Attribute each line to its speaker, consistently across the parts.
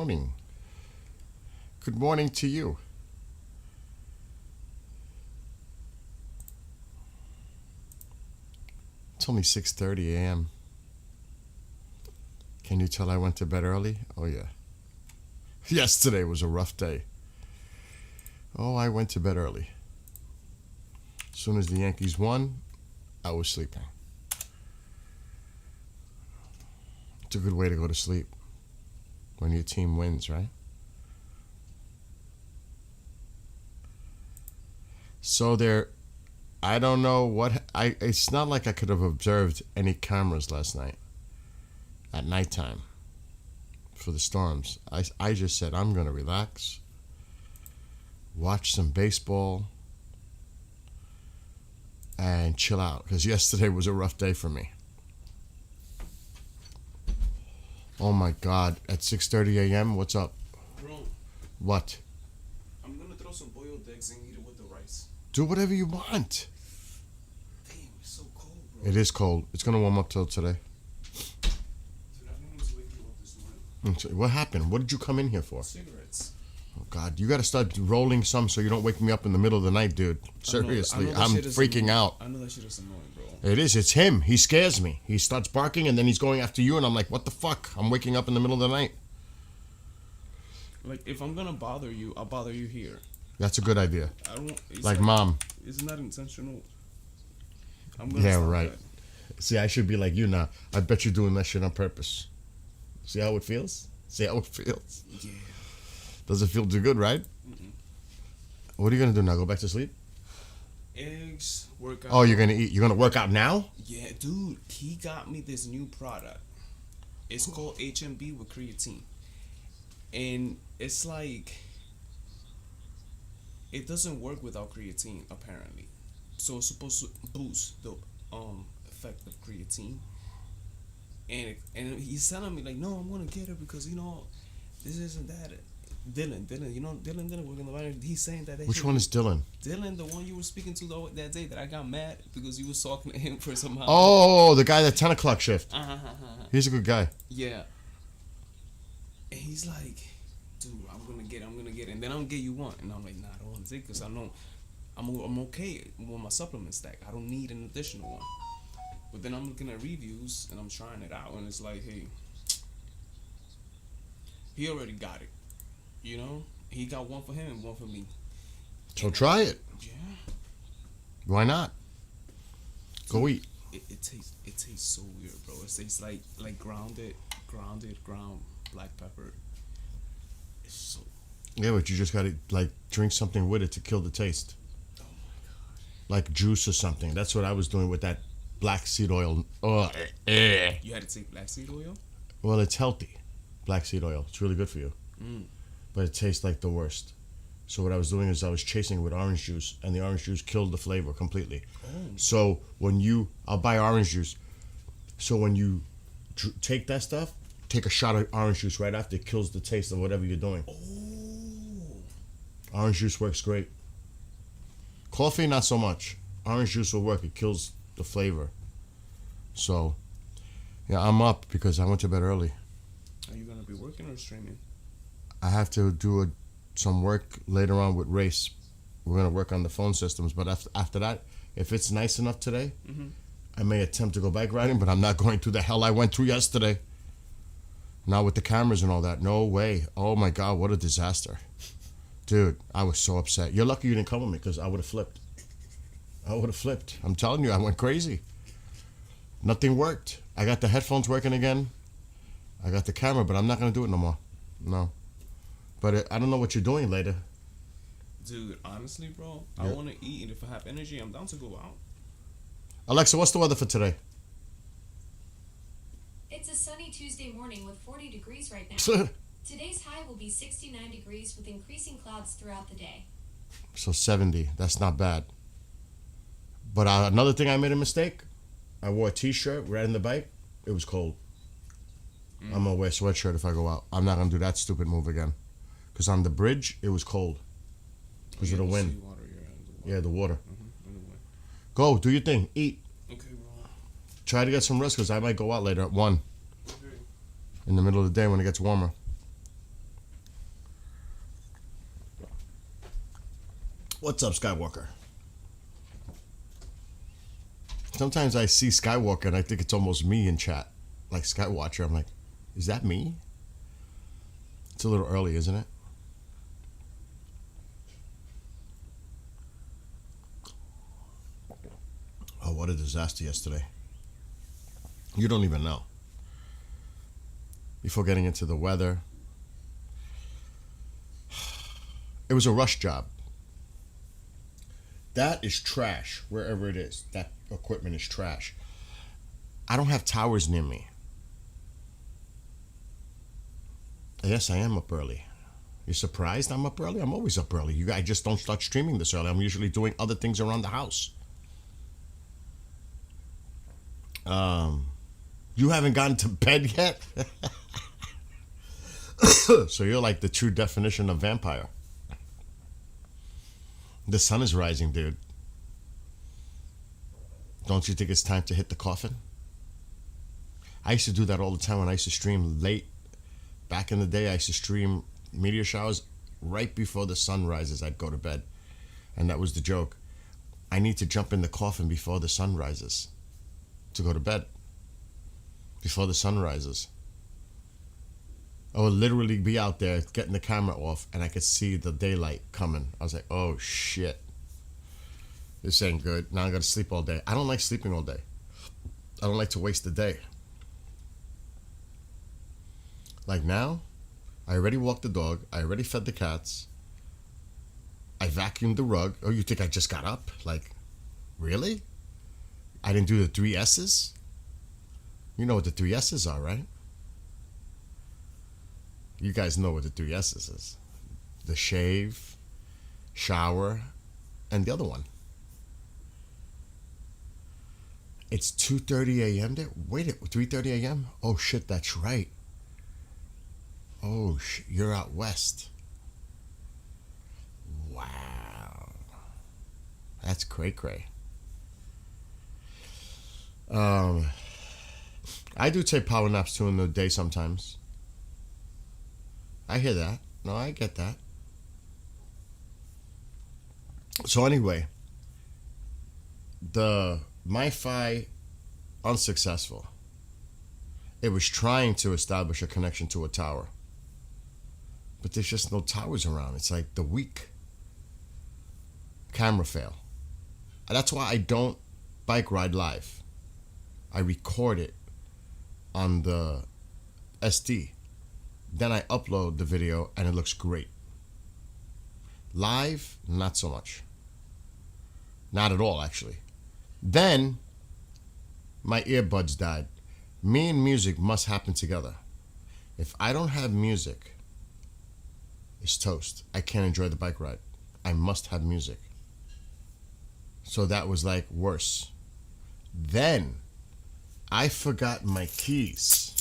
Speaker 1: morning. Good morning to you. It's only 6:30 a.m. Can you tell I went to bed early? Oh, yeah. Yesterday was a rough day. Oh, I went to bed early. As soon as the Yankees won, I was sleeping. It's a good way to go to sleep when your team wins, right? So I don't know it's not like I could have observed any cameras last night at nighttime for the storms. I just said, I'm going to relax, watch some baseball, and chill out, because yesterday was a rough day for me. Oh my God, at 6:30 a.m., what's up?
Speaker 2: Bro,
Speaker 1: What?
Speaker 2: I'm gonna throw some boiled eggs and eat it with the rice.
Speaker 1: Do whatever you want.
Speaker 2: Damn, it's so cold, bro.
Speaker 1: It is cold. It's going to warm up till today.
Speaker 2: Dude, I didn't mean to wake you up this morning.
Speaker 1: What happened? What did you come in here for?
Speaker 2: Cigarettes.
Speaker 1: Oh God, you got to start rolling some so you don't wake me up in the middle of the night, dude. Seriously,
Speaker 2: I know
Speaker 1: I'm
Speaker 2: that shit is
Speaker 1: freaking
Speaker 2: annoying.
Speaker 1: out.
Speaker 2: I know that shit is annoying, bro.
Speaker 1: It is. It's him. He scares me. He starts barking and then he's going after you, and I'm like, what the fuck? I'm waking up in the middle of the night.
Speaker 2: Like, if I'm gonna bother you, I'll bother you here.
Speaker 1: That's a good idea.
Speaker 2: I don't. It's
Speaker 1: Like Mom.
Speaker 2: It's not intentional. I'm gonna
Speaker 1: Yeah,
Speaker 2: stop
Speaker 1: right.
Speaker 2: that.
Speaker 1: See, I should be like you now. I bet you're doing that shit on purpose. See how it feels? See how it feels?
Speaker 2: Yeah.
Speaker 1: Does it feel too good, right?
Speaker 2: Mm-mm.
Speaker 1: What are you going to do now? Go back to sleep?
Speaker 2: Eggs, workout.
Speaker 1: Oh, you're going to eat. You're going to work out now?
Speaker 2: Yeah, dude. He got me this new product. It's called HMB with creatine, and it's like it doesn't work without creatine apparently. So it's supposed to boost the effect of creatine. And he's telling me like, no, I'm gonna get it because this isn't that. Dylan, Dylan working the line. He's saying that.
Speaker 1: Which one is Dylan?
Speaker 2: Dylan, the one you were speaking to that day that I got mad because you was talking to him for somehow.
Speaker 1: Oh, the guy that 10 o'clock shift. He's a good guy.
Speaker 2: Yeah. And he's like, dude, I'm gonna get it, and then I'm gonna get you one. And I'm like, nah, I don't want to take it because I know I'm okay with my supplement stack. I don't need an additional one. But then I'm looking at reviews and I'm trying it out, and it's like, hey, he already got it. He got one for him and one for me.
Speaker 1: So try it.
Speaker 2: Yeah.
Speaker 1: Why not? Go eat.
Speaker 2: It tastes so weird, bro. It tastes like ground black pepper. It's so.
Speaker 1: Yeah, but you just gotta drink something with it to kill the taste.
Speaker 2: Oh my god.
Speaker 1: Like juice or something. That's what I was doing with that black seed oil.
Speaker 2: You had to take black seed oil?
Speaker 1: Well, it's healthy. Black seed oil. It's really good for you.
Speaker 2: Mm.
Speaker 1: But it tastes like the worst. So what I was doing is I was chasing it with orange juice, and the orange juice killed the flavor completely.
Speaker 2: Oh.
Speaker 1: So I'll buy orange juice. So when you take that stuff, take a shot of orange juice right after. It kills the taste of whatever you're doing.
Speaker 2: Oh.
Speaker 1: Orange juice works great. Coffee, not so much. Orange juice will work. It kills the flavor. So, yeah, I'm up because I went to bed early.
Speaker 2: Are you gonna be working or streaming?
Speaker 1: I have to do some work later on with Race. We're going to work on the phone systems. But after that, if it's nice enough today, I may attempt to go bike riding, but I'm not going through the hell I went through yesterday. Not with the cameras and all that. No way. Oh, my God, what a disaster. Dude, I was so upset. You're lucky you didn't come with me because I would have flipped. I'm telling you, I went crazy. Nothing worked. I got the headphones working again. I got the camera, but I'm not going to do it no more. No. But I don't know what you're doing later.
Speaker 2: Dude, honestly, bro,
Speaker 1: Yeah.
Speaker 2: I want to eat, and if I have energy, I'm down to go out.
Speaker 1: Alexa, what's the weather for today?
Speaker 3: It's a sunny Tuesday morning with 40 degrees right now. Today's high will be 69 degrees with increasing clouds throughout the day.
Speaker 1: So 70. That's not bad. But another thing I made a mistake. I wore a t-shirt riding the bike. It was cold. I'm going to wear a sweatshirt if I go out. I'm not going to do that stupid move again. Because on the bridge, it was cold. Because of the wind.
Speaker 2: Seawater,
Speaker 1: Yeah, the water.
Speaker 2: Anyway.
Speaker 1: Go, do your thing. Eat.
Speaker 2: Okay, bro.
Speaker 1: Try to get some rest because I might go out later at 1
Speaker 2: Okay.
Speaker 1: in the middle of the day when it gets warmer. What's up, Skywalker? Sometimes I see Skywalker and I think it's almost me in chat. Like Skywatcher. I'm like, is that me? It's a little early, isn't it? Oh, what a disaster yesterday. You don't even know. Before getting into the weather, it was a rush job. That is trash, wherever it is. That equipment is trash. I don't have towers near me. Yes, I am up early. You surprised I'm up early? I'm always up early. I just don't start streaming this early. I'm usually doing other things around the house. You haven't gotten to bed yet? So you're like the true definition of vampire. The sun is rising, dude. Don't you think it's time to hit the coffin? I used to do that all the time when I used to stream late. Back in the day, I used to stream meteor showers right before the sun rises. I'd go to bed. And that was the joke. I need to jump in the coffin before the sun rises to go to bed. Before the sun rises. I would literally be out there getting the camera off and I could see the daylight coming. I was like, oh shit. This ain't good. Now I gotta sleep all day. I don't like sleeping all day. I don't like to waste the day. Like now, I already walked the dog. I already fed the cats. I vacuumed the rug. Oh, you think I just got up? Like, really? I didn't do the 3 S's? You know what the 3 S's are, right? You guys know what the 3 S's is. The shave, shower, and the other one. It's 2:30 a.m. there? Wait, 3:30 a.m.? Oh shit, that's right. Oh, you're out west. Wow. That's cray-cray. I do take power naps too in the day sometimes. I hear that. No, I get that. So anyway, the MiFi unsuccessful. It was trying to establish a connection to a tower. But there's just no towers around. It's like the week. Camera fail. That's why I don't bike ride live. I record it on the SD. Then I upload the video and it looks great. Live, not so much. Not at all, actually. Then, my earbuds died. Me and music must happen together. If I don't have music, it's toast. I can't enjoy the bike ride. I must have music. So that was like worse. Then, I forgot my keys.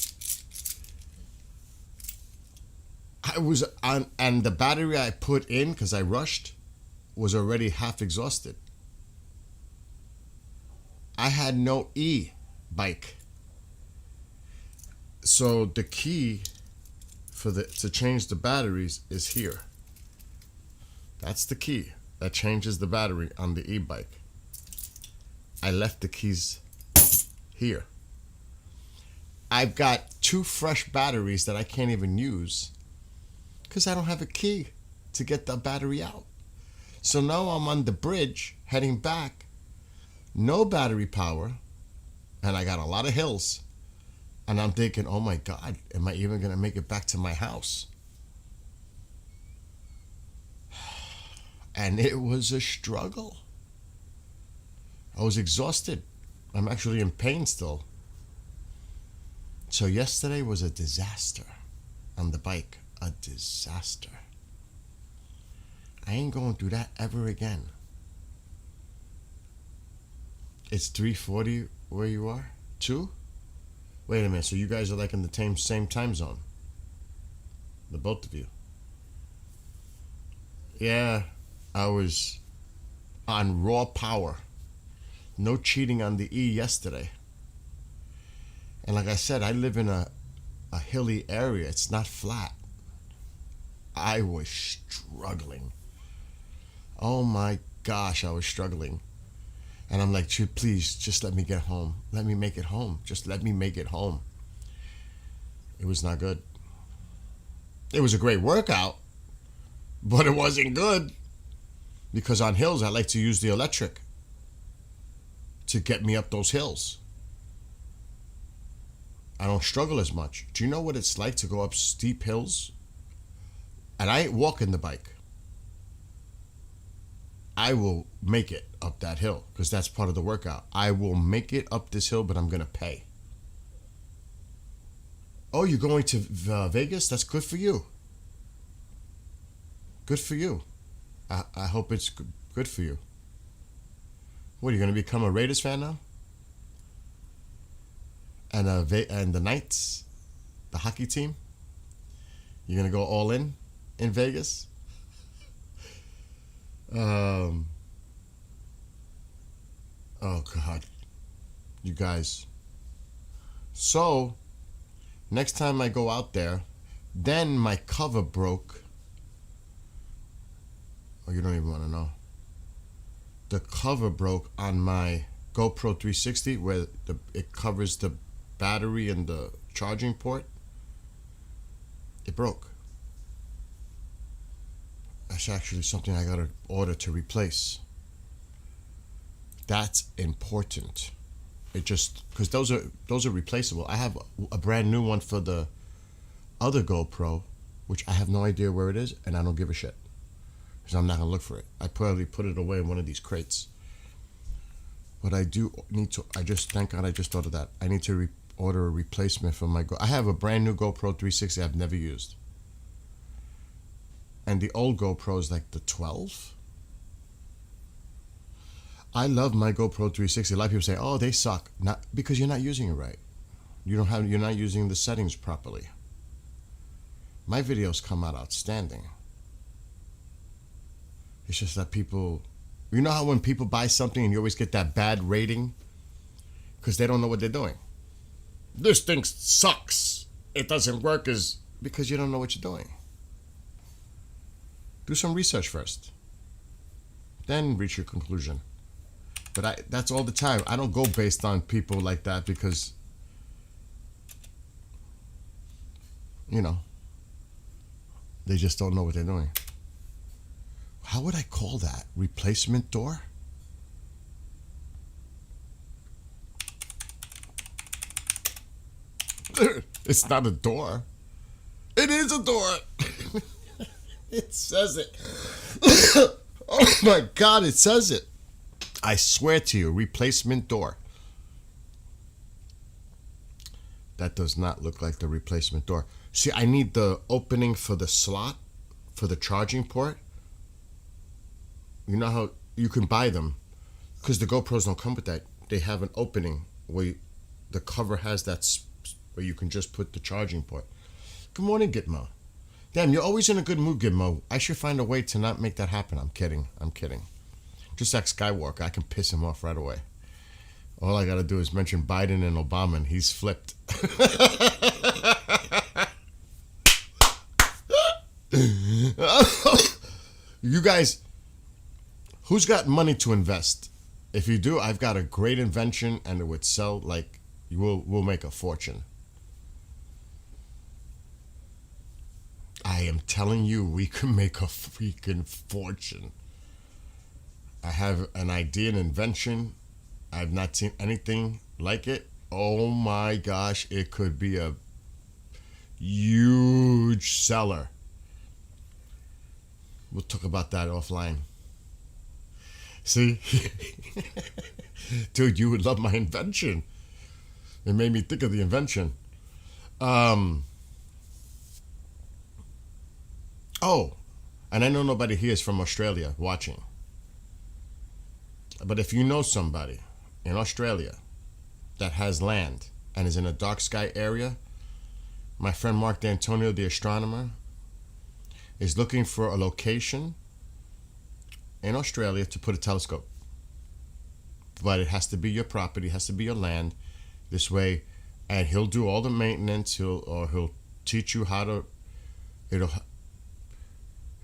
Speaker 1: I was on, and the battery I put in, because I rushed, was already half exhausted. I had no e-bike. So the key to change the batteries is here. That's the key that changes the battery on the e-bike. I left the keys here. I've got 2 fresh batteries that I can't even use because I don't have a key to get the battery out. So now I'm on the bridge heading back, no battery power, and I got a lot of hills. And I'm thinking, oh my God, am I even going to make it back to my house? And it was a struggle. I was exhausted. I'm actually in pain still. So yesterday was a disaster on the bike. A disaster. I ain't going through that ever again. It's 3:40 where you are? 2? Wait a minute, so you guys are like in the same time zone? The both of you. Yeah, I was on raw power. No cheating on the E yesterday. And like I said, I live in a hilly area. It's not flat. I was struggling. Oh my gosh, I was struggling. And I'm like, please, just let me get home. Let me make it home. Just let me make it home. It was not good. It was a great workout, but it wasn't good. Because on hills, I like to use the electric to get me up those hills. I don't struggle as much. Do you know what it's like to go up steep hills? And I ain't walking the bike. I will make it up that hill because that's part of the workout. I will make it up this hill, but I'm going to pay. Oh, you're going to Vegas? That's good for you. Good for you. I hope it's good for you. What, are you going to become a Raiders fan now? And the Knights, the hockey team? You're going to go all in Vegas? Oh God, you guys. So next time I go out there, then my cover broke. Oh, you don't even want to know. The cover broke on my GoPro 360 where it covers the battery and the charging port. It broke. That's actually something I gotta order to replace. That's important. It just because those are replaceable. I have a brand new one for the other GoPro, which I have no idea where it is, and I don't give a shit because I'm not gonna look for it. I probably put it away in one of these crates. But I do need to. Thank God I just thought of that. I need to order a replacement for my I have a brand new GoPro 360 I've never used. And the old GoPro is like the 12. I love my GoPro 360. A lot of people say, "Oh, they suck." Not because you're not using it right. You're not using the settings properly. My videos come out outstanding. It's just that people, you know how when people buy something and you always get that bad rating because they don't know what they're doing. This thing sucks. It doesn't work because you don't know what you're doing. Do some research first. Then reach your conclusion. But that's all the time. I don't go based on people like that because, they just don't know what they're doing. How would I call that? Replacement door? It's not a door. It is a door. It says it. Oh my God, it says it. I swear to you, replacement door. That does not look like the replacement door. See, I need the opening for the slot, for the charging port. You know how you can buy them, because the GoPros don't come with that. They have an opening where the cover has that where you can just put the charging port. Good morning, Gitmo. Damn, you're always in a good mood, Gitmo. I should find a way to not make that happen. I'm kidding. Just like Skywalker, I can piss him off right away. All I gotta do is mention Biden and Obama, and he's flipped. You guys, who's got money to invest? If you do, I've got a great invention, and it would sell like we'll make a fortune. I am telling you, we can make a freaking fortune. I have an idea, an invention. I've not seen anything like it. Oh my gosh, it could be a huge seller. We'll talk about that offline. See? Dude, you would love my invention. It made me think of the invention. Oh, and I know nobody here is from Australia watching. But if you know somebody in Australia that has land and is in a dark sky area, my friend Mark D'Antonio, the astronomer, is looking for a location in Australia to put a telescope. But it has to be your property, it has to be your land. This way, and he'll do all the maintenance. He'll teach you how to.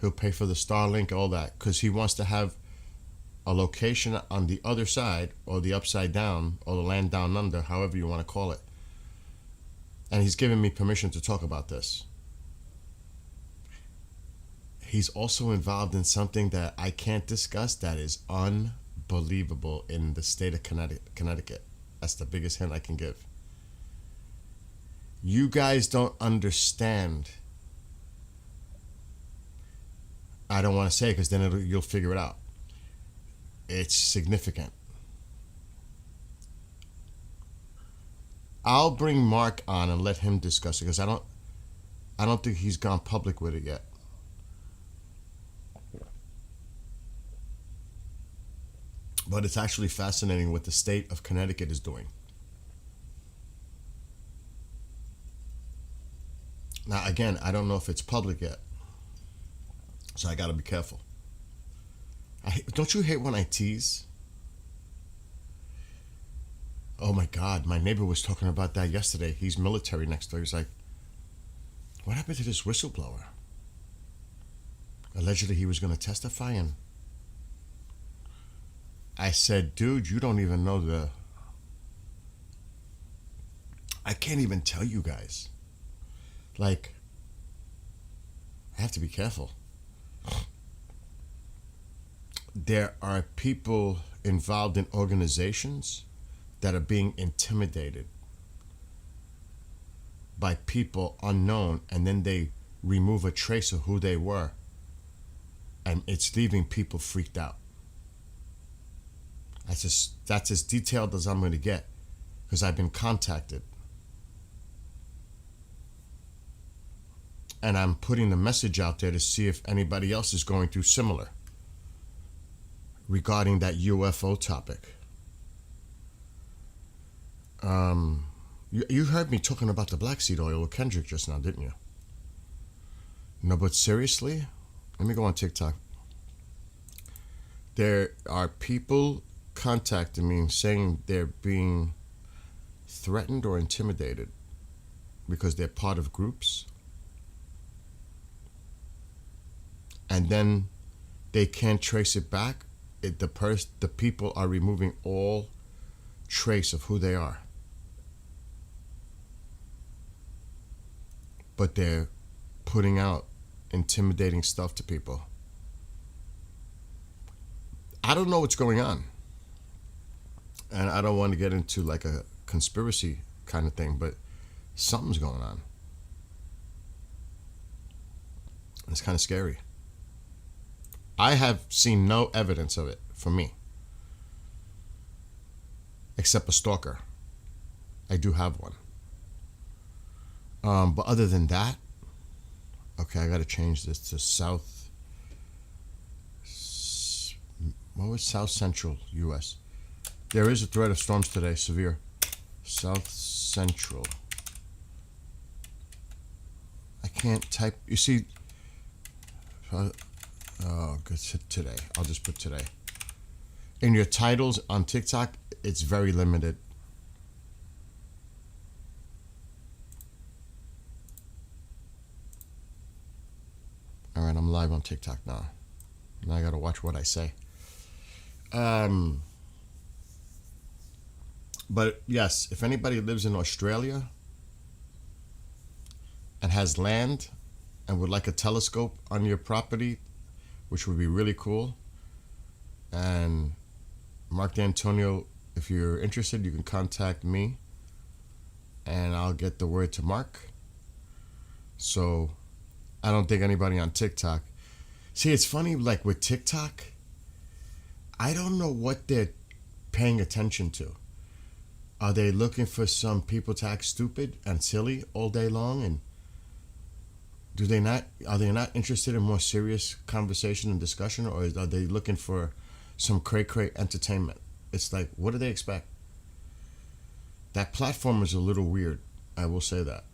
Speaker 1: He'll pay for the Starlink, all that, because he wants to have a location on the other side, or the upside down, or the land down under, however you want to call it. And he's given me permission to talk about this. He's also involved in something that I can't discuss that is unbelievable in the state of Connecticut. That's the biggest hint I can give. You guys don't understand. I don't want to say it because then you'll figure it out. It's significant. I'll bring Mark on and let him discuss it because I don't think he's gone public with it yet. But it's actually fascinating what the state of Connecticut is doing. Now, again, I don't know if it's public yet, so I got to be careful. Don't you hate when I tease? Oh my God, my neighbor was talking about that yesterday. He's military next door. He's like, what happened to this whistleblower? Allegedly, he was going to testify, and I said, dude, you don't even know I can't even tell you guys. Like, I have to be careful. There are people involved in organizations that are being intimidated by people unknown, and then they remove a trace of who they were, and it's leaving people freaked out. That's as detailed as I'm going to get, because I've been contacted. And I'm putting the message out there to see if anybody else is going through similar regarding that UFO topic. You heard me talking about the black seed oil with Kendrick just now, didn't you? No, but seriously, let me go on TikTok. There are people contacting me saying they're being threatened or intimidated because they're part of groups, and then they can't trace it back. The people are removing all trace of who they are, but they're putting out intimidating stuff to people. I don't know what's going on, and I don't want to get into like a conspiracy kind of thing, but something's going on. It's kind of scary. I have seen no evidence of it for me, except a stalker. I do have one. But other than that, okay, I got to change this to South. What was South Central U.S.? There is a threat of storms today, severe. South Central. I can't type. You see. Oh, good. Today. I'll just put today. In your titles on TikTok, it's very limited. All right, I'm live on TikTok now. Now I gotta watch what I say. But yes, if anybody lives in Australia and has land and would like a telescope on your property, which would be really cool, and Mark D'Antonio, if you're interested, you can contact me and I'll get the word to Mark. So I don't think anybody on TikTok. See, it's funny, like with TikTok, I don't know what they're paying attention to. Are they looking for some people to act stupid and silly all day long? And are they not interested in more serious conversation and discussion, or are they looking for some cray-cray entertainment? It's like, what do they expect? That platform is a little weird. I will say that.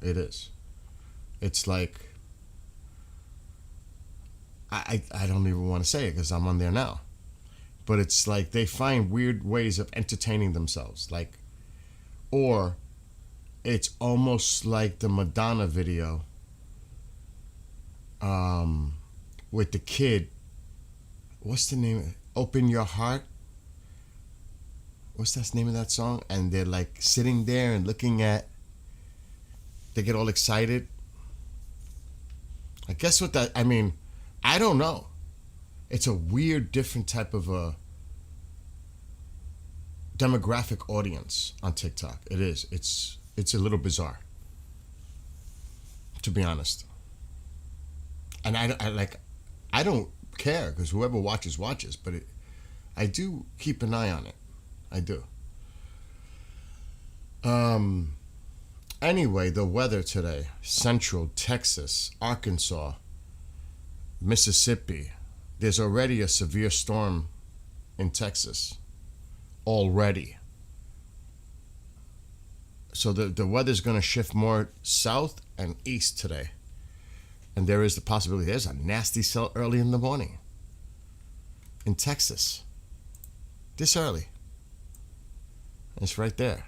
Speaker 1: It is. It's like, I don't even want to say it because I'm on there now. But it's like they find weird ways of entertaining themselves. Like, or it's almost like the Madonna video with the kid. What's the name? Open Your Heart. What's that name of that song? And they're like sitting there and looking at. They get all excited. I guess what that. I mean, I don't know. It's a weird, different type of a demographic audience on TikTok. It is. It's a little bizarre, to be honest. And I don't care because whoever watches, but I do keep an eye on it. I do. Anyway, the weather today: Central Texas, Arkansas, Mississippi. There's already a severe storm in Texas. Already. So the weather's going to shift more south and east today. And there is the possibility there's a nasty cell early in the morning in Texas. This early. It's right there.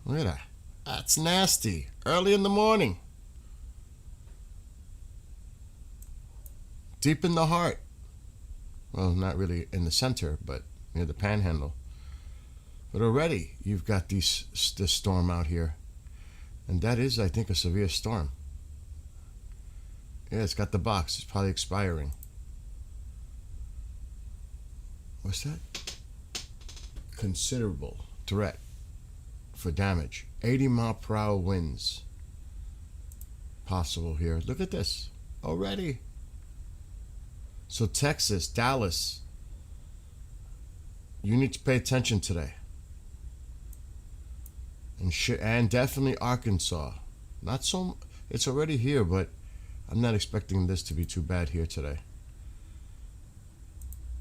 Speaker 1: Look at that. That's nasty. Early in the morning. Deep in the heart. Well, not really in the center, but near the panhandle. But already you've got this storm out here. And that is, I think, a severe storm. Yeah, it's got the box. It's probably expiring. What's that? Considerable threat for damage. 80-mile-per-hour winds possible here. Look at this. Already. So Texas, Dallas, you need to pay attention today. And definitely Arkansas. Not so, it's already here, but I'm not expecting this to be too bad here today.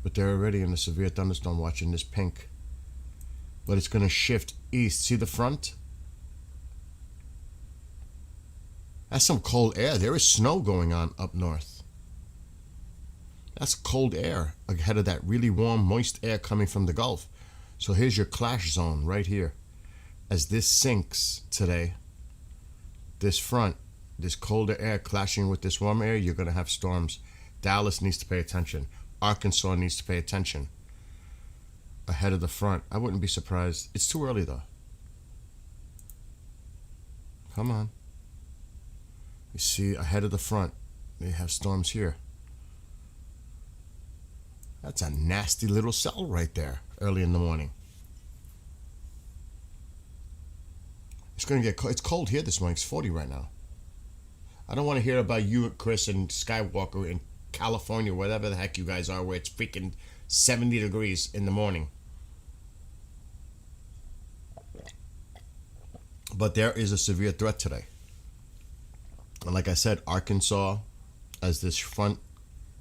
Speaker 1: But they're already in a severe thunderstorm watching this pink. But it's going to shift east. See the front? That's some cold air. There is snow going on up north. That's cold air ahead of that really warm, moist air coming from the Gulf. So here's your clash zone right here. As this sinks today, this front, this colder air clashing with this warm air, you're going to have storms. Dallas needs to pay attention. Arkansas needs to pay attention. Ahead of the front. I wouldn't be surprised. It's too early, though. Come on. You see, ahead of the front, they have storms here. That's a nasty little cell right there, early in the morning. It's going to get cold. It's cold here this morning. It's 40 right now. I don't want to hear about you, Chris, and Skywalker in California, wherever the heck you guys are, where it's freaking 70 degrees in the morning. But there is a severe threat today. And like I said, Arkansas, as this front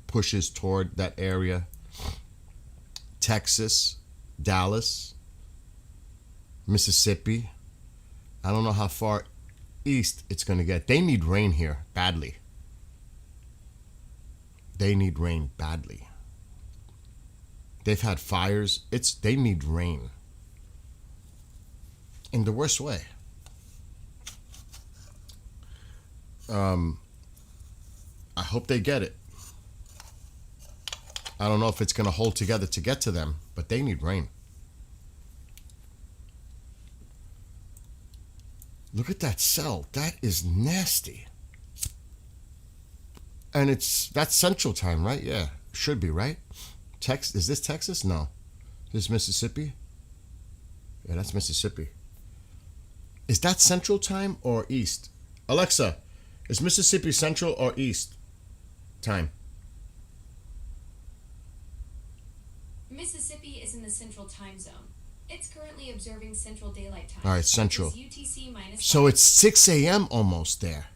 Speaker 1: pushes toward that area, Texas, Dallas, Mississippi. I don't know how far east it's going to get. They need rain here badly. They need rain badly. They've had fires. They need rain. In the worst way. I hope they get it. I don't know if it's going to hold together to get to them, but they need rain. Look at that cell. That is nasty. And that's Central Time, right? Yeah, should be, right? Is this Texas? No. This is Mississippi? Yeah, that's Mississippi. Is that Central Time or East? Alexa, is Mississippi Central or East Time?
Speaker 3: Mississippi is in the Central Time Zone. It's currently observing Central Daylight Time.
Speaker 1: All right, Central.
Speaker 3: It's UTC minus
Speaker 1: So
Speaker 3: 5.
Speaker 1: it's 6 a.m. almost there.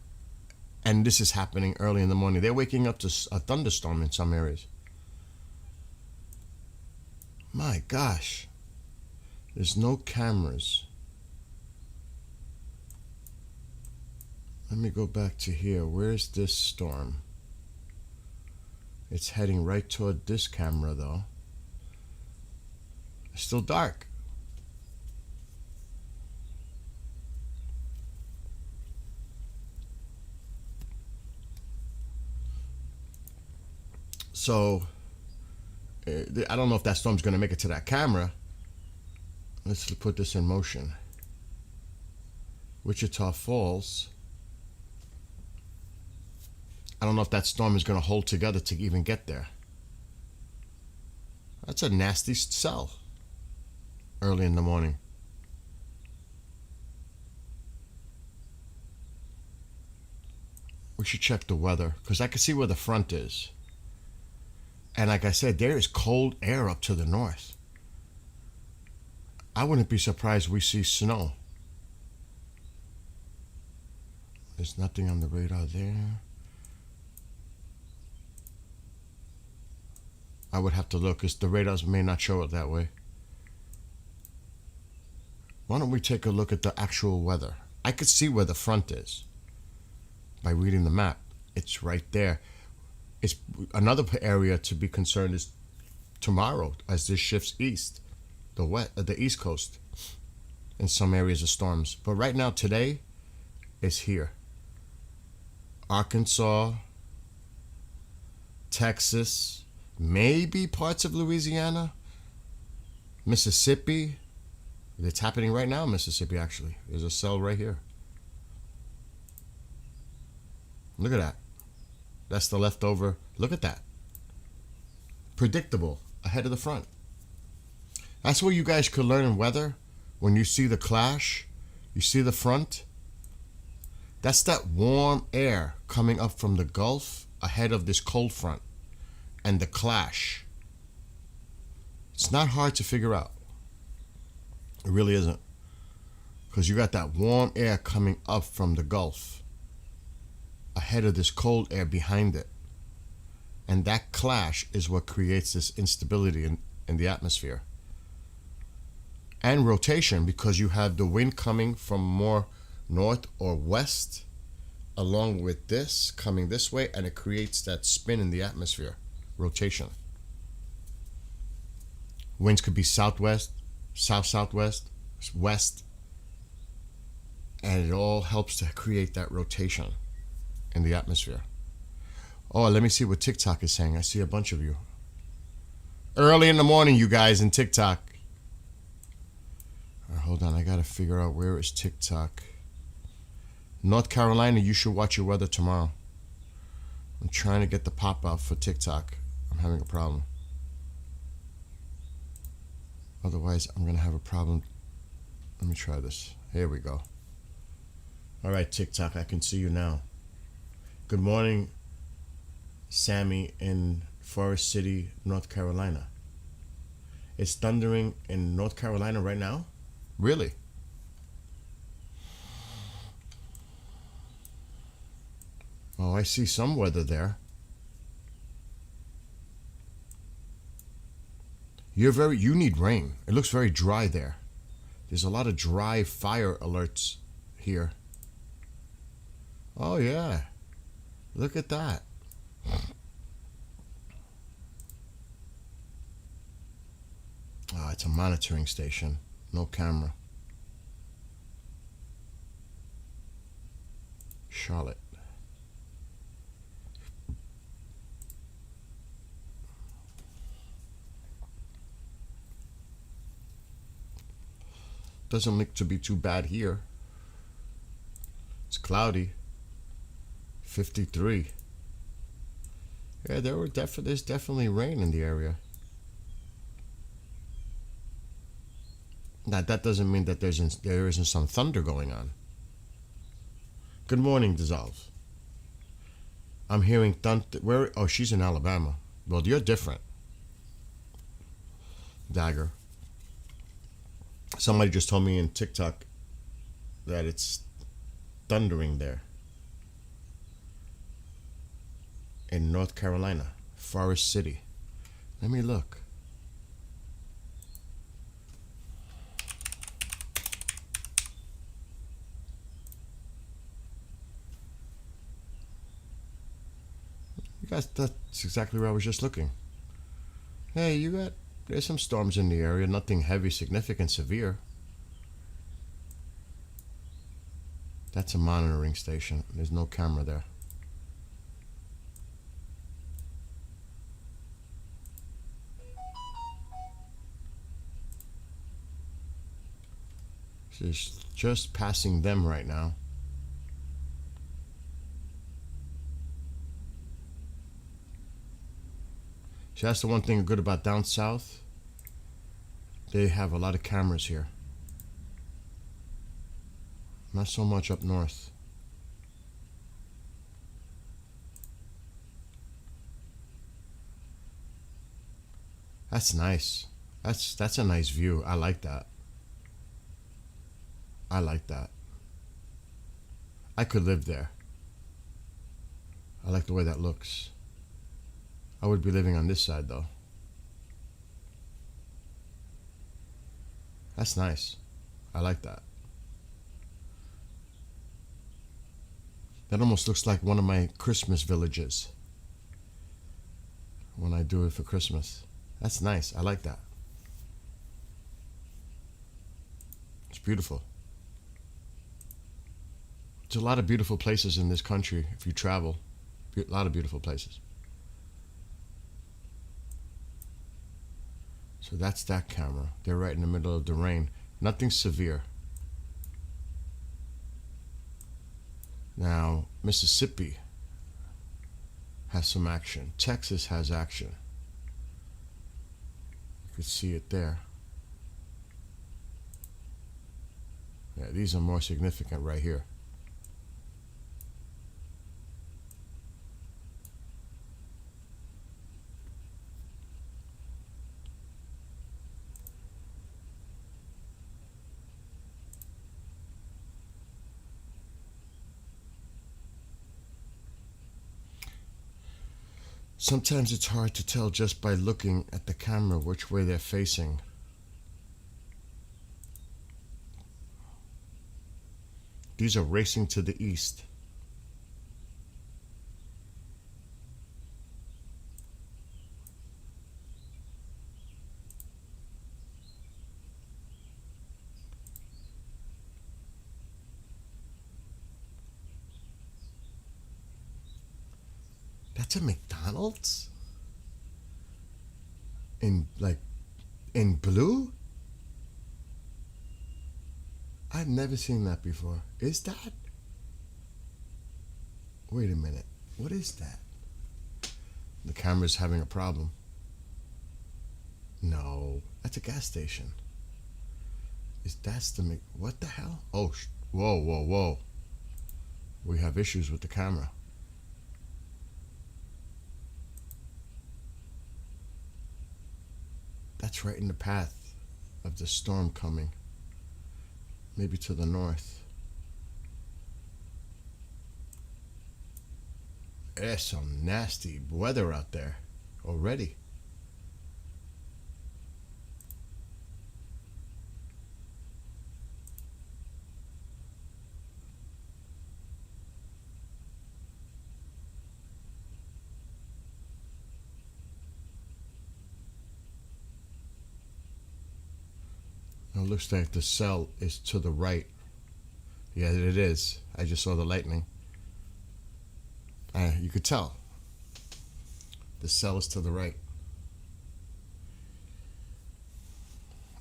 Speaker 1: And this is happening early in the morning. They're waking up to a thunderstorm in some areas. My gosh. There's no cameras. Let me go back to here. Where's this storm? It's heading right toward this camera, though. It's still dark. So I don't know if that storm's going to make it to that camera. Let's put this in motion. Wichita Falls. I don't know if that storm is going to hold together to even get there. That's a nasty cell early in the morning. We should check the weather because I can see where the front is. And like I said, there is cold air up to the north. I wouldn't be surprised we see snow. There's nothing on the radar there. I would have to look because the radars may not show it that way. Why don't we take a look at the actual weather? I could see where the front is by reading the map. It's right there. It's another area to be concerned is tomorrow as this shifts east, the east coast, in some areas of storms. But right now, today, is here. Arkansas, Texas, maybe parts of Louisiana, Mississippi. It's happening right now in Mississippi, actually. There's a cell right here. Look at that. That's the leftover. Look at that. Predictable. Ahead of the front. That's where you guys could learn in weather. When you see the clash, you see the front. That's that warm air coming up from the Gulf ahead of this cold front. And the clash. It's not hard to figure out. It really isn't. Because you got that warm air coming up from the Gulf ahead of this cold air behind it. And that clash is what creates this instability in the atmosphere. And rotation, because you have the wind coming from more north or west along with this coming this way, and it creates that spin in the atmosphere. Rotation. Winds could be southwest, south-southwest, west, and it all helps to create that rotation in the atmosphere. Oh, let me see what TikTok is saying. I see a bunch of you. Early in the morning, you guys in TikTok. Hold on, I gotta figure out where is TikTok. North Carolina, you should watch your weather tomorrow. I'm trying to get the pop-up for TikTok. I'm having a problem. Otherwise, I'm gonna have a problem. Let me try this. Here we go. All right, TikTok, I can see you now. Good morning, Sammy in Forest City, North Carolina. It's thundering in North Carolina right now? Really? Oh, I see some weather there. You need rain. It looks very dry there. There's a lot of dry fire alerts here. Oh yeah. Look at that. Oh, it's a monitoring station. No camera. Charlotte. Doesn't look to be too bad here. It's cloudy. 53. Yeah, there's definitely rain in the area. Now that doesn't mean that there isn't some thunder going on. Good morning, Dissolve. I'm hearing thunder. Where? Oh, she's in Alabama. Well, you're different. Dagger. Somebody just told me in TikTok that it's thundering there. In North Carolina, Forest City. Let me look. You guys, that's exactly where I was just looking. Hey, there's some storms in the area, nothing heavy, significant, severe. That's a monitoring station. There's no camera there. She's just passing them right now. See, that's the one thing good about down south. They have a lot of cameras here. Not so much up north. That's nice. That's a nice view. I like that. I like that. I could live there. I like the way that looks. I would be living on this side though. That's nice. I like that. That almost looks like one of my Christmas villages when I do it for Christmas. That's nice. I like that. It's beautiful. There's a lot of beautiful places in this country if you travel. A lot of beautiful places. So that's that camera. They're right in the middle of the rain. Nothing severe. Now, Mississippi has some action. Texas has action. You could see it there. Yeah, these are more significant right here. Sometimes it's hard to tell just by looking at the camera which way they're facing. These are racing to the east. That's a McDonald's? In blue? I've never seen that before. Is that? Wait a minute. What is that? The camera's having a problem. No, that's a gas station. What the hell? Oh, whoa, whoa, whoa. We have issues with the camera. That's right in the path of the storm coming. Maybe to the north. There's some nasty weather out there already. It looks like the cell is to the right. Yeah, it is. I just saw the lightning. You could tell. The cell is to the right.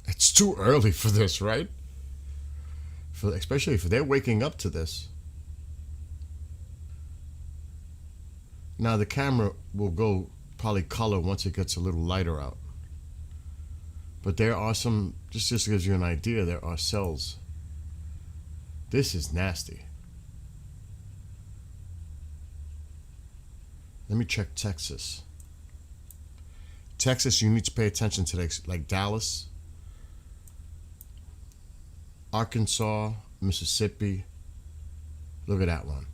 Speaker 1: It's too early for this, right? Especially if they're waking up to this. Now the camera will go probably color once it gets a little lighter out. But there are some, just gives you an idea, there are cells. This is nasty. Let me check Texas. Texas, you need to pay attention to like Dallas, Arkansas, Mississippi. Look at that one.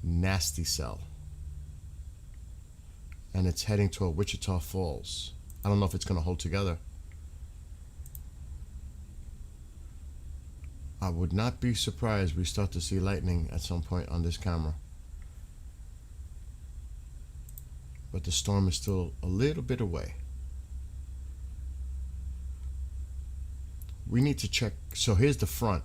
Speaker 1: Nasty cell. And it's heading toward Wichita Falls. I don't know if it's going to hold together. I would not be surprised we start to see lightning at some point on this camera. But the storm is still a little bit away. We need to check. So here's the front.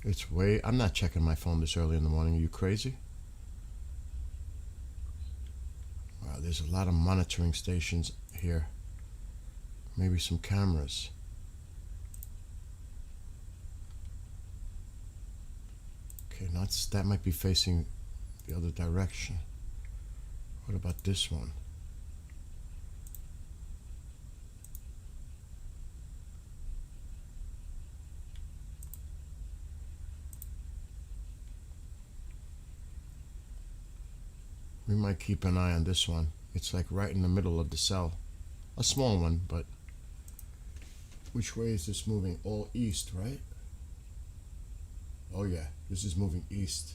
Speaker 1: It's way. I'm not checking my phone this early in the morning. Are you crazy? Wow, there's a lot of monitoring stations here. Maybe some cameras. Okay, that might be facing the other direction. What about this one? We might keep an eye on this one. It's like right in the middle of the cell. A small one, but which way is this moving? All east, right? Oh yeah, this is moving east.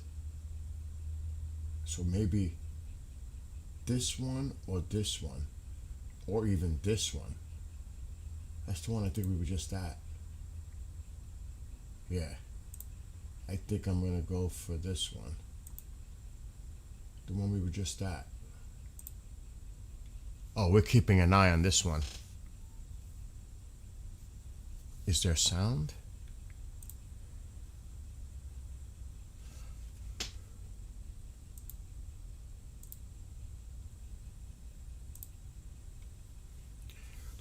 Speaker 1: So maybe this one or this one, or even this one. That's the one I think we were just at. Yeah, I think I'm gonna go for this one. The one we were just at. Oh, we're keeping an eye on this one. Is there sound?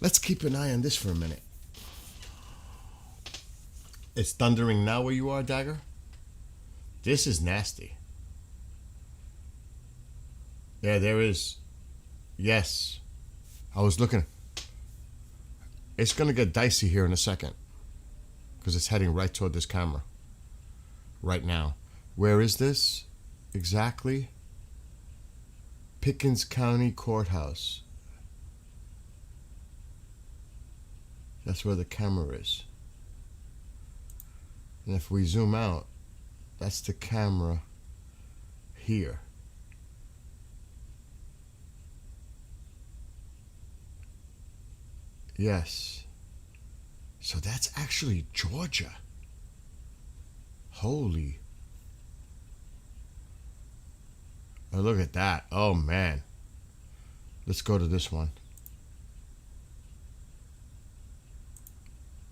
Speaker 1: Let's keep an eye on this for a minute. It's thundering now where you are, Dagger? This is nasty. Yeah, there is. Yes. I was looking. It's going to get dicey here in a second. Because it's heading right toward this camera. Right now. Where is this? Exactly. Pickens County Courthouse. That's where the camera is. And if we zoom out, that's the camera here. Yes. So that's actually Georgia. Holy. Oh, look at that. Oh, man. Let's go to this one.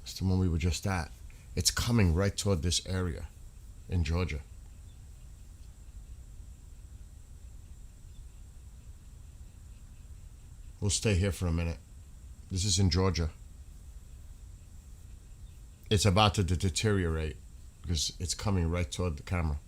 Speaker 1: It's the one we were just at. It's coming right toward this area in Georgia. We'll stay here for a minute. This is in Georgia. It's about to deteriorate because it's coming right toward the camera.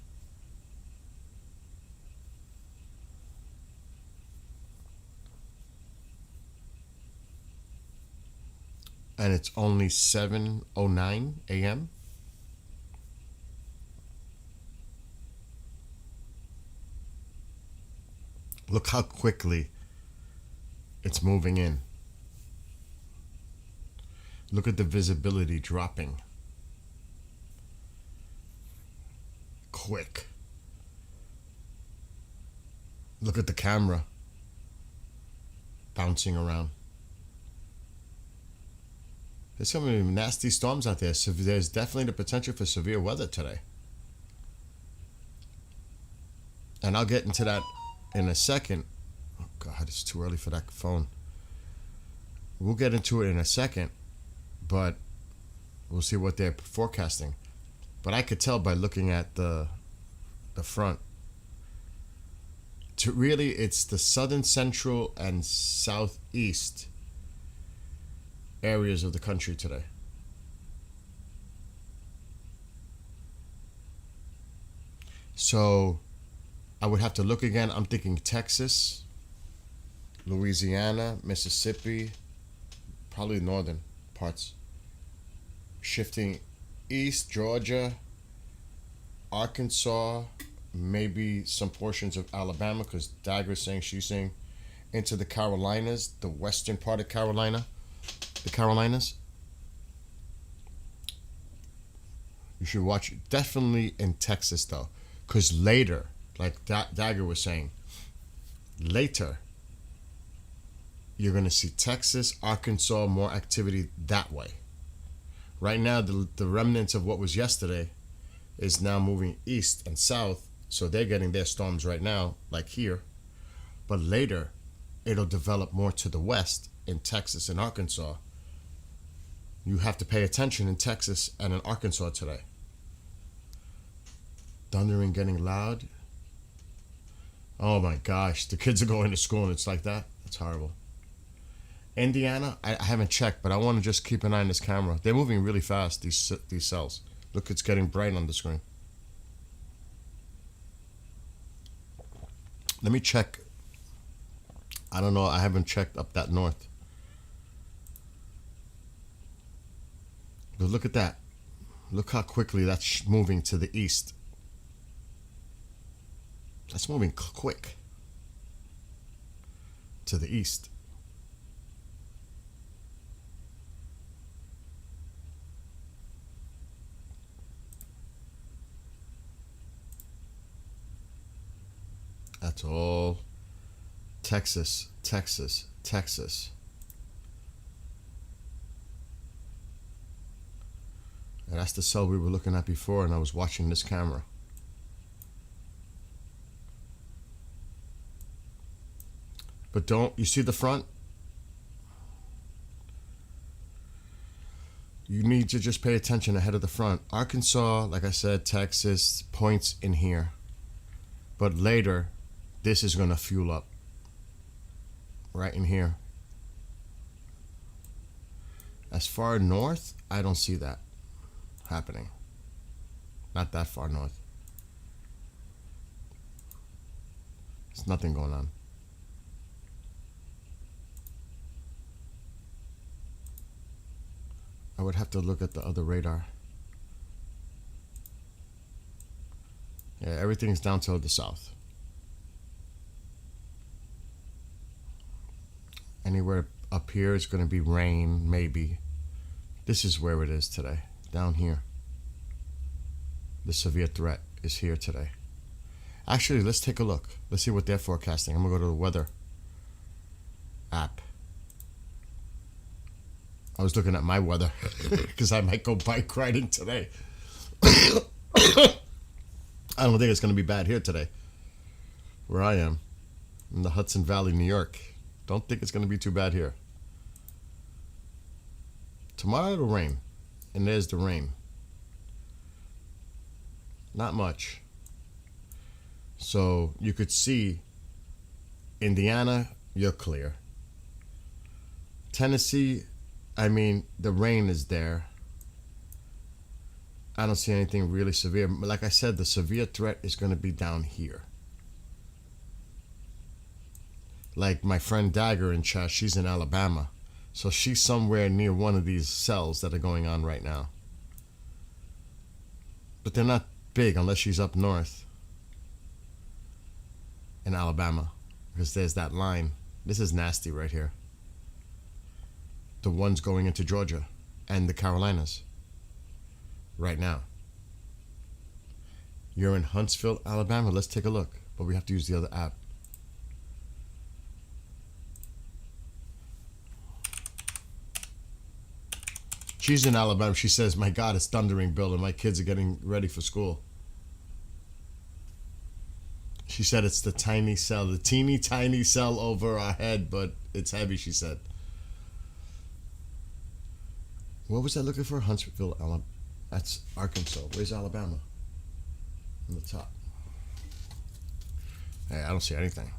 Speaker 1: And it's only 7:09 a.m. Look how quickly it's moving in. Look at the visibility dropping. Quick. Look at the camera bouncing around. There's so many nasty storms out there. So there's definitely the potential for severe weather today. And I'll get into that in a second. Oh God, it's too early for that phone. We'll get into it in a second, but we'll see what they're forecasting. But I could tell by looking at the front. It's the southern, central, and southeast areas of the country today. So I would have to look again. I'm thinking Texas, Louisiana, Mississippi, probably northern parts. Shifting east, Georgia, Arkansas, maybe some portions of Alabama, because Dagger's saying she's saying into the Carolinas, the western part of Carolina. The Carolinas. You should watch it. Definitely in Texas though, because later, like Dagger was saying, later you're gonna see Texas, Arkansas, more activity that way. Right now, the remnants of what was yesterday is now moving east and south, so they're getting their storms right now, like here. But later, it'll develop more to the west in Texas and Arkansas. You have to pay attention in Texas and in Arkansas today. Thundering, getting loud. Oh my gosh, the kids are going to school and it's like that. It's horrible. Indiana, I haven't checked, but I want to just keep an eye on this camera. They're moving really fast, these cells. Look, it's getting bright on the screen. Let me check. I don't know, I haven't checked up that north. But look at that. Look how quickly that's moving to the east. That's moving quick to the east. That's all Texas, Texas, Texas. And that's the cell we were looking at before, and I was watching this camera. But don't, you see the front? You need to just pay attention ahead of the front. Arkansas, like I said, Texas, points in here. But later, this is going to fuel up. Right in here. As far north, I don't see that happening. Not that far north. There's nothing going on. I would have to look at the other radar. Yeah, everything's down to the south. Anywhere up here is going to be rain, maybe. This is where it is today, down here. The severe threat is here today. Actually, let's take a look. Let's see what they're forecasting. I'm going to go to the weather app. I was looking at my weather because I might go bike riding today. I don't think it's going to be bad here today, where I am, in the Hudson Valley, New York. Don't think it's going to be too bad here. Tomorrow it'll rain, and there's the rain. Not much. So you could see Indiana, you're clear. Tennessee, I mean, the rain is there. I don't see anything really severe. Like I said, the severe threat is going to be down here. Like my friend Dagger in chat, she's in Alabama. So she's somewhere near one of these cells that are going on right now. But they're not big unless she's up north in Alabama. Because there's that line. This is nasty right here. The ones going into Georgia and the Carolinas right now. You're in Huntsville, Alabama. Let's take a look. But we have to use the other app. She's in Alabama. She says, my God, it's thundering, Bill, and my kids are getting ready for school. She said it's the tiny cell, the teeny tiny cell over our head, but it's heavy, she said. What was I looking for? Huntsville, Alabama. That's Arkansas. Where's Alabama? On the top. Hey, I don't see anything.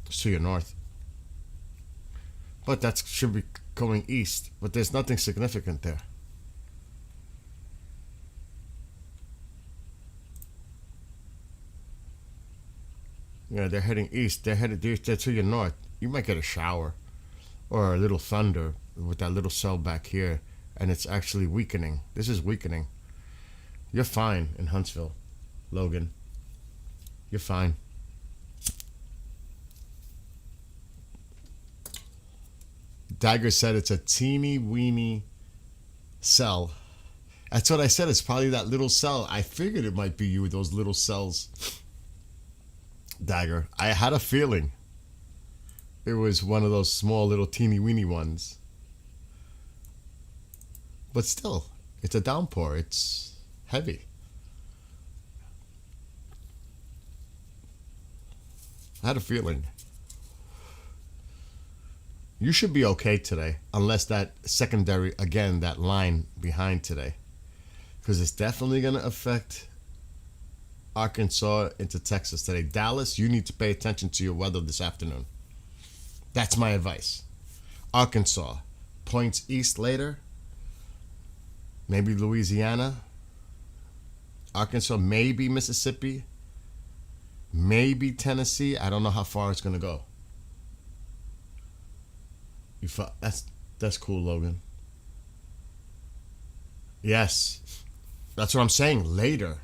Speaker 1: It's to your north. But that should be going east. But there's nothing significant there. Yeah, they're heading east. They're to your north. You might get a shower or a little thunder with that little cell back here, and it's actually weakening. This is weakening. You're fine in Huntsville, Logan. You're fine. Dagger said it's a teeny weeny cell. That's what I said. It's probably that little cell. I figured it might be you with those little cells. Dagger. I had a feeling it was one of those small little teeny weeny ones. But still, it's a downpour. It's heavy. I had a feeling. You should be okay today, unless that secondary, again, that line behind today. Because it's definitely going to affect Arkansas into Texas today. Dallas, you need to pay attention to your weather this afternoon. That's my advice. Arkansas, points east later. Maybe Louisiana. Arkansas, maybe Mississippi. Maybe Tennessee. I don't know how far it's going to go. That's cool, Logan. Yes. That's what I'm saying. Later,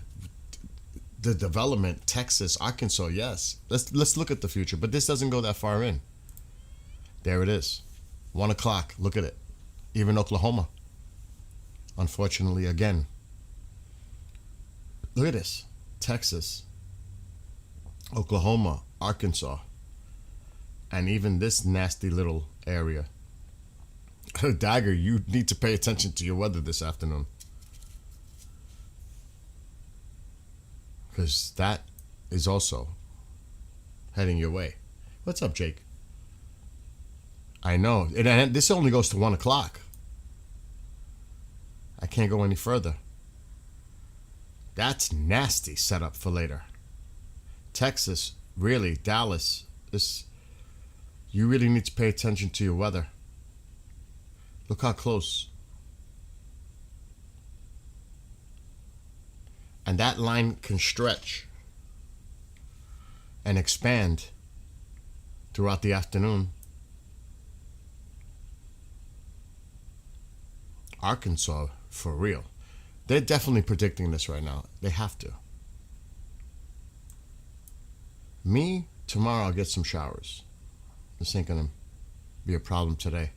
Speaker 1: the development, Texas, Arkansas, yes. Let's look at the future. But this doesn't go that far in. There it is. 1 o'clock. Look at it. Even Oklahoma. Unfortunately, again. Look at this. Texas, Oklahoma, Arkansas, and even this nasty little area. Dagger, you need to pay attention to your weather this afternoon. Because that is also heading your way. What's up, Jake? I know. And this only goes to 1 o'clock. I can't go any further. That's nasty setup for later. Texas, really, Dallas, you really need to pay attention to your weather. Look how close. And that line can stretch and expand throughout the afternoon. Arkansas, for real. They're definitely predicting this right now. They have to. Me, tomorrow I'll get some showers. This ain't gonna be a problem today.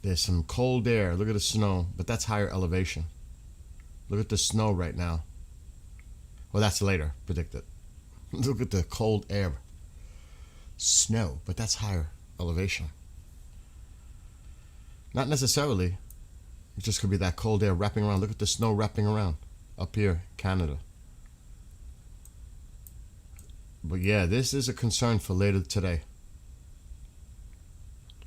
Speaker 1: There's some cold air. Look at the snow, but that's higher elevation. Look at the snow right now. Well, that's later predicted. Look at the cold air. Snow, but that's higher elevation. Not necessarily. It just could be that cold air wrapping around. Look at the snow wrapping around up here, Canada. But yeah, this is a concern for later today.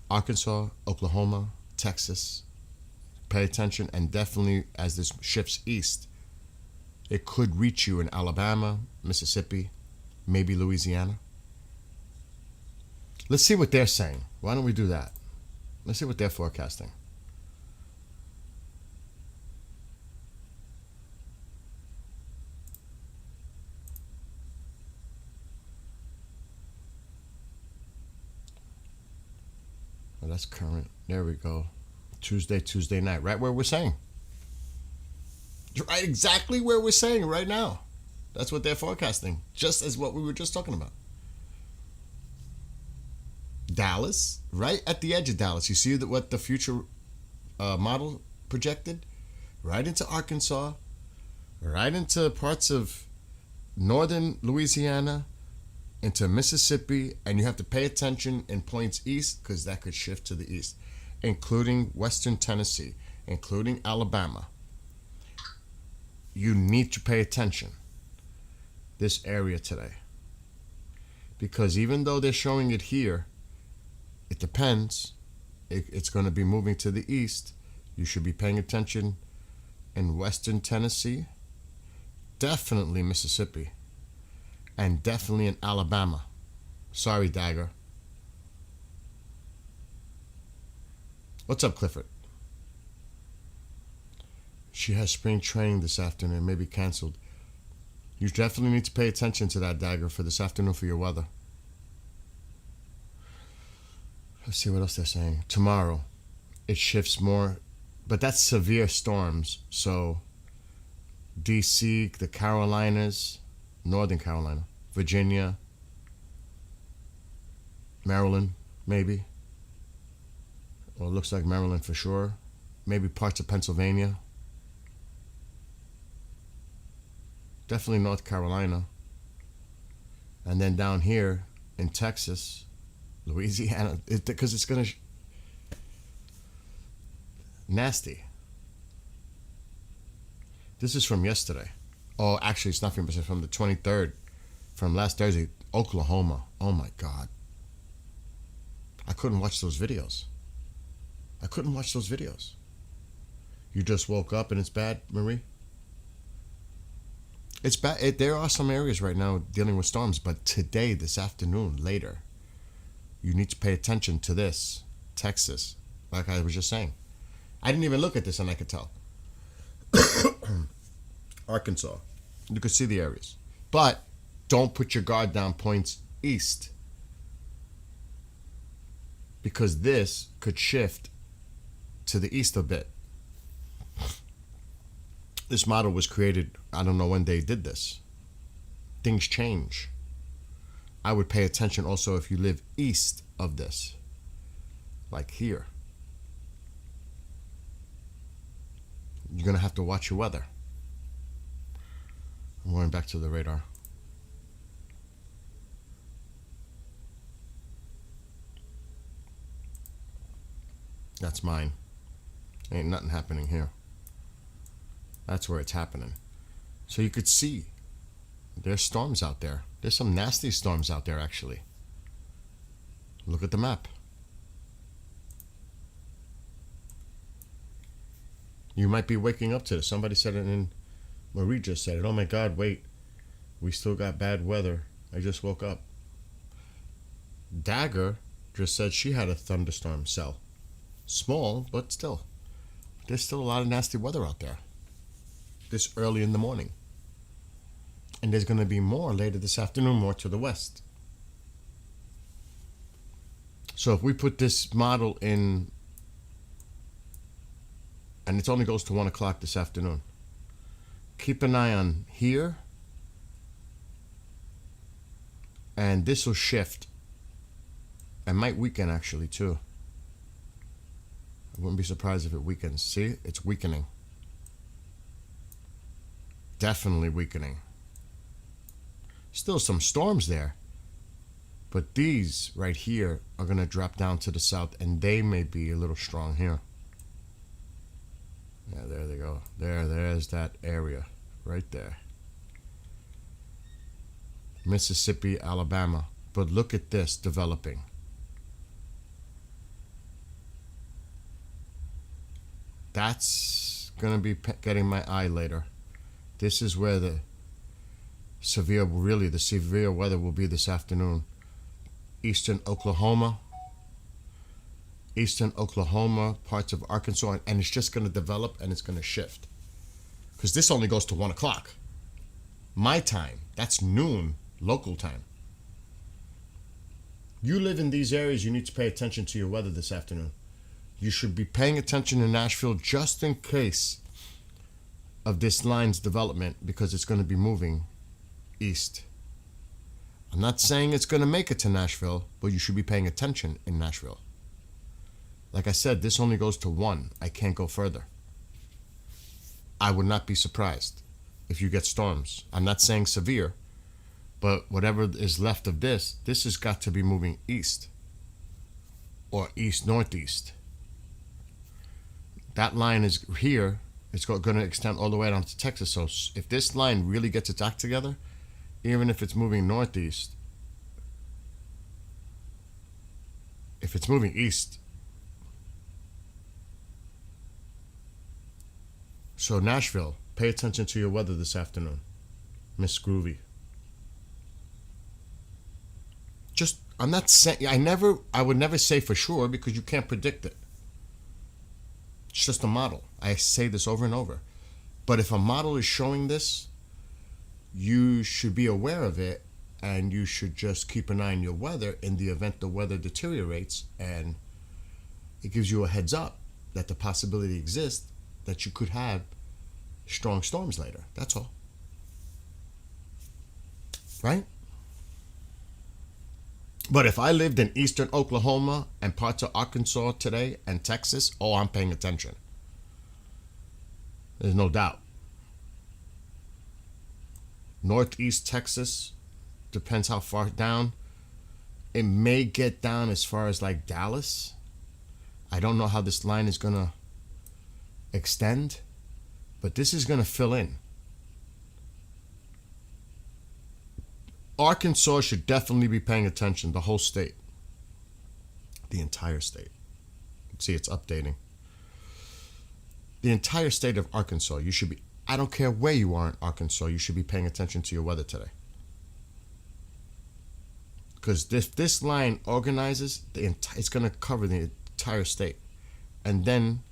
Speaker 1: Arkansas, Oklahoma, Texas. Pay attention, and definitely as this shifts east, it could reach you in Alabama, Mississippi, maybe Louisiana. Let's see what they're saying. Why don't we do that? Let's see what they're forecasting. Well, that's current. There we go. Tuesday night. Right where we're saying. Right exactly where we're saying right now. That's what they're forecasting. Just as what we were just talking about. Dallas, right at the edge of Dallas. You see what the future model projected? Right into Arkansas, right into parts of northern Louisiana, into Mississippi, and you have to pay attention in points east because that could shift to the east, including western Tennessee, including Alabama. You need to pay attention this area today, because even though they're showing it here, it depends. It's going to be moving to the east. You should be paying attention in western Tennessee, definitely Mississippi, and definitely in Alabama. Sorry, Dagger. What's up, Clifford? She has spring training this afternoon, maybe canceled. You definitely need to pay attention to that, Dagger, for this afternoon for your weather. Let's see what else they're saying. Tomorrow, it shifts more, but that's severe storms. So, D.C., the Carolinas, Northern Carolina, Virginia, Maryland, maybe. Well, it looks like Maryland for sure. Maybe parts of Pennsylvania. Definitely North Carolina. And then down here in Texas, Louisiana, because it's going to... Nasty. This is from yesterday. Oh, actually, it's not from yesterday. From the 23rd. From last Thursday. Oklahoma. Oh, my God. I couldn't watch those videos. You just woke up and it's bad, Marie? It's bad. There are some areas right now dealing with storms, but today, this afternoon, later, you need to pay attention to this. Texas, like I was just saying. I didn't even look at this and I could tell. Arkansas. You could see the areas. But don't put your guard down points east, because this could shift to the east a bit. This model was created, I don't know when they did this. Things change. I would pay attention also if you live east of this, like here. You're going to have to watch your weather. I'm going back to the radar. That's mine. Ain't nothing happening here. That's where it's happening. So you could see there's storms out there. There's some nasty storms out there, actually. Look at the map. You might be waking up to this. Somebody said it in, Marie just said it. Oh my God, wait. We still got bad weather. I just woke up. Dagger just said she had a thunderstorm cell. Small, but still. There's still a lot of nasty weather out there this early in the morning. And there's going to be more later this afternoon, more to the west. So if we put this model in, and it only goes to 1 o'clock this afternoon, keep an eye on here, and this will shift and might weaken actually too. I wouldn't be surprised if it weakens. See, it's weakening. Definitely weakening. Still some storms there, but these right here are going to drop down to the south, and they may be a little strong here. Yeah, there they go. There's that area right there. Mississippi, Alabama. But look at this developing. That's going to be getting my eye later. This is where the severe weather will be this afternoon. Eastern Oklahoma, parts of Arkansas, and it's just going to develop and it's going to shift. Because this only goes to 1 o'clock. My time, that's noon, local time. You live in these areas, you need to pay attention to your weather this afternoon. You should be paying attention in Nashville just in case of this line's development, because it's going to be moving east. I'm not saying it's going to make it to Nashville, but you should be paying attention in Nashville. Like I said, this only goes to 1. I can't go further. I would not be surprised if you get storms. I'm not saying severe, but whatever is left of this has got to be moving east or east-northeast. That line is here. It's going to extend all the way down to Texas. So if this line really gets its act together, even if it's moving northeast, if it's moving east, so Nashville, pay attention to your weather this afternoon. Miss Groovy. I'm not saying, I would never say for sure, because you can't predict it. It's just a model. I say this over and over. But if a model is showing this, you should be aware of it, and you should just keep an eye on your weather in the event the weather deteriorates, and it gives you a heads up that the possibility exists that you could have strong storms later. That's all. Right? But if I lived in eastern Oklahoma and parts of Arkansas today and Texas, I'm paying attention. There's no doubt. Northeast Texas, depends how far down. It may get down as far as like Dallas. I don't know how this line is going to extend, but this is going to fill in. Arkansas should definitely be paying attention, the whole state. The entire state. See, it's updating. The entire state of Arkansas, you should be I don't care where you are in Arkansas, you should be paying attention to your weather today. Because this line organizes, it's going to cover the entire state. And then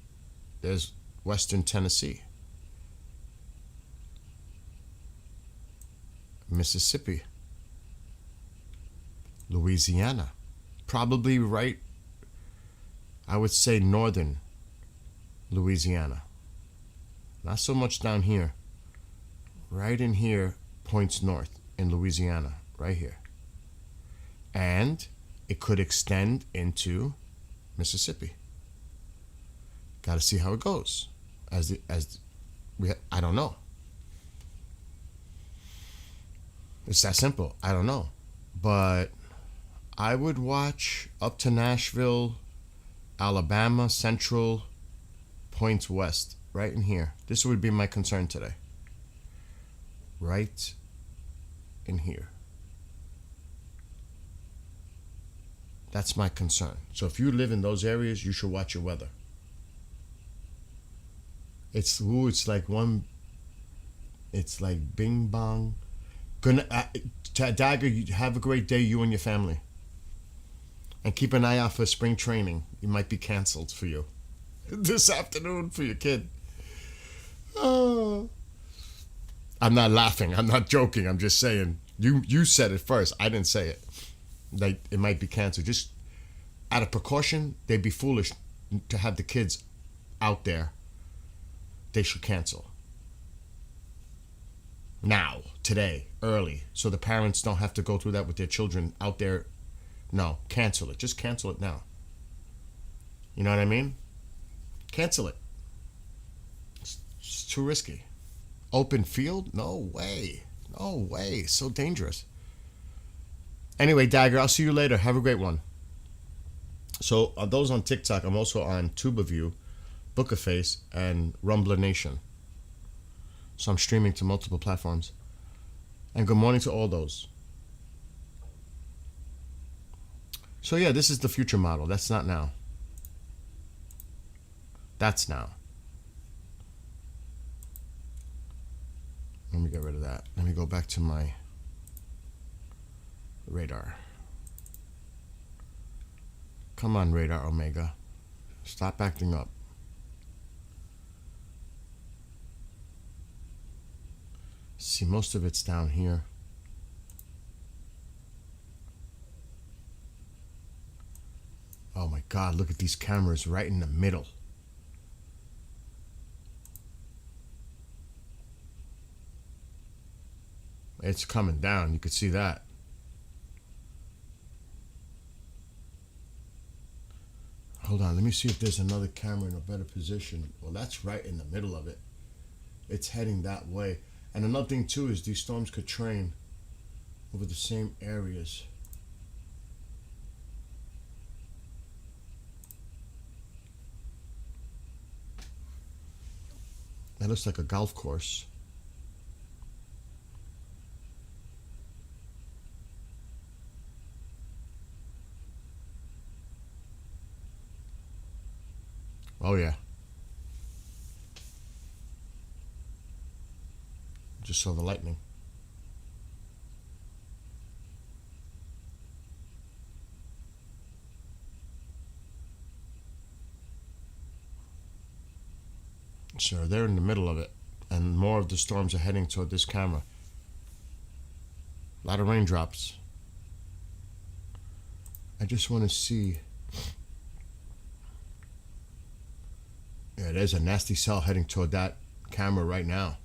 Speaker 1: there's western Tennessee, Mississippi, Louisiana, probably right, I would say northern Louisiana. Not so much down here. Right in here points north in Louisiana, right here. And it could extend into Mississippi. Got to see how it goes. I don't know. It's that simple. I don't know. But I would watch up to Nashville, Alabama, Central, points west, right in here. This would be my concern today. Right in here. That's my concern. So if you live in those areas, you should watch your weather. It's like bing bong. Dagger, you have a great day, you and your family. And keep an eye out for spring training. It might be canceled for you this afternoon for your kid. Oh. I'm not laughing. I'm not joking. I'm just saying. You said it first. I didn't say it. Like, it might be canceled. Just out of precaution, they'd be foolish to have the kids out there. They should cancel. Now, today, early, so the parents don't have to go through that with their children out there. No, cancel it. Just cancel it now. You know what I mean? Cancel it. It's too risky. Open field? No way. No way. So dangerous. Anyway, Dagger, I'll see you later. Have a great one. So, those on TikTok, I'm also on TubaView, Bookaface, and Rumbler Nation. So I'm streaming to multiple platforms. And good morning to all those. So yeah, this is the future model. That's not now. That's now. Let me get rid of that. Let me go back to my radar. Come on, Radar Omega. Stop acting up. See, most of it's down here. Oh my God, look at these cameras right in the middle. It's coming down, you could see that. Hold on, let me see if there's another camera in a better position. Well, that's right in the middle of it. It's heading that way. And another thing too is these storms could train over the same areas. That looks like a golf course. Oh yeah. Just saw the lightning. So they're in the middle of it, and more of the storms are heading toward this camera. A lot of raindrops. I just want to see. Yeah, there's a nasty cell heading toward that camera right now.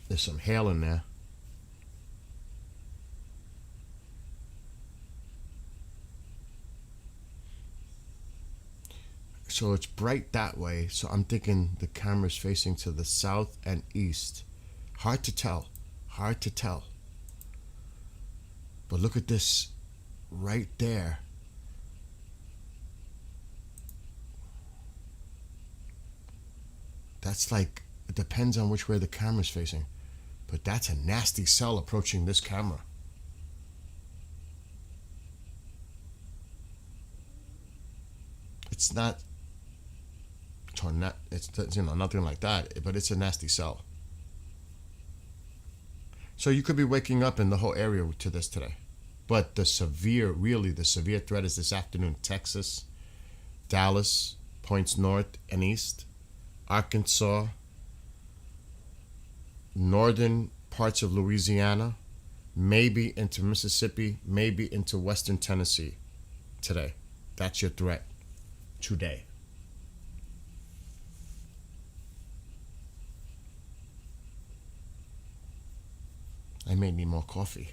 Speaker 1: There's some hail in there. So it's bright that way, so I'm thinking the camera's facing to the south and east. Hard to tell. Hard to tell. But look at this right there. That's like, it depends on which way the camera's facing. But that's a nasty cell approaching this camera. it's not it's nothing like that, but it's a nasty cell. So you could be waking up in the whole area to this today. But the severe threat is this afternoon: Texas, Dallas, points north and east, Arkansas, northern parts of Louisiana, maybe into Mississippi, maybe into western Tennessee today. That's your threat today. I may need more coffee.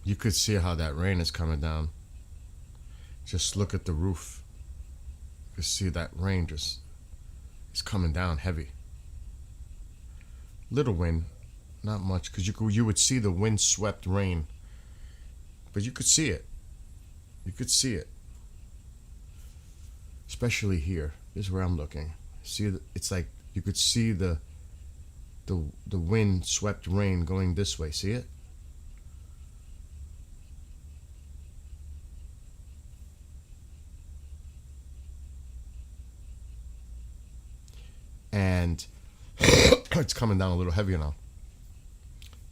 Speaker 1: You could see how that rain is coming down. Just look at the roof. You could see that rain just is coming down heavy. Little wind, not much, because you would see the wind-swept rain, but you could see it. You could see it, especially here. This is where I'm looking. See, it's like you could see the wind-swept rain going this way. See it? And it's coming down a little heavier now.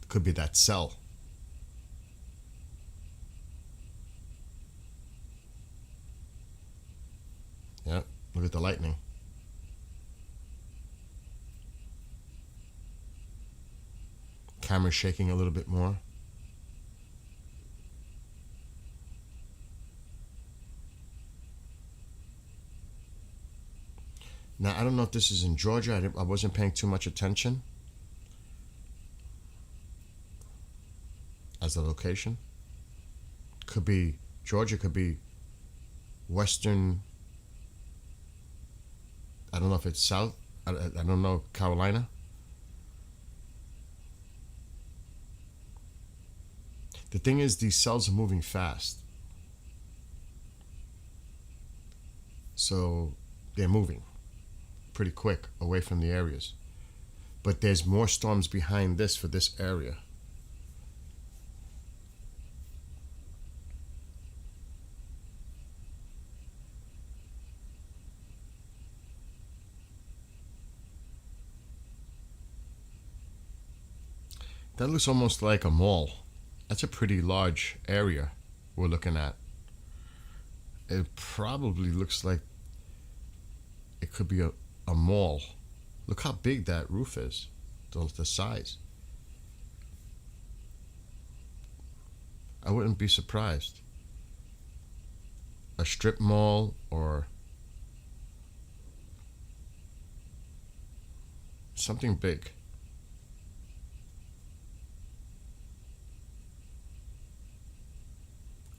Speaker 1: It could be that cell. Yep, look at the lightning. Camera's shaking a little bit more. Now, I don't know if this is in Georgia. I wasn't paying too much attention as a location. Could be Georgia, could be western. I don't know if it's south. I don't know, Carolina. The thing is, these cells are moving fast. So they're moving pretty quick away from the areas. But there's more storms behind this for this area. That looks almost like a mall. That's a pretty large area we're looking at. It probably looks like it could be a mall. Look how big that roof is, the size. I wouldn't be surprised. A strip mall or something big.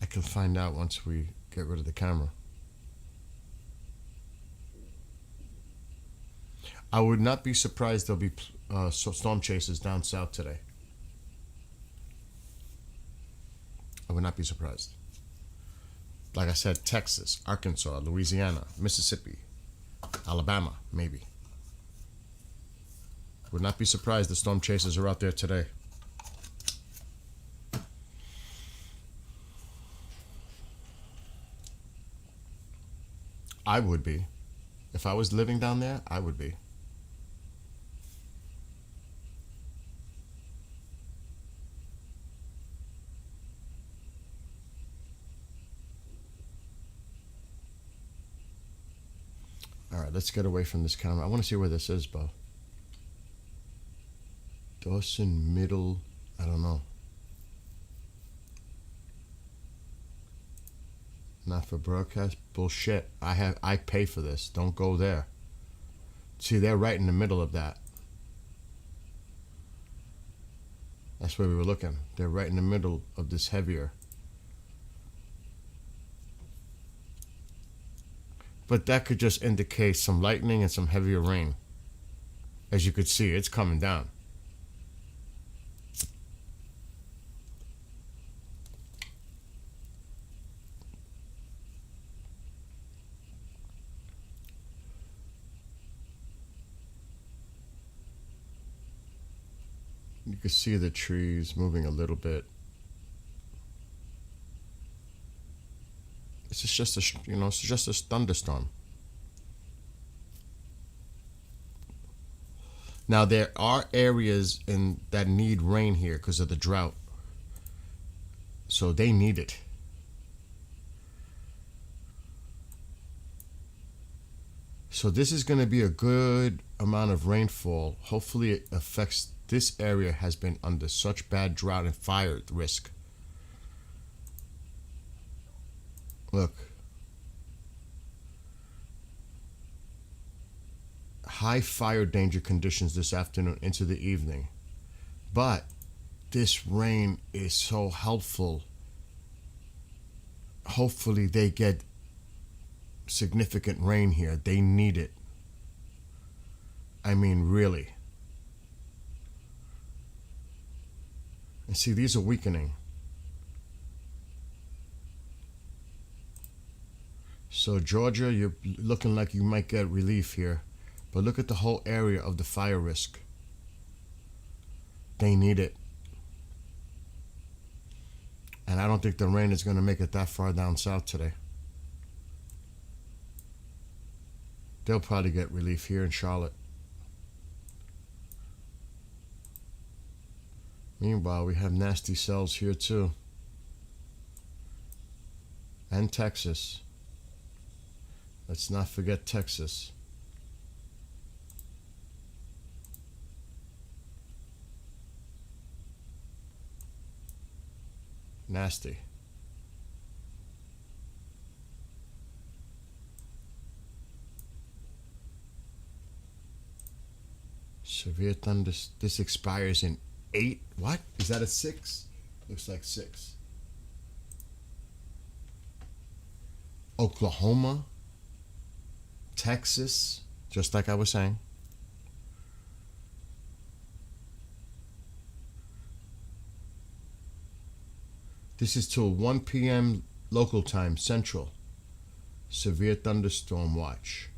Speaker 1: I can find out once we get rid of the camera. I would not be surprised there'll be storm chasers down south today. I would not be surprised. Like I said, Texas, Arkansas, Louisiana, Mississippi, Alabama, maybe. Would not be surprised the storm chasers are out there today. I would be. If I was living down there, I would be. All right, let's get away from this camera. I want to see where this is, Bo. Dawson, Middle, I don't know. Not for broadcast? Bullshit. I pay for this. Don't go there. See, they're right in the middle of that. That's where we were looking. They're right in the middle of this heavier. But that could just indicate some lightning and some heavier rain. As you could see, it's coming down. You can see the trees moving a little bit. It's just it's just a thunderstorm. Now there are areas that need rain here because of the drought, so they need it. So this is going to be a good amount of rainfall. Hopefully it affects this area. Has been under such bad drought and fire risk. Look. High fire danger conditions this afternoon into the evening. But this rain is so helpful. Hopefully they get significant rain here. They need it. I mean, really. And see, these are weakening. So Georgia, you're looking like you might get relief here. But look at the whole area of the fire risk. They need it. And I don't think the rain is going to make it that far down south today. They'll probably get relief here in Charlotte. Meanwhile, we have nasty cells here too. And Texas. Let's not forget Texas. Nasty. Severe thunder. This expires in 8. What? Is that a 6? Looks like 6. Oklahoma. Texas. Just like I was saying. This is till 1 p.m. local time, Central. Severe thunderstorm watch.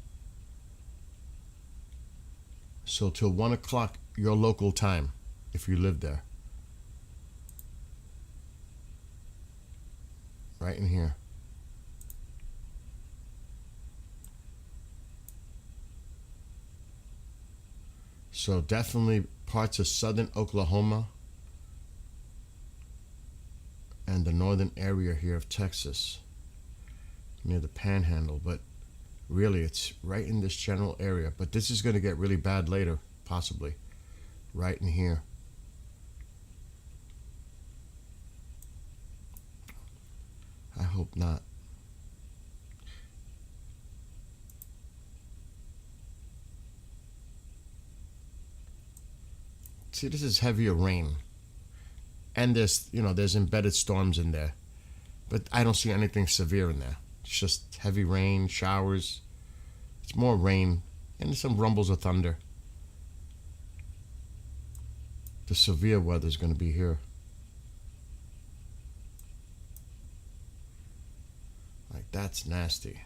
Speaker 1: So till 1 o'clock your local time, if you live there. Right in here. So definitely parts of southern Oklahoma and the northern area here of Texas, near the Panhandle, but really it's right in this general area. But this is going to get really bad later, possibly, right in here. I hope not. See, this is heavier rain. And there's embedded storms in there. But I don't see anything severe in there. It's just heavy rain, showers. It's more rain and some rumbles of thunder. The severe weather is going to be here. Like, that's nasty.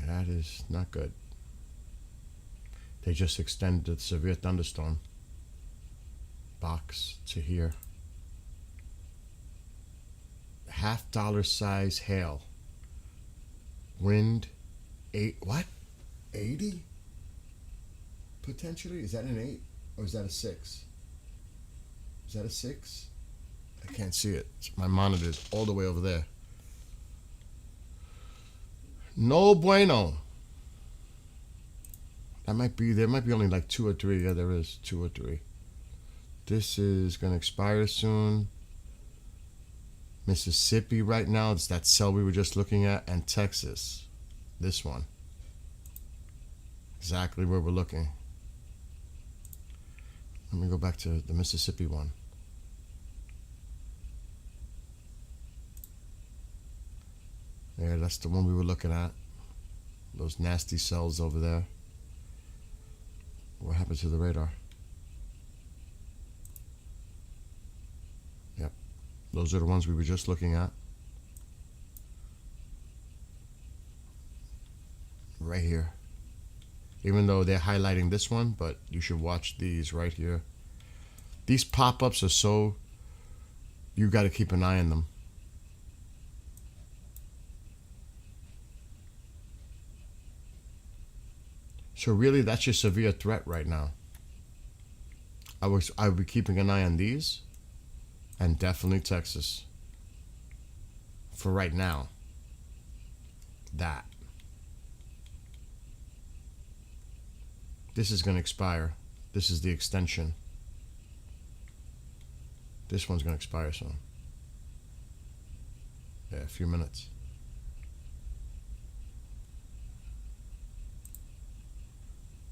Speaker 1: That is not good. They just extended the severe thunderstorm box to here. $50 size hail. Wind, 80? Potentially? Is that an 8 or is that a 6? Is that a 6? I can't see it. My monitor is all the way over there. No bueno. There might be only like 2 or 3. Yeah, there is 2 or 3. This is going to expire soon. Mississippi right now. It's that cell we were just looking at. And Texas. This one. Exactly where we're looking. Let me go back to the Mississippi one. Yeah, that's the one we were looking at. Those nasty cells over there. What happened to the radar? Yep. Those are the ones we were just looking at. Right here. Even though they're highlighting this one, but you should watch these right here. These pop-ups are so... You got to keep an eye on them. So really, that's your severe threat right now. I would be keeping an eye on these, and definitely Texas. For right now. That. This is going to expire. This is the extension. This one's going to expire soon. Yeah, a few minutes.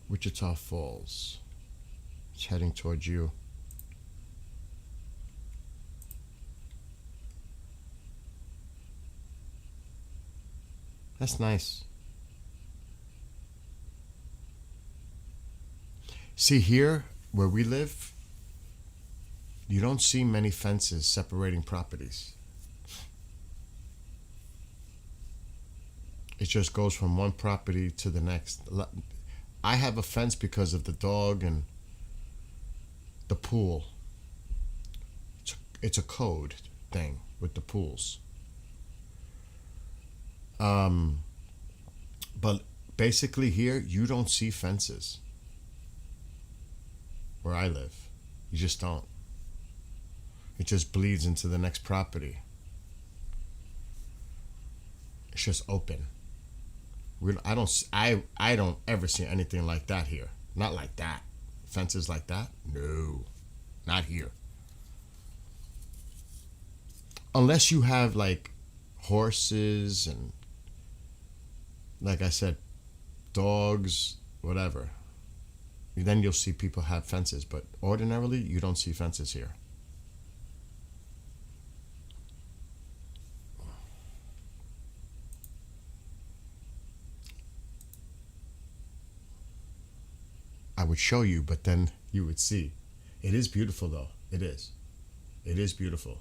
Speaker 1: Wichita Falls. It's heading towards you. That's nice. See here, where we live, you don't see many fences separating properties. It just goes from one property to the next. I have a fence because of the dog and the pool. It's a code thing with the pools. But basically here, you don't see fences. Where I live. You just don't. It just bleeds into the next property. It's just open. I don't ever see anything like that here. Not like that. Fences like that? No. Not here. Unless you have like horses and, like I said, dogs, whatever. Then you'll see people have fences, but ordinarily you don't see fences here. I would show you, but then you would see. It is beautiful though. It is. It is beautiful.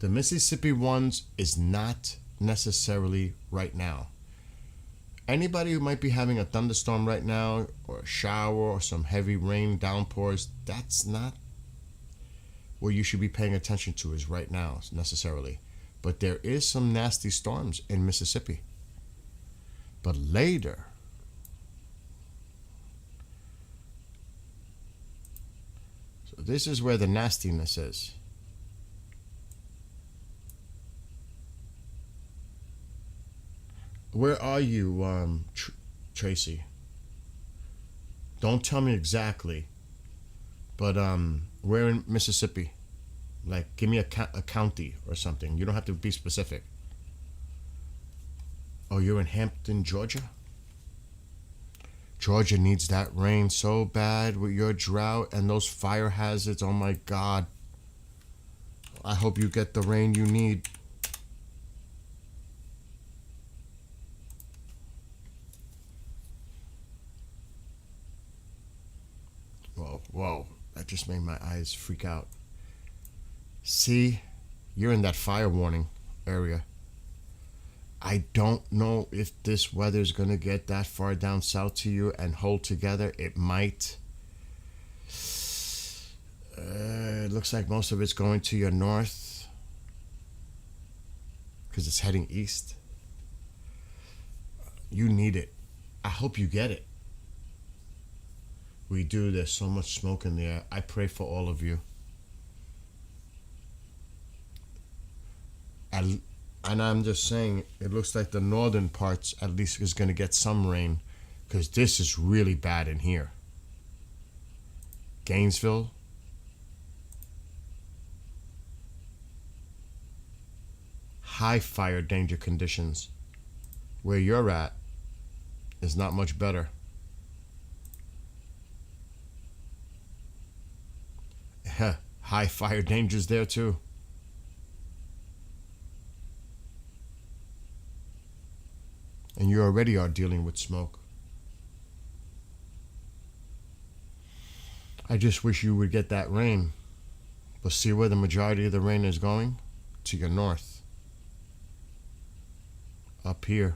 Speaker 1: The Mississippi ones is not necessarily right now. Anybody who might be having a thunderstorm right now, or a shower, or some heavy rain downpours, that's not what you should be paying attention to is right now, necessarily. But there is some nasty storms in Mississippi. But later, so this is where the nastiness is. Where are you, Tracy? Don't tell me exactly, but where in Mississippi? Like, give me a county or something. You don't have to be specific. Oh, you're in Hampton, Georgia? Georgia needs that rain so bad with your drought and those fire hazards. Oh my God. I hope you get the rain you need. Whoa, that just made my eyes freak out. See, you're in that fire warning area. I don't know if this weather's going to get that far down south to you and hold together. It might. It looks like most of it's going to your north because it's heading east. You need it. I hope you get it. We do. There's so much smoke in the air. I pray for all of you. And I'm just saying, it looks like the northern parts at least is going to get some rain, because this is really bad in here. Gainesville. High fire danger conditions. Where you're at is not much better. High fire dangers there too. And you already are dealing with smoke. I just wish you would get that rain. But see where the majority of the rain is going? To your north. Up here.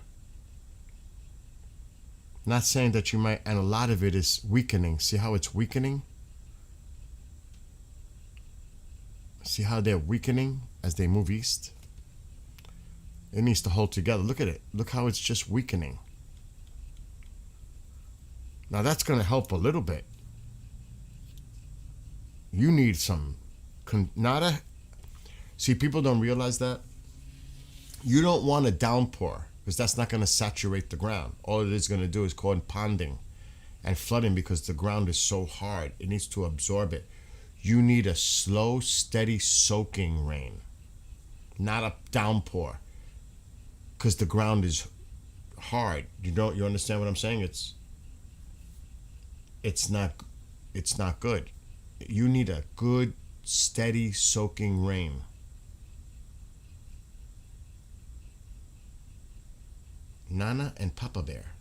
Speaker 1: Not saying that you might, and a lot of it is weakening. See how it's weakening? See how they're weakening as they move east? It needs to hold together. Look at it. Look how it's just weakening. Now that's going to help a little bit. You need some, see, people don't realize that. You don't want a downpour because that's not going to saturate the ground. All it is going to do is cause ponding and flooding because the ground is so hard. It needs to absorb it. You need a slow, steady soaking rain, not a downpour, because the ground is hard. You understand what I'm saying? It's not good. You need a good, steady soaking rain. Nana and Papa Bear.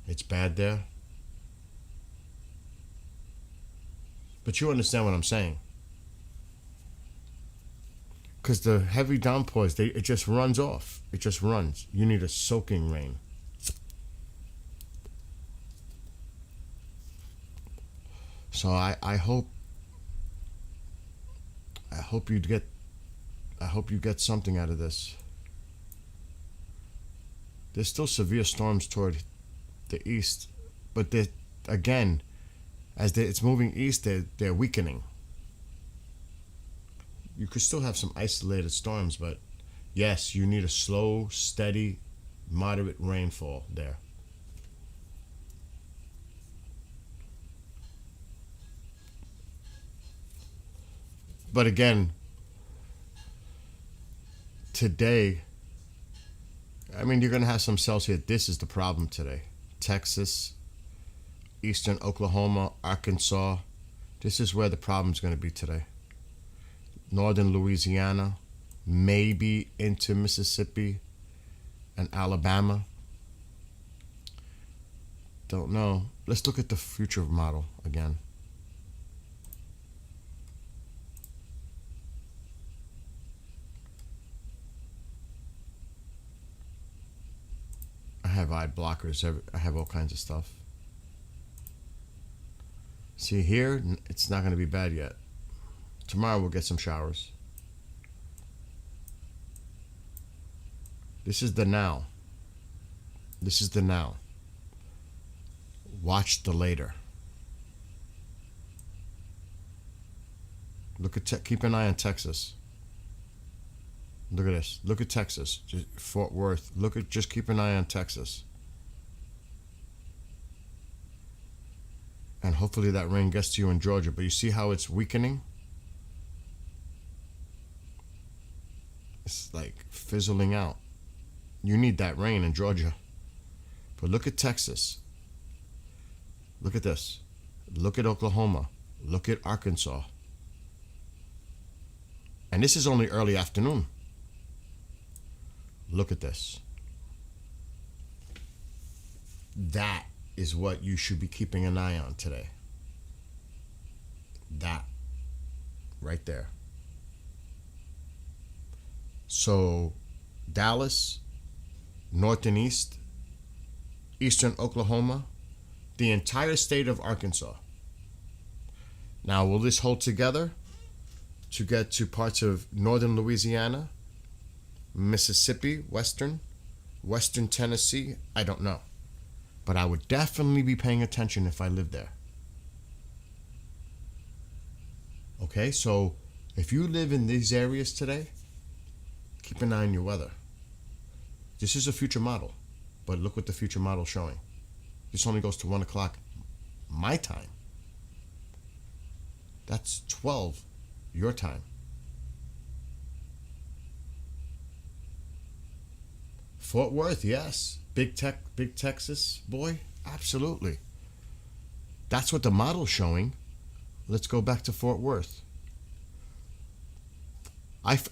Speaker 1: It's bad there. But you understand what I'm saying. Because the heavy downpours, it just runs off. It just runs. You need a soaking rain. So I hope you get something out of this. There's still severe storms toward the east, but again, as it's moving east, they're weakening. You could still have some isolated storms, but yes, you need a slow, steady, moderate rainfall there. But again, today, I mean, you're going to have some cells here. This is the problem today. Texas, eastern Oklahoma, Arkansas. This is where the problem's going to be today. Northern Louisiana, maybe into Mississippi and Alabama. Don't know. Let's look at the future model again. I have eye blockers. I have all kinds of stuff. See here, it's not going to be bad yet. Tomorrow we'll get some showers. This is the now. This is the now. Watch the later. Look at keep an eye on Texas. Look at this. Look at Texas. Fort Worth. Just keep an eye on Texas. And hopefully that rain gets to you in Georgia. But you see how it's weakening? It's like fizzling out. You need that rain in Georgia. But look at Texas. Look at this. Look at Oklahoma. Look at Arkansas. And this is only early afternoon. Look at this. That is what you should be keeping an eye on today. That. Right there. So, Dallas, north and east, eastern Oklahoma, the entire state of Arkansas. Now, will this hold together to get to parts of northern Louisiana, Mississippi, western Tennessee? I don't know. But I would definitely be paying attention if I lived there. Okay, so if you live in these areas today, keep an eye on your weather. This is a future model, but look what the future model is showing. This only goes to 1 o'clock my time. That's 12 your time. Fort Worth, yes. Big Texas boy, absolutely. That's what the model's showing. Let's go back to Fort Worth.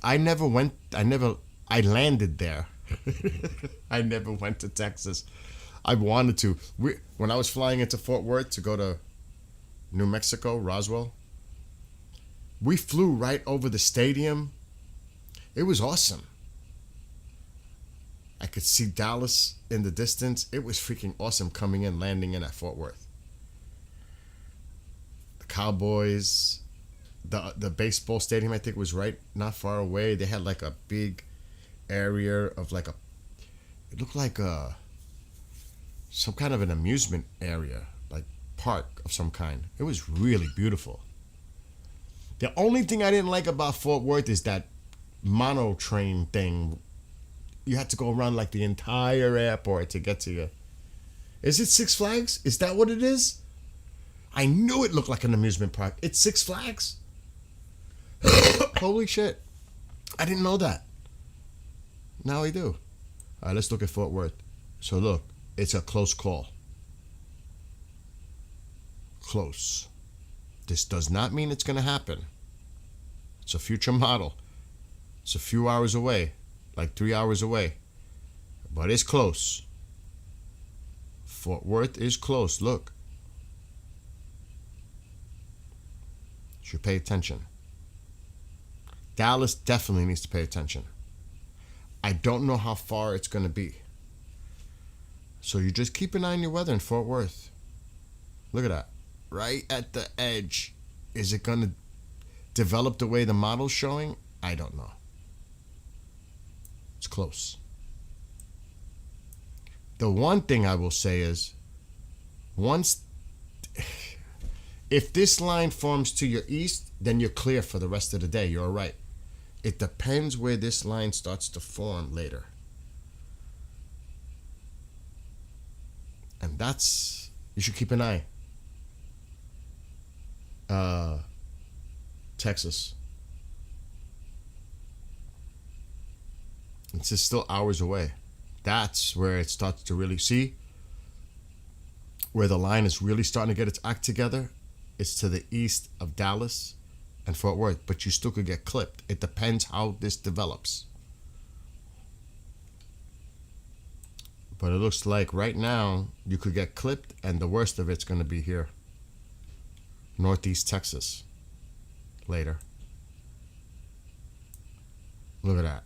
Speaker 1: I never I landed there. I never went to Texas. I wanted to. When I was flying into Fort Worth to go to New Mexico, Roswell, we flew right over the stadium. It was awesome. I could see Dallas in the distance. It was freaking awesome coming in, landing in at Fort Worth. The Cowboys, the baseball stadium, I think, was right not far away. They had like a big area of like it looked like some kind of an amusement area, like park of some kind. It was really beautiful. The only thing I didn't like about Fort Worth is that mono train thing. You had to go around like the entire airport to get to you. Is it Six Flags? Is that what it is? I knew it looked like an amusement park. It's Six Flags? Holy shit. I didn't know that. Now I do. All right, let's look at Fort Worth. So look, it's a close call. Close. This does not mean it's going to happen. It's a future model. It's a few hours away, like 3 hours away. But it's close. Fort Worth is close. Look. Should pay attention. Dallas definitely needs to pay attention. I don't know how far it's going to be. So you just keep an eye on your weather in Fort Worth. Look at that. Right at the edge. Is it going to develop the way the model's showing? I don't know. It's close. The one thing I will say is, if this line forms to your east, then you're clear for the rest of the day. You're all right. It depends where this line starts to form later. And that's, you should keep an eye. Texas. It's just still hours away. That's where it starts to really see where the line is really starting to get its act together. It's to the east of Dallas and Fort Worth, but you still could get clipped. It depends how this develops. But it looks like right now you could get clipped, and the worst of it's going to be here. Northeast Texas. Later. Look at that.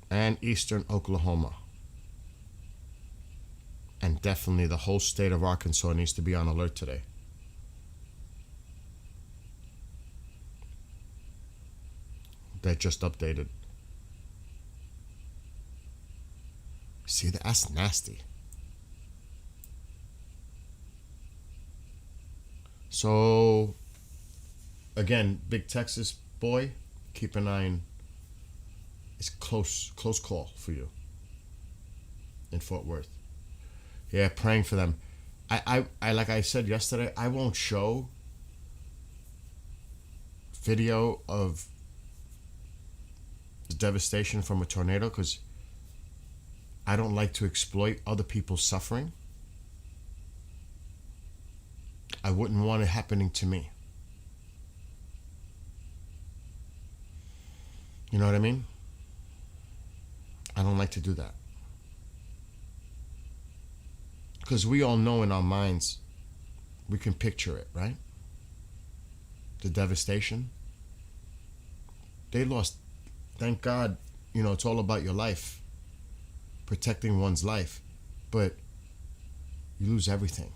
Speaker 1: And eastern Oklahoma. And definitely the whole state of Arkansas needs to be on alert today. They just updated. See, that's nasty. So, again, big Texas boy, keep an eye on. It's close call for you in Fort Worth. Yeah, praying for them. I like I said yesterday, I won't show video of the devastation from a tornado because I don't like to exploit other people's suffering. I wouldn't want it happening to me. You know what I mean? I don't like to do that. Because we all know in our minds, we can picture it, right? The devastation. They lost, thank God, it's all about your life. Protecting one's life. But you lose everything.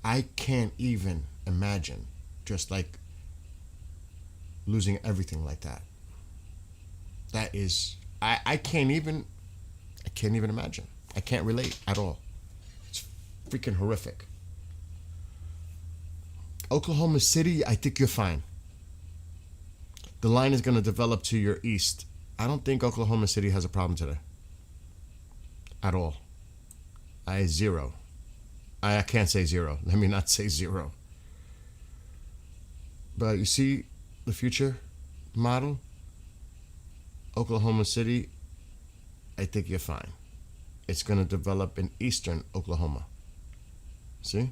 Speaker 1: I can't even imagine just like losing everything like that. That is, I can't even imagine. I can't relate at all. It's freaking horrific. Oklahoma City, I think you're fine. The line is going to develop to your east. I don't think Oklahoma City has a problem today. At all. Zero. I can't say zero. Let me not say zero. But you see the future model? Oklahoma City, I think you're fine. it's going to develop in eastern Oklahoma. See?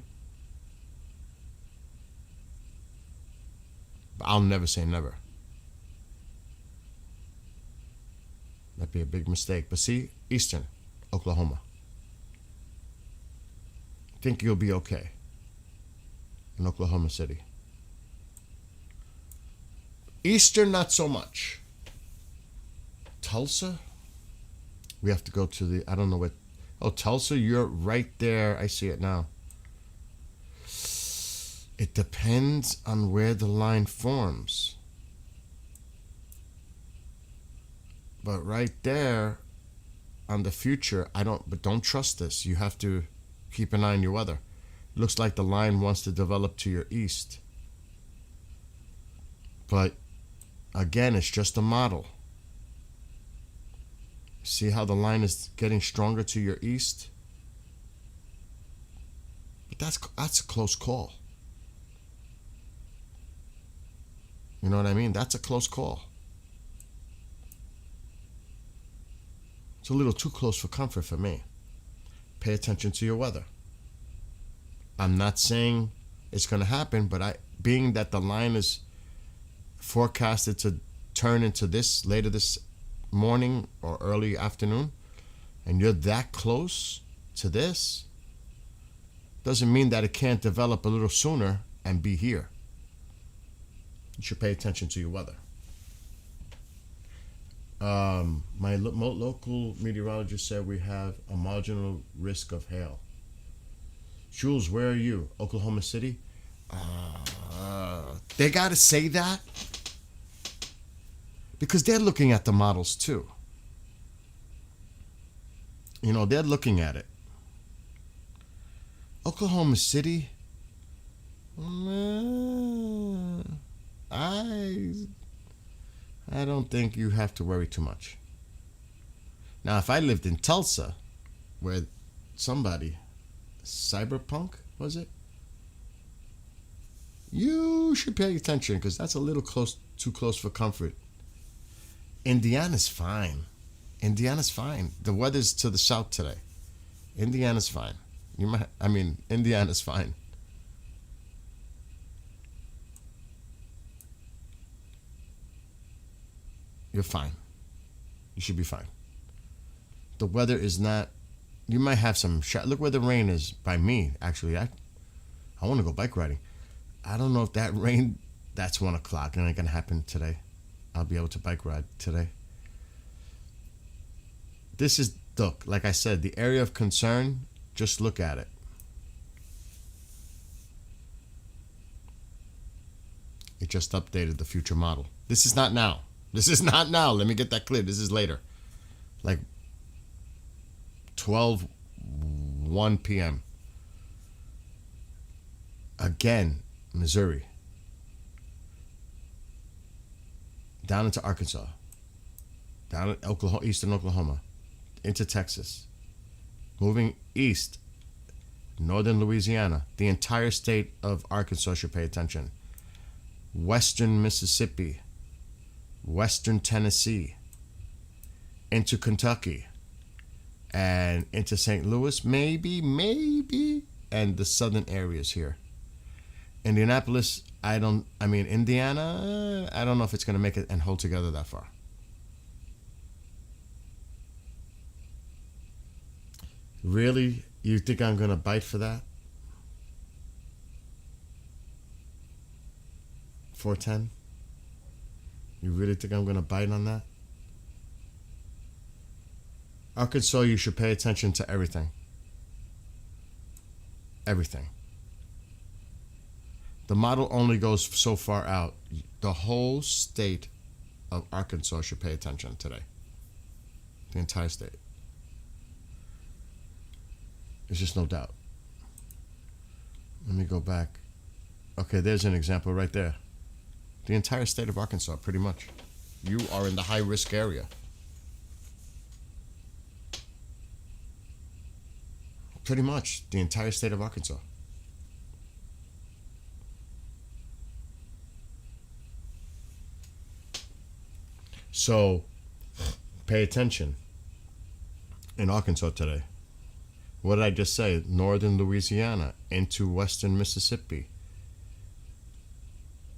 Speaker 1: But I'll never say never. That'd be a big mistake. But see, eastern Oklahoma. Think you'll be okay in Oklahoma City. Eastern, not so much. Tulsa, we have to go to the, I don't know what, oh, Tulsa, you're right there. I see it now. It depends on where the line forms. But right there on the future, but don't trust this. You have to keep an eye on your weather. It looks like the line wants to develop to your east. But again, it's just a model. See how the line is getting stronger to your east? But that's a close call. You know what I mean? That's a close call. It's a little too close for comfort for me. Pay attention to your weather. I'm not saying it's going to happen, but being that the line is forecasted to turn into this later this morning or early afternoon, and you're that close to this, doesn't mean that it can't develop a little sooner and be here. You should pay attention to your weather. My local meteorologist said we have a marginal risk of hail. Jules, where are you? Oklahoma City? They got to say that because they're looking at the models too. You know, they're looking at it. Oklahoma City? I don't think you have to worry too much. Now, if I lived in Tulsa, where somebody, Cyberpunk, was it? You should pay attention because that's a little too close for comfort. Indiana's fine. Indiana's fine. The weather's to the south today. Indiana's fine. Indiana's fine. You're fine. You should be fine. The weather is not, you might have some, look where the rain is by me, actually. I want to go bike riding. I don't know if that rain, that's 1 o'clock. It ain't going to happen today. I'll be able to bike ride today. This is, look, like I said, the area of concern, just look at it. It just updated the future model. This is not now. This is not now. Let me get that clear. This is later. Like 1 p.m. Again, Missouri. Down into Arkansas. Down in Oklahoma, eastern Oklahoma. Into Texas. Moving east. Northern Louisiana. The entire state of Arkansas should pay attention. Western Mississippi. Western Tennessee, into Kentucky, and into St. Louis, maybe, and the southern areas here. Indianapolis, Indiana, I don't know if it's going to make it and hold together that far. Really? You think I'm going to bite for that? 410? You really think I'm going to bite on that? Arkansas, you should pay attention to everything. Everything. The model only goes so far out. The whole state of Arkansas should pay attention today. The entire state. There's just no doubt. Let me go back. Okay, there's an example right there. The entire state of Arkansas, pretty much. You are in the high-risk area. Pretty much, the entire state of Arkansas. So, pay attention. in Arkansas today. What did I just say? Northern Louisiana into western Mississippi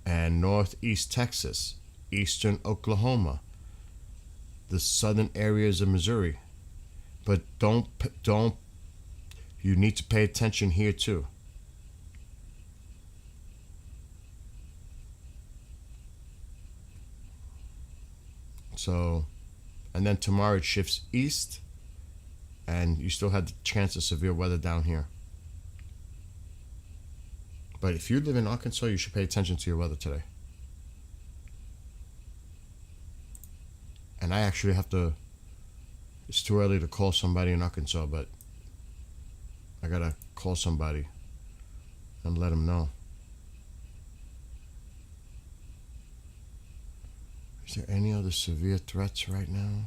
Speaker 1: and northeast Texas, eastern Oklahoma, the southern areas of Missouri. But don't you need to pay attention here too. So, and then tomorrow it shifts east, and you still had the chance of severe weather down here. But if you live in Arkansas, you should pay attention to your weather today. And I actually have to, it's too early to call somebody in Arkansas, but I gotta call somebody and let them know. Is there any other severe threats right now?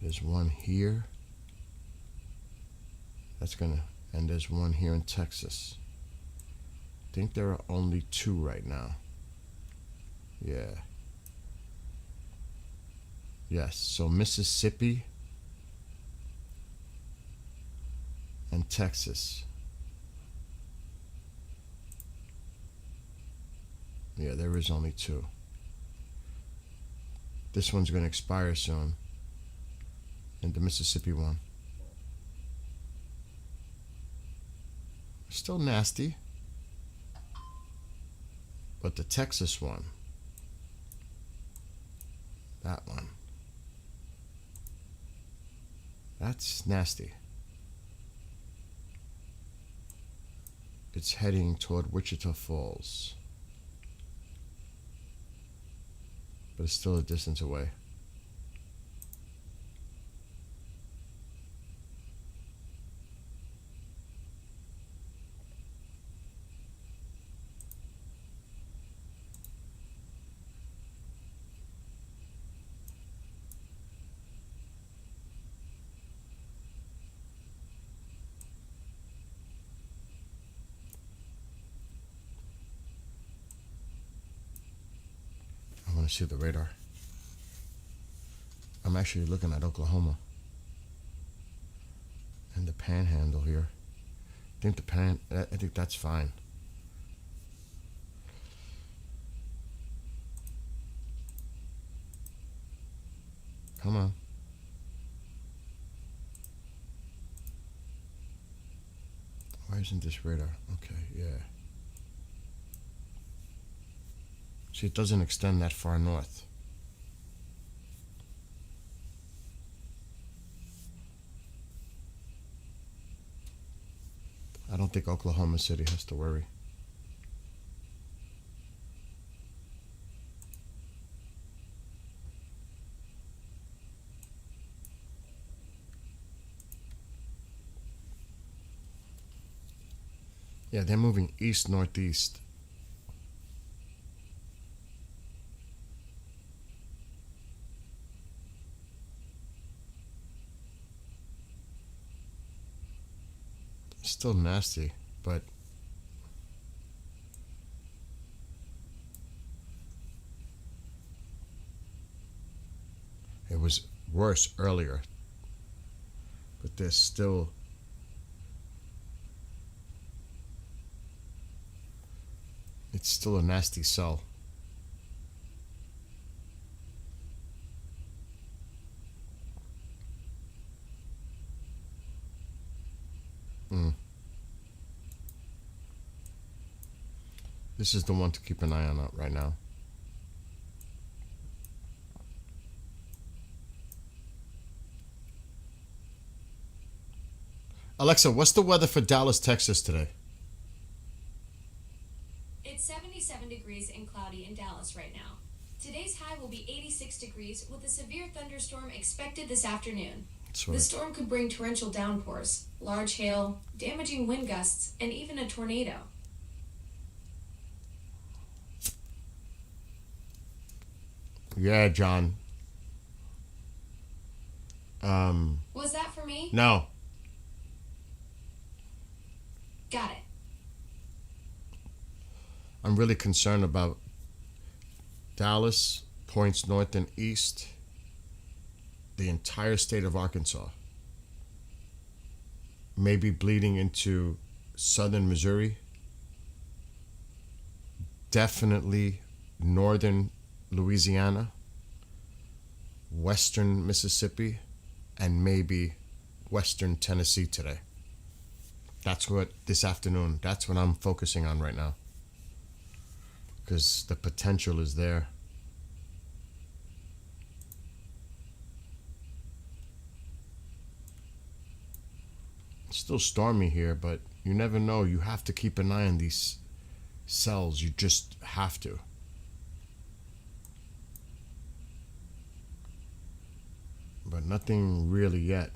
Speaker 1: There's one here. And there's one here in Texas. I think there are only 2 right now. Yeah. Yes, so Mississippi and Texas. Yeah, there is only 2. This one's going to expire soon. And the Mississippi one. Still nasty. But the Texas one. That one. That's nasty. It's heading toward Wichita Falls. But it's still a distance away. See the radar. I'm actually looking at Oklahoma and the panhandle here. I think that's fine. Come on. Why isn't this radar? Okay, yeah. See, it doesn't extend that far north. I don't think Oklahoma City has to worry. Yeah, they're moving east-northeast. Still nasty, but it was worse earlier. But there's still it's still a nasty cell. This is the one to keep an eye on right now. Alexa, what's the weather for Dallas, Texas today?
Speaker 3: It's 77 degrees and cloudy in Dallas right now. Today's high will be 86 degrees with a severe thunderstorm expected this afternoon.
Speaker 1: That's right.
Speaker 3: The storm could bring torrential downpours, large hail, damaging wind gusts, and even a tornado.
Speaker 1: Yeah, John.
Speaker 3: Was that for me?
Speaker 1: No.
Speaker 3: Got it.
Speaker 1: I'm really concerned about Dallas, points north and east, the entire state of Arkansas, maybe bleeding into southern Missouri, definitely northern Louisiana, western Mississippi, and maybe western Tennessee today. That's what this afternoon, that's what I'm focusing on right now. Because the potential is there. It's still stormy here, but you never know. You have to keep an eye on these cells. You just have to. But nothing really yet.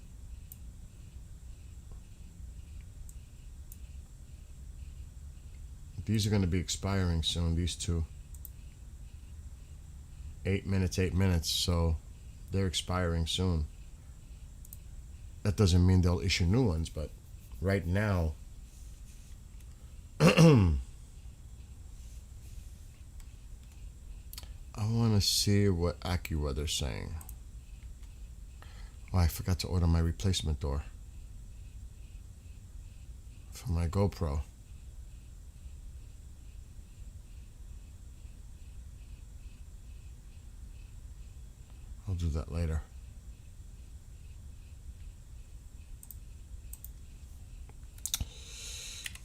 Speaker 1: These are going to be expiring soon, these two. 8 minutes, 8 minutes, so they're expiring soon. That doesn't mean they'll issue new ones, but right now, I want to see what AccuWeather's saying. Oh, I forgot to order my replacement door for my GoPro. I'll do that later.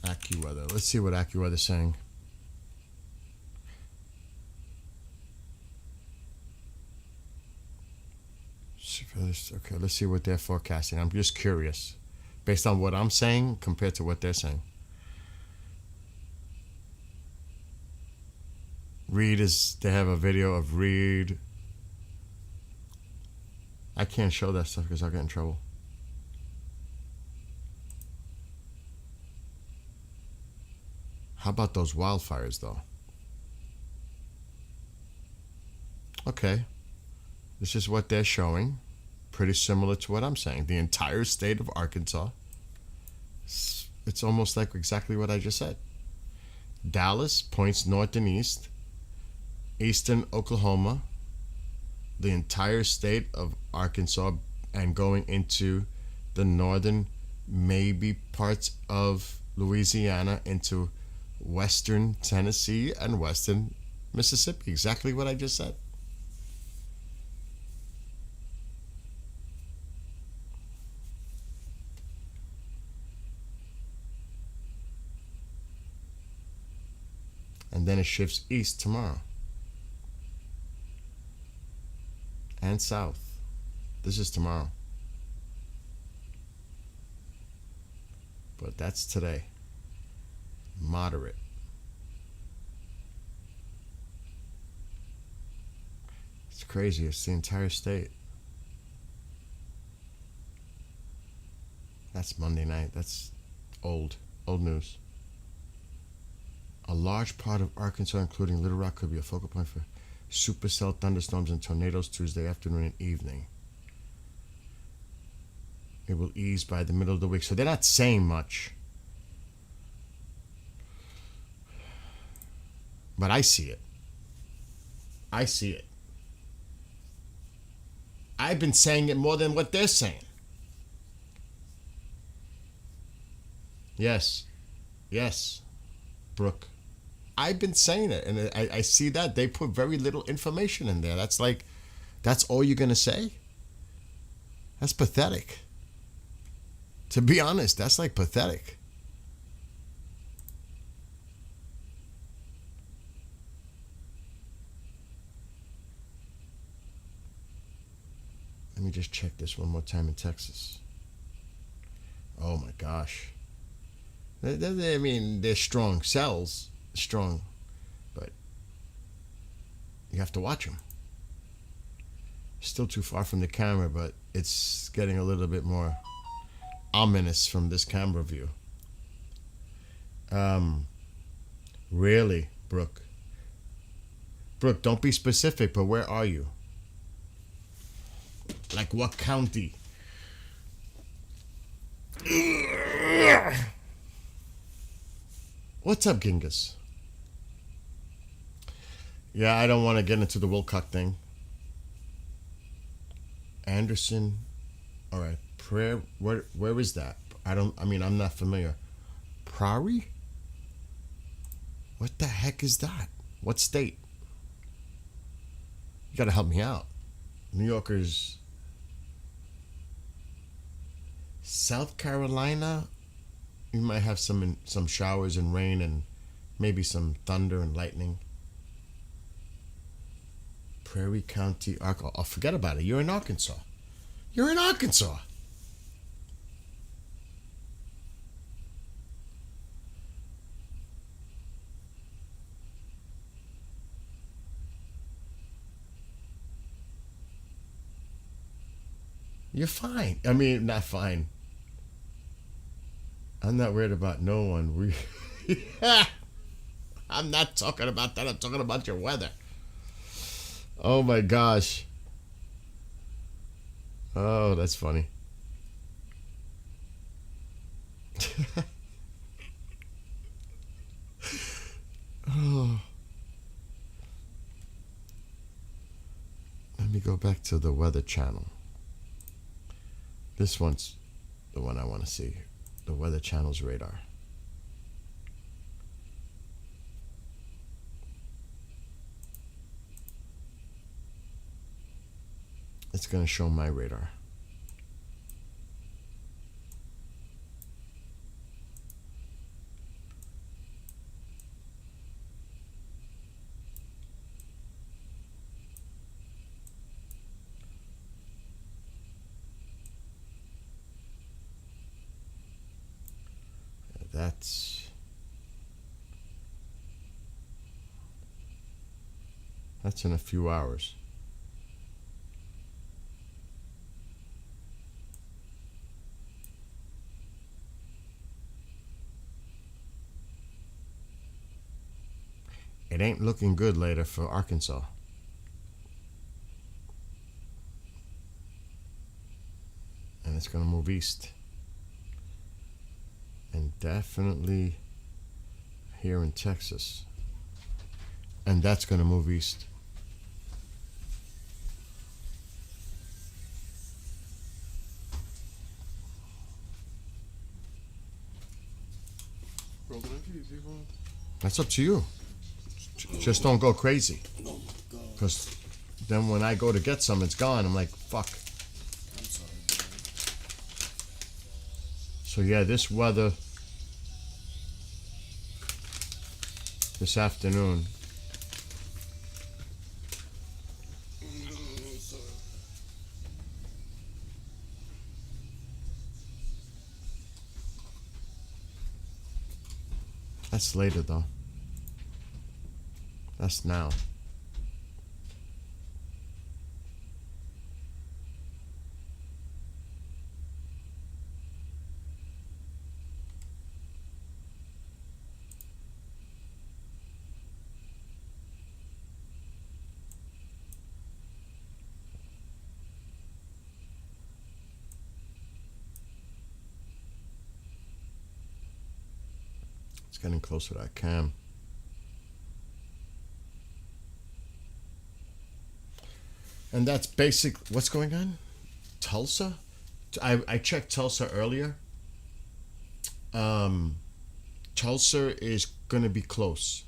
Speaker 1: AccuWeather. Let's see what AccuWeather's saying. Okay, let's see what they're forecasting. I'm just curious. Based on what I'm saying compared to what they're saying. They have a video of Reed. I can't show that stuff because I'll get in trouble. How about those wildfires, though? Okay. This is what they're showing. Pretty similar to what I'm saying. The entire state of Arkansas. It's almost like exactly what I just said. Dallas points north and east. Eastern Oklahoma. The entire state of Arkansas and going into the northern, maybe parts of Louisiana, into western Tennessee and western Mississippi. Exactly what I just said. And then it shifts east tomorrow. And south. This is tomorrow. But that's today. Moderate. It's crazy. It's the entire state. That's Monday night. That's old news. A large part of Arkansas, including Little Rock, could be a focal point for supercell thunderstorms and tornadoes Tuesday afternoon and evening. It will ease by the middle of the week. So they're not saying much. But I see it. I see it. I've been saying it more than what they're saying. Yes. Yes, Brooke. I've been saying it, and I see that they put very little information in there. That's all you're going to say? That's pathetic. To be honest, that's like pathetic. Let me just check this one more time in Texas. Oh my gosh. I mean, they're strong cells. Strong, but you have to watch them. Still too far from the camera, but it's getting a little bit more ominous from this camera view. Really, Brooke? Brooke, don't be specific, but where are you? Like what county? What's up, Genghis? Yeah, I don't want to get into the Wilcock thing. Anderson. All right. Prayer. Where is that? I don't. I mean, I'm not familiar. Prairie. What the heck is that? What state? You gotta help me out. New Yorkers. South Carolina. You might have some showers and rain and maybe some thunder and lightning. Prairie County, Arkansas. Oh, forget about it. You're in Arkansas. You're in Arkansas. You're fine. I mean, not fine. I'm not worried about no one. I'm not talking about that. I'm talking about your weather. Oh my gosh. Oh, that's funny. Oh. Let me go back to the Weather Channel. This one's the one I want to see. The Weather Channel's radar. It's going to show my radar. That's in a few hours. It ain't looking good later for Arkansas. And it's going to move east. And definitely here in Texas. And that's going to move east. That's up to you. Just don't go crazy.
Speaker 2: Oh my God.
Speaker 1: Because then when I go to get some, it's gone. I'm like, fuck.
Speaker 2: I'm sorry,
Speaker 1: So yeah, this weather this afternoon.
Speaker 2: I'm sorry.
Speaker 1: That's later though. That's now. It's getting closer to that cam. And that's basic. What's going on? Tulsa? I checked Tulsa earlier. Tulsa is going to be close.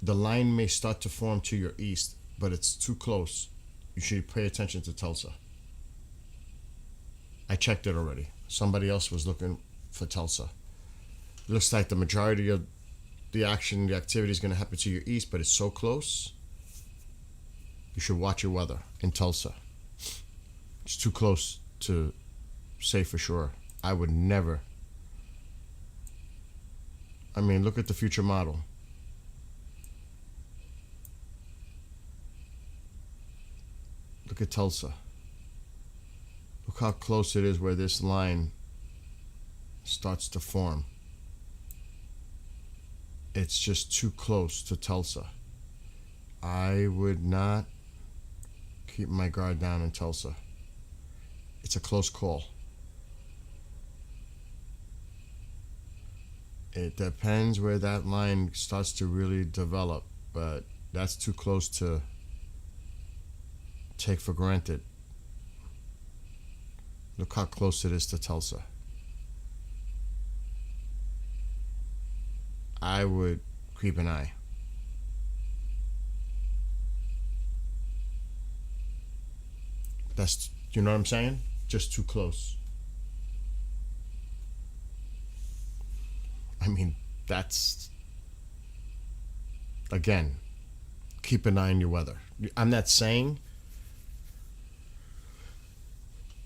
Speaker 1: The line may start to form to your east, but it's too close. You should pay attention to Tulsa. I checked it already. Somebody else was looking for Tulsa. Looks like the majority of the action, the activity is going to happen to your east, but it's so close. You should watch your weather in Tulsa. It's too close to say for sure. I would never. I mean, look at the future model. Look at Tulsa. Look how close it is where this line starts to form. It's just too close to Tulsa. I would not keep my guard down in Tulsa. It's a close call. It depends where that line starts to really develop, but that's too close to take for granted. Look how close it is to Tulsa. I would keep an eye. That's, you know what I'm saying? Just too close. I mean, that's, again, keep an eye on your weather. I'm not saying,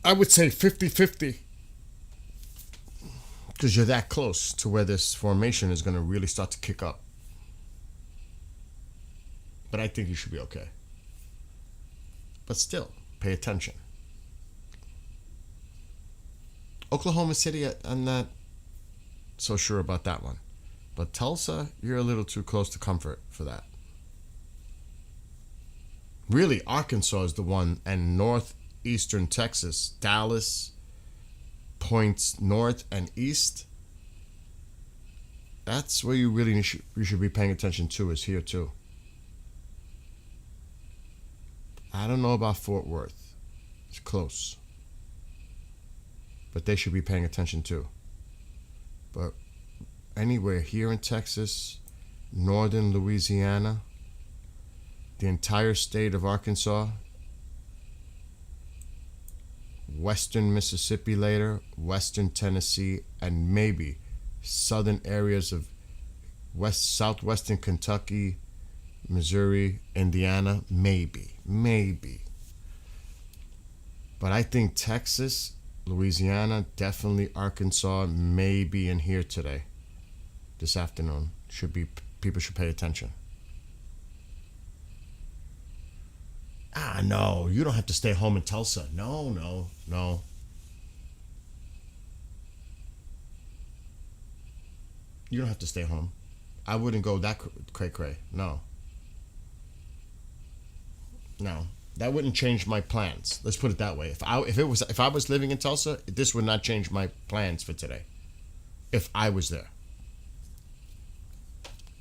Speaker 1: I would say 50-50, because you're that close to where this formation is going to really start to kick up. But I think you should be okay. But still, pay attention. Oklahoma City, I'm not so sure about that one. But Tulsa, you're a little too close to comfort for that. Really, Arkansas is the one, and northeastern Texas, Dallas, points north and east. That's where you really should be paying attention to, is here too. I don't know about Fort Worth. It's close. But they should be paying attention too. But anywhere here in Texas, northern Louisiana, the entire state of Arkansas, western Mississippi later, western Tennessee, and maybe southern areas of southwestern Kentucky, Missouri, Indiana, maybe. But I think Texas, Louisiana, definitely Arkansas, maybe in here today, this afternoon. People should pay attention. No, you don't have to stay home in Tulsa. No. You don't have to stay home. I wouldn't go that cray. No. That wouldn't change my plans. Let's put it that way. If I was living in Tulsa, this would not change my plans for today. If I was there.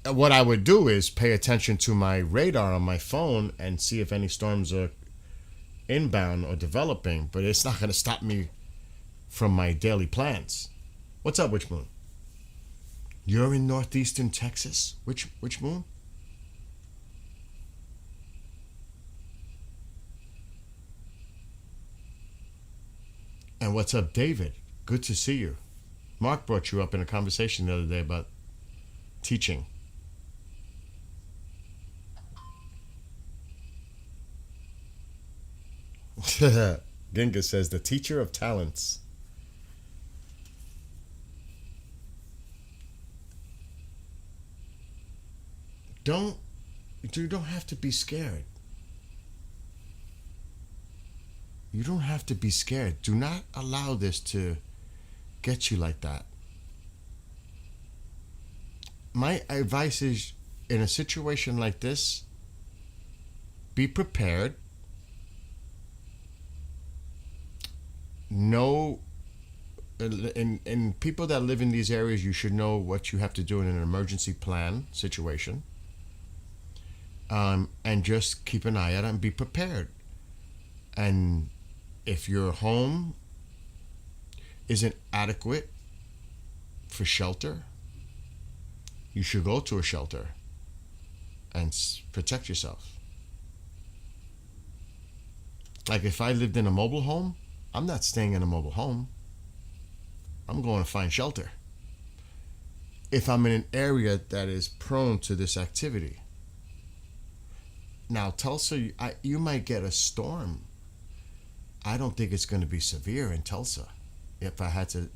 Speaker 1: What I would do is pay attention to my radar on my phone and see if any storms are inbound or developing, but it's not going to stop me from my daily plans. What's up, Witch Moon? You're in northeastern Texas? Which moon? And what's up, David? Good to see you. Mark brought you up in a conversation the other day about teaching. Ginga says, the teacher of talents. You don't have to be scared. You don't have to be scared. Do not allow this to get you like that. My advice is, in a situation like this, be prepared. Know, in people that live in these areas, you should know what you have to do in an emergency plan situation. And just keep an eye out and be prepared. And if your home isn't adequate for shelter, you should go to a shelter and protect yourself. Like if I lived in a mobile home, I'm not staying in a mobile home. I'm going to find shelter. If I'm in an area that is prone to this activity. Now, Tulsa, you might get a storm. I don't think it's going to be severe in Tulsa, if I had to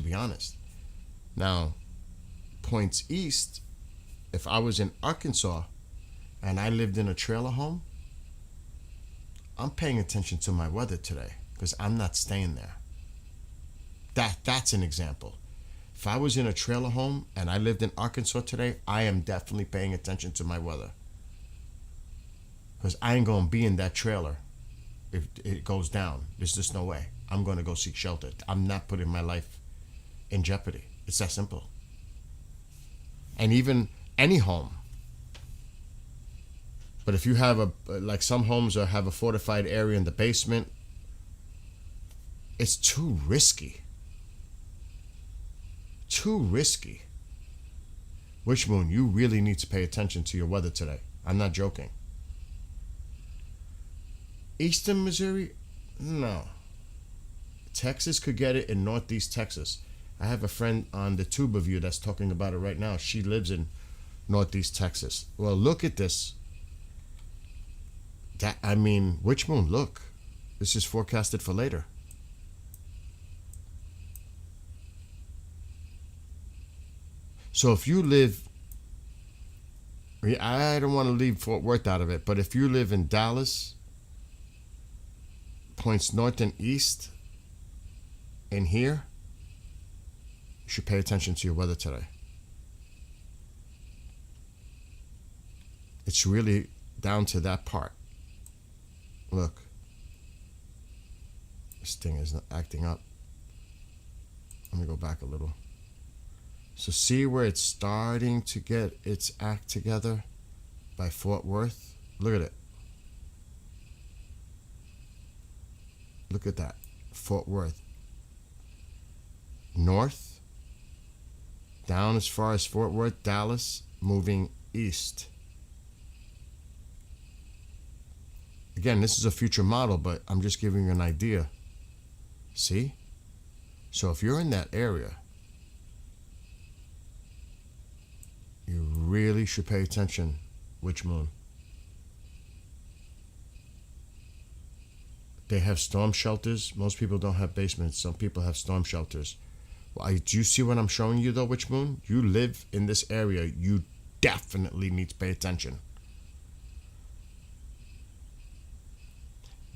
Speaker 1: be honest. Now, points east, if I was in Arkansas and I lived in a trailer home, I'm paying attention to my weather today because I'm not staying there. That's an example. If I was in a trailer home and I lived in Arkansas today, I am definitely paying attention to my weather. Because I ain't going to be in that trailer if it goes down. There's just no way. I'm going to go seek shelter. I'm not putting my life in jeopardy. It's that simple. And even any home. But if you have like some homes have a fortified area in the basement, It's too risky. Too risky. Witch Moon, you really need to pay attention to your weather today. I'm not joking. Eastern Missouri? No. Texas could get it in Northeast Texas. I have a friend on the tube of you that's talking about it right now. She lives in Northeast Texas. Well, look at this. Witch Moon, look. This is forecasted for later. So if you live, I don't want to leave Fort Worth out of it, but if you live in Dallas, points north and east, and here, you should pay attention to your weather today. It's really down to that part. Look. This thing is not acting up. Let me go back a little. So see where it's starting to get its act together by Fort Worth? Look at it. Look at that. Fort Worth. North. Down as far as Fort Worth, Dallas, moving east. Again, this is a future model, but I'm just giving you an idea. See? So if you're in that area, you really should pay attention, Witch Moon. They have storm shelters. Most people don't have basements. Some people have storm shelters. Well, do you see what I'm showing you though, Witch Moon? You live in this area. You definitely need to pay attention.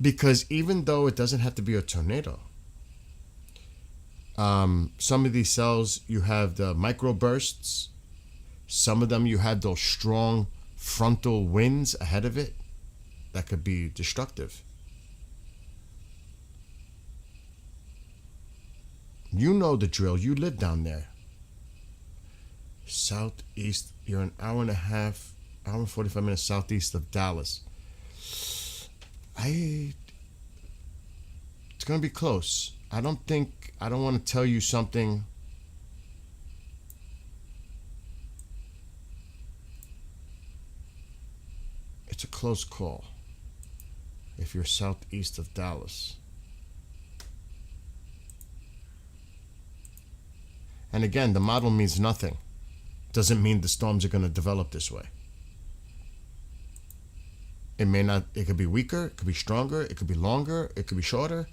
Speaker 1: Because even though it doesn't have to be a tornado, some of these cells, you have the microbursts. Some of them, you have those strong frontal winds ahead of it that could be destructive. You know the drill. You live down there. Southeast, you're an hour and 45 minutes southeast of Dallas. It's going to be close. I don't want to tell you something. It's a close call if you're southeast of Dallas. And again, the model means nothing. Doesn't mean the storms are going to develop this way. It may not, it could be weaker, it could be stronger, it could be longer, it could be shorter.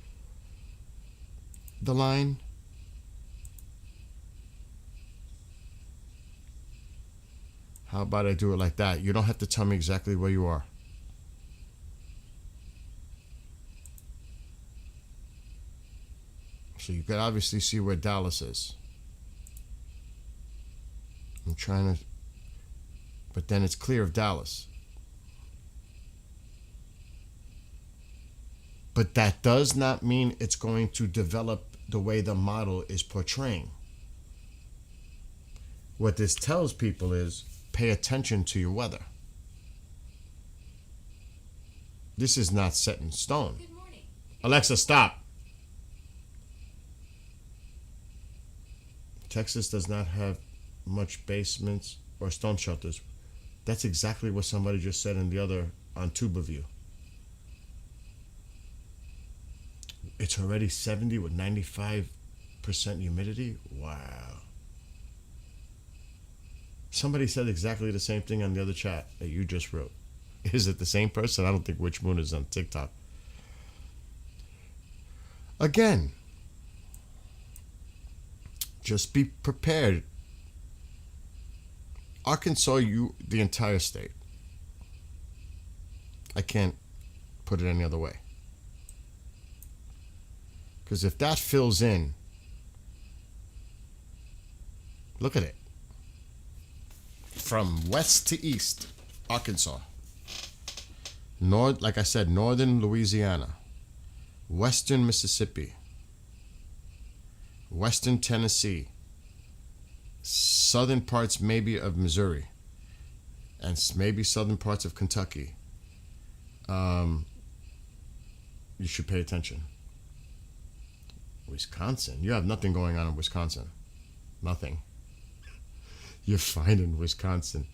Speaker 1: The line. How about I do it like that? You don't have to tell me exactly where you are. So you can obviously see where Dallas is. I'm trying to, but then it's clear of Dallas. But that does not mean it's going to develop the way the model is portraying. What this tells people is pay attention to your weather. This is not set in stone.
Speaker 3: Good morning.
Speaker 1: Alexa, stop. Texas does not have much basements or storm shelters. That's exactly what somebody just said in the other on TubeView. It's already 70 with 95% humidity. Wow. Somebody said exactly the same thing on the other chat that you just wrote. Is it the same person? I don't think Witch Moon is on TikTok. Again, just be prepared. Arkansas, the entire state. I can't put it any other way. Because if that fills in, look at it. From west to east, Arkansas. Like I said, northern Louisiana, western Mississippi, western Tennessee, southern parts maybe of Missouri, and maybe southern parts of Kentucky. You should pay attention. Wisconsin. You have nothing going on in Wisconsin. Nothing. You're fine in Wisconsin.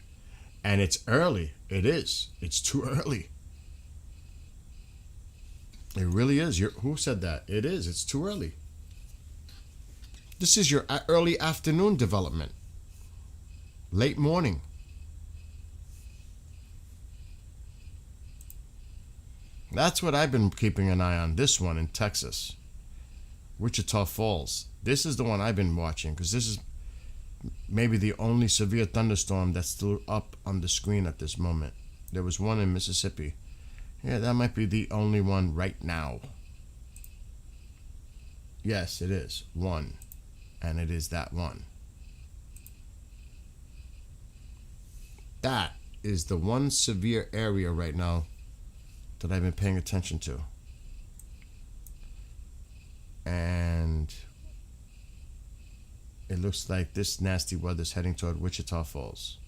Speaker 1: And it's early. It is. It's too early. It really is. Who said that? It is. It's too early. This is your early afternoon development. Late morning. That's what I've been keeping an eye on. This one in Texas. Wichita Falls. This is the one I've been watching because this is maybe the only severe thunderstorm that's still up on the screen at this moment. There was one in Mississippi. Yeah, that might be the only one right now. Yes, it is. One. And it is that one. That is the one severe area right now that I've been paying attention to. And it looks like this nasty weather is heading toward Wichita Falls.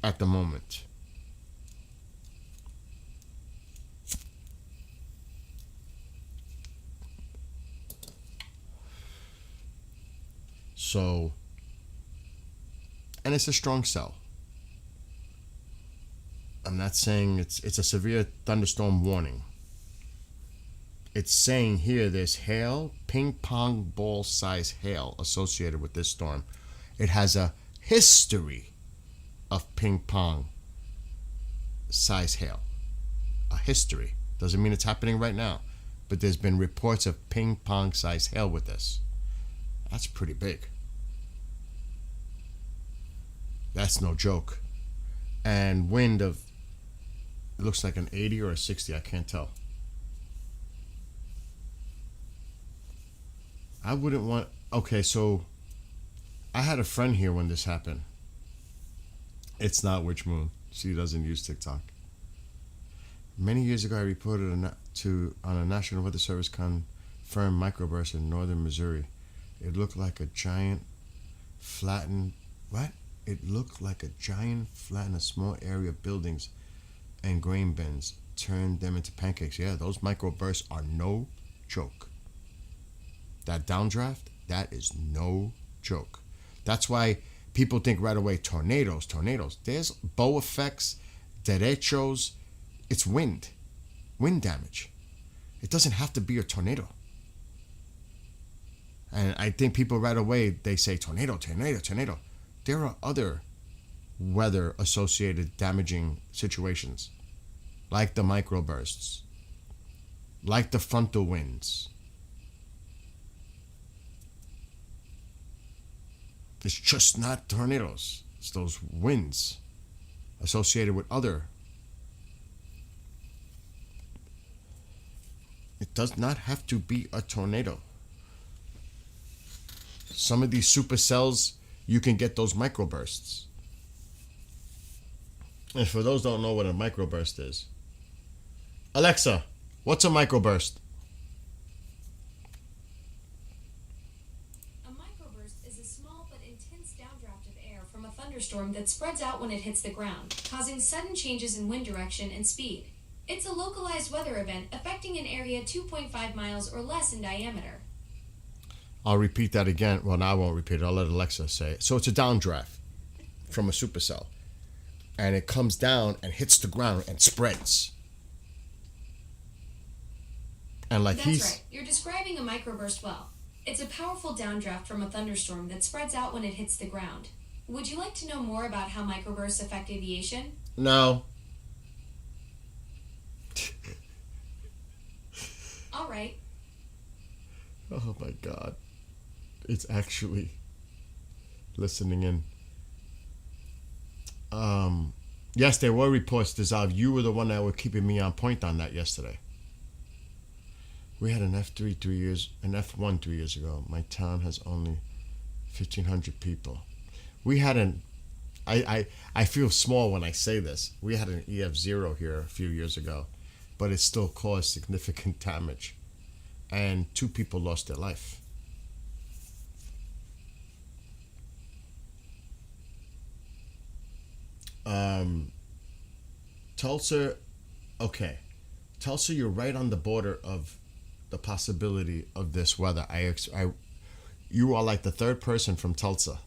Speaker 1: At the moment. So, and it's a strong cell. I'm not saying it's a severe thunderstorm warning. It's saying here there's hail, ping pong ball size hail associated with this storm. It has a history of ping pong size hail. A history. Doesn't mean it's happening right now, but there's been reports of ping pong size hail with this. That's pretty big. That's no joke. And wind of, it looks like an 80 or a 60, I can't tell. I wouldn't want, okay, so I had a friend here when this happened. It's not Witch Moon. She doesn't use TikTok. Many years ago, I reported on a National Weather Service confirmed microburst in northern Missouri. It looked like a giant flattened, what? It looked like a giant flattened a small area of buildings and grain bins, turned them into pancakes. Yeah, those microbursts are no joke. That downdraft, that is no joke. That's why people think right away, tornadoes. There's bow effects, derechos. It's wind damage. It doesn't have to be a tornado. And I think people right away, they say tornado. There are other weather associated damaging situations, like the microbursts, like the frontal winds. It's just not tornadoes. It's those winds associated with other. It does not have to be a tornado. Some of these supercells, you can get those microbursts. And for those who don't know what a microburst is, Alexa, what's a microburst?
Speaker 3: A microburst is a small but intense downdraft of air from a thunderstorm that spreads out when it hits the ground, causing sudden changes in wind direction and speed. It's a localized weather event affecting an area 2.5 miles or less in diameter.
Speaker 1: I'll repeat that again. Well, now I won't repeat it. I'll let Alexa say it. So it's a downdraft from a supercell. And it comes down and hits the ground and spreads. And like
Speaker 3: That's right. You're describing a microburst well. It's a powerful downdraft from a thunderstorm that spreads out when it hits the ground. Would you like to know more about how microbursts affect aviation?
Speaker 1: No.
Speaker 3: All right.
Speaker 1: Oh my God. It's actually listening in. Yes, there were reports, Dissolve. You were the one that were keeping me on point on that yesterday. We had an F1 3 years ago. My town has only 1,500 people. We had I feel small when I say this. We had an EF0 here a few years ago, but it still caused significant damage. And 2 people lost their life. Tulsa, okay. Tulsa, you're right on the border of the possibility of this weather. You are like the third person from Tulsa.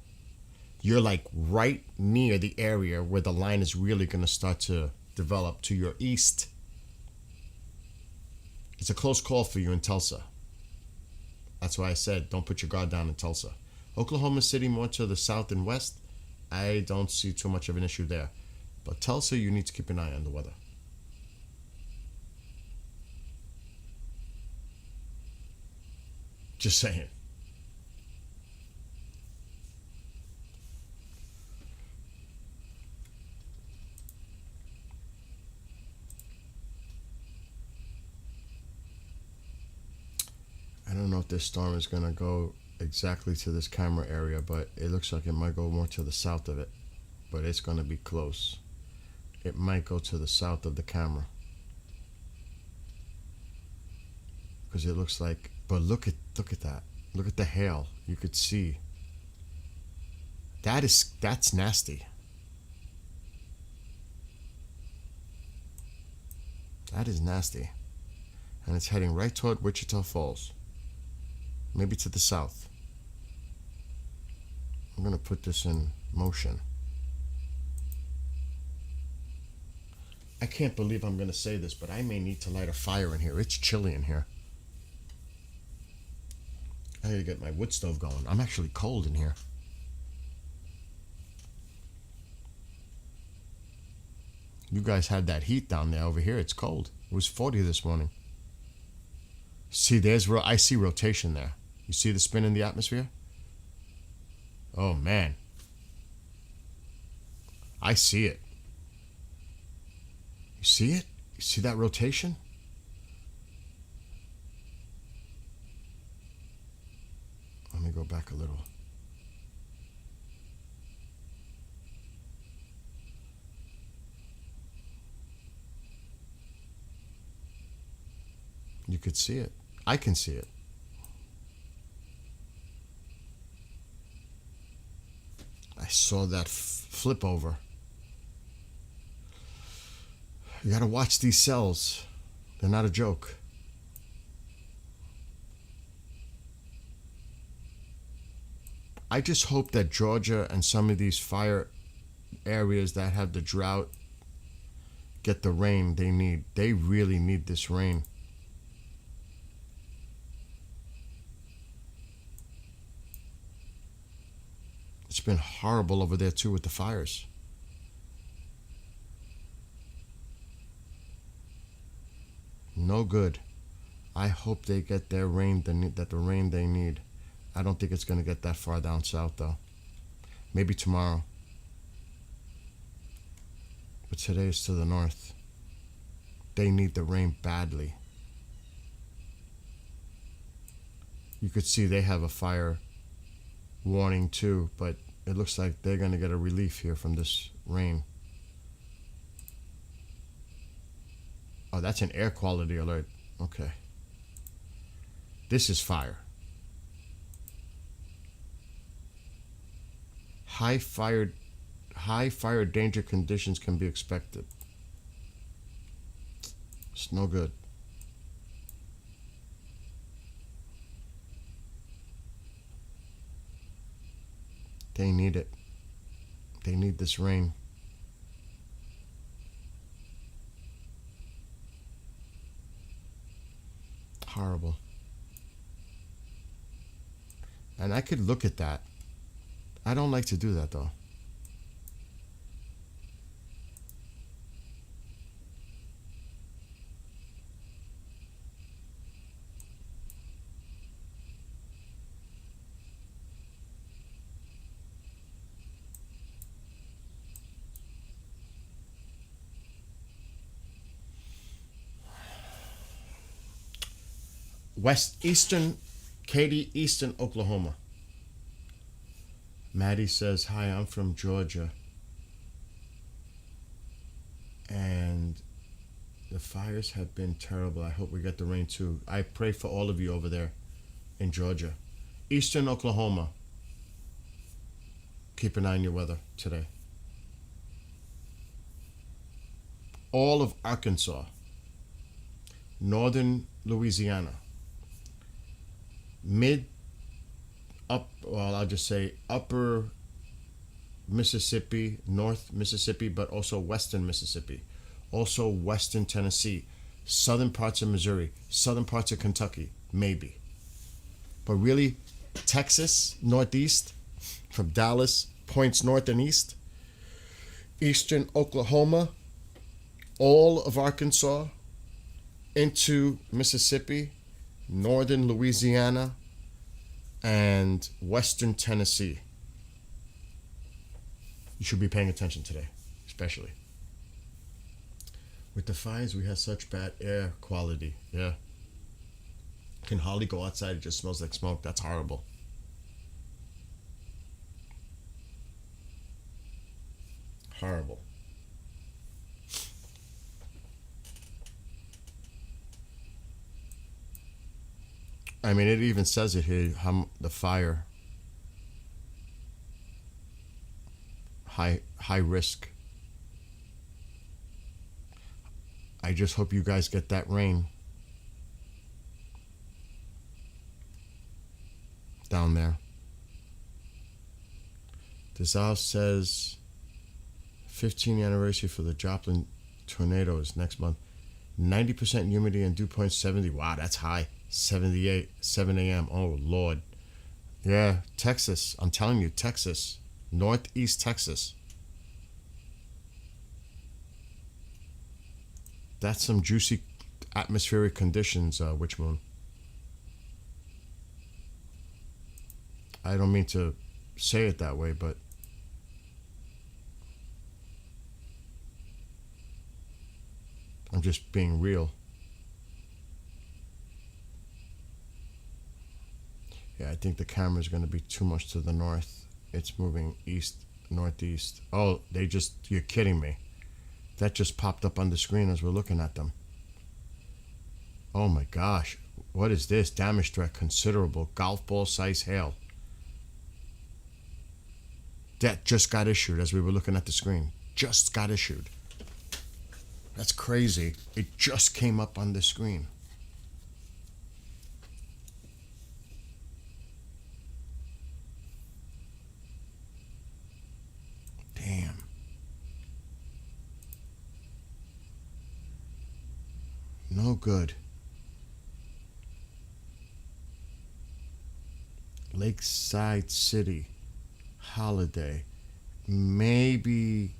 Speaker 1: You're like right near the area where the line is really going to start to develop to your east. It's a close call for you in Tulsa. That's why I said don't put your guard down in Tulsa. Oklahoma City, more to the south and west, I don't see too much of an issue there. But Tulsa, you need to keep an eye on the weather. Just saying. I don't know if this storm is going to go exactly to this camera area, but it looks like it might go more to the south of it. But it's going to be close. It might go to the south of the camera. Because it looks like, but look at that. Look at the hail. You could see. That's nasty. That is nasty. And it's heading right toward Wichita Falls. Maybe to the south. I'm going to put this in motion. I can't believe I'm going to say this, but I may need to light a fire in here. It's chilly in here. I need to get my wood stove going. I'm actually cold in here. You guys had that heat down there. Over here, it's cold. It was 40 this morning. See, I see rotation there. You see the spin in the atmosphere? Oh, man. I see it. You see it? You see that rotation? Let me go back a little. You could see it. I can see it. I saw that flip over. You gotta watch these cells. They're not a joke. I just hope that Georgia and some of these fire areas that have the drought get the rain they need. They really need this rain. It's been horrible over there too with the fires. No good. I hope they get their rain, the rain they need. I don't think it's going to get that far down south though. Maybe tomorrow. But today is to the north. They need the rain badly. You could see they have a fire warning too, but it looks like they're going to get a relief here from this rain. Oh, that's an air quality alert. Okay. This is fire. High fire danger conditions can be expected. It's no good. They need it. They need this rain. Horrible. And I could look at that. I don't like to do that though. Katy, Eastern Oklahoma. Maddie says, hi, I'm from Georgia. And the fires have been terrible. I hope we get the rain too. I pray for all of you over there in Georgia. Eastern Oklahoma. Keep an eye on your weather today. All of Arkansas. northern Louisiana, I'll just say upper Mississippi, North Mississippi, but also western Mississippi, also western Tennessee, southern parts of Missouri, southern parts of Kentucky, maybe. But really, Texas, northeast, from Dallas, points north and east, eastern Oklahoma, all of Arkansas, into Mississippi, northern Louisiana, and western Tennessee. You should be paying attention today, especially. With the fires, we have such bad air quality. Yeah. Can hardly go outside. It just smells like smoke. That's horrible. Horrible. I mean, it even says it here, how the fire, high risk. I just hope you guys get that rain down there. The South says 15th anniversary for the Joplin tornadoes next month. 90% humidity and dew point 70. Wow, that's high. 78, 7 a.m. Oh, Lord. Yeah, Texas. I'm telling you, Texas. Northeast Texas. That's some juicy atmospheric conditions, Witch Moon. I don't mean to say it that way, but I'm just being real. Yeah, I think the camera's going to be too much to the north. It's moving east, northeast. Oh, you're kidding me. That just popped up on the screen as we're looking at them. Oh my gosh. What is this? Damage threat considerable. Golf ball size hail. That just got issued as we were looking at the screen. Just got issued. That's crazy. It just came up on the screen. Damn. No good. Lakeside City. Holiday. Maybe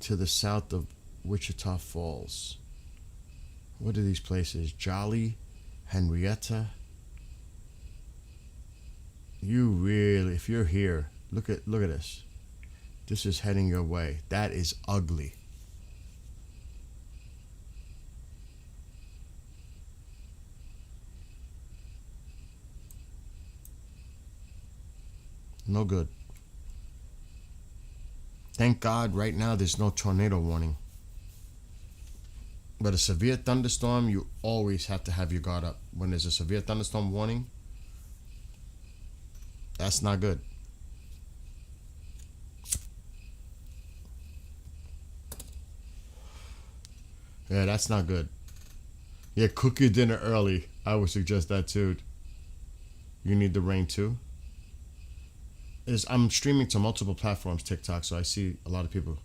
Speaker 1: to the south of Wichita Falls. What are these places? Jolly, Henrietta. You really, if you're here, look at this. This is heading your way. That is ugly. No good. Thank God right now there's no tornado warning. But a severe thunderstorm, you always have to have your guard up. When there's a severe thunderstorm warning, that's not good. Yeah, that's not good. Yeah, cook your dinner early. I would suggest that too. You need the rain too. I'm streaming to multiple platforms, TikTok, so I see a lot of people.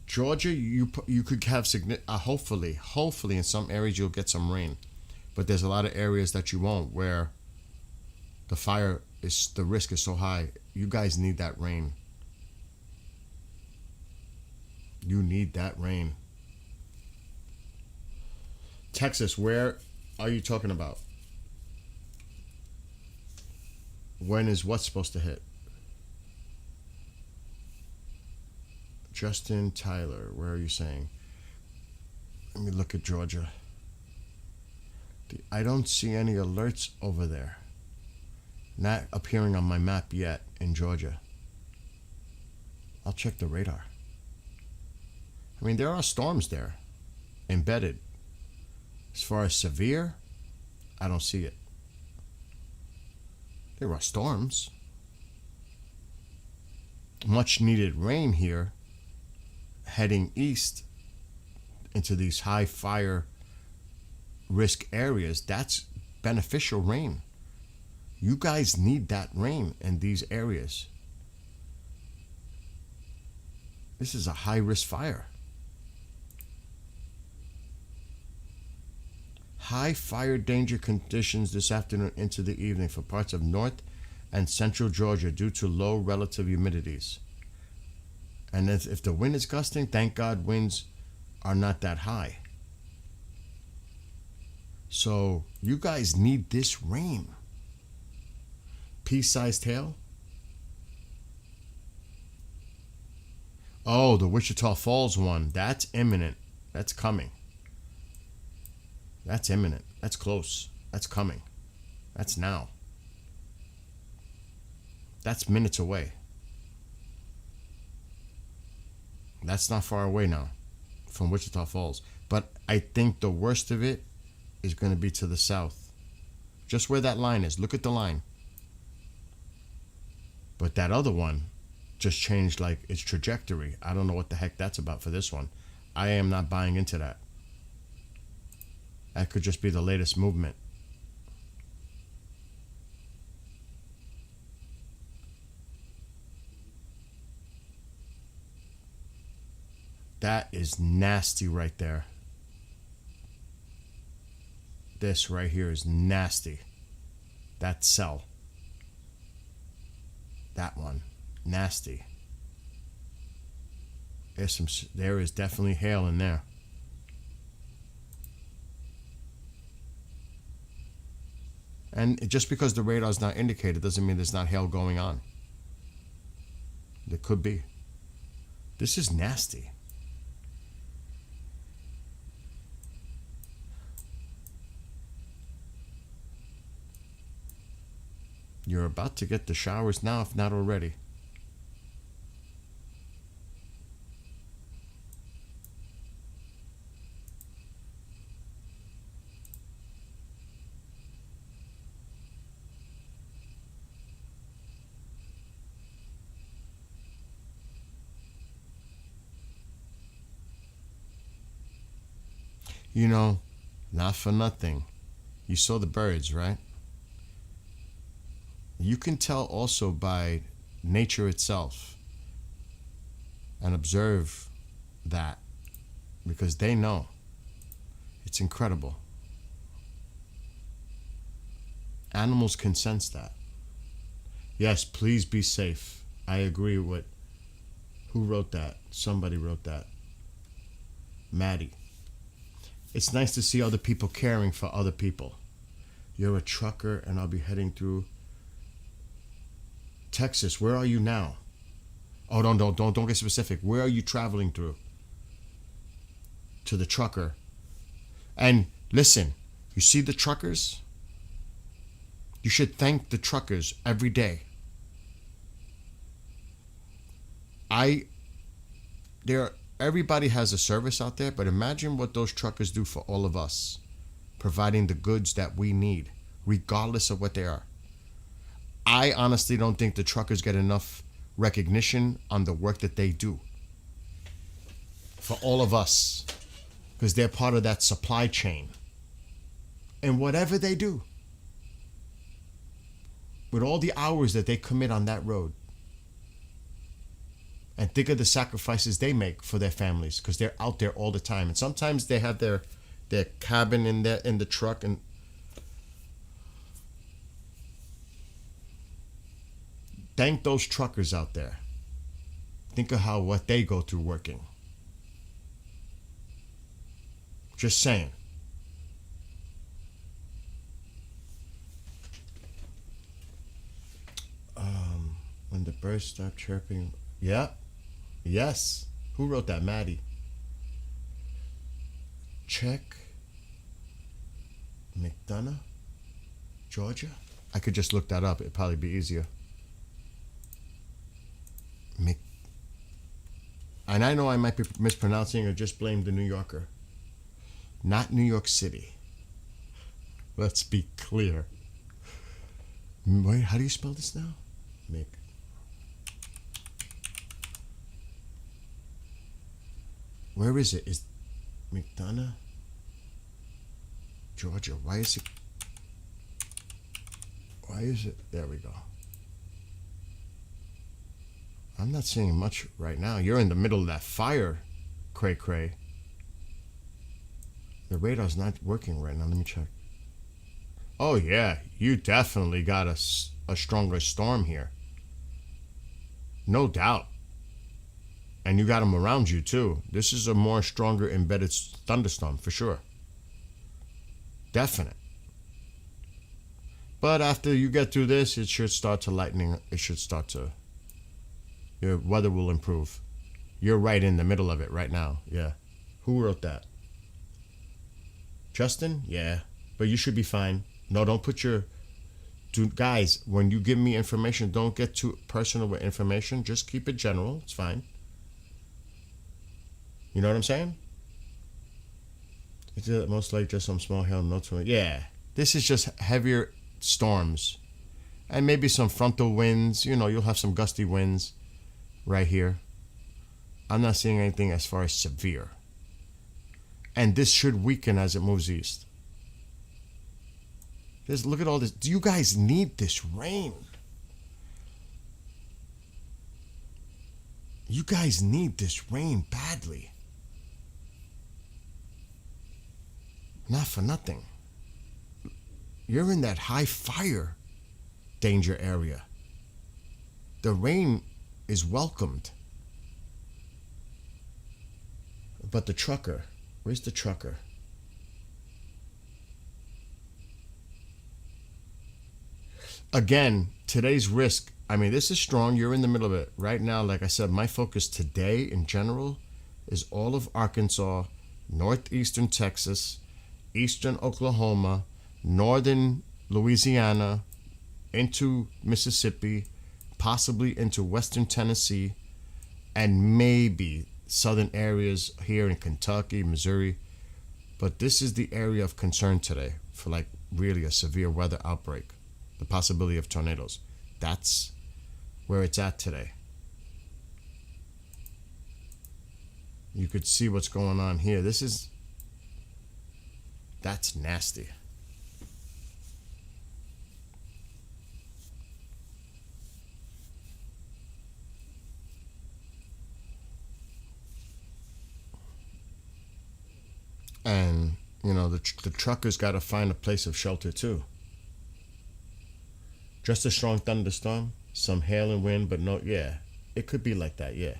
Speaker 1: Georgia, you could have hopefully in some areas you'll get some rain, but there's a lot of areas that you won't, where the risk is so high. You guys need that rain. You need that rain. Texas, where are you talking about? When is what supposed to hit? Justin Tyler, where are you saying? Let me look at Georgia. I don't see any alerts over there. Not appearing on my map yet in Georgia. I'll check the radar. I mean, there are storms there, embedded. As far as severe, I don't see it. There are storms. Much needed rain here, heading east into these high fire risk areas, that's beneficial rain. You guys need that rain in these areas. This is a high risk fire. High fire danger conditions this afternoon into the evening for parts of north and central Georgia due to low relative humidities. And if the wind is gusting, thank God winds are not that high. So you guys need this rain. Pea-sized hail. Oh, the Wichita Falls one. That's imminent. That's coming. That's imminent. That's close. That's coming. That's now. That's minutes away. That's not far away now from Wichita Falls. But I think the worst of it is going to be to the south. Just where that line is. Look at the line. But that other one just changed like its trajectory. I don't know what the heck that's about for this one. I am not buying into that. That could just be the latest movement. That is nasty right there. This right here is nasty. That cell. That one. Nasty. There is definitely hail in there. And just because the radar is not indicated doesn't mean there's not hail going on. There could be. This is nasty. You're about to get the showers now, if not already. You know, not for nothing. You saw the birds, right? You can tell also by nature itself and observe that because they know. It's incredible. Animals can sense that. Yes, please be safe. I agree with who wrote that? Somebody wrote that. Maddie. It's nice to see other people caring for other people. You're a trucker and I'll be heading through Texas. Where are you now? Oh, don't get specific. Where are you traveling through? To the trucker. And listen, you see the truckers? You should thank the truckers every day. Everybody has a service out there, but imagine what those truckers do for all of us, providing the goods that we need, regardless of what they are. I honestly don't think the truckers get enough recognition on the work that they do for all of us, because they're part of that supply chain. And whatever they do, with all the hours that they commit on that road, and think of the sacrifices they make for their families because they're out there all the time. And sometimes they have their cabin in the truck. And thank those truckers out there. Think of what they go through working. Just saying. When the birds stop chirping. Yeah. Yes. Who wrote that? Maddie. Check. McDonough, Georgia. I could just look that up. It'd probably be easier. And I know I might be mispronouncing or just blame the New Yorker. Not New York City. Let's be clear. Wait, how do you spell this now? Mick. Where is it? McDonough, Georgia. Why is it? Why is it? There we go. I'm not seeing much right now. You're in the middle of that fire, cray cray. The radar's not working right now. Let me check. Oh yeah, you definitely got a stronger storm here. No doubt. And you got them around you too. This is a more stronger embedded thunderstorm for sure. Definite. But after you get through this, it should start to lightening. It should start to. Your weather will improve. You're right in the middle of it right now. Yeah. Who wrote that? Justin? Yeah. But you should be fine. No, don't put your. Guys, when you give me information, don't get too personal with information. Just keep it general. It's fine. You know what I'm saying? It's most like just some small hail. Yeah. This is just heavier storms. And maybe some frontal winds. You know, you'll have some gusty winds right here. I'm not seeing anything as far as severe. And this should weaken as it moves east. Look at all this. Do you guys need this rain? You guys need this rain badly. Not for nothing. You're in that high fire danger area. The rain is welcomed. But the trucker, where's the trucker? Again, today's risk, I mean, this is strong. You're in the middle of it. Right now, like I said, my focus today in general is all of Arkansas, northeastern Texas, eastern Oklahoma, northern Louisiana, into Mississippi, possibly into western Tennessee, and maybe southern areas here in Kentucky, Missouri. But this is the area of concern today for like really a severe weather outbreak. The possibility of tornadoes. That's where it's at today. You could see what's going on here. That's nasty. And, you know, the truckers got to find a place of shelter too. Just a strong thunderstorm, some hail and wind, but no, yeah, it could be like that, yeah.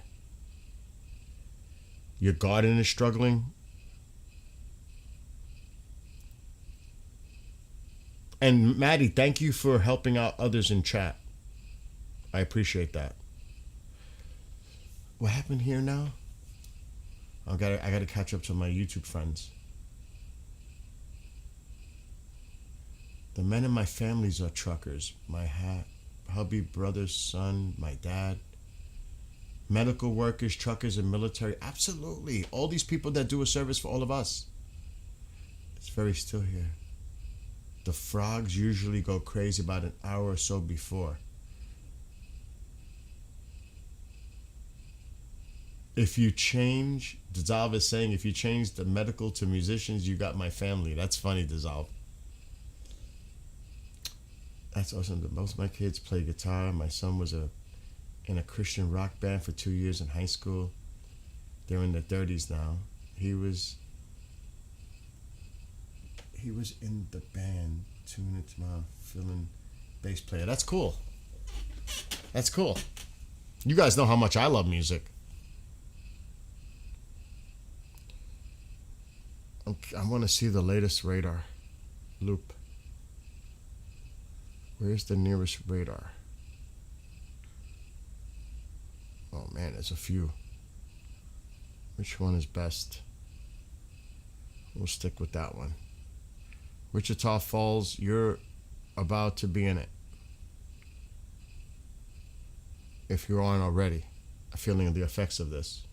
Speaker 1: Your garden is struggling. And Maddie, thank you for helping out others in chat. I appreciate that. What happened here now? I gotta catch up to my YouTube friends. The men in my families are truckers. My hubby, brother's son, my dad. Medical workers, truckers, and military. Absolutely. All these people that do a service for all of us. It's very still here. The frogs usually go crazy about an hour or so before. If you change, Dissolve is saying, if you change the medical to musicians, you got my family. That's funny, Dissolve. That's awesome. Both my kids play guitar. My son was in a Christian rock band for 2 years in high school. They're in their 30s now. He was in the band, tuning into my filling bass player. That's cool. That's cool. You guys know how much I love music. I want to see the latest radar loop. Where's the nearest radar? Oh man, there's a few. Which one is best? We'll stick with that one. Wichita Falls, you're about to be in it. If you aren't already, feeling the effects of this.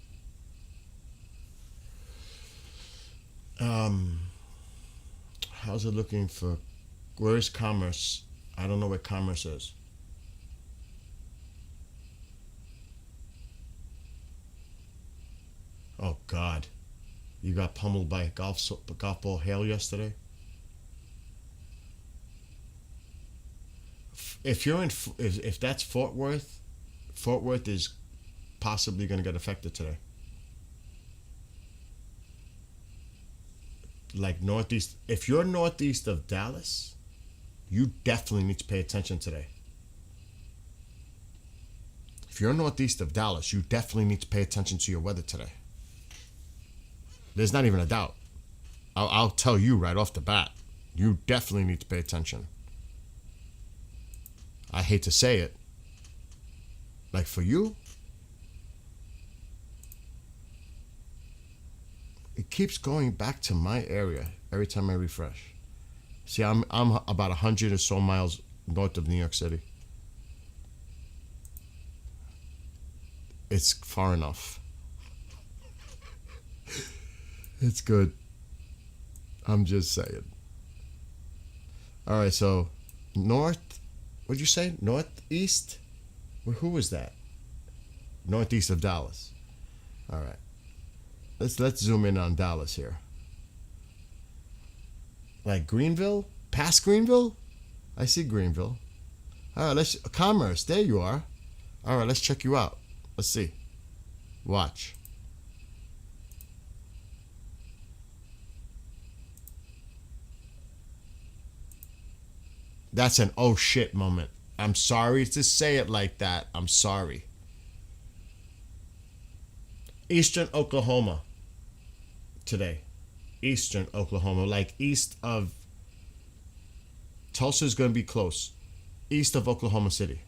Speaker 1: How's it looking for, where's Commerce? I don't know where Commerce is. Oh God. You got pummeled by a golf ball hail yesterday. If you're in, if that's Fort Worth, Fort Worth is possibly going to get affected today. Like northeast, if you're northeast of Dallas, you definitely need to pay attention today. If you're northeast of Dallas, you definitely need to pay attention to your weather today. There's not even a doubt. I'll tell you right off the bat, you definitely need to pay attention. I hate to say it. Like for you, it keeps going back to my area every time I refresh. See, I'm about 100 or so miles north of New York City. It's far enough. It's good. I'm just saying. All right, so north, what'd you say? Northeast? Who was that? Northeast of Dallas. All right. Let's zoom in on Dallas here. Like Greenville? Past Greenville? I see Greenville. All right, let's Commerce. There you are. All right, let's check you out. Let's see. Watch. That's an oh shit moment. I'm sorry to say it like that. I'm sorry. Eastern Oklahoma today. Eastern Oklahoma, like east of Tulsa's going to be close. East of Oklahoma City.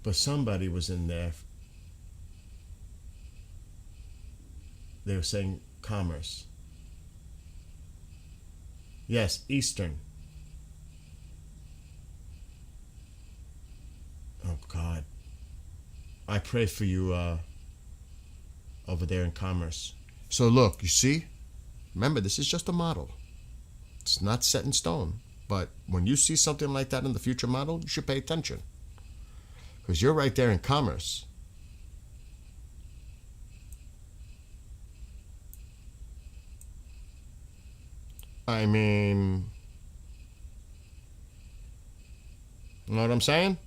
Speaker 1: But somebody was in there. They were saying Commerce. Yes, Eastern. Oh God. I pray for you over there in Commerce. So look, you see? Remember, this is just a model. It's not set in stone. But when you see something like that in the future model, you should pay attention. Because you're right there in Commerce. I mean, you know what I'm saying?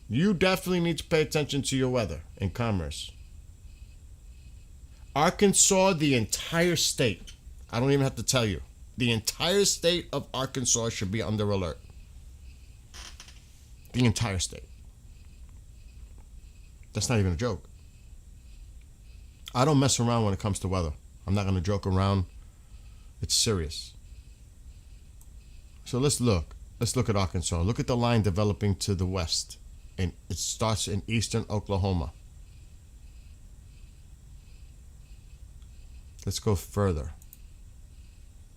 Speaker 1: You definitely need to pay attention to your weather in Commerce. Arkansas, the entire state, I don't even have to tell you, the entire state of Arkansas should be under alert. The entire state. That's not even a joke. I don't mess around when it comes to weather. I'm not going to joke around. It's serious. So let's look. Let's look at Arkansas. Look at the line developing to the west. And it starts in eastern Oklahoma. Let's go further.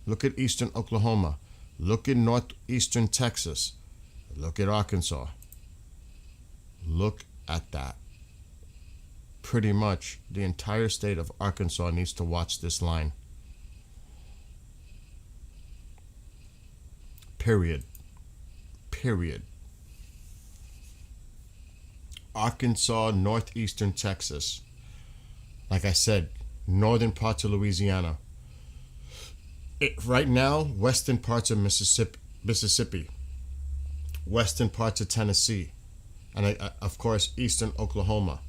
Speaker 1: Look at eastern Oklahoma. Look at northeastern Texas. Look at Arkansas. Look at that. Pretty much the entire state of Arkansas needs to watch this line. Period. Period. Arkansas, northeastern Texas. Like I said, northern parts of Louisiana. Right now, western parts of Mississippi, western parts of Tennessee, and of course, eastern Oklahoma.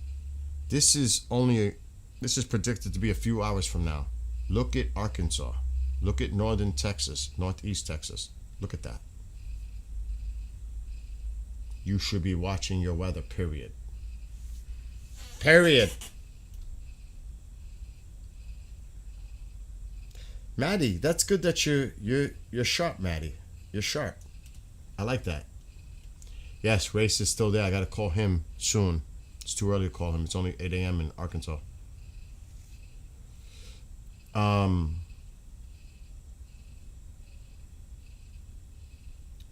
Speaker 1: This is predicted to be a few hours from now. Look at Arkansas. Look at northern Texas, northeast Texas. Look at that. You should be watching your weather, period. Period. Maddie, that's good that you're sharp, Maddie. You're sharp. I like that. Yes, Race is still there. I gotta call him soon. It's too early to call him. It's only 8 a.m. in Arkansas.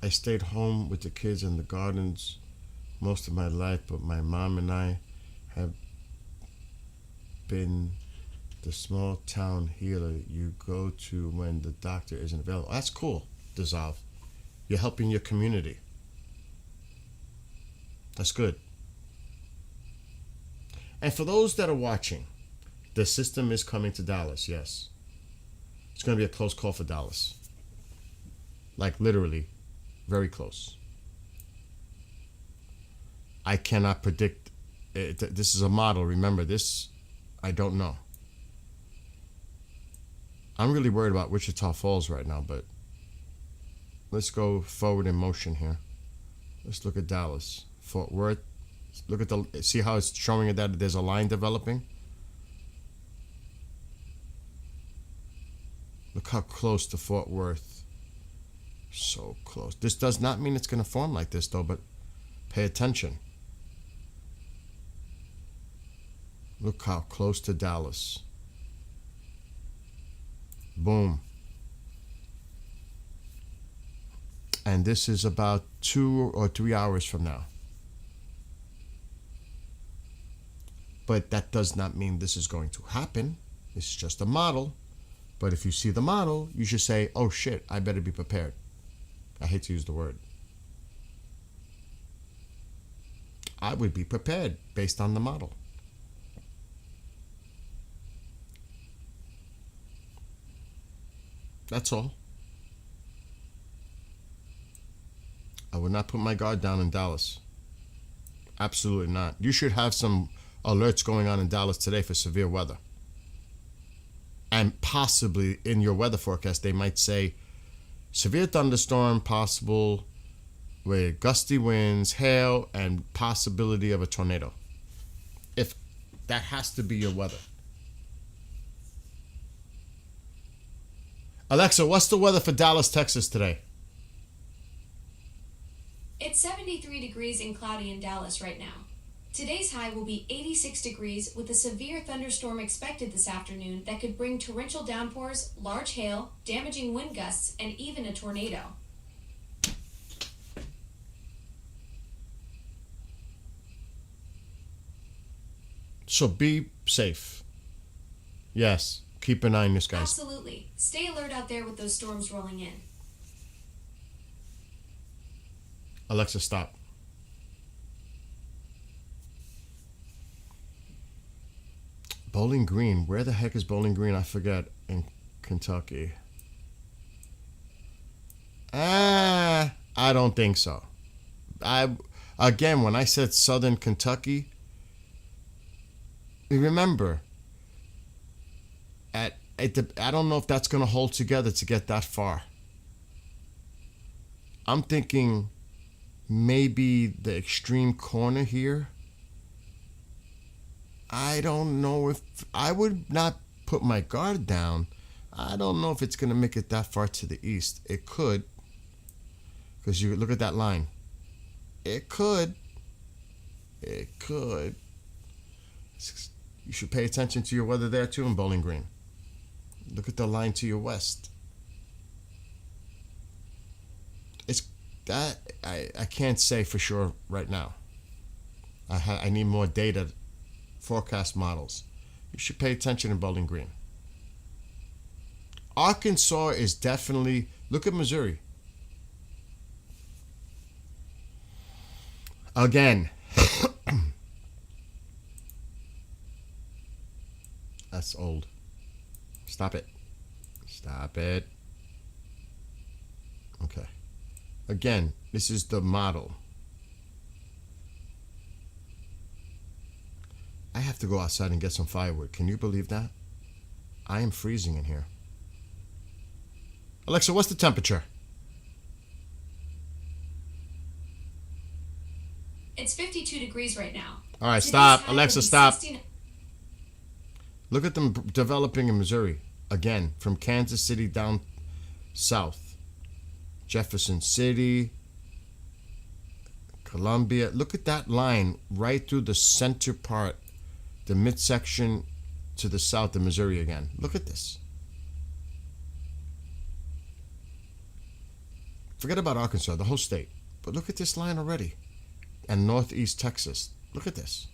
Speaker 1: I stayed home with the kids in the gardens most of my life, but my mom and I have been the small town healer you go to when the doctor isn't available. That's cool, Dissolve. You're helping your community. That's good. And for those that are watching, The system is coming to Dallas, yes. It's going to be a close call for Dallas. Like literally, very close. I cannot predict. This is a model. Remember this, I don't know. I'm really worried about Wichita Falls right now, but let's go forward in motion here. Let's look at Dallas. Fort Worth. Look at see how it's showing it that there's a line developing? Look how close to Fort Worth. So close. This does not mean it's going to form like this though, but pay attention. Look how close to Dallas. Boom. And this is about 2 or 3 hours from now. But that does not mean this is going to happen. It's just a model. But if you see the model, you should say, oh shit, I better be prepared. I hate to use the word. I would be prepared based on the model. That's all. I would not put my guard down in Dallas. Absolutely not. You should have some alerts going on in Dallas today for severe weather. And possibly in your weather forecast, they might say severe thunderstorm possible with gusty winds, hail, and possibility of a tornado. If that has to be your weather. Alexa, what's the weather for Dallas, Texas today?
Speaker 3: It's 73 degrees and cloudy in Dallas right now. Today's high will be 86 degrees with a severe thunderstorm expected this afternoon that could bring torrential downpours, large hail, damaging wind gusts, and even a tornado.
Speaker 1: So be safe. Yes, keep an eye on this, guys.
Speaker 3: Absolutely. Stay alert out there with those storms rolling in.
Speaker 1: Alexa, stop. Bowling Green. Where the heck is Bowling Green? I forget. In Kentucky. I don't think so. Again, when I said Southern Kentucky, remember, I don't know if that's going to hold together to get that far. I'm thinking maybe the extreme corner here. I don't know if I would not put my guard down. I don't know if it's going to make it that far to the east. It could. Because you look at that line. It could. It could. You should pay attention to your weather there too in Bowling Green. Look at the line to your west. It's that I can't say for sure right now. I need more data. Forecast models. You should pay attention in Bowling Green. Arkansas is definitely, look at Missouri. Again. That's old. Stop it. Stop it. Okay. Again, this is the model. I have to go outside and get some firewood. Can you believe that? I am freezing in here. Alexa, what's the temperature?
Speaker 3: It's 52 degrees right now.
Speaker 1: All right,
Speaker 3: Today's
Speaker 1: stop.
Speaker 3: high will
Speaker 1: Alexa,
Speaker 3: be
Speaker 1: stop.
Speaker 3: 69.
Speaker 1: Look at them developing in Missouri. Again, from Kansas City down south. Jefferson City, Columbia. Look at that line right through the center part, the midsection to the south of Missouri again. Look at this. Forget about Arkansas, the whole state. But look at this line already. And northeast Texas. Look at this.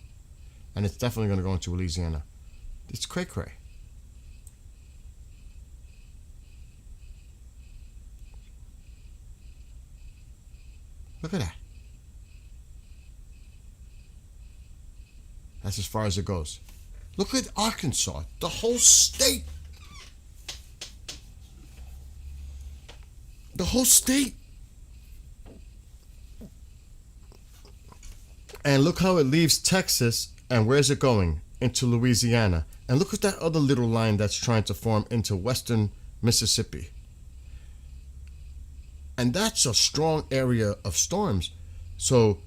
Speaker 1: And it's definitely going to go into Louisiana. It's cray-cray. Look at that. That's as far as it goes. Look at Arkansas, the whole state. The whole state. And look how it leaves Texas, and where's it going? Into Louisiana. And look at that other little line that's trying to form into western Mississippi. And that's a strong area of storms. So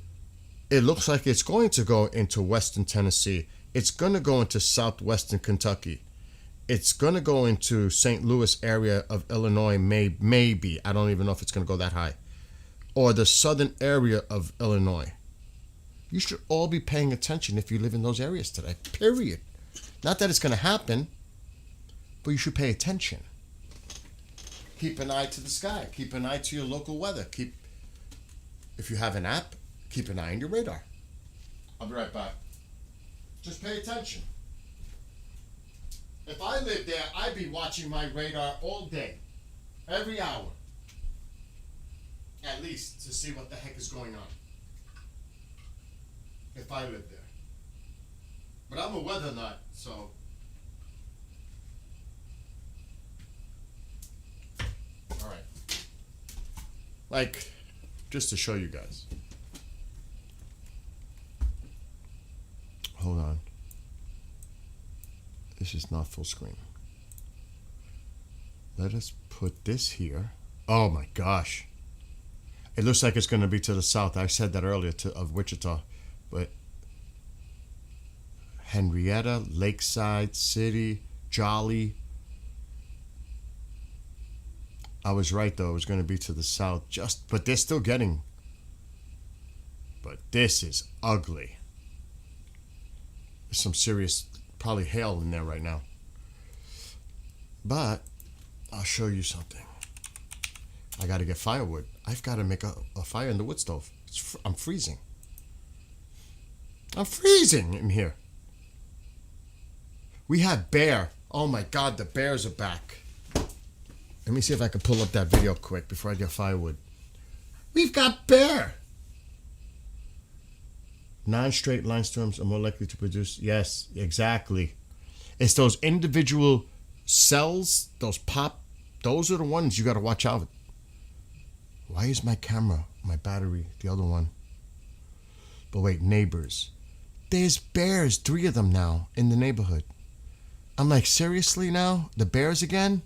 Speaker 1: it looks like it's going to go into western Tennessee. It's going to go into southwestern Kentucky. It's going to go into St. Louis area of Illinois, maybe. I don't even know if it's going to go that high. Or the southern area of Illinois. You should all be paying attention if you live in those areas today, period. Not that it's going to happen, but you should pay attention. Keep an eye to the sky. Keep an eye to your local weather. If you have an app, keep an eye on your radar. I'll be right back. Just pay attention. If I lived there, I'd be watching my radar all day, every hour, at least, to see what the heck is going on. If I lived there. But I'm a weather nut, so. Alright. Like, just to show you guys. Hold on. This is not full screen. Let us put this here. Oh my gosh. It looks like it's going to be to the south. I said that earlier of Wichita. But Henrietta, Lakeside City, Jolly. I was right though. It was going to be to the south. But they're still getting. But this is ugly. There's some serious, probably hail in there right now. But I'll show you something. I got to get firewood. I've got to make a fire in the wood stove. I'm freezing. I'm freezing in here. We have bear. Oh my God, the bears are back. Let me see if I can pull up that video quick before I get firewood. We've got bear. Non-straight line storms are more likely to produce. Yes, exactly. It's those individual cells, those pop. Those are the ones you got to watch out. Why is my camera, my battery, the other one? But wait, neighbors. There's bears, 3 of them now in the neighborhood. I'm like, seriously now? The bears again?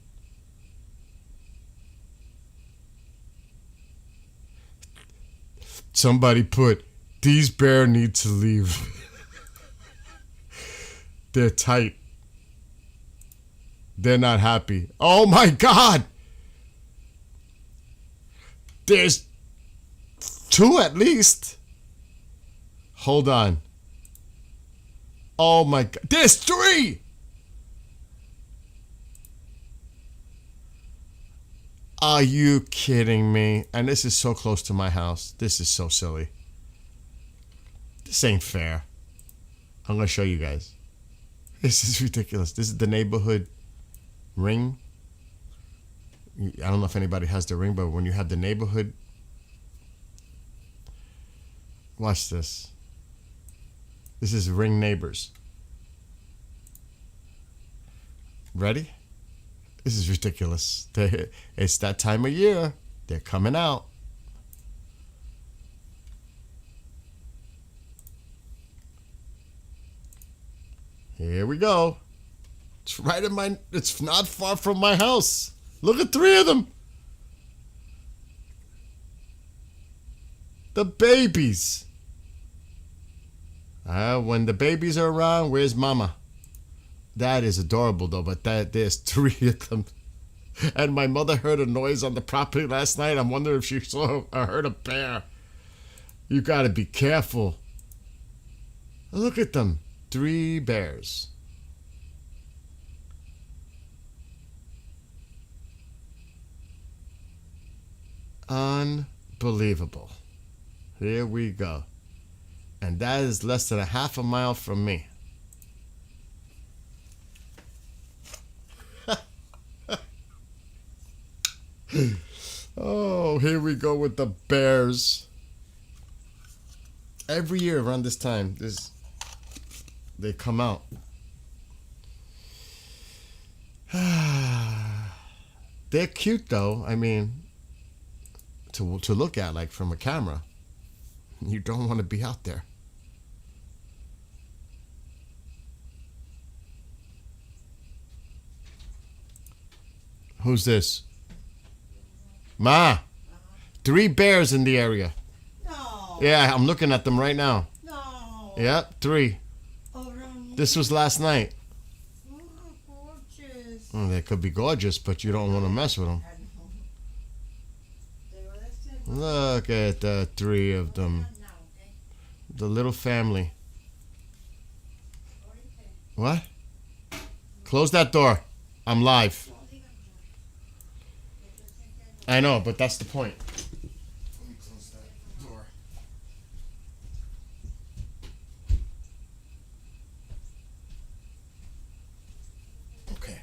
Speaker 1: Somebody put, these bears need to leave. They're tight. They're not happy. Oh my God! There's 2 at least. Hold on. Oh my God. There's 3! Are you kidding me? And this is so close to my house. This is so silly. This ain't fair. I'm going to show you guys. This is ridiculous. This is the neighborhood ring. I don't know if anybody has the ring, but when you have the neighborhood. Watch this. This is ring neighbors. Ready? This is ridiculous. It's that time of year. They're coming out. Here we go. It's right in my. It's not far from my house. Look at 3 of them. The babies. When the babies are around, where's mama? That is adorable though, but there's 3 of them. And my mother heard a noise on the property last night. I'm wondering if she saw or heard a bear. You gotta be careful. Look at them. 3 bears. Unbelievable. Here we go. And that is less than a half a mile from me. Oh, here we go with the bears. Every year around this time, they come out. They're cute though. I mean, to look at like from a camera. You don't want to be out there. Who's this? Ma. 3 bears in the area.
Speaker 4: No.
Speaker 1: Yeah, I'm looking at them right now.
Speaker 4: No.
Speaker 1: Yep, 3.
Speaker 4: Oh, Ronnie.
Speaker 1: This was last night.
Speaker 4: Oh, gorgeous.
Speaker 1: They could be gorgeous, but you don't want to mess with them.
Speaker 4: I know. They were just-
Speaker 1: Look at the 3 of them.
Speaker 4: Now, okay?
Speaker 1: The little family. What? Close that door. I'm live. I know, but that's the point. Let me close that door. Okay.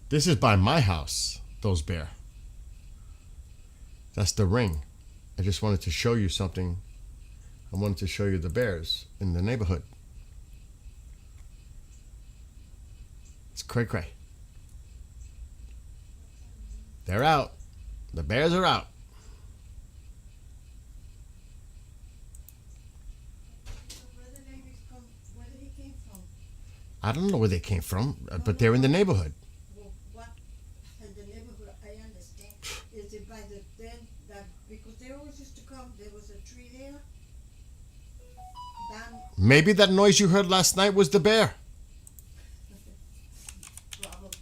Speaker 1: This is by my house, those bear. That's the ring. I just wanted to show you something. I wanted to show you the bears in the neighborhood. It's cray cray. They're out. The bears are out.
Speaker 4: So where the neighbors come, where did he came from?
Speaker 1: I don't know where they came from, but they're in the neighborhood.
Speaker 4: Well, what in the neighborhood? I understand. Is it by the then that because they always used to come? There was a tree there. Down
Speaker 1: Maybe that noise you heard last night was the bear.
Speaker 4: probably.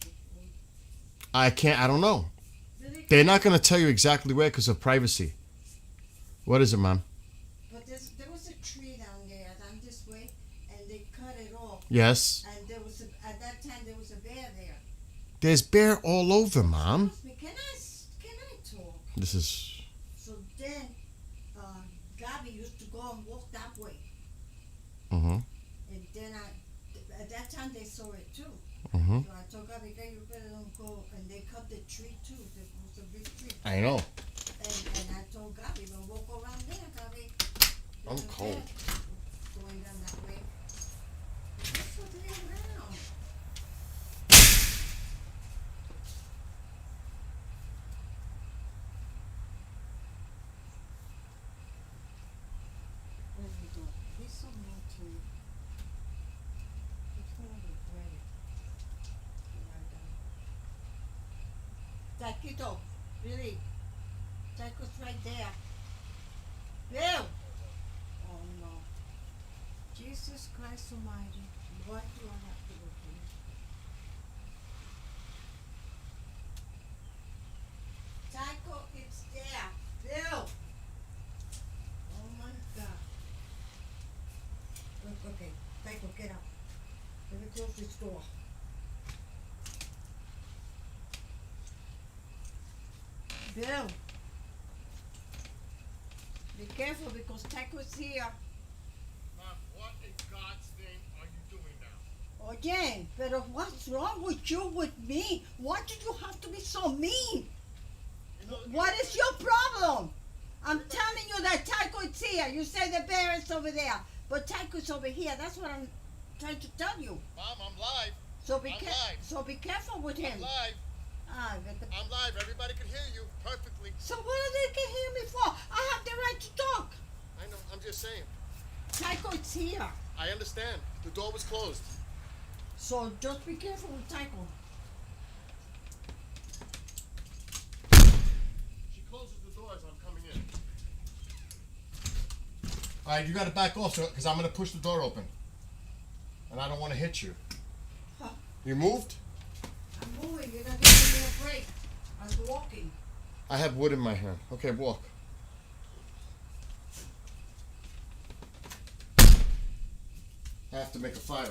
Speaker 1: I don't know.
Speaker 4: Really?
Speaker 1: They're not going to tell you exactly where because of privacy. What is it, Mom?
Speaker 4: But there was a tree down there, down this way, and they cut it off.
Speaker 1: Yes.
Speaker 4: And there was at that time there was a bear there.
Speaker 1: There's bear all over, Mom.
Speaker 4: Excuse me, can I talk?
Speaker 1: This is...
Speaker 4: So then, Gabby used to go and walk that way,
Speaker 1: Mm-hmm.
Speaker 4: and then at that time they saw it too.
Speaker 1: Mm-hmm.
Speaker 4: So I told Gabby, "Girl, you better don't go," and they cut the tree too. There was a big tree,
Speaker 1: I know.
Speaker 4: and I told Gabby, "Don't walk around there, Gabby."
Speaker 1: I'm
Speaker 4: There's a
Speaker 1: cold.
Speaker 4: bear going down that way. That's what they around. There we go. He's so mean to me. He's gonna regret it. Taquito, really. Taco's right there. Bill! Oh no. Jesus Christ Almighty. What do I have to go through? Taco, it's there. Bill! Oh my God. Look, okay. Taco, get up. Let me close this door. Bill. Be careful because Taco's here.
Speaker 1: Mom, what in God's name are you doing now?
Speaker 4: Oye, pero what's wrong with you, with me? Why did you have to be so mean? What is your problem? I'm telling you that Taco is here. You say the bear is over there, but Taco's over here. That's what I'm trying to tell you.
Speaker 1: Mom, I'm live.
Speaker 4: So be
Speaker 1: I'm live.
Speaker 4: so be careful with him.
Speaker 1: live.
Speaker 4: Ah, but the-
Speaker 1: I'm live. Everybody can hear you perfectly.
Speaker 4: so what are they can hear me for? I have the right to talk.
Speaker 1: I know. I'm just saying.
Speaker 4: Taco is here.
Speaker 1: I understand. The door was closed.
Speaker 4: So just be careful with Taco.
Speaker 1: She closes the door as I'm coming in. All right, you got to back off, because I'm going to push the door open. And I don't want to hit you.
Speaker 4: Huh.
Speaker 1: You moved?
Speaker 4: I'm moving. You're not giving me a break. I'm walking.
Speaker 1: I have wood in my hand. Okay, walk. I have to make a fire.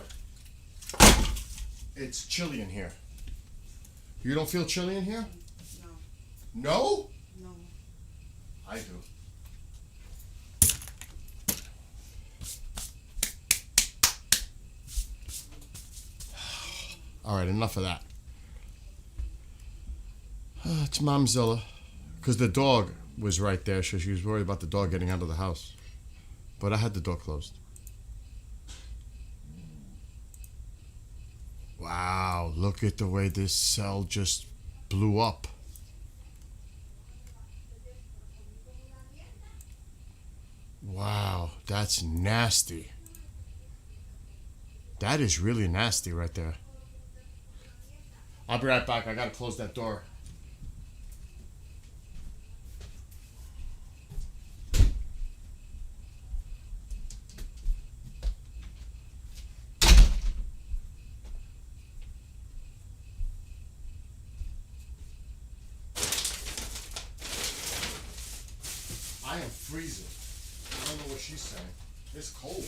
Speaker 1: It's chilly in here. You don't feel chilly in here?
Speaker 4: No,
Speaker 1: No?
Speaker 4: no.
Speaker 1: I do. All right, enough of that. It's Momzilla. Because the dog was right there, so she was worried about the dog getting out of the house. But I had the door closed. Wow, look at the way this cell just blew up. Wow, that's nasty. That is really nasty right there. I'll be right back. I gotta close that door. I am freezing. I don't know what she's saying. It's cold.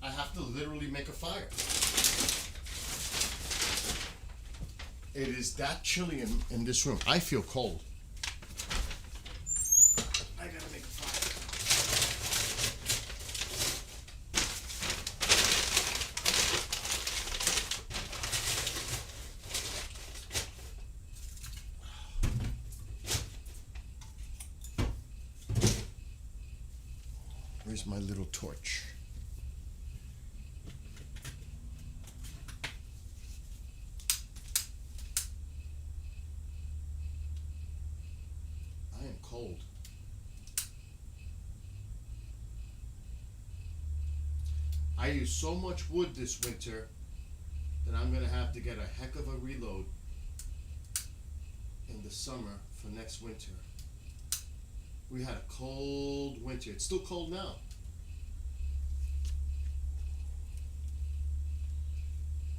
Speaker 1: I have to literally make a fire. It is that chilly in this room. I feel cold. I gotta make a fire. Where's my little torch? I am cold. I used so much wood this winter that I'm gonna have to get a heck of a reload in the summer for next winter. We had a cold winter. It's still cold now.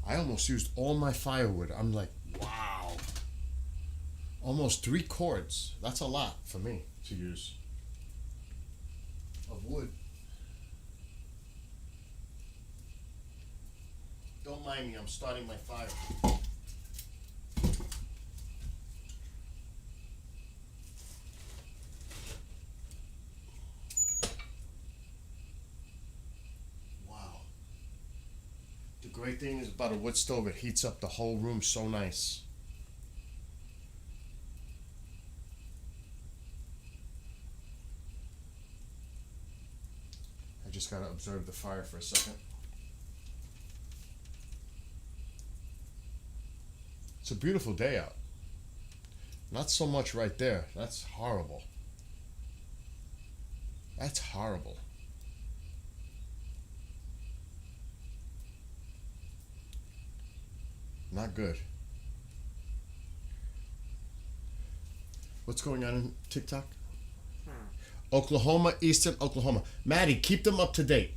Speaker 1: I almost used all my firewood. I'm like, wow. Almost 3 cords. That's a lot for me to use of wood. Don't mind me, I'm starting my fire. Wow. The great thing is about a wood stove, it heats up the whole room so nice. I just gotta observe the fire for a second. It's a beautiful day out. Not so much right there. That's horrible. That's horrible. Not good. What's going on in TikTok? Oklahoma, Eastern Oklahoma. Maddie, keep them up to date.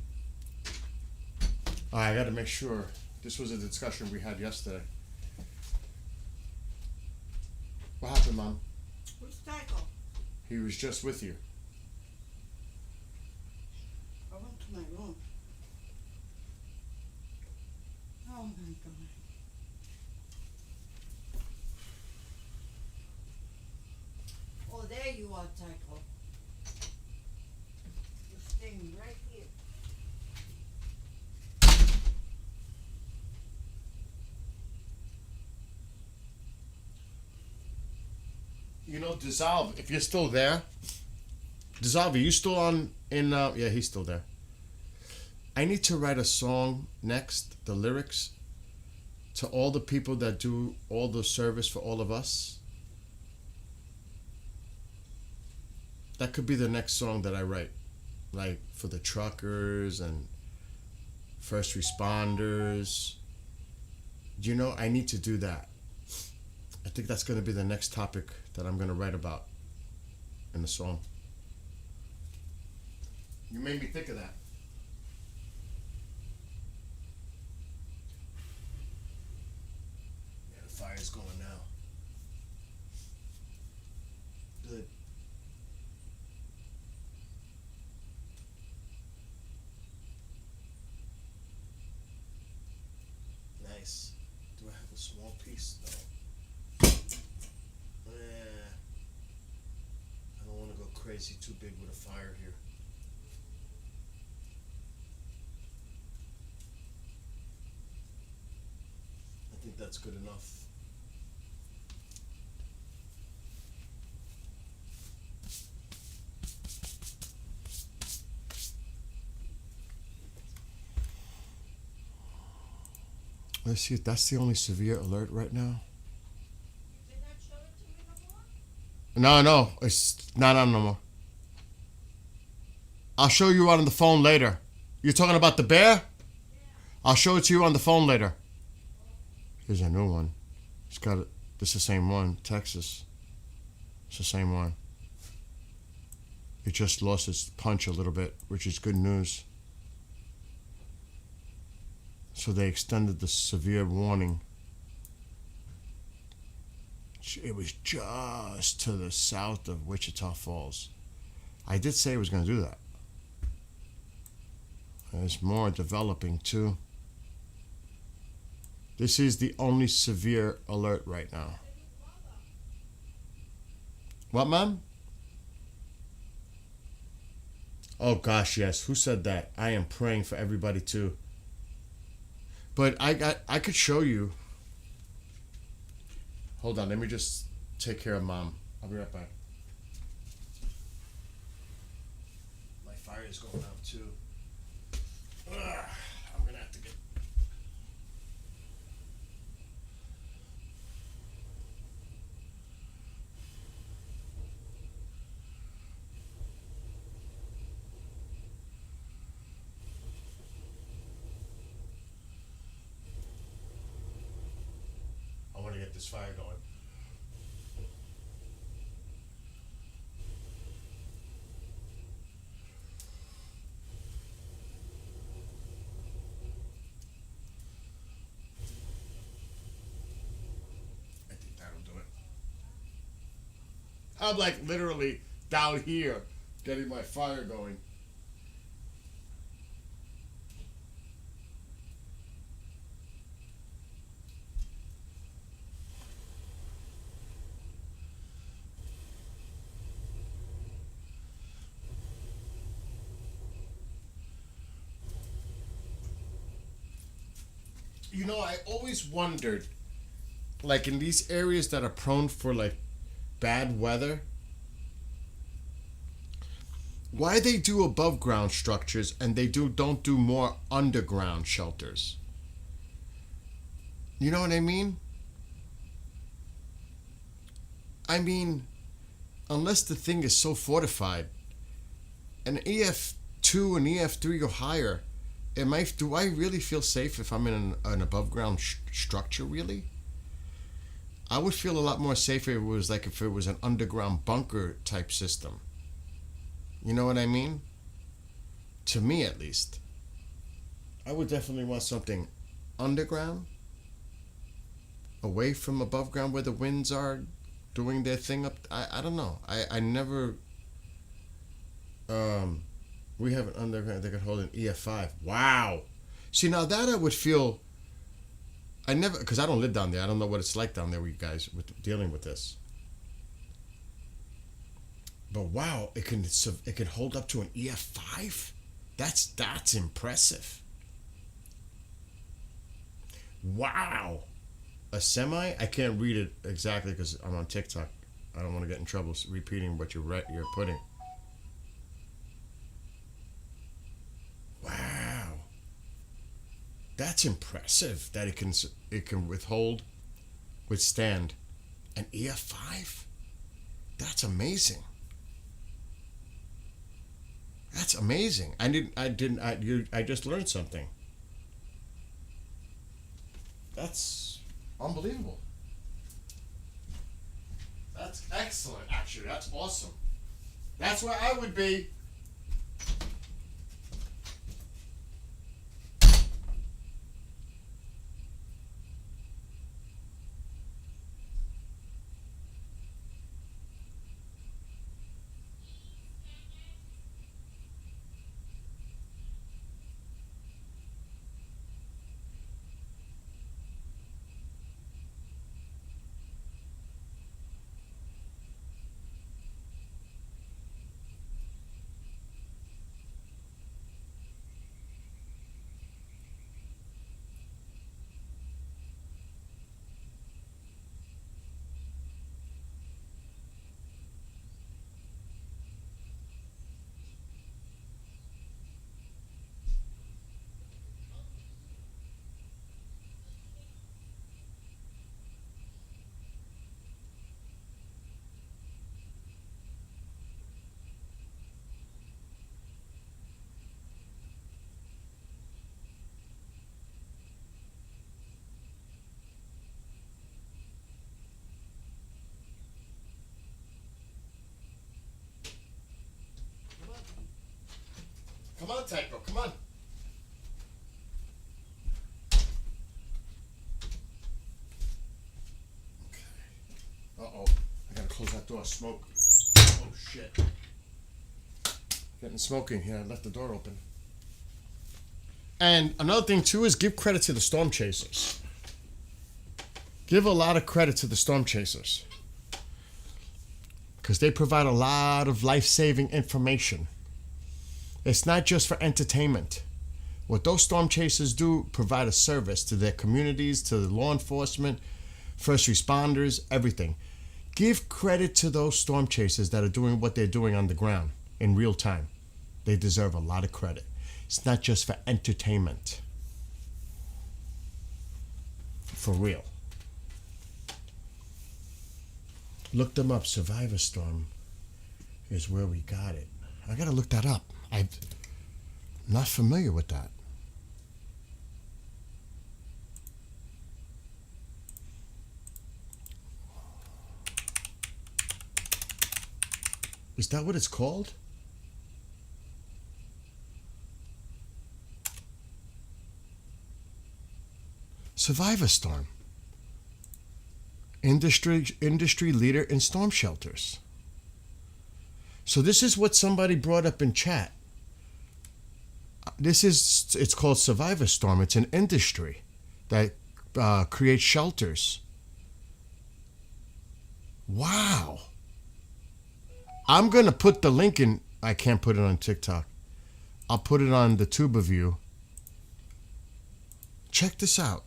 Speaker 1: I gotta make sure. This was a discussion we had yesterday. What happened, Mom?
Speaker 4: Who's Tycho?
Speaker 1: He was just with you.
Speaker 4: I went to my room. Oh my God. Oh, there you are, Tycho. You're staying right here.
Speaker 1: You know, Dissolve, if you're still there, Dissolve, are you still on yeah, he's still there. I need to write a song next, the lyrics, to all the people that do all the service for all of us. That could be the next song that I write. Like for the truckers and first responders. You know, I need to do that. I think that's going to be the next topic that I'm going to write about in the song. You made me think of that. Yeah, the fire's going now. Good. Nice. Do I have a small piece? No. I don't want to go crazy too big with a fire here. I think that's good enough. Let's see if that's the only severe alert right now. No, no, it's not on no more. I'll show you on the phone later. You're talking about the bear? I'll show it to you on the phone later. Here's a new one. It's got it. This is the same one, Texas. It's the same one. It just lost its punch a little bit, which is good news. So they extended the severe warning. It was just to the south of Wichita Falls. I did say it was going to do that. There's more developing too. This is the only severe alert right now. What, ma'am? Oh gosh, yes. Who said that? I am praying for everybody too. But I could show you. Hold on, let me just take care of mom. I'll be right back. My fire is going out too. Ugh, I'm gonna have to get. I want to get this fire going. I think that'll do it. I'm like literally down here getting my fire going. You know, I always wondered, like in these areas that are prone for like bad weather, why they do above ground structures and they don't do more underground shelters. You know what I mean? I mean, unless the thing is so fortified, an EF2 and EF3 or higher, do I really feel safe if I'm in an above ground structure, really? I would feel a lot more safer if it was an underground bunker type system. You know what I mean? To me, at least. I would definitely want something underground, away from above ground where the winds are doing their thing up. I don't know. I never. We have an underground that could hold an EF5. Wow. See, now that I would feel. I never, because I don't live down there. I don't know what it's like down there with you guys dealing with this. But wow, it can hold up to an EF5. That's impressive. Wow. A semi? I can't read it exactly because I'm on TikTok. I don't want to get in trouble repeating what you're putting. Wow. That's impressive that it can withstand an EF5. That's amazing. That's amazing. I just learned something. That's unbelievable. That's excellent, actually. That's awesome. That's where I would be. Come on, Tycho. Come on. Uh-oh. I gotta close that door. Smoke. Oh, shit. Getting smoking here. I left the door open. And another thing, too, is give credit to the storm chasers. Give a lot of credit to the storm chasers. Because they provide a lot of life-saving information. It's not just for entertainment. What those storm chasers do, provide a service to their communities, to the law enforcement, first responders, everything. Give credit to those storm chasers that are doing what they're doing on the ground in real time. They deserve a lot of credit. It's not just for entertainment. For real. Look them up. Survivor Storm is where we got it. I gotta look that up. I'm not familiar with that. Is that what it's called? Survivor Storm. Industry leader in storm shelters. So this is what somebody brought up in chat. It's called Survivor Storm. It's an industry that creates shelters. Wow. I'm going to put the link in. I can't put it on TikTok. I'll put it on the Tuba View. Check this out.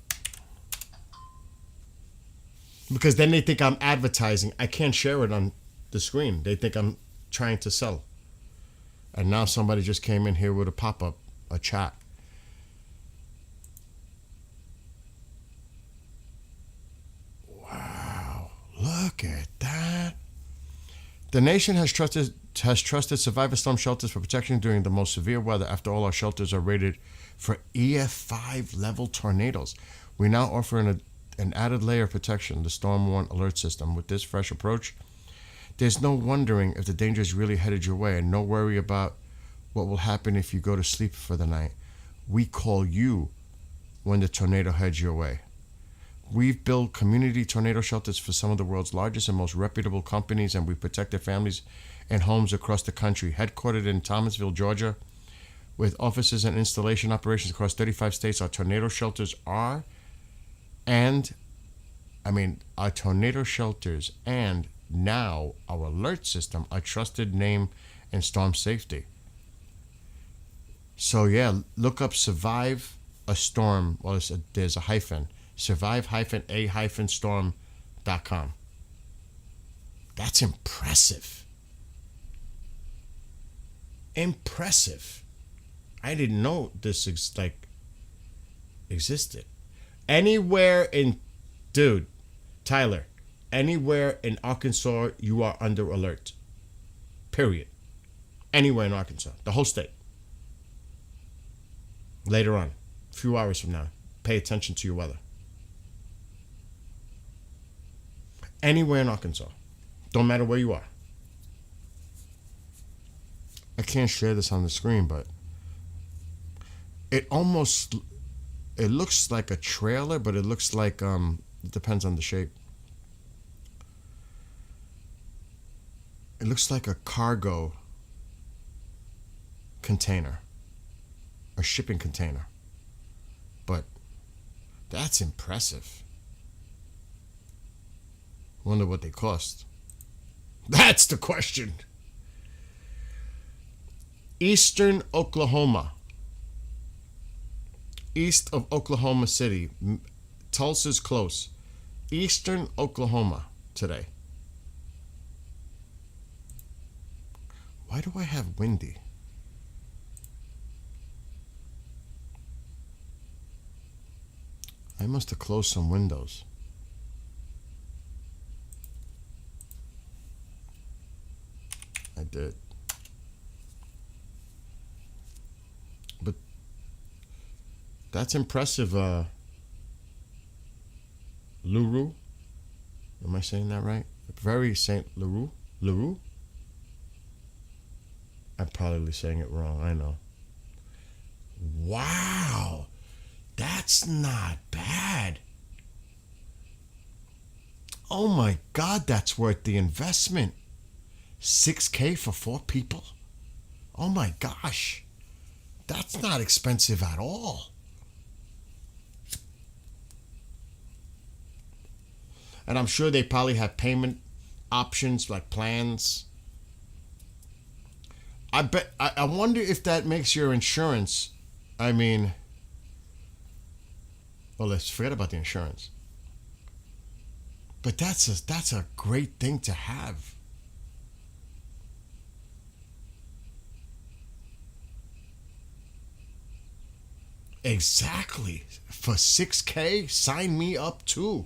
Speaker 1: Because then they think I'm advertising. I can't share it on the screen. They think I'm trying to sell. And now somebody just came in here with a pop-up, a chat. Wow. Look at that. The nation has trusted survivor storm shelters for protection during the most severe weather. After all, our shelters are rated for EF5 level tornadoes. We now offer an added layer of protection, the Storm Warn Alert System. With this fresh approach, there's no wondering if the danger is really headed your way, and no worry about what will happen if you go to sleep for the night. We call you when the tornado heads your way. We've built community tornado shelters for some of the world's largest and most reputable companies, and we protect their families and homes across the country. Headquartered in Thomasville, Georgia, with offices and installation operations across 35 states, our tornado shelters our tornado shelters and now our alert system, a trusted name in storm safety. So yeah, look up Survive a Storm. Well, there's a hyphen. Survive-a-storm.com. That's impressive. Impressive. I didn't know this existed. Anywhere in, dude, Tyler, anywhere in Arkansas, you are under alert. Period. Anywhere in Arkansas, the whole state. Later on, a few hours from now, pay attention to your weather. Anywhere in Arkansas. Don't matter where you are. I can't share this on the screen, but it looks like a trailer, but it looks like, it depends on the shape. It looks like a cargo container, a shipping container. But that's impressive. Wonder what they cost. That's the question. Eastern Oklahoma. East of Oklahoma City. Tulsa's close. Eastern Oklahoma today. Why do I have windy? I must have closed some windows. I did. But that's impressive, LaRue. Am I saying that right? Very Saint LaRue? I'm probably saying it wrong, I know. Wow. That's not bad. Oh my God, that's worth the investment. $6K for 4 people? Oh my gosh. That's not expensive at all. And I'm sure they probably have payment options like plans. I wonder if that makes your insurance. I mean, well, let's forget about the insurance. But that's a great thing to have. Exactly. For $6K, sign me up too.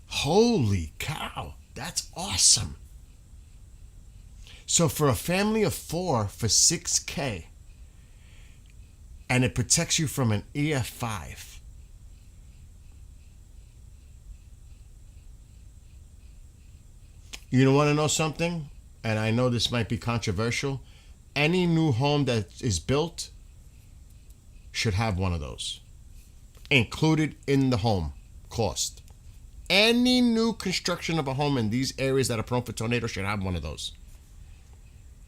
Speaker 1: Holy cow, that's awesome. So for a family of 4 for $6K, and it protects you from an EF5. You want to know something? And I know this might be controversial. Any new home that is built should have one of those included in the home cost. Any new construction of a home in these areas that are prone for tornadoes should have one of those,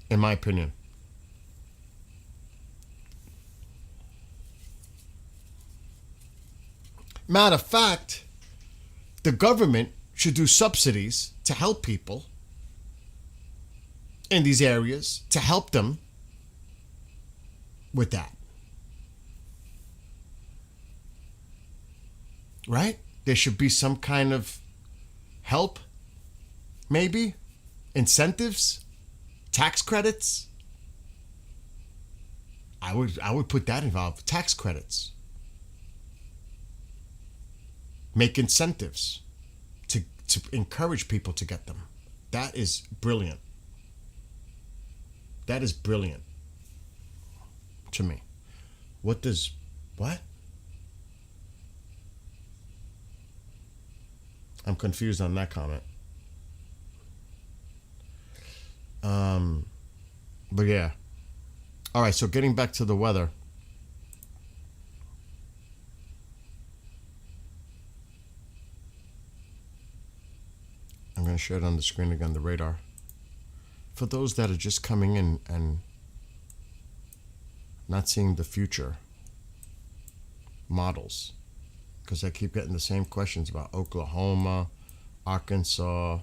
Speaker 1: in my opinion. Matter of fact, the government should do subsidies to help people in these areas, to help them with that. Right? There should be some kind of help, maybe, incentives, tax credits. I would put that involved. Tax credits. Make incentives to encourage people to get them. That is brilliant. That is brilliant to me. What? I'm confused on that comment. But yeah. All right, so getting back to the weather. I'm going to share it on the screen again, the radar. For those that are just coming in and not seeing the future models, because I keep getting the same questions about Oklahoma, Arkansas.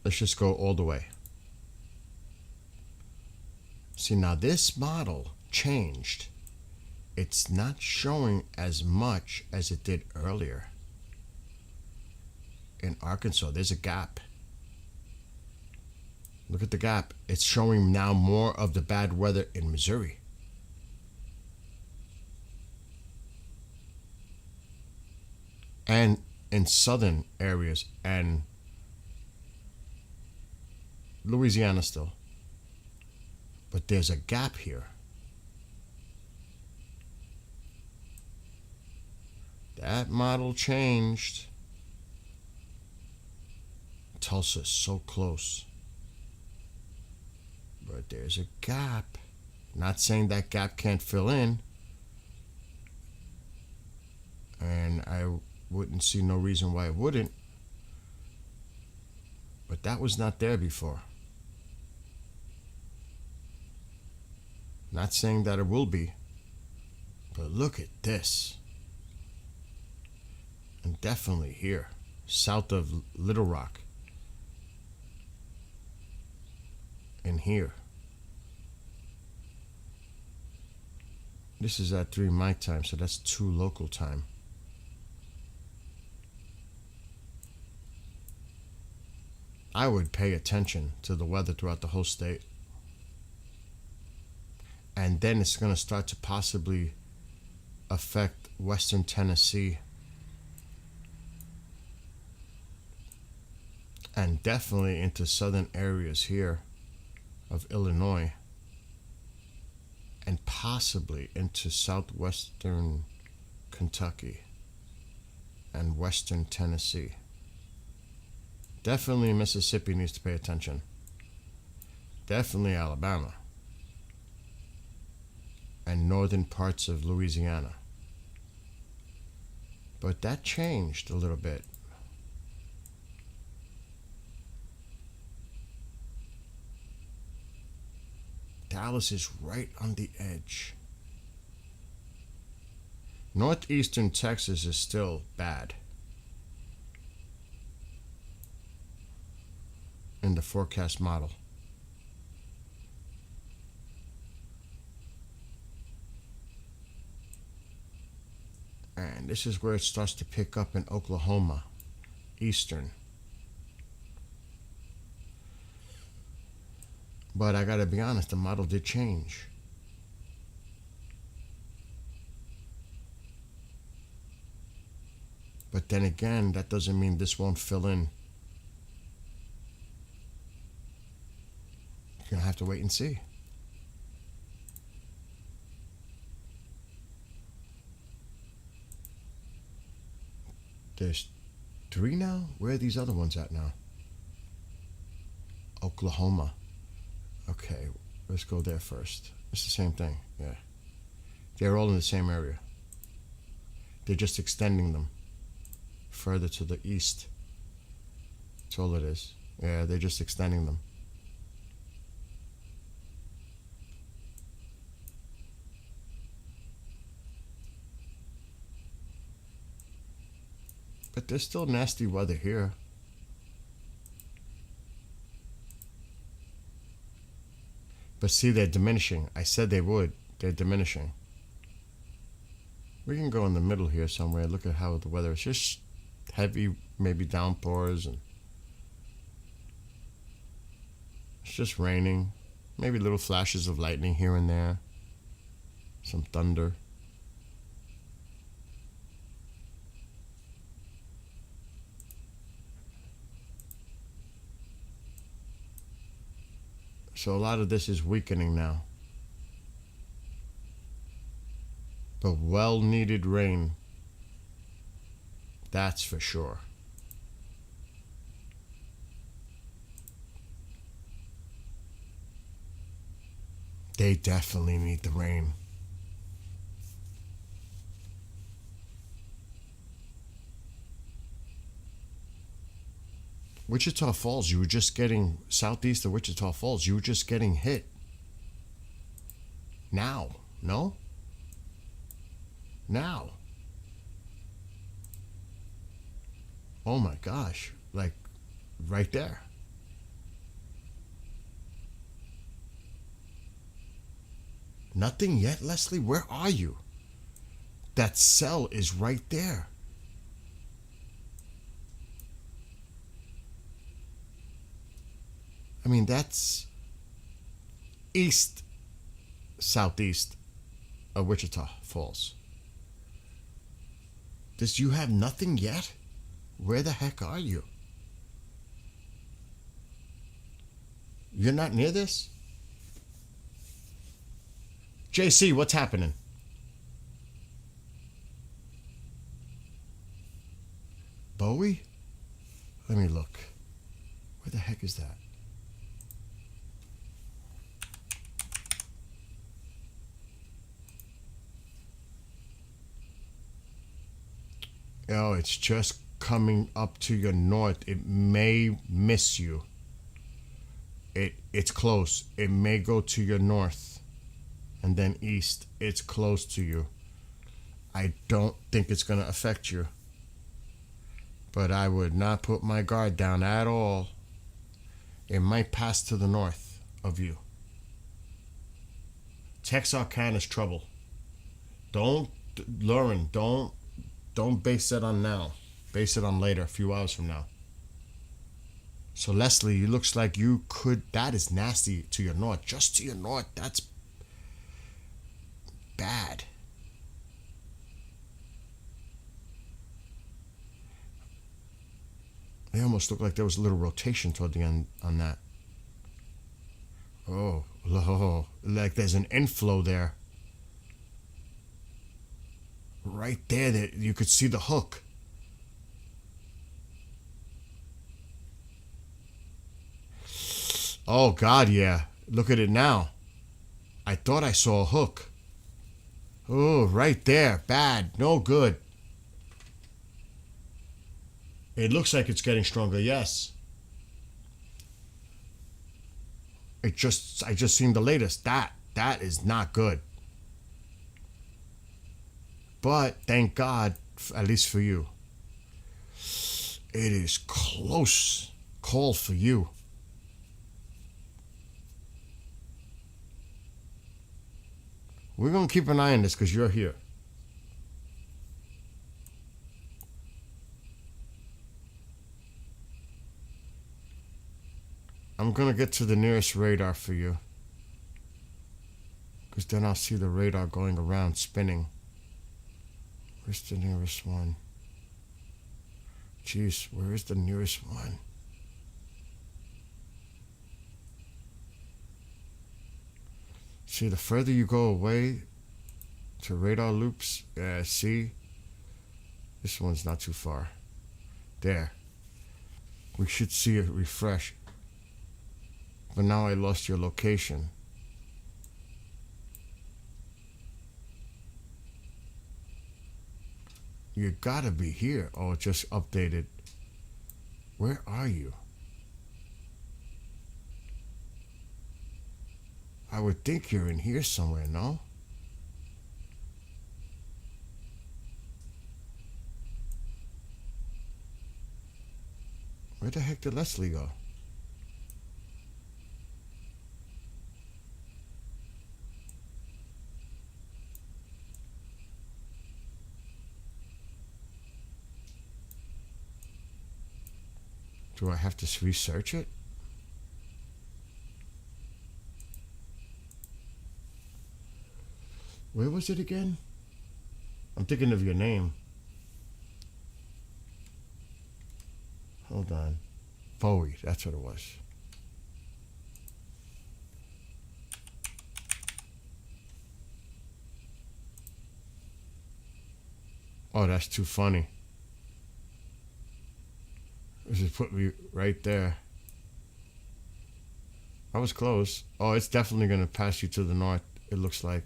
Speaker 1: Let's just go all the way. See, now this model changed. It's not showing as much as it did earlier. In Arkansas, there's a gap. Look at the gap. It's showing now more of the bad weather in Missouri. And in southern areas and Louisiana still. But there's a gap here. That model changed. Tulsa's so close. But there's a gap. Not saying that gap can't fill in. And I wouldn't see no reason why it wouldn't. But that was not there before. Not saying that it will be. But look at this. And definitely here, south of Little Rock. And here. This is at 3 my time, so that's 2 local time. I would pay attention to the weather throughout the whole state. And then it's going to start to possibly affect western Tennessee. And definitely into southern areas here of Illinois. And possibly into southwestern Kentucky and western Tennessee. Definitely Mississippi needs to pay attention. definitely Alabama, and northern parts of Louisiana. But that changed a little bit. Dallas is right on the edge. Northeastern Texas is still bad in the forecast model. And this is where it starts to pick up in Oklahoma, eastern. But I gotta be honest, the model did change. But then again, that doesn't mean this won't fill in. You're gonna have to wait and see. There's 3 now? Where are these other ones at now? Oklahoma. Okay, let's go there first. It's the same thing, yeah. They're all in the same area. They're just extending them further to the east. That's all it is. Yeah, they're just extending them. But there's still nasty weather here. But see, they're diminishing. I said they would. They're diminishing. We can go in the middle here somewhere. Look at how the weather is. Just heavy, maybe downpours, and it's just raining. Maybe little flashes of lightning here and there. Some thunder. So a lot of this is weakening now. But well-needed rain. That's for sure. They definitely need the rain. Wichita Falls, you were just getting, southeast of Wichita Falls, you were just getting hit. Now, no? Now. Oh my gosh, like right there. Nothing yet, Leslie? Where are you? That cell is right there. I mean, that's east, southeast of Wichita Falls. Does you have nothing yet? Where the heck are you? You're not near this? JC, what's happening? Bowie? Let me look. Where the heck is that? Oh, it's just coming up to your north. It may miss you. It's close. It may go to your north and then east. It's close to you. I don't think it's going to affect you. But I would not put my guard down at all. It might pass to the north of you. Texarkana's trouble. Lauren, don't base it on now. Base it on later, a few hours from now. So Leslie, it looks like you could, that is nasty to your north. Just to your north, that's bad. They almost look like there was a little rotation toward the end on that. Oh, like there's an inflow there. Right there, that you could see the hook. Oh God, yeah. Look at it now. I thought I saw a hook. Oh, right there. Bad. No good. It looks like it's getting stronger, yes. I just seen the latest. That is not good. But thank God, at least for you. It is close call for you. We're going to keep an eye on this because you're here. I'm going to get to the nearest radar for you. Because then I'll see the radar going around, spinning. Where's the nearest one? Jeez, where is the nearest one? See, the further you go away to radar loops, see? This one's not too far. There. We should see it refresh. But now I lost your location. You gotta be here. Oh, it just updated. Where are you? I would think you're in here somewhere, no? Where the heck did Leslie go? Do I have to research it? Where was it again? I'm thinking of your name. Hold on. Bowie, that's what it was. Oh, that's too funny. This just put me right there. I was close. Oh, it's definitely going to pass you to the north, it looks like.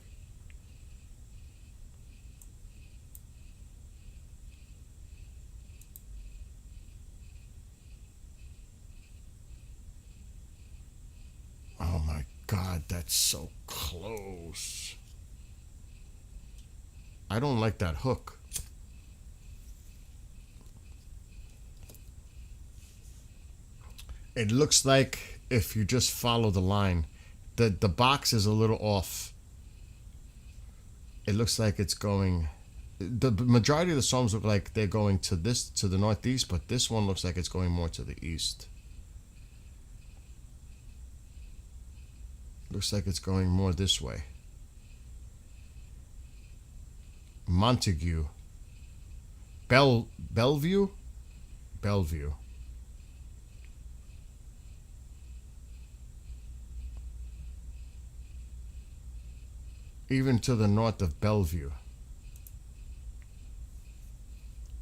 Speaker 1: Oh my God, that's so close. I don't like that hook. It looks like if you just follow the line, the box is a little off. It looks like it's going. The majority of the storms look like they're going to the northeast, but this one looks like it's going more to the east. Looks like it's going more this way. Montague. Bellevue? Bellevue. Even to the north of Bellevue.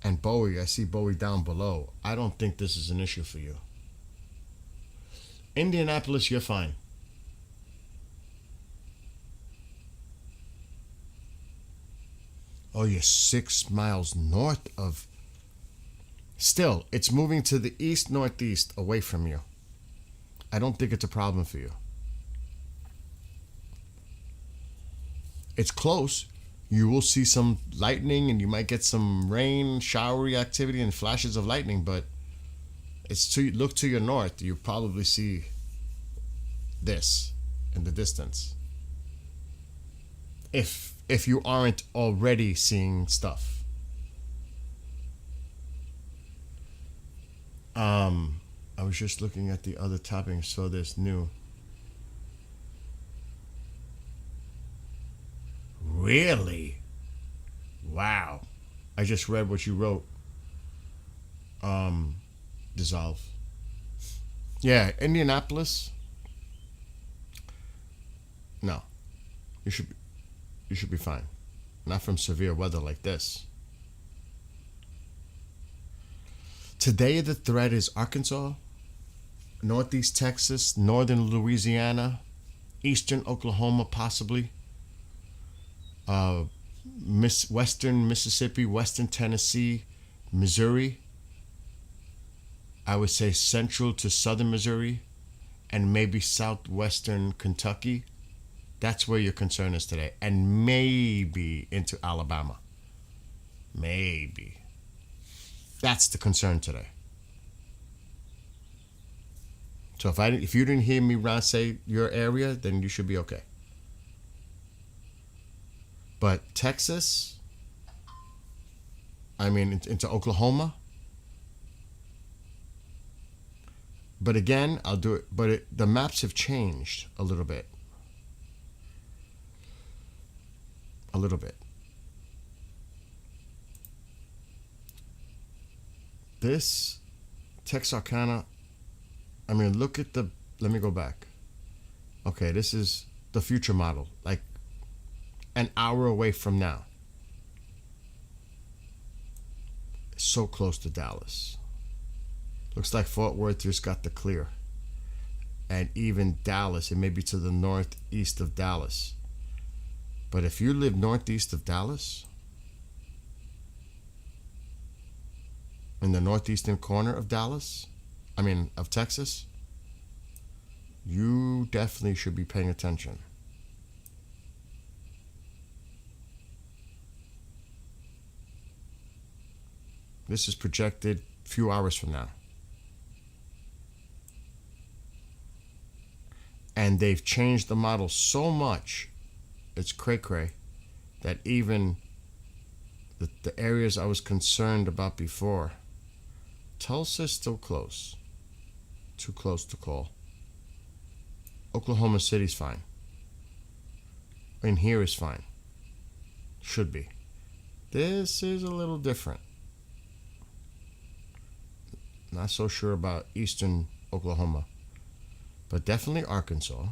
Speaker 1: And Bowie, I see Bowie down below. I don't think this is an issue for you. Indianapolis, you're fine. Oh, you're 6 miles north of... Still, it's moving to the east-northeast away from you. I don't think it's a problem for you. It's close. You will see some lightning and you might get some rain, showery activity and flashes of lightning, but look to your north. You probably see this in the distance. If you aren't already seeing stuff. I was just looking at the other topping, so there's new. Really? Wow. I just read what you wrote. Dissolve. Yeah, Indianapolis. No. You should be fine. Not from severe weather like this. Today the threat is Arkansas, Northeast Texas, Northern Louisiana, eastern Oklahoma, possibly. Western Mississippi, western Tennessee, Missouri. I would say central to southern Missouri, and maybe southwestern Kentucky. That's where your concern is today, and maybe into Alabama. Maybe. That's the concern today. So if you didn't hear me, Ron, say your area, then you should be okay. But Texas, I mean, into Oklahoma. But again, I'll do it. But the maps have changed a little bit. A little bit. This Texarkana, I mean, look at the, let me go back. Okay, this is the future model, like an hour away from now. So close to Dallas. Looks like Fort Worth just got the clear. And even Dallas, it may be to the northeast of Dallas. But if you live northeast of Dallas, in the northeastern corner of Dallas, of Texas, you definitely should be paying attention. This is projected a few hours from now. And they've changed the model so much, it's cray-cray, that even the areas I was concerned about before, Tulsa's still close. Too close to call. Oklahoma City's fine. In here is fine. Should be. This is a little different. Not so sure about eastern Oklahoma. But definitely Arkansas.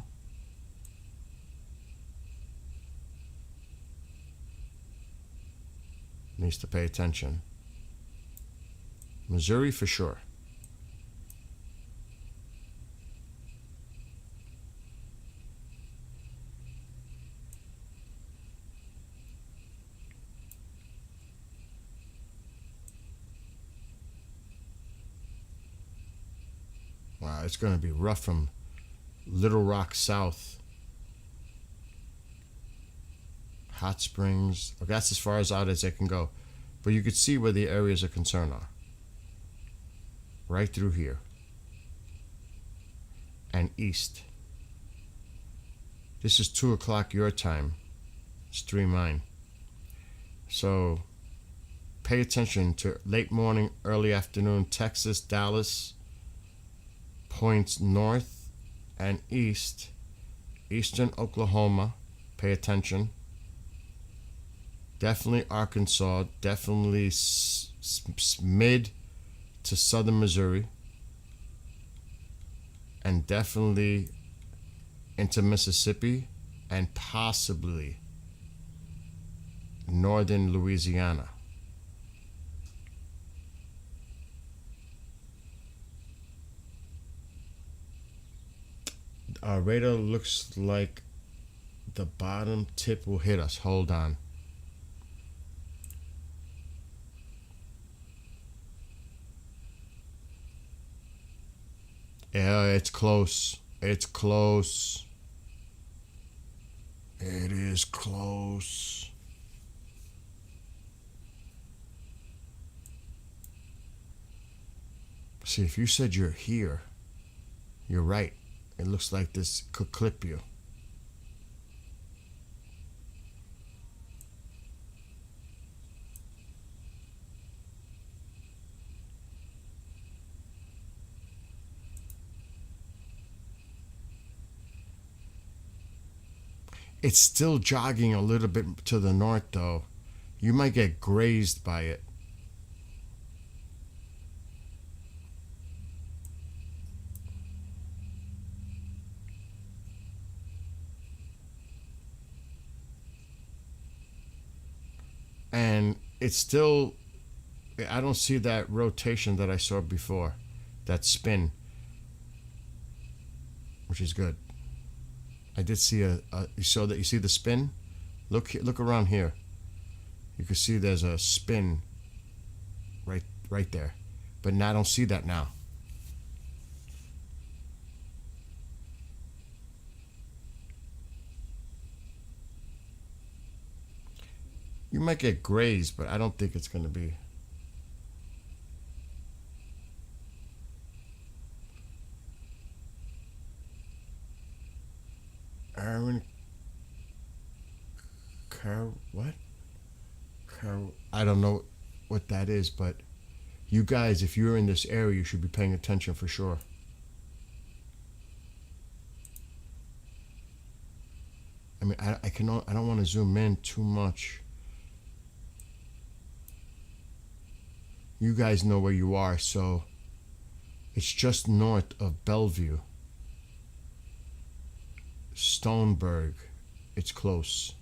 Speaker 1: Needs to pay attention. Missouri for sure. Wow, it's going to be rough from Little Rock south. Hot Springs. Okay, that's as far as out as they can go. But you could see where the areas of concern are. Right through here. And east. This is 2 o'clock your time. It's 3 mine. So pay attention to late morning, early afternoon, Texas, Dallas, points north and east, eastern Oklahoma, pay attention. Definitely Arkansas, definitely mid to southern Missouri, and definitely into Mississippi, and possibly northern Louisiana. Our radar looks like the bottom tip will hit us. Hold on. Yeah, it's close. It's close. It is close. See, if you said you're here, you're right. It looks like this could clip you. It's still jogging a little bit to the north, though. You might get grazed by it. And it's still, I don't see that rotation that I saw before, that spin, which is good. I did see you saw that, you see the spin? Look around here. You can see there's a spin right there. But now I don't see that now. You might get grazed, but I don't think it's going to be. Aaron. What? I don't know what that is, but you guys, if you're in this area, you should be paying attention for sure. I mean, I don't want to zoom in too much. You guys know where you are, so it's just north of Bellevue. Stoneburg. It's close.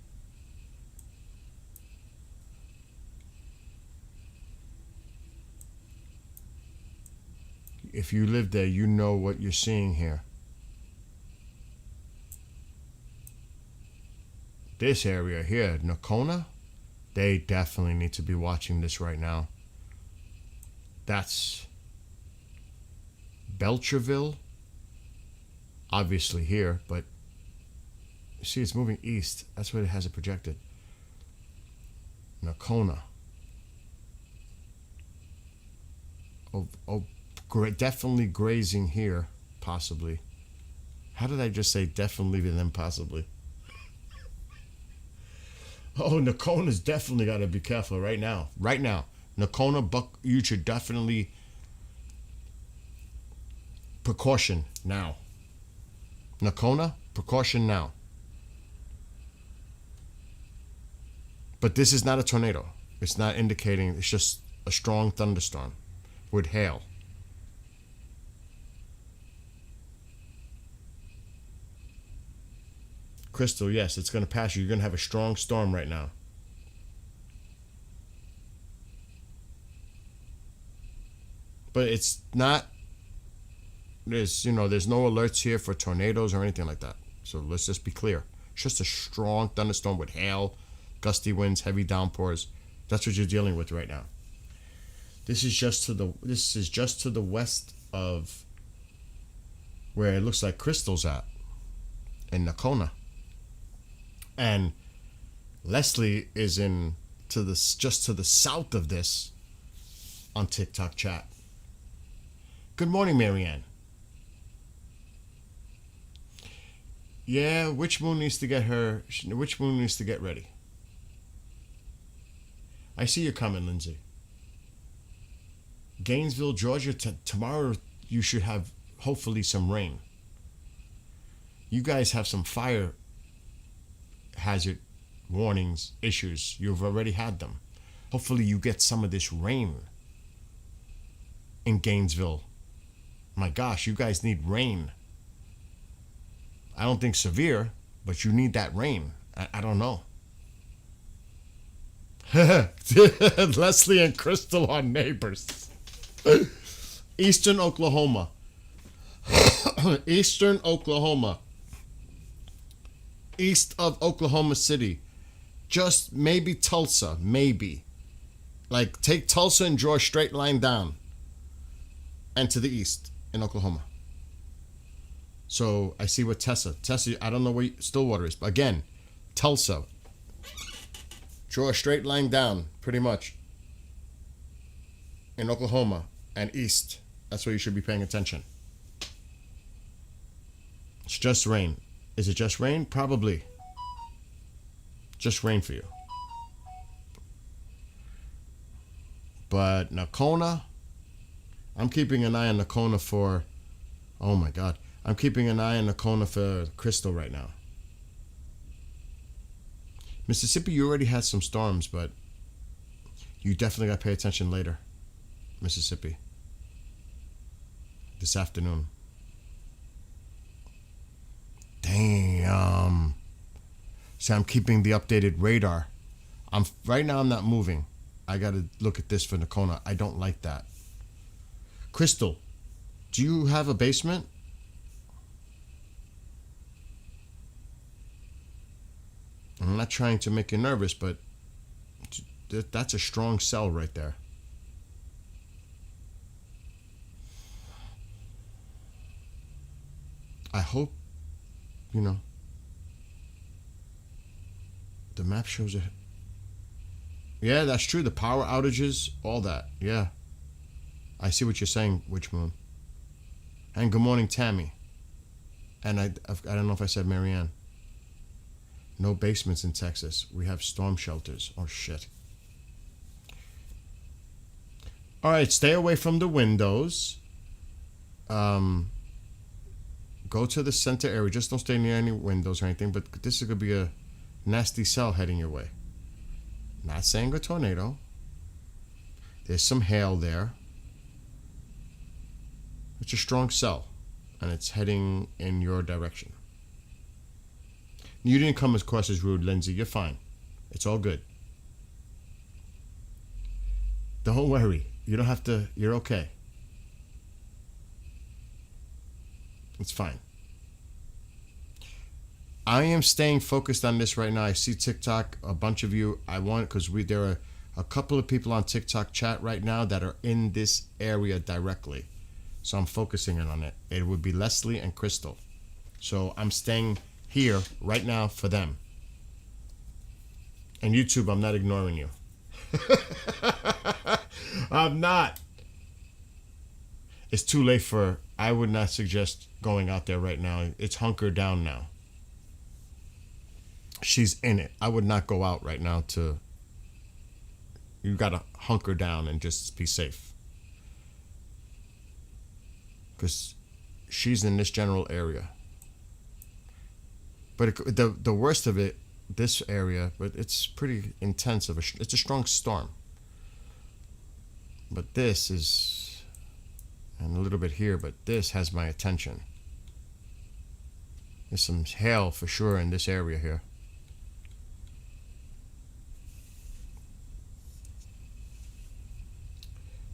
Speaker 1: If you live there, you know what you're seeing here. This area here, Nakona, they definitely need to be watching this right now. That's Belcherville, obviously here, but you see it's moving east. That's what it has it projected. Nakona. Definitely grazing here, possibly. How did I just say definitely and then possibly? Oh, Nakona's definitely got to be careful right now. Right now. Nakona, Buck, you should definitely precaution now. Nakona, precaution now. But this is not a tornado. It's not indicating, it's just a strong thunderstorm with hail. Crystal, yes, it's going to pass you. You're going to have a strong storm right now. But it's not, there's no alerts here for tornadoes or anything like that. So let's just be clear. It's just a strong thunderstorm with hail, gusty winds, heavy downpours. That's what you're dealing with right now. This is just to the west of where it looks like Crystal's at, in Nakona. And Leslie is just to the south of this on TikTok chat. Good morning, Marianne. Yeah, Witch Moon needs to get ready. I see you coming, Lindsay. Gainesville, Georgia, tomorrow you should have hopefully some rain. You guys have some fire hazard warnings, issues. You've already had them. Hopefully you get some of this rain in Gainesville. My gosh, you guys need rain. I don't think severe, but you need that rain. I don't know. Leslie and Crystal are neighbors. Eastern Oklahoma. Eastern Oklahoma. East of Oklahoma City. Just maybe Tulsa. Maybe. Like, take Tulsa and draw a straight line down. And to the east in Oklahoma. So I see what Tessa, I don't know where Stillwater is. But again, Tulsa. Draw a straight line down, pretty much. In Oklahoma and east. That's where you should be paying attention. It's just rain. Is it just rain? Probably. Just rain for you. But Nakona, I'm keeping an eye on Nakona for, oh my God. I'm keeping an eye on Nakona for Crystal right now. Mississippi, you already had some storms, but you definitely got to pay attention later. Mississippi. This afternoon. Damn. See, I'm keeping the updated radar. Right now I'm not moving. I got to look at this for Nakona. I don't like that. Crystal, do you have a basement? not trying to make you nervous, but that's a strong cell right there. I hope, the map shows it. Yeah, that's true. The power outages, all that. Yeah. I see what you're saying, Witch Moon. And good morning, Tammy. And I don't know if I said Marianne. No basements in Texas. We have storm shelters. Oh, shit. All right, stay away from the windows. Go to the center area. Just don't stay near any windows or anything. But this is going to be a nasty cell heading your way. Not saying a tornado. There's some hail there. It's a strong cell. And it's heading in your direction. You didn't come across as rude, Lindsay. You're fine. It's all good. Don't worry. You don't have to. You're okay. It's fine. I am staying focused on this right now. I see TikTok, a bunch of you. Because there are a couple of people on TikTok chat right now that are in this area directly. So I'm focusing in on it. It would be Leslie and Crystal. So I'm staying here right now for them. And YouTube, I'm not ignoring you. I'm not. It's too late I would not suggest going out there right now. It's hunker down now. She's in it. I would not go out right now you gotta hunker down and just be safe. Because she's in this general area. But the worst of it, this area, but it's pretty intense. It's a strong storm. But this is, and a little bit here, but this has my attention. There's some hail for sure in this area here.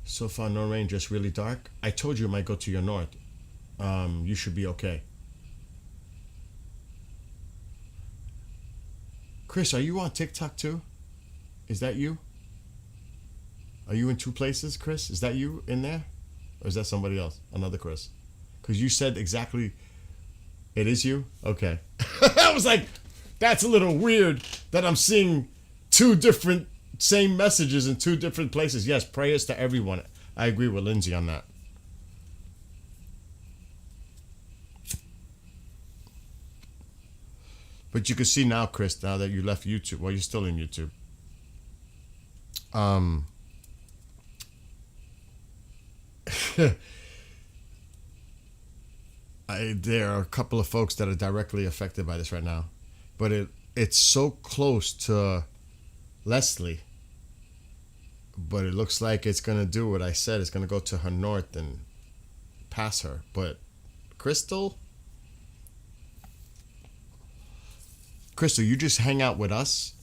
Speaker 1: So far, no rain, just really dark. I told you it might go to your north. You should be okay. Chris, are you on TikTok too? Is that you? Are you in two places, Chris? Is that you in there? Or is that somebody else? Another Chris? Because you said exactly, it is you? Okay. I was like, that's a little weird that I'm seeing two different same messages in two different places. Yes, prayers to everyone. I agree with Lindsay on that. But you can see now, Chris, now that you left YouTube. Well, you're still in YouTube. There are a couple of folks that are directly affected by this right now. But it's so close to Leslie. But it looks like it's going to do what I said. It's going to go to her north and pass her. But Crystal, you just hang out with us.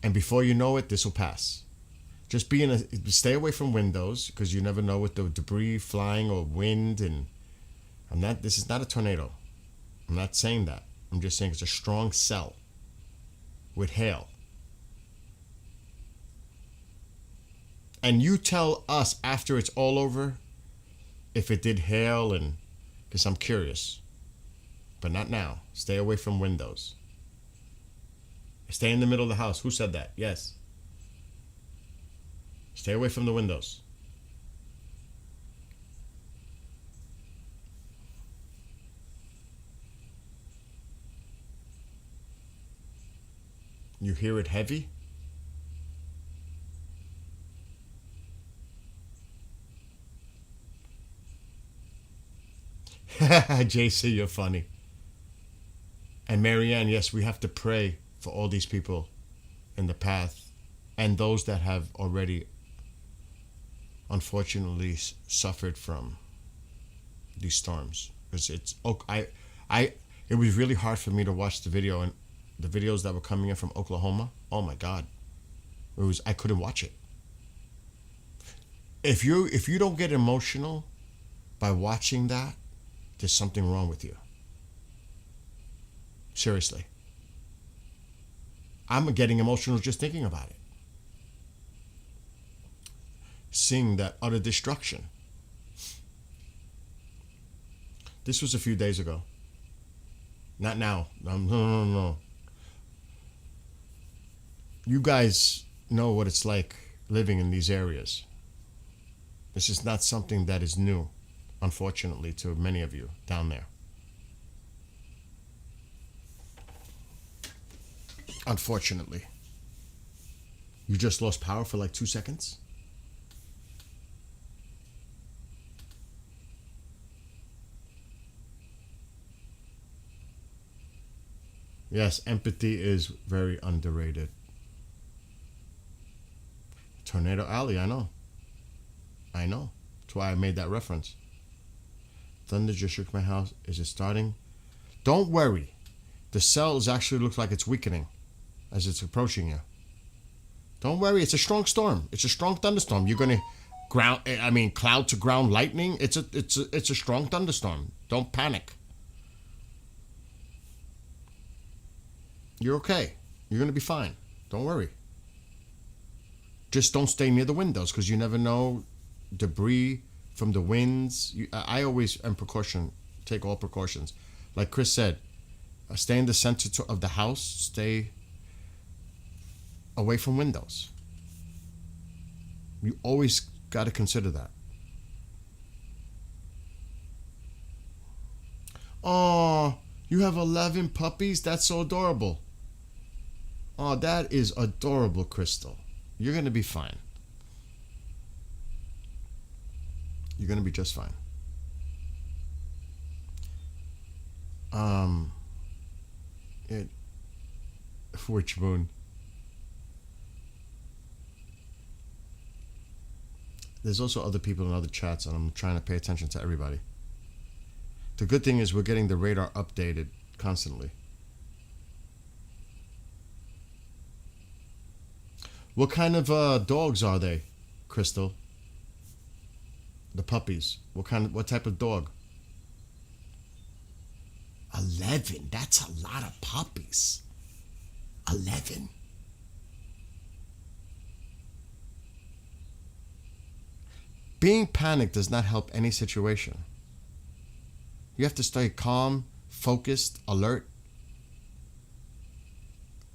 Speaker 1: And before you know it, this will pass. Just stay away from windows because you never know with the debris flying or wind. And this is not a tornado. I'm not saying that. I'm just saying it's a strong cell with hail. And you tell us after it's all over if it did hail, and because I'm curious. But not now. Stay away from windows. Stay in the middle of the house. Who said that? Yes. Stay away from the windows. You hear it heavy? JC, you're funny. And Marianne, yes, we have to pray for all these people in the path and those that have already unfortunately suffered from these storms. Because it was really hard for me to watch the video, and the videos that were coming in from Oklahoma. Oh my God, I couldn't watch it. If you don't get emotional by watching that, there's something wrong with you. Seriously. I'm getting emotional just thinking about it. Seeing that utter destruction. This was a few days ago. Not now. No. You guys know what it's like living in these areas. This is not something that is new, unfortunately, to many of you down there. Unfortunately. You just lost power for like 2 seconds? Yes, empathy is very underrated. Tornado Alley, I know. That's why I made that reference. Thunder just shook my house. Is it starting? Don't worry. The cells actually look like it's weakening as it's approaching you. Don't worry. It's a strong storm. It's a strong thunderstorm. You're gonna cloud to ground lightning. It's a strong thunderstorm. Don't panic. You're okay. You're gonna be fine. Don't worry. Just don't stay near the windows because you never know debris from the winds. I always take all precautions. Like Chris said, stay in the center of the house. Stay away from windows. You always got to consider that. Oh, you have 11 puppies? That's so adorable. Oh, that is adorable, Crystal. You're going to be fine. You're going to be just fine. Which moon? There's also other people in other chats, and I'm trying to pay attention to everybody. The good thing is we're getting the radar updated constantly. What kind of dogs are they, Crystal? The puppies. What type of dog? 11. That's a lot of puppies. 11. Being panicked does not help any situation. You have to stay calm, focused, alert.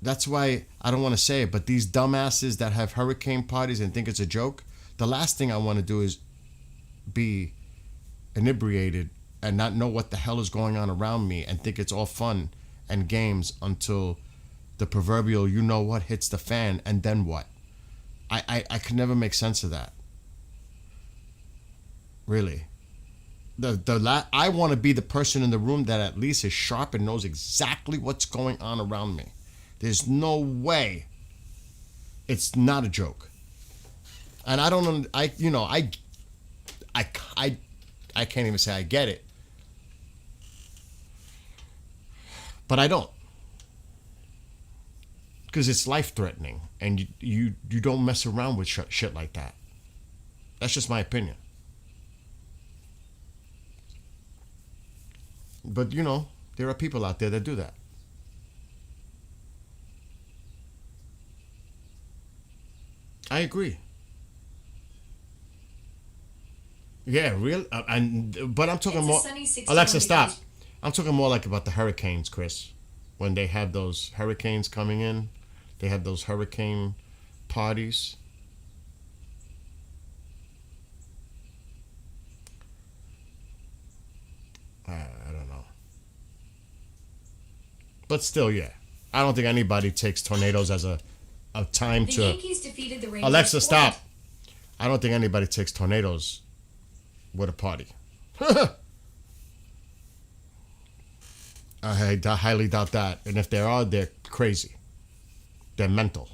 Speaker 1: That's why I don't want to say it, but these dumbasses that have hurricane parties and think it's a joke, the last thing I want to do is be inebriated and not know what the hell is going on around me and think it's all fun and games until the proverbial you know what hits the fan, and then what? I could never make sense of that. Really. I want to be the person in the room that at least is sharp and knows exactly what's going on around me. There's no way it's not a joke. And I don't, I can't even say I get it. But I don't. Because it's life-threatening, and you don't mess around with shit like that. That's just my opinion. But, there are people out there that do that. I agree. Yeah, real. But I'm talking more. Alexa, stop. I'm talking more like about the hurricanes, Chris. When they have those hurricanes coming in, they have those hurricane parties. I don't know. But still, yeah. I don't think anybody takes tornadoes as a time to.
Speaker 3: The Yankees defeated the Rangers.
Speaker 1: Alexa, stop. I don't think anybody takes tornadoes with a party. I highly doubt that. And if there are, they're crazy. They're mental.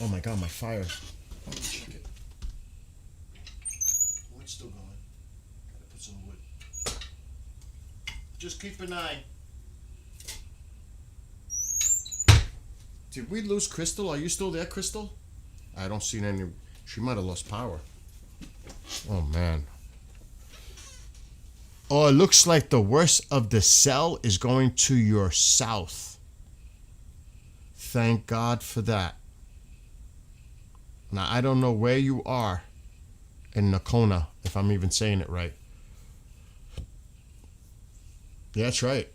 Speaker 1: Oh my God, my fire. Let me check it. Wood's still going. Gotta put some wood. Just keep an eye. Did we lose Crystal? Are you still there, Crystal? I don't see any. She might have lost power. Oh man. Oh, it looks like the worst of the cell is going to your south. Thank God for that. Now, I don't know where you are in Nakona, if I'm even saying it right. Yeah, that's right.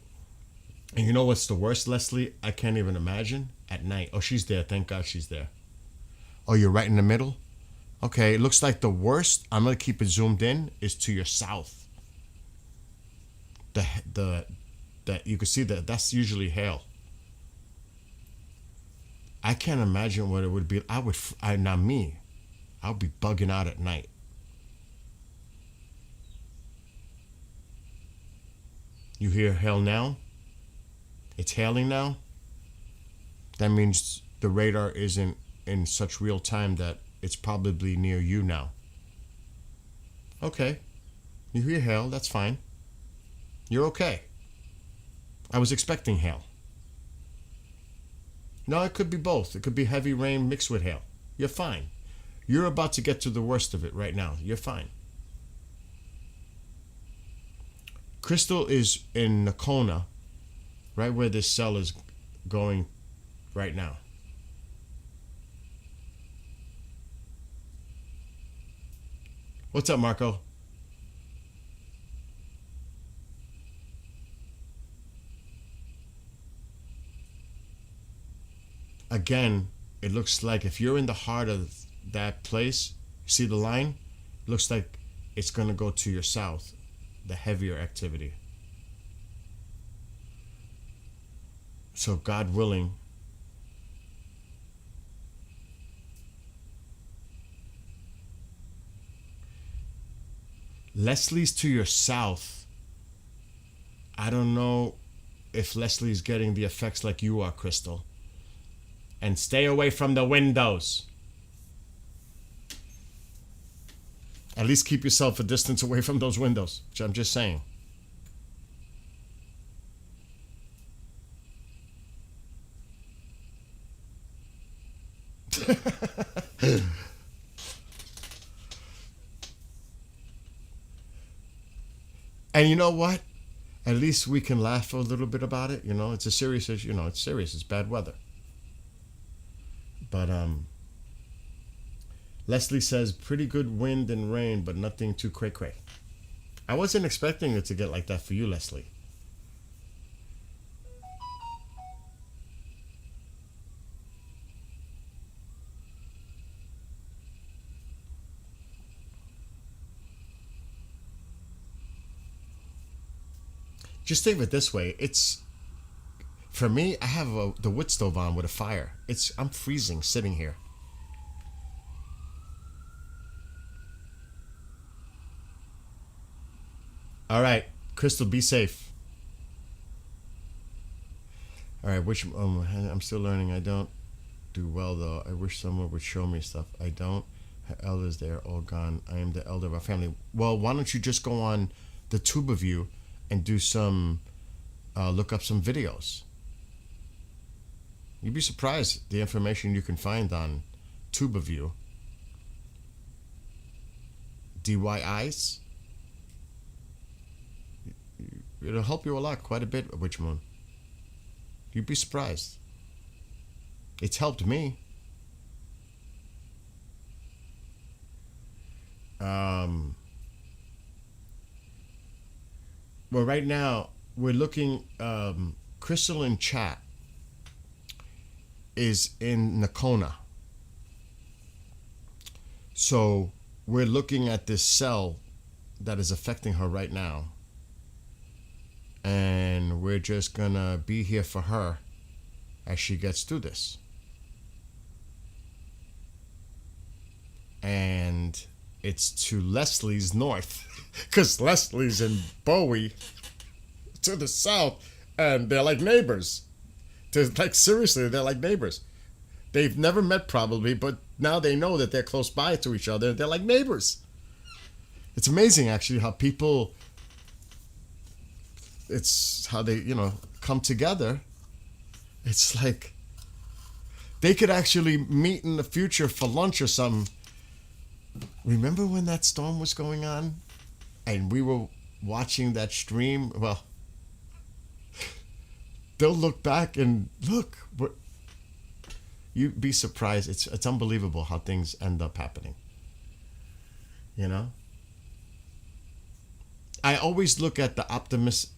Speaker 1: And you know what's the worst, Leslie? I can't even imagine. At night. Oh, she's there. Thank God she's there. Oh, you're right in the middle? Okay, it looks like the worst, I'm going to keep it zoomed in, is to your south. That you can see that's usually hail. I can't imagine what it would be. I'll be bugging out at night. You hear hail now? It's hailing now? That means the radar isn't in such real time that it's probably near you now. Okay. You hear hail, that's fine. You're okay. I was expecting hail. No, it could be both. It could be heavy rain mixed with hail. You're fine. You're about to get to the worst of it right now. You're fine. Crystal is in Nakona, right where this cell is going right now. What's up, Marco? Again, it looks like if you're in the heart of that place, you see the line? It looks like it's going to go to your south, the heavier activity. So God willing, Leslie's to your south. I don't know if Leslie's getting the effects like you are, Crystal. And stay away from the windows. At least keep yourself a distance away from those windows. I'm just saying. And you know what? At least we can laugh a little bit about it. You know, it's a serious issue. You know, it's serious. It's bad weather. But Leslie says pretty good wind and rain, but nothing too cray-cray. I wasn't expecting it to get like that for you, Leslie. Just think of it this way. It's, for me, I have the wood stove on with a fire. I'm freezing sitting here. All right, Crystal, be safe. All right, I'm still learning. I don't do well, though. I wish someone would show me stuff. I don't. Her elders, they're all gone. I am the elder of our family. Well, why don't you just go on the tube of you and do some, look up some videos. You'd be surprised the information you can find on TubeAview. DYIs. It'll help you a lot, quite a bit, Witch Moon. You'd be surprised. It's helped me. Well, right now, we're looking, Crystal in chat is in Nakona. So we're looking at this cell that is affecting her right now. And we're just gonna be here for her as she gets through this. And it's to Leslie's north, because Leslie's in Bowie to the south, and they're like neighbors. Seriously, they're like neighbors. They've never met probably, but now they know that they're close by to each other. They're like neighbors. It's amazing, actually, how people, it's how they, come together. It's like they could actually meet in the future for lunch or something. Remember when that storm was going on and we were watching that stream, well, they'll look back and look. You'd be surprised. It's unbelievable how things end up happening. You know? I always look at the optimistic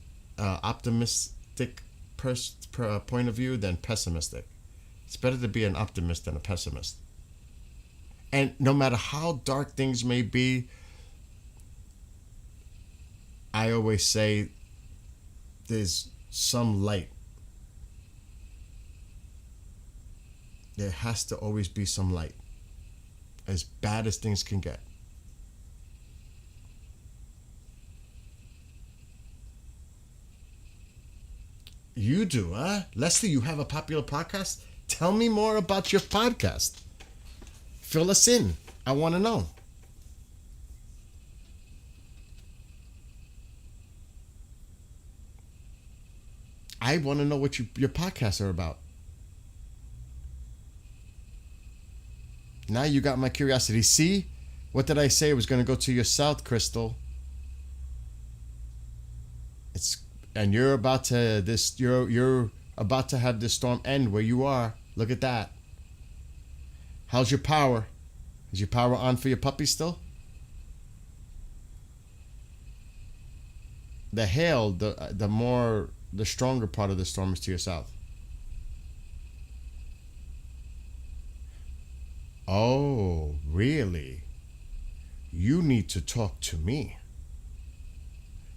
Speaker 1: point of view than pessimistic. It's better to be an optimist than a pessimist. And no matter how dark things may be, I always say there's some light. There has to always be some light. As bad as things can get. You do, huh? Leslie, you have a popular podcast? Tell me more about your podcast. Fill us in. I want to know. I want to know what your podcasts are about. Now you got my curiosity. See? What did I say? It was going to go to your south, Crystal. And you're about to you're about to have this storm end where you are. Look at that. How's your power? Is your power on for your puppy still? The hail, the stronger part of the storm is to your south. Oh, really? You need to talk to me.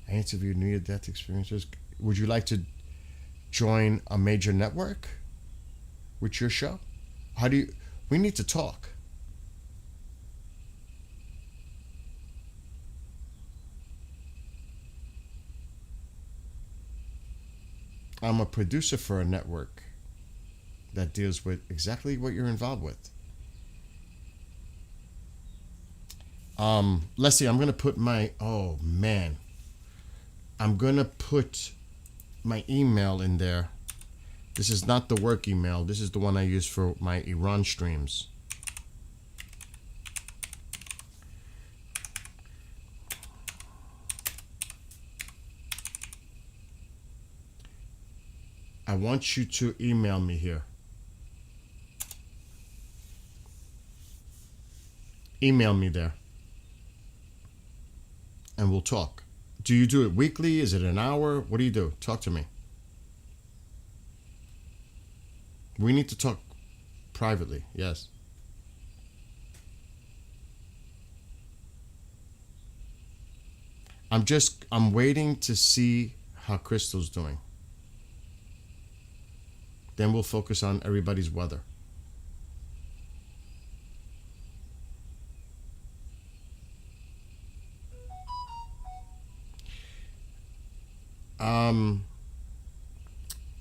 Speaker 1: I interviewed near-death experiences. Would you like to join a major network with your show? We need to talk. I'm a producer for a network that deals with exactly what you're involved with. Leslie, I'm going to put I'm going to put my email in there. This is not the work email. This is the one I use for my Iran streams. I want you to email me here. Email me there. And we'll talk. Do you do it weekly? Is it an hour? What do you do? Talk to me. We need to talk privately. Yes. I'm waiting to see how Crystal's doing. Then we'll focus on everybody's weather.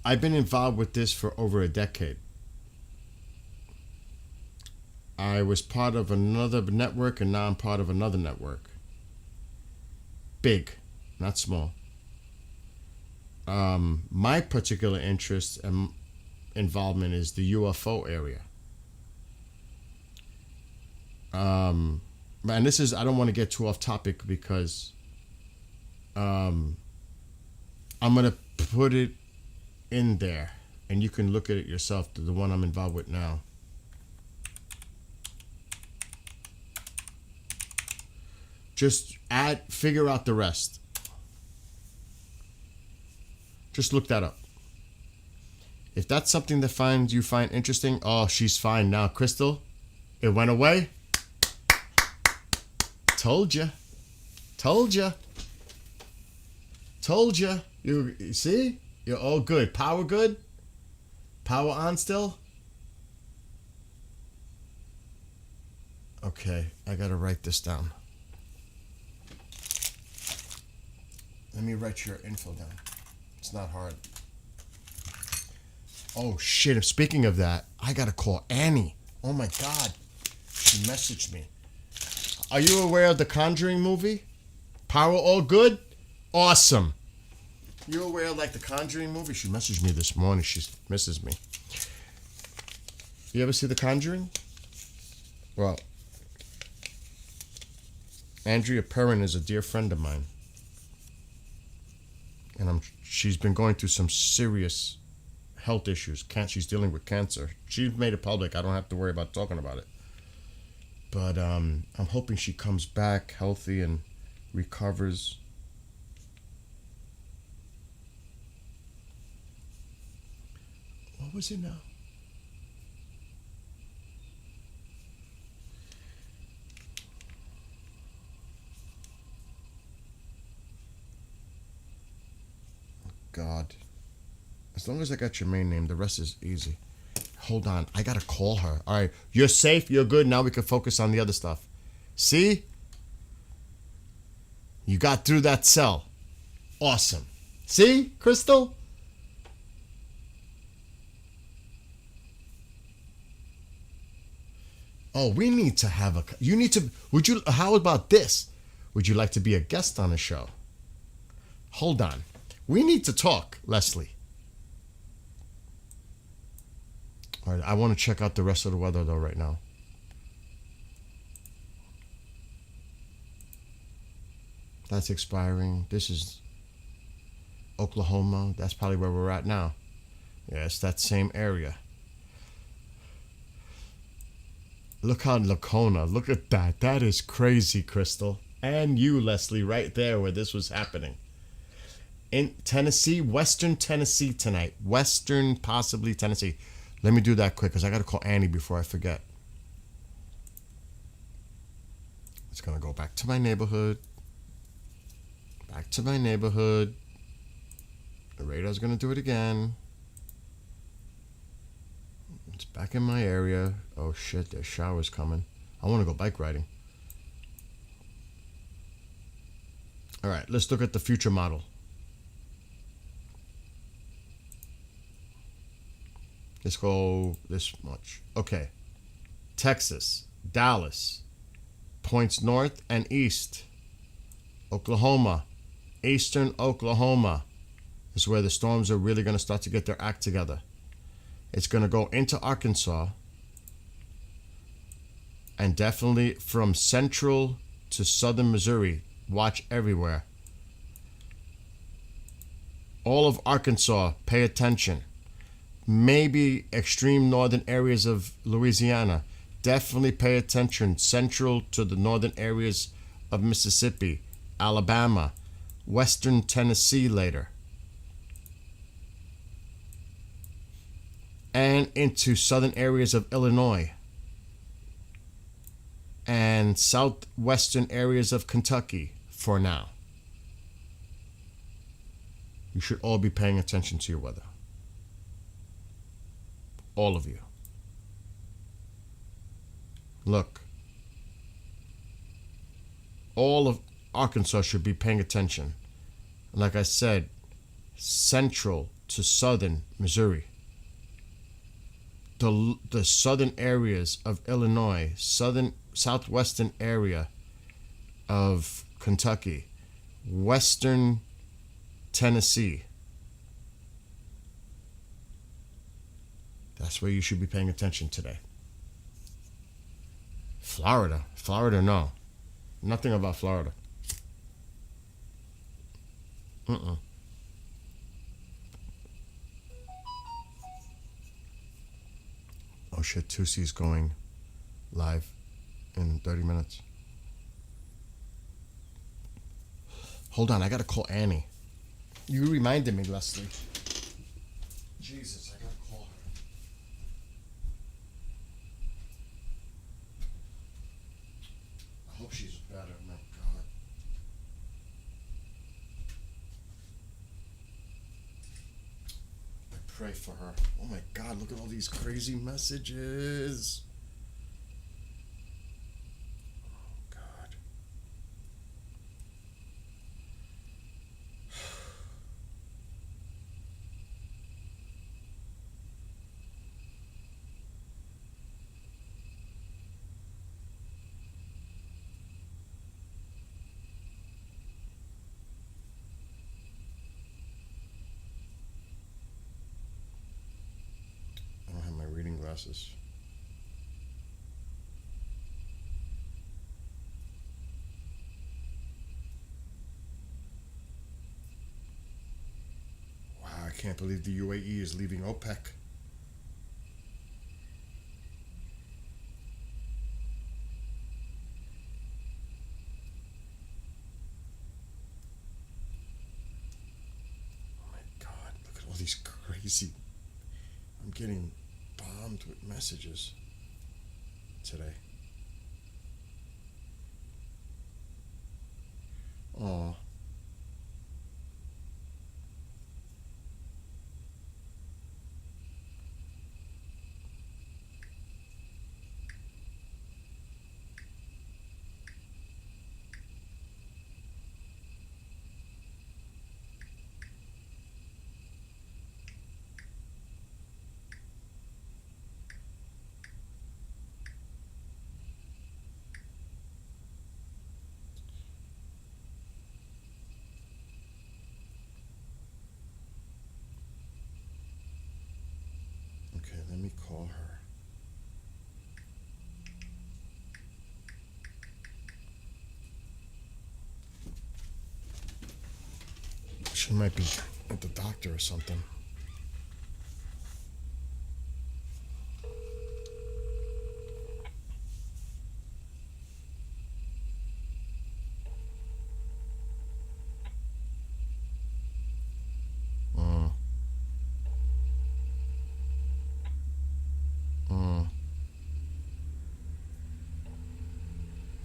Speaker 1: I've been involved with this for over a decade. I was part of another network and now I'm part of another network. Big, not small. My particular interest and involvement is the UFO area. And this is, I don't want to get too off topic because I'm going to put it in there and you can look at it yourself, the one I'm involved with now. Just figure out the rest. Just look that up. If that's something that you find interesting, oh, she's fine now. Crystal, it went away. Told ya. You see? You're all good. Power good? Power on still? Okay, I gotta write this down. Let me write your info down. It's not hard. Oh shit, speaking of that, I gotta call Annie. Oh my God. She messaged me. Are you aware of the Conjuring movie? Power all good? Awesome. You aware of the Conjuring movie? She messaged me this morning. She misses me. You ever see The Conjuring? Well, Andrea Perrin is a dear friend of mine. and she's been going through some serious health issues. She's dealing with cancer. She's made it public. I don't have to worry about talking about it. But I'm hoping she comes back healthy and recovers. What was it now? God. As long as I got your main name, the rest is easy. Hold on. I got to call her. All right. You're safe. You're good. Now we can focus on the other stuff. See? You got through that cell. Awesome. See, Crystal? Oh, we need to have a... You need to... How about this? Would you like to be a guest on the show? Hold on. We need to talk, Leslie. All right, I want to check out the rest of the weather, though, right now. That's expiring. This is Oklahoma. That's probably where we're at now. Yeah, it's that same area. Look on Lacona. Look at that. That is crazy, Crystal. And you, Leslie, right there where this was happening. In Tennessee, Western Tennessee tonight. Western, possibly Tennessee. Let me do that quick because I got to call Annie before I forget. It's going to go back to my neighborhood. Back to my neighborhood. The radar's going to do it again. It's back in my area. Oh shit, there's showers coming. I want to go bike riding. All right, let's look at the future model. Let's go this much. Okay. Texas, Dallas, points north and east. Oklahoma, eastern Oklahoma is where the storms are really going to start to get their act together. It's going to go into Arkansas and definitely from central to southern Missouri. Watch everywhere. All of Arkansas, pay attention. Maybe extreme northern areas of Louisiana. Definitely pay attention. Central to the northern areas of Mississippi, Alabama, western Tennessee later. And into southern areas of Illinois. And southwestern areas of Kentucky for now. You should all be paying attention to your weather. All of you. Look. All of Arkansas should be paying attention. Like I said, central to southern Missouri. The southern areas of Illinois, southwestern area of Kentucky, western Tennessee. That's where you should be paying attention today. Florida, no. Nothing about Florida. Oh shit, 2C's going live in 30 minutes. Hold on, I gotta call Annie. You reminded me, Leslie. Jesus, I gotta call her. I hope she's better, my God. I pray for her. Oh my God, look at all these crazy messages. Glasses. can't believe the UAE is leaving OPEC. Oh my God, look at all these crazy... I'm getting bombed with messages today. Aw. Okay, let me call her. She might be at the doctor or something.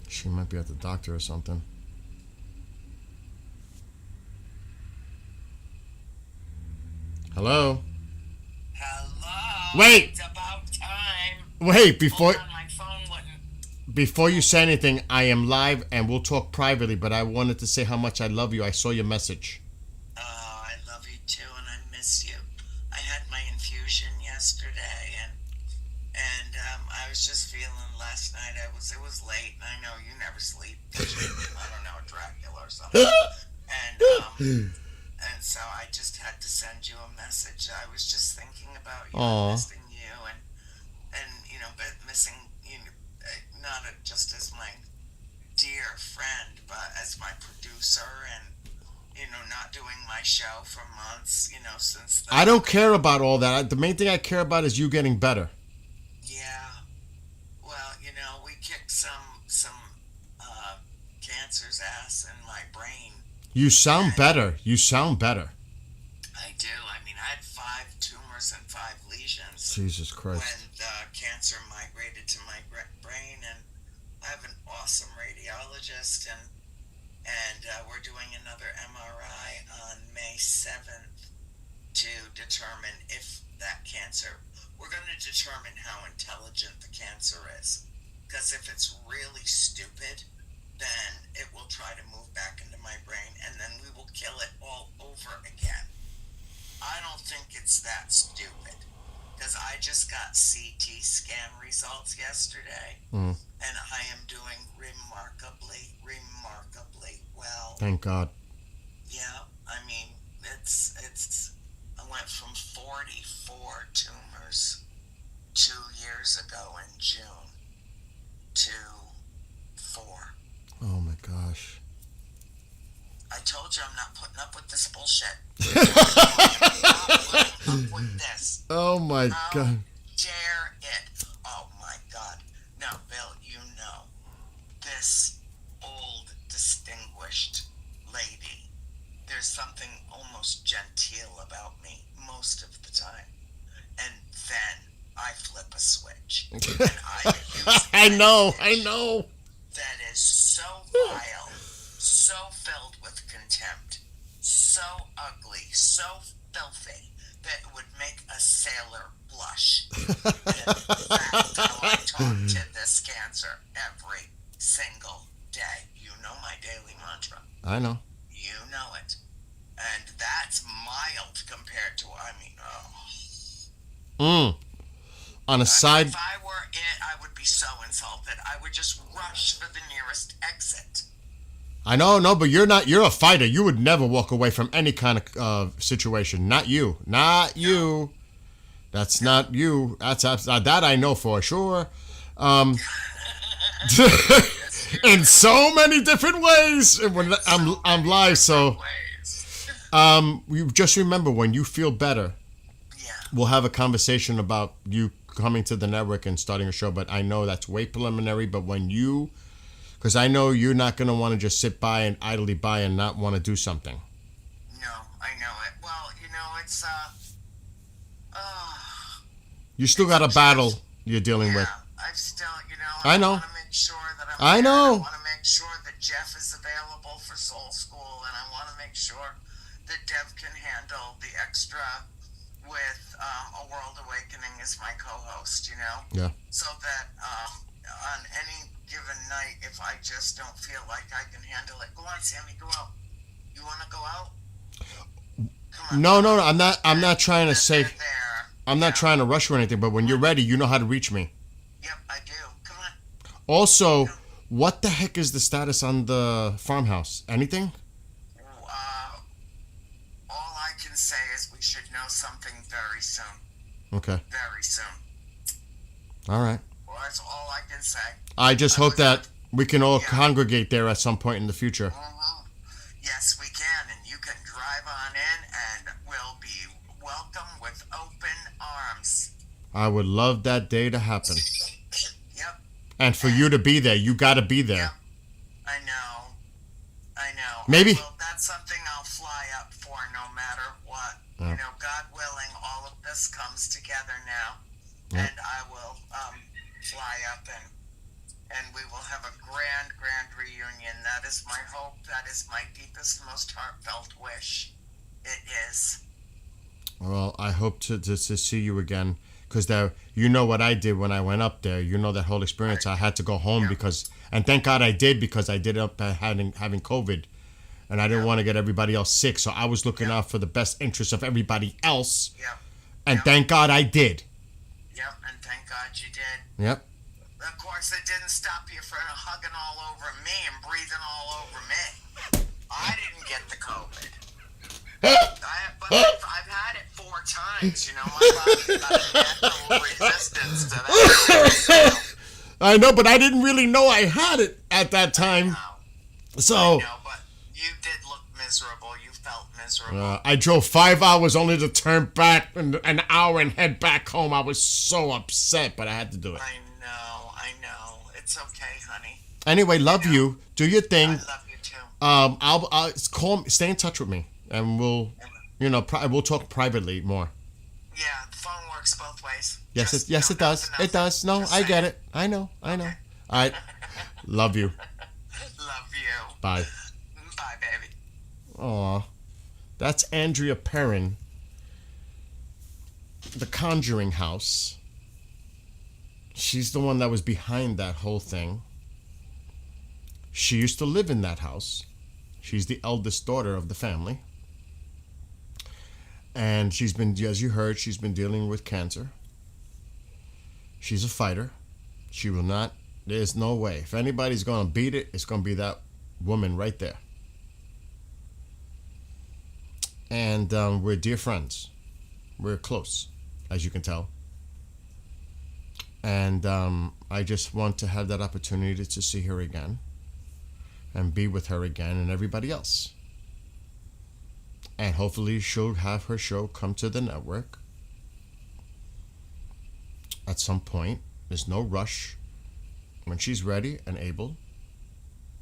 Speaker 1: She might be at the doctor or something. Hello?
Speaker 5: Hello.
Speaker 1: Wait.
Speaker 5: It's about time.
Speaker 1: Wait, before
Speaker 5: Hold on, my phone wouldn't.
Speaker 1: before you say anything, I am live and we'll talk privately, but I wanted to say how much I love you. I saw your message.
Speaker 5: Oh, I love you too, and I miss you. I had my infusion yesterday, and I was just feeling last night. It was late, and I know you never sleep. I don't know, Dracula or something. And so I just had to send you a message. I was just thinking about you, and missing you, and you know, but missing you, not just as my dear friend, but as my producer, and you know, not doing my show for months, you know, since the...
Speaker 1: I don't care about all that. The main thing I care about is you getting better.
Speaker 5: Yeah. Well, you know, we kicked some cancer's ass in my brain.
Speaker 1: You sound better. You sound better.
Speaker 5: I do. I mean, I had 5 tumors and 5 lesions.
Speaker 1: Jesus Christ.
Speaker 5: When the cancer migrated to my brain, and I have an awesome radiologist, and we're doing another MRI on May 7th to determine if that cancer... We're going to determine how intelligent the cancer is. Because if it's really stupid, then it will try to move back into my brain, and then we will kill it all over again. I don't think it's that stupid. Because I just got CT scan results yesterday, and I am doing remarkably well.
Speaker 1: Thank God.
Speaker 5: Yeah, I mean, it's. I went from 44 tumors 2 years ago in June to 4.
Speaker 1: Oh my gosh.
Speaker 5: I told you I'm not putting up with this bullshit. I'm not putting up with this.
Speaker 1: Oh my God.
Speaker 5: Dare it. Oh my God. Now, Bill, you know, this old, distinguished lady, there's something almost genteel about me most of the time. And then I flip a switch. And I use
Speaker 1: I know.
Speaker 5: that is so vile, so filled with contempt, so ugly, so filthy, that it would make a sailor blush. And that's how I talk to this cancer every single day. You know my daily mantra.
Speaker 1: I know.
Speaker 5: You know it. And that's mild compared to, I mean,
Speaker 1: On a side...
Speaker 5: If I were it, I would be so insulted. I would just rush for the nearest exit.
Speaker 1: I know, no, but you're not. You're a fighter. You would never walk away from any kind of situation. Not you. Not you. That's not you. That's that I know for sure. In so many different ways. And when I'm live, so You just remember, when you feel better,
Speaker 5: Yeah.
Speaker 1: we'll have a conversation about you coming to the network and starting a show. But I know that's way preliminary. But when you, because I know you're not going to want to just sit by and idly by and not want to do something.
Speaker 5: No, I know it. Well, it's
Speaker 1: You still got a battle you're dealing with.
Speaker 5: I've still,
Speaker 1: I know.
Speaker 5: want to make sure that I'm
Speaker 1: I
Speaker 5: there.
Speaker 1: know.
Speaker 5: I want to make sure that Jeff is available for Soul School, and I want to make sure that Dev can handle the extra with A World Awakening as my co-host,
Speaker 1: Yeah.
Speaker 5: so that on any given night, if I just don't feel like I can handle it, go on, Sammy, go out. You want to go out? Come on.
Speaker 1: No. I'm not trying to say.
Speaker 5: They're there.
Speaker 1: I'm not trying to rush or anything. But when you're ready, you know how to reach me.
Speaker 5: Yep, I do. Come on.
Speaker 1: Also, what the heck is the status on the farmhouse? Anything?
Speaker 5: All I can say is we should know something very soon.
Speaker 1: Okay.
Speaker 5: Very soon.
Speaker 1: All right.
Speaker 5: Well, that's all I can say.
Speaker 1: I just hope that we can all congregate there at some point in the future.
Speaker 5: Mm-hmm. Yes, we can, and you can drive on in, and we'll be welcome with open arms.
Speaker 1: I would love that day to happen.
Speaker 5: Yep.
Speaker 1: And for you to be there, you got to be there.
Speaker 5: Yep. I know.
Speaker 1: Maybe.
Speaker 5: Well, that's something I'll fly up for no matter what.
Speaker 1: Yeah.
Speaker 5: God willing, all of this comes together now.
Speaker 1: Yeah.
Speaker 5: And I will fly up and we will have a grand reunion. That is my hope. That is my deepest, most heartfelt wish. It is.
Speaker 1: Well, I hope to see you again. Because you know what I did when I went up there. You know that whole experience. I had to go home because, and thank God I did, because I did up having COVID, and I didn't want to get everybody else sick. So I was looking out for the best interests of everybody else.
Speaker 5: Yep.
Speaker 1: And thank God I did.
Speaker 5: Yep, and thank God you did.
Speaker 1: Yep.
Speaker 5: Of course, it didn't stop you from hugging all over me and breathing all over me. I didn't get the COVID. But I've had it 4 times, my body's got a natural resistance to that.
Speaker 1: I know, but I didn't really know I had it at that time.
Speaker 5: No.
Speaker 1: So
Speaker 5: I know, but you did look miserable. You felt miserable.
Speaker 1: I drove 5 hours only to turn back an hour and head back home. I was so upset, but I had to do it.
Speaker 5: I know. It's okay, honey.
Speaker 1: Anyway, love you. Do your thing.
Speaker 5: I love you too.
Speaker 1: I'll stay in touch with me, and we'll talk privately more.
Speaker 5: Yeah, the phone works both ways.
Speaker 1: Yes,
Speaker 5: Just,
Speaker 1: it does.
Speaker 5: nothing
Speaker 1: It does. No,
Speaker 5: Just
Speaker 1: I
Speaker 5: saying.
Speaker 1: get it. I know.
Speaker 5: Okay.
Speaker 1: All right. Love you.
Speaker 5: Love you.
Speaker 1: Bye.
Speaker 5: Bye, baby.
Speaker 1: Aw. That's Andrea Perrin. The Conjuring House. She's the one that was behind that whole thing. She used to live in that house. She's the eldest daughter of the family. And she's been, as you heard, she's been dealing with cancer. She's a fighter. She will not, there's no way. If anybody's going to beat it, it's going to be that woman right there. And we're dear friends. We're close, as you can tell. And I just want to have that opportunity to see her again and be with her again and everybody else. And hopefully she'll have her show come to the network at some point. There's no rush. When she's ready and able,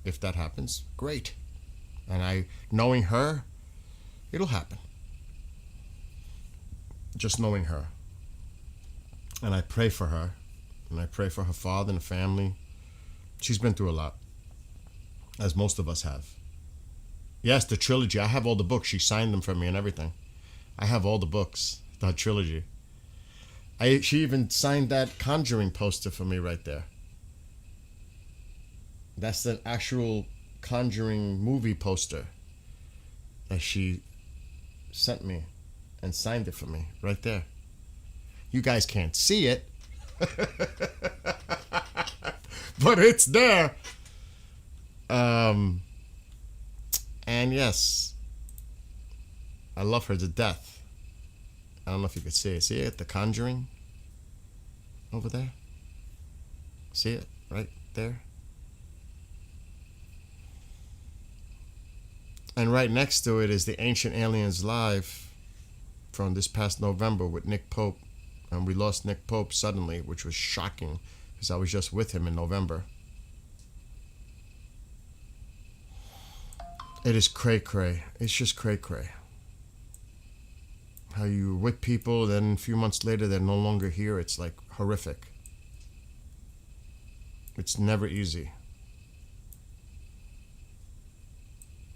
Speaker 1: if that happens, great. And knowing her, it'll happen. Just knowing her. And I pray for her. And I pray for her father and the family. She's been through a lot, as most of us have. Yes, the trilogy. I have all the books. She signed them for me and everything. I have all the books, the trilogy. She even signed that Conjuring poster for me right there. That's the actual Conjuring movie poster that she sent me and signed it for me right there. You guys can't see it, but it's there. And yes, I love her to death. I don't know if you could see it. See it? The Conjuring? Over there? See it? Right there? And right next to it is the Ancient Aliens Live from this past November with Nick Pope. And we lost Nick Pope suddenly, which was shocking because I was just with him in November. It is cray-cray. It's just cray-cray. How you with people, then a few months later they're no longer here. It's like horrific. It's never easy.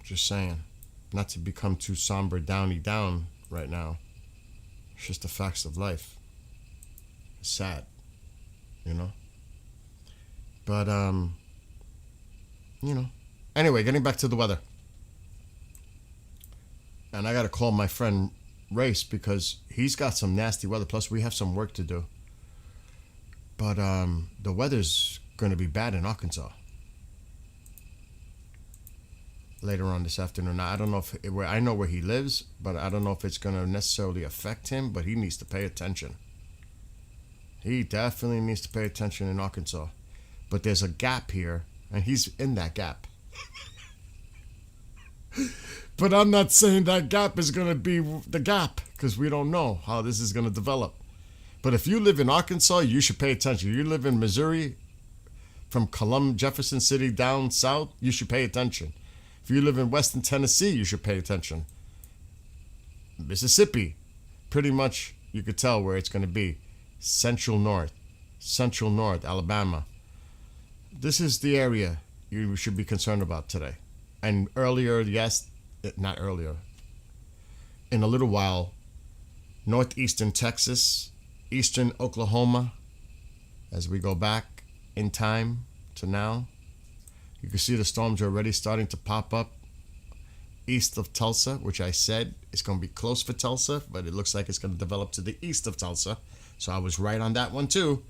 Speaker 1: Just saying. Not to become too somber, downy down right now. It's just the facts of life. It's sad. You know? But, you know. Anyway, getting back to the weather. And I gotta call my friend Race because he's got some nasty weather. Plus, we have some work to do. But the weather's going to be bad in Arkansas later on this afternoon. Now, I don't know I know where he lives, but I don't know if it's going to necessarily affect him. But he needs to pay attention. He definitely needs to pay attention in Arkansas. But there's a gap here, and he's in that gap. But I'm not saying that gap is going to be the gap because we don't know how this is going to develop. But if you live in Arkansas, you should pay attention. You live in Missouri, from Jefferson City down south, you should pay attention. If you live in Western Tennessee, you should pay attention. Mississippi, pretty much you could tell where it's going to be. Central North, Alabama. This is the area you should be concerned about today. And earlier, not earlier, in a little while, northeastern Texas, eastern Oklahoma, as we go back in time to now, you can see the storms are already starting to pop up east of Tulsa, which I said is going to be close for Tulsa, but it looks like it's going to develop to the east of Tulsa. So I was right on that one too.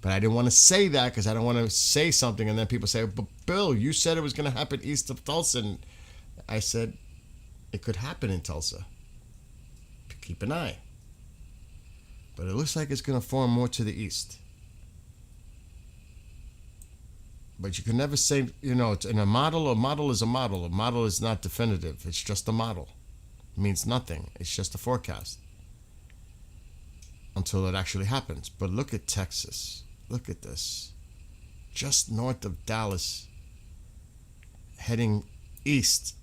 Speaker 1: But I didn't want to say that because I don't want to say something and then people say, but Bill, you said it was going to happen east of Tulsa. And I said it could happen in Tulsa. Keep an eye. But it looks like it's going to form more to the east. But you can never say, it's in a model is a model. A model is not definitive. It's just a model. It means nothing. It's just a forecast. Until it actually happens. But look at Texas. Look at this. Just north of Dallas, heading east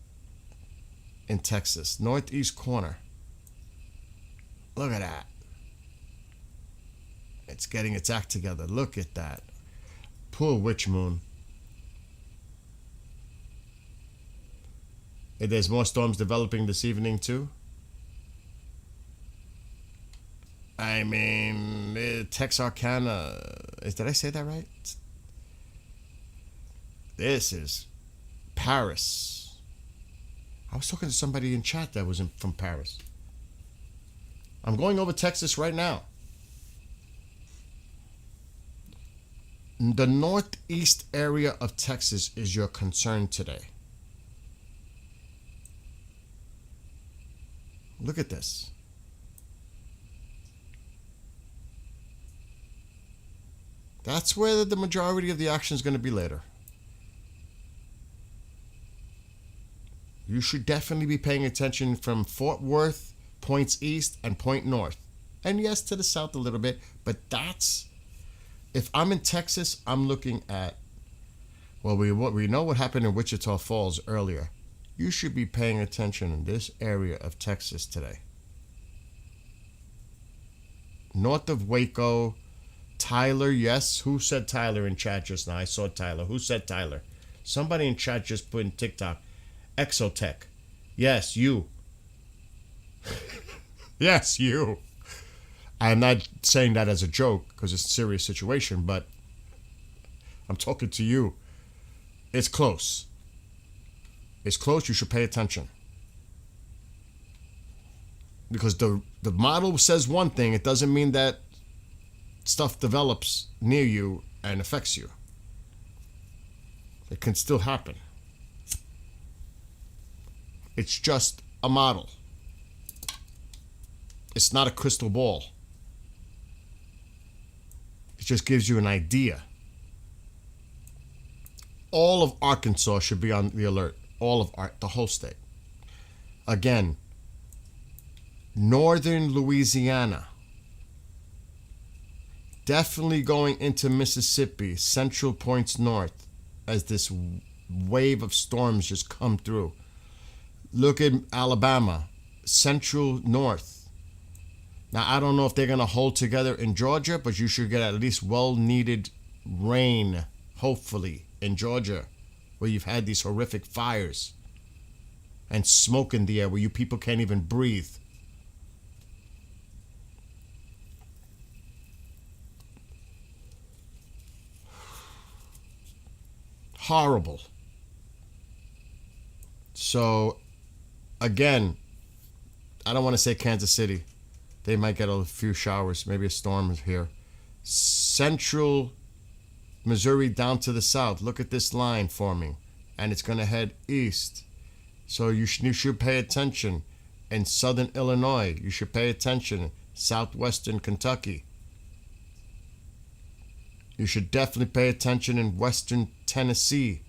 Speaker 1: in Texas. Northeast corner. Look at that. It's getting its act together. Look at that. Poor witch moon. And there's more storms developing this evening too. I mean, Texarkana. Did I say that right? This is Paris. I was talking to somebody in chat that was from Paris. I'm going over Texas right now. The northeast area of Texas is your concern today. Look at this. That's where the majority of the action is going to be later. You should definitely be paying attention from Fort Worth, points east, and point north. And yes, to the south a little bit, but if I'm in Texas, I'm looking at, we know what happened in Wichita Falls earlier. You should be paying attention in this area of Texas today. North of Waco, Tyler, yes. Who said Tyler in chat just now? I saw Tyler. Who said Tyler? Somebody in chat just put in TikTok. Exotech. Yes, you. Yes, you. I'm not saying that as a joke because it's a serious situation, but I'm talking to you. It's close. It's close. You should pay attention. Because the model says one thing, it doesn't mean that stuff develops near you and affects you. It can still happen. It's just a model. It's not a crystal ball. It just gives you an idea. All of Arkansas should be on the alert. the whole state. Again, northern Louisiana, definitely going into Mississippi, central points north, as this wave of storms just come through. Look at Alabama, central north. Now, I don't know if they're going to hold together in Georgia, but you should get at least well-needed rain, hopefully, in Georgia, where you've had these horrific fires and smoke in the air where you people can't even breathe. Horrible. So, again, I don't want to say Kansas City. They might get a few showers, maybe a storm is here. Central Missouri down to the south. Look at this line forming, and it's going to head east. So you should pay attention. In southern Illinois, you should pay attention. Southwestern Kentucky. You should definitely pay attention in western Tennessee.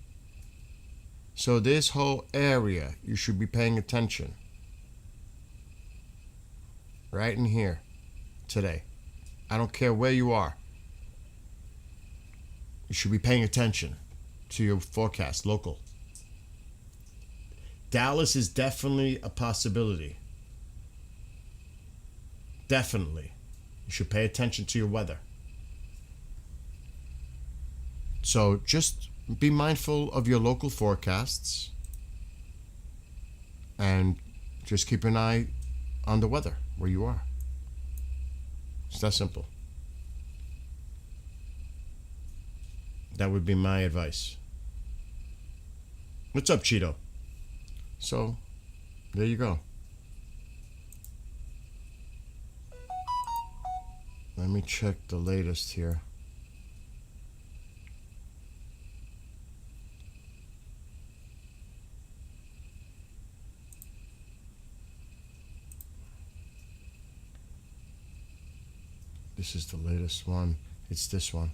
Speaker 1: So this whole area, you should be paying attention. Right in here, today. I don't care where you are. You should be paying attention to your forecast, local. Dallas is definitely a possibility. Definitely. You should pay attention to your weather. So just be mindful of your local forecasts and just keep an eye on the weather where you are. It's that simple. That would be my advice. What's up, Cheeto? So, there you go. Let me check the latest here. This is the latest one. It's this one.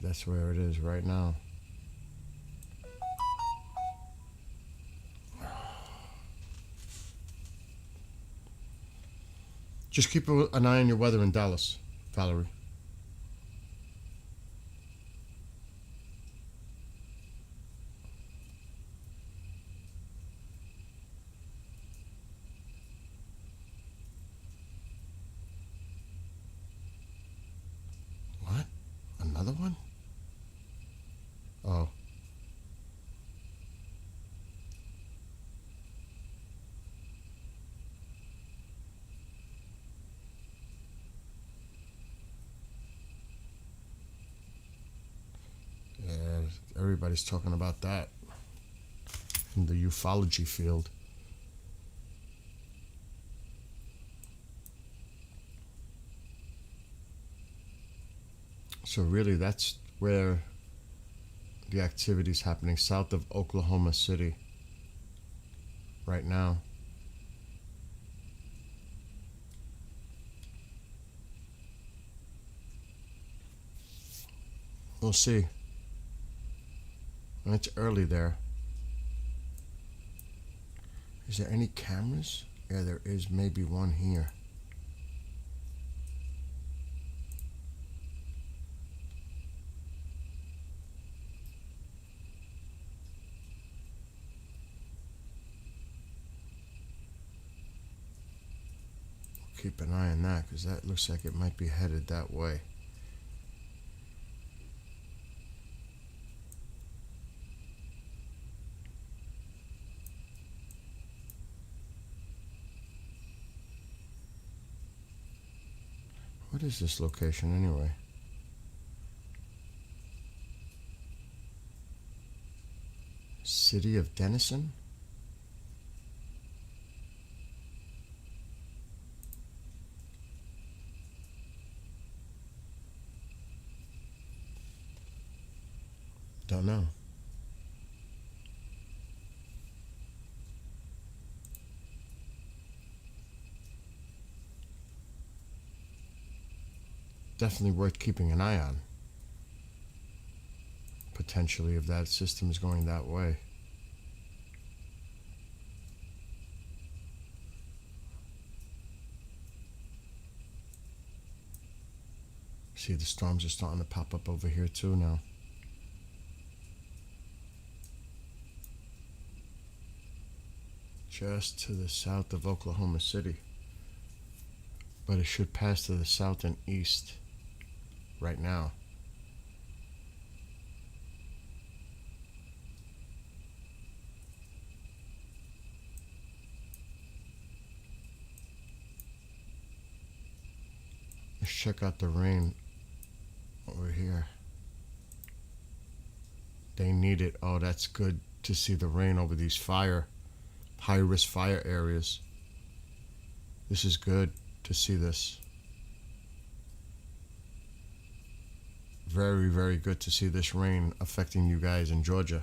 Speaker 1: That's where it is right now. Just keep an eye on your weather in Dallas, Valerie. What? Another one? Oh. Yeah, everybody's talking about that in the ufology field. So really, that's where the activity is happening, south of Oklahoma City right now. We'll see. It's early there. Is there any cameras? Yeah, there is maybe one here. Keep an eye on that because that looks like it might be headed that way. What is this location anyway? City of Denison? Don't know. definitely worth keeping an eye on. Potentially, if that system is going that way. See, the storms are starting to pop up over here too now. Just to the south of Oklahoma City. But it should pass to the south and east right now. Let's check out the rain over here. They need it. Oh, that's good to see the rain over these high risk fire areas. This is good to see this. Very, very good to see this rain affecting you guys in Georgia.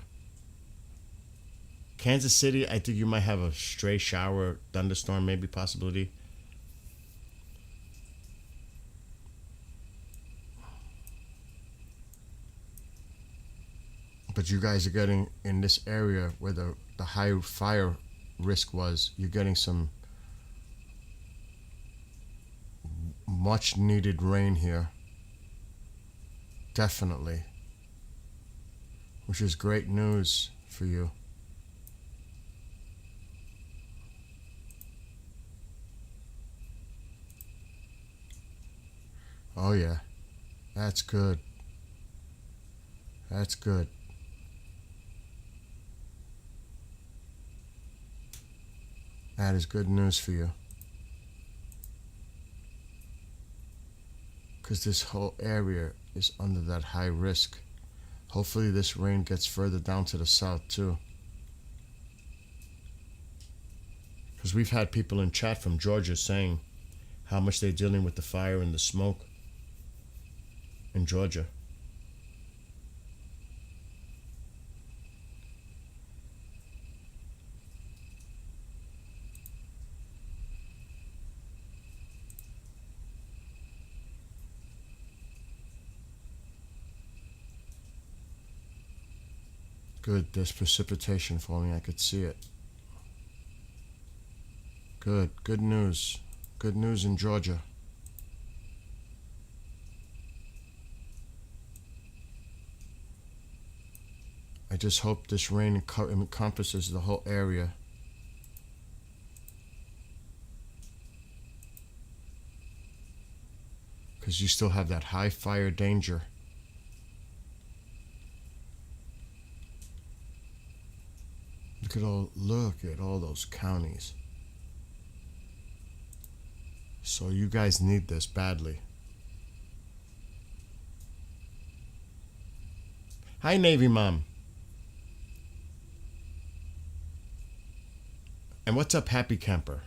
Speaker 1: Kansas City, I think you might have a stray shower, thunderstorm, maybe possibility. But you guys are getting in this area where the high fire risk was, you're getting some much needed rain here. Definitely. Which is great news for you. Oh yeah. That's good. That's good. That is good news for you. Because this whole area is under that high risk. Hopefully this rain gets further down to the south too. Because we've had people in chat from Georgia saying how much they're dealing with the fire and the smoke in Georgia. Good, there's precipitation falling, I could see it. Good news. Good news in Georgia. I just hope this rain encompasses the whole area. Because you still have that high fire danger. Look at all those counties. So you guys need this badly. Hi, Navy Mom. And what's up, Happy Camper?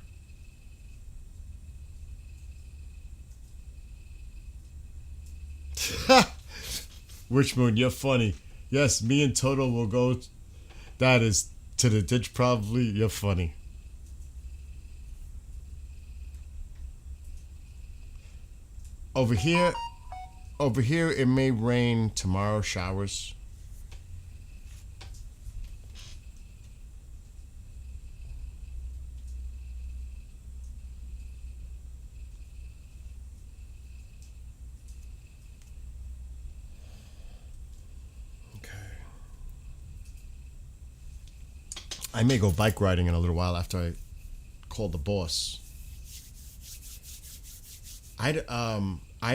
Speaker 1: Richmond, you're funny. Yes, me and Toto will go. That is to the ditch, probably. You're funny. Over here, it may rain tomorrow, showers. I may go bike riding in a little while after I call the boss. I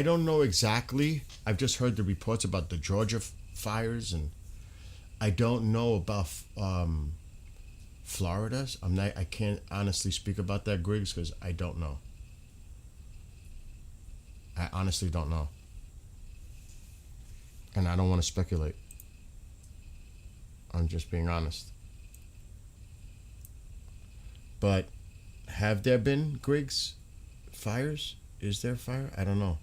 Speaker 1: don't know exactly. I've just heard the reports about the Georgia fires, and I don't know about Florida. I can't honestly speak about that, Griggs, because I don't know. I honestly don't know, and I don't want to speculate. I'm just being honest. But have there been, Griggs, fires? Is there fire? I don't know.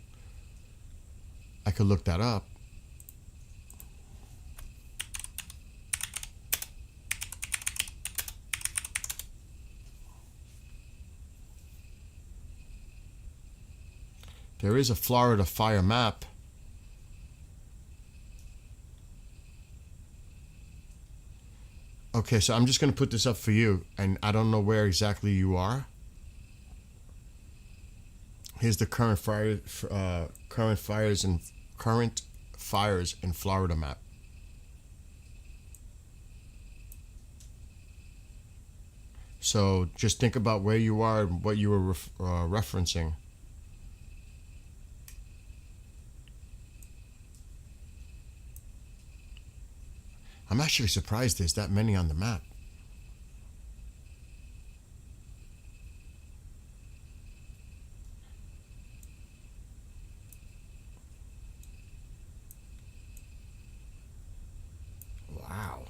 Speaker 1: I could look that up. There is a Florida fire map. Okay, so I'm just going to put this up for you, and I don't know where exactly you are. Here's the current fires in Florida map. So just think about where you are and what you were referencing. I'm actually surprised there's that many on the map. Wow.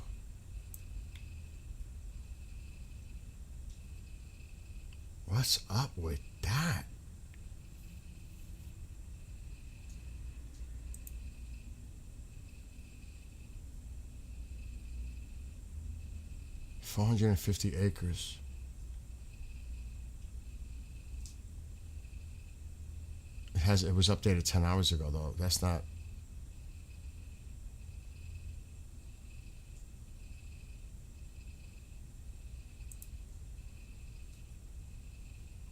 Speaker 1: What's up with that? $450 acres. It was updated 10 hours ago though. That's not.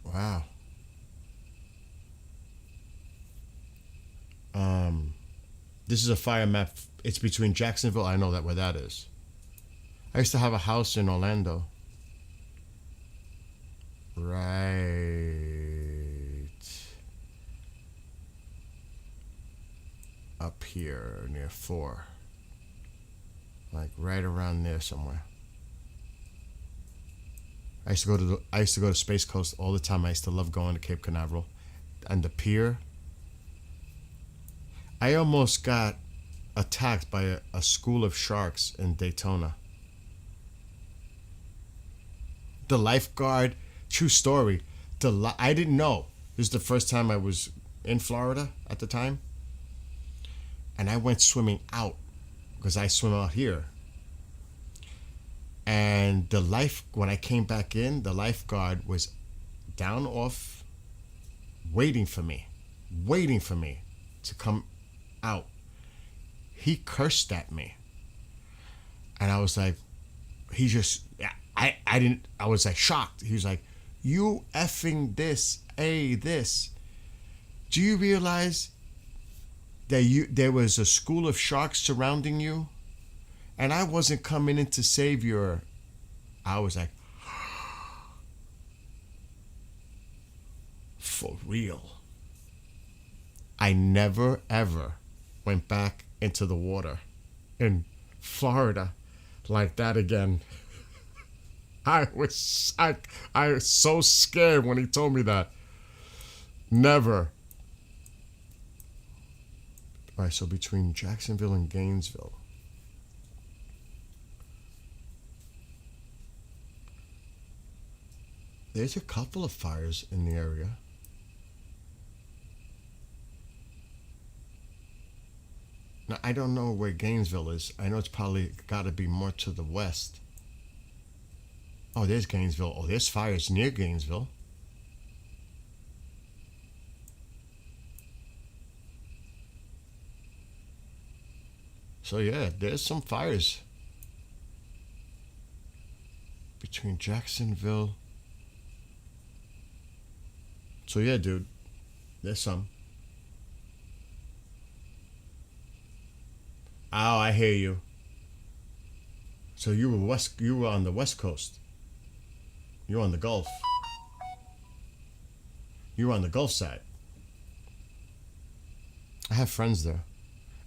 Speaker 1: Wow. This is a fire map. It's between Jacksonville. I know that where that is. I used to have a house in Orlando. Right up here near 4. Like right around there somewhere. I used to go to Space Coast all the time. I used to love going to Cape Canaveral and the pier. I almost got attacked by a school of sharks in Daytona. The lifeguard, true story. I didn't know. This is the first time I was in Florida at the time. And I went swimming out because I swim out here. And when I came back in, the lifeguard was down off, waiting for me to come out. He cursed at me. And I was like, I was like shocked. He was like, you effing this. Do you realize that there was a school of sharks surrounding you? And I wasn't coming in to save your. I was like, for real. I never ever went back into the water in Florida like that again. I was so scared when he told me that. Never. All right, so between Jacksonville and Gainesville. There's a couple of fires in the area. Now, I don't know where Gainesville is. I know it's probably got to be more to the west. Oh, there's Gainesville. Oh, there's fires near Gainesville. So yeah, there's some fires between Jacksonville. So yeah, dude, there's some. Oh, I hear you. So you were on the West Coast. You were on the Gulf. You were on the Gulf side. I have friends there.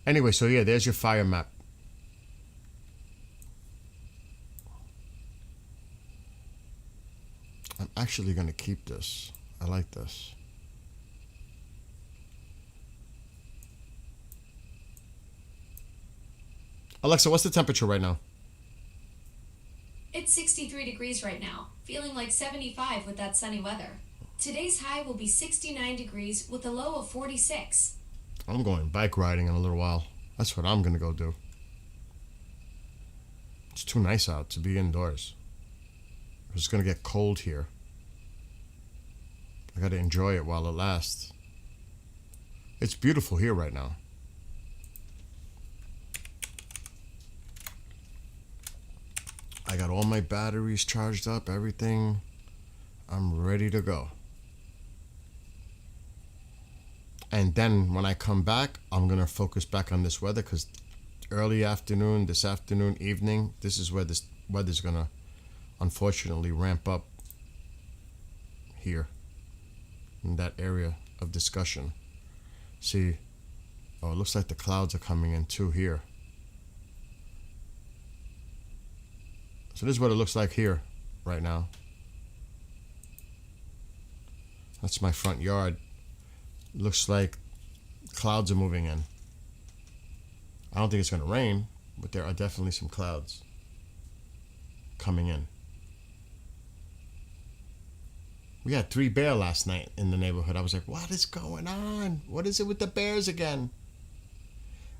Speaker 1: Anyway, so yeah, there's your fire map. I'm actually going to keep this. I like this. Alexa, what's the temperature right now?
Speaker 3: It's 63 degrees right now, feeling like 75 with that sunny weather. Today's high will be 69 degrees with a low of 46.
Speaker 1: I'm going bike riding in a little while. That's what I'm going to go do. It's too nice out to be indoors. It's going to get cold here. I got to enjoy it while it lasts. It's beautiful here right now. I got all my batteries charged up, everything. I'm ready to go. And then when I come back, I'm going to focus back on this weather because early afternoon, this afternoon, evening, this is where this weather's going to unfortunately ramp up here in that area of discussion. See, oh, it looks like the clouds are coming in too here. So this is what it looks like here right now. That's my front yard. Looks like clouds are moving in. I don't think it's going to rain, but there are definitely some clouds coming in. We had 3 bears last night in the neighborhood. I was like, what is going on? What is it with the bears again?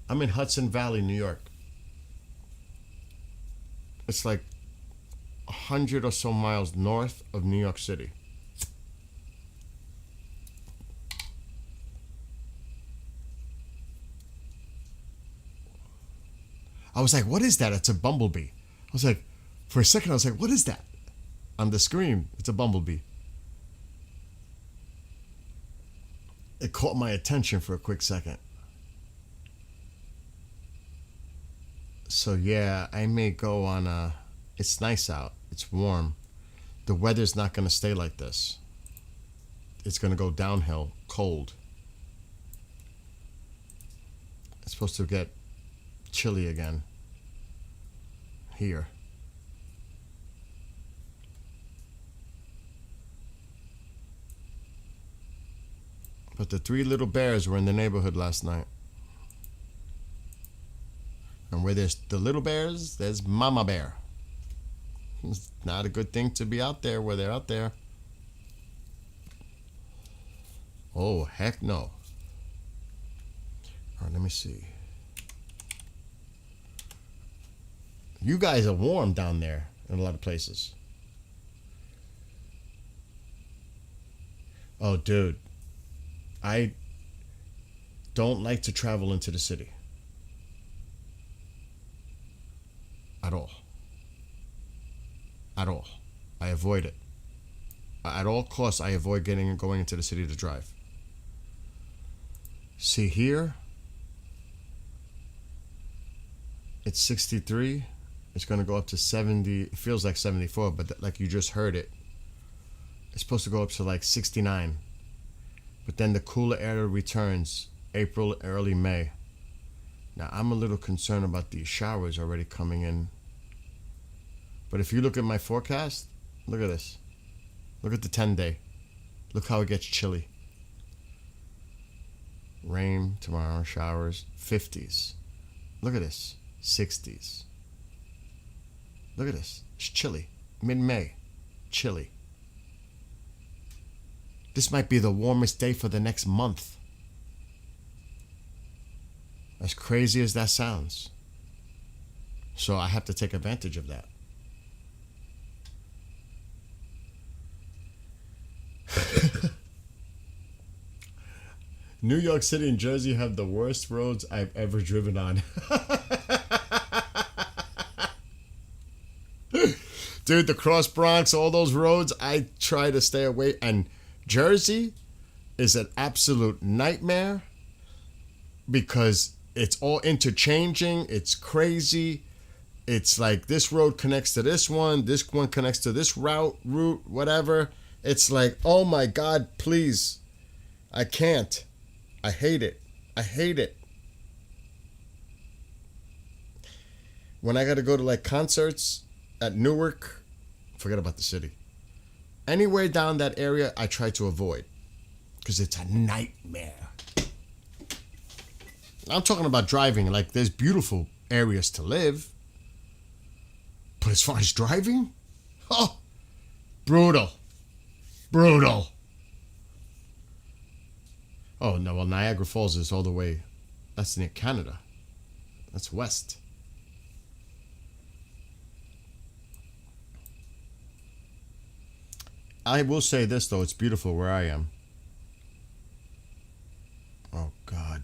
Speaker 1: I'm in Hudson Valley, New York. It's like 100 or so miles north of New York City. I was like, what is that? It's a bumblebee. I was like, for a second, I was like, what is that? On the screen, it's a bumblebee. It caught my attention for a quick second. So yeah, I may go on a... It's nice out. It's warm. The weather's not going to stay like this. It's going to go downhill, cold. It's supposed to get chilly again here. But the 3 little bears were in the neighborhood last night. And where there's the little bears, there's Mama Bear. It's not a good thing to be out there where they're out there. Oh, heck no. All right, let me see. You guys are warm down there in a lot of places. Oh, dude. I don't like to travel into the city. At all. At all. I avoid it. At all costs, I avoid going into the city to drive. See here, it's 63. It's going to go up to 70. It feels like 74, but like you just heard it, it's supposed to go up to like 69. But then the cooler air returns April, early May. Now, I'm a little concerned about these showers already coming in. But if you look at my forecast, look at this. Look at the 10-day. Look how it gets chilly. Rain tomorrow, showers, 50s. Look at this, 60s. Look at this, it's chilly. Mid-May, chilly. This might be the warmest day for the next month. As crazy as that sounds. So I have to take advantage of that. New York City and Jersey have the worst roads I've ever driven on. Dude, the Cross Bronx, all those roads, I try to stay away. And Jersey is an absolute nightmare because it's all interchanging. It's crazy. It's like this road connects to this one connects to this route, whatever. It's like, oh my God, please. I can't. I hate it. I hate it. When I got to go to like concerts at Newark, forget about the city. Anywhere down that area, I try to avoid because it's a nightmare. I'm talking about driving. Like, there's beautiful areas to live. But as far as driving, oh, brutal. Brutal. Oh, no, well, Niagara Falls is all the way, that's near Canada. That's west. I will say this, though, it's beautiful where I am. Oh, Oh, God.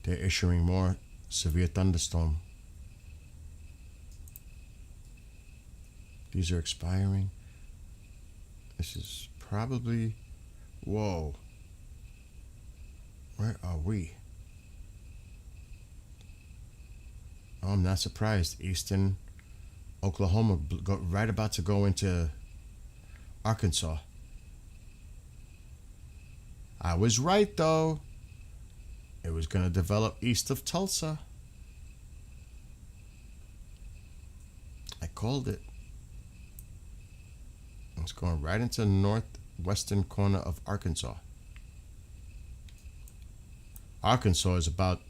Speaker 1: They're issuing more severe thunderstorm. These are expiring. This is probably... Whoa. Where are we? Oh, I'm not surprised. Eastern Oklahoma, right about to go into Arkansas. I was right, though. It was going to develop east of Tulsa. I called it. It's going right into the northwestern corner of Arkansas. Arkansas is about...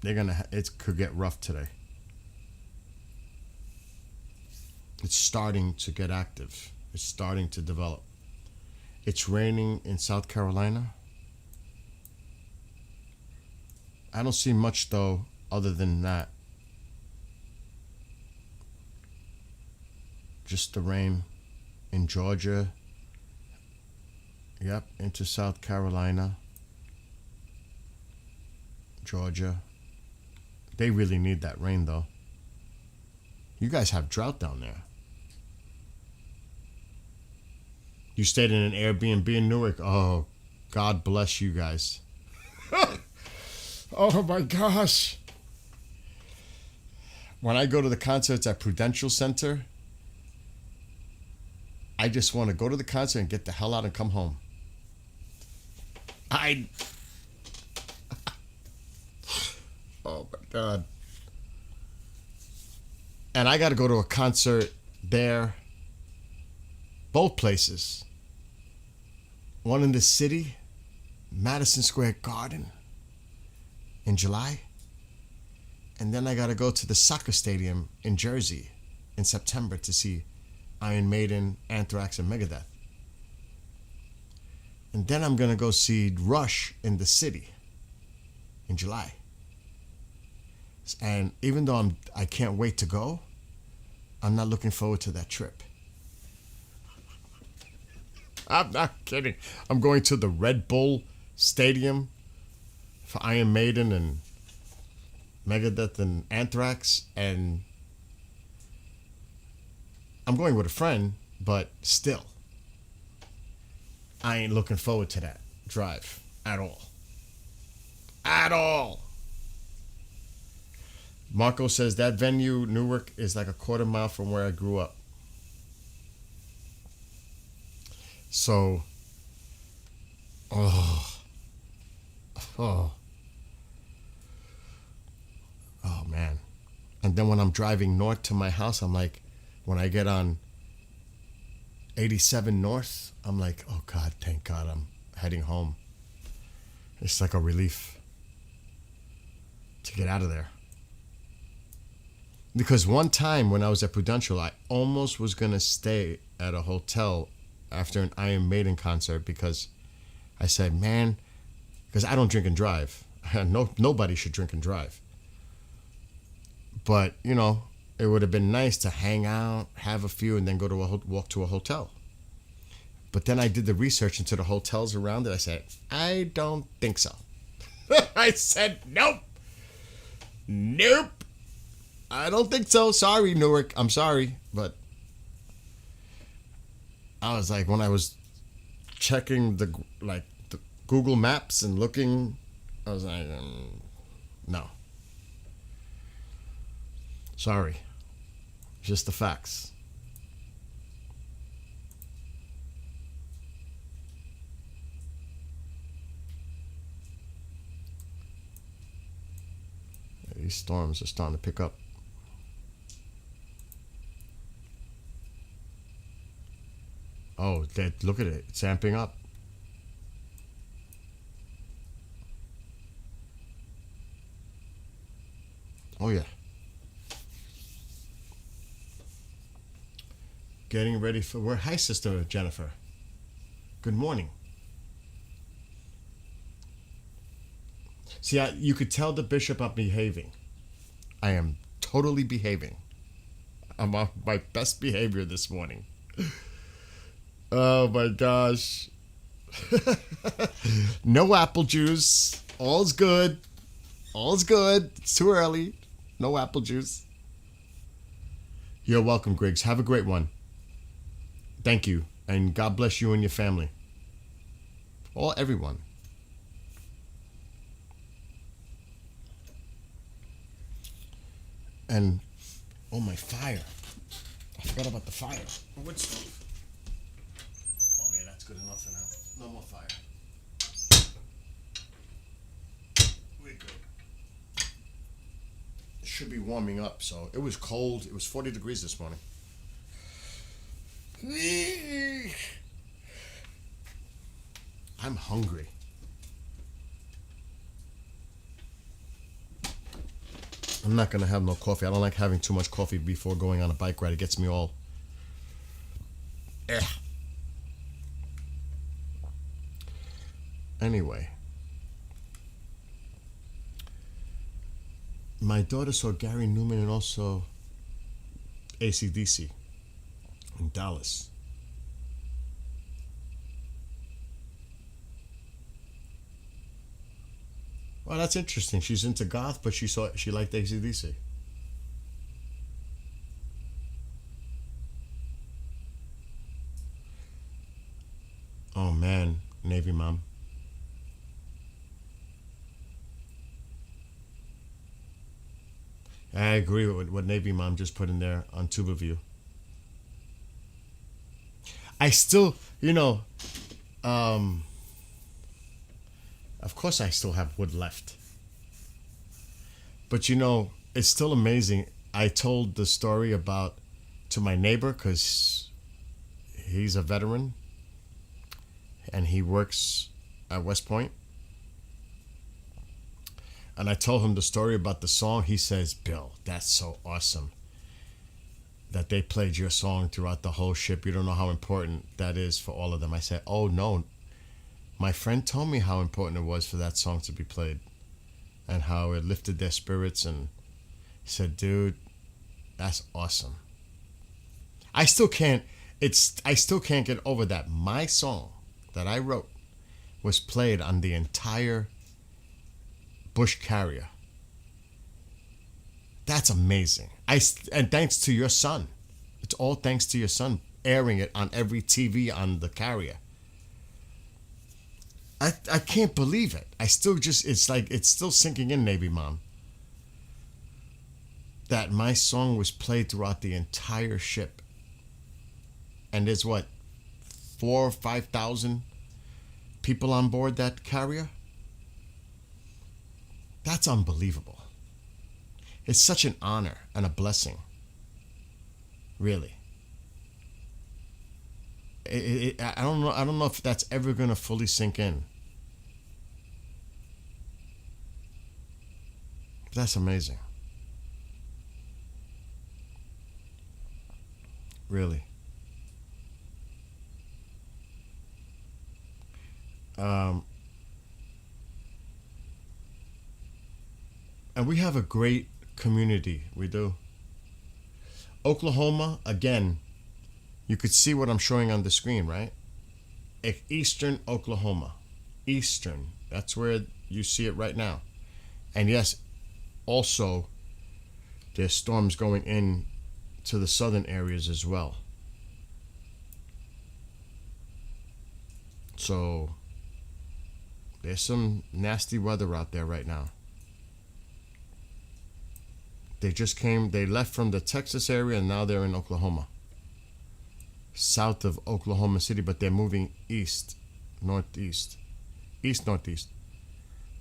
Speaker 1: it could get rough today. It's starting to get active. It's starting to develop. It's raining in South Carolina. I don't see much, though, other than that. Just the rain in Georgia. Yep, into South Carolina. Georgia. They really need that rain, though. You guys have drought down there. You stayed in an Airbnb in Newark. Oh, God bless you guys. Oh my gosh. When I go to the concerts at Prudential Center, I just want to go to the concert and get the hell out and come home. Oh my God. And I got to go to a concert there. Both places. One in the city, Madison Square Garden, in July. And then I got to go to the soccer stadium in Jersey in September to see Iron Maiden, Anthrax, and Megadeth. And then I'm going to go see Rush in the city in July. And even though I can't wait to go, I'm not looking forward to that trip. I'm not kidding. I'm going to the Red Bull Stadium for Iron Maiden and Megadeth and Anthrax, and I'm going with a friend, but still, I ain't looking forward to that drive at all. At all. Marco says that venue, Newark, is like a quarter mile from where I grew up. So, oh man. And then when I'm driving north to my house, I'm like, when I get on 87 North, I'm like, oh God, thank God I'm heading home. It's like a relief to get out of there. Because one time when I was at Prudential, I almost was going to stay at a hotel after an Iron Maiden concert because I said, man, because I don't drink and drive. Nobody should drink and drive. But, you know, it would have been nice to hang out, have a few, and then go to walk to a hotel. But then I did the research into the hotels around it. I said, I don't think so. I said, nope. I don't think so. Sorry, Newark. I'm sorry. But I was like, when I was checking the Google Maps and looking, I was like, no. Sorry. Just the facts. These storms are starting to pick up. Oh, look at it. It's amping up. Oh, yeah. Getting ready for work. Hi, Sister Jennifer. Good morning. See, you could tell the bishop I'm behaving. I am totally behaving. I'm on my best behavior this morning. Oh my gosh. No apple juice. All's good. All's good. It's too early. No apple juice. You're welcome, Griggs. Have a great one. Thank you. And God bless you and your family. Everyone. And, oh, my fire. I forgot about the fire.
Speaker 2: Which stove?
Speaker 1: Oh, yeah, that's good enough for now. No more fire. We're good. It should be warming up, so it was cold. It was 40 degrees this morning. I'm hungry. I'm not gonna have no coffee. I don't like having too much coffee before going on a bike ride. It gets me all. Anyway, my daughter saw Gary Newman and also AC/DC in Dallas. Well, that's interesting. She's into goth, but she liked AC/DC. Oh man, Navy mom. I agree with what Navy mom just put in there on TubeView. I still, of course I still have wood left. But it's still amazing. I told the story to my neighbor because he's a veteran and he works at West Point. And I told him the story about the song. He says, Bill, that's so awesome that they played your song throughout the whole ship. You don't know how important that is for all of them. I said, oh, no. My friend told me how important it was for that song to be played and how it lifted their spirits. And he said, dude, that's awesome. I still can't get over that. My song that I wrote was played on the entire Bush Carrier. That's amazing. And thanks to your son. It's all thanks to your son airing it on every TV on the Carrier. I can't believe it. I still it's still sinking in, Navy Mom, that my song was played throughout the entire ship. And there's 4,000 or 5,000 people on board that carrier? That's unbelievable. It's such an honor and a blessing. Really. I don't know if that's ever going to fully sink in. That's amazing. Really. And we have a great community. We do. Oklahoma, again, you could see what I'm showing on the screen, right? Eastern Oklahoma. Eastern. That's where you see it right now. And yes, also, there's storms going in to the southern areas as well. So, there's some nasty weather out there right now. They left from the Texas area and now they're in Oklahoma. South of Oklahoma City, but they're moving east, northeast. East, northeast.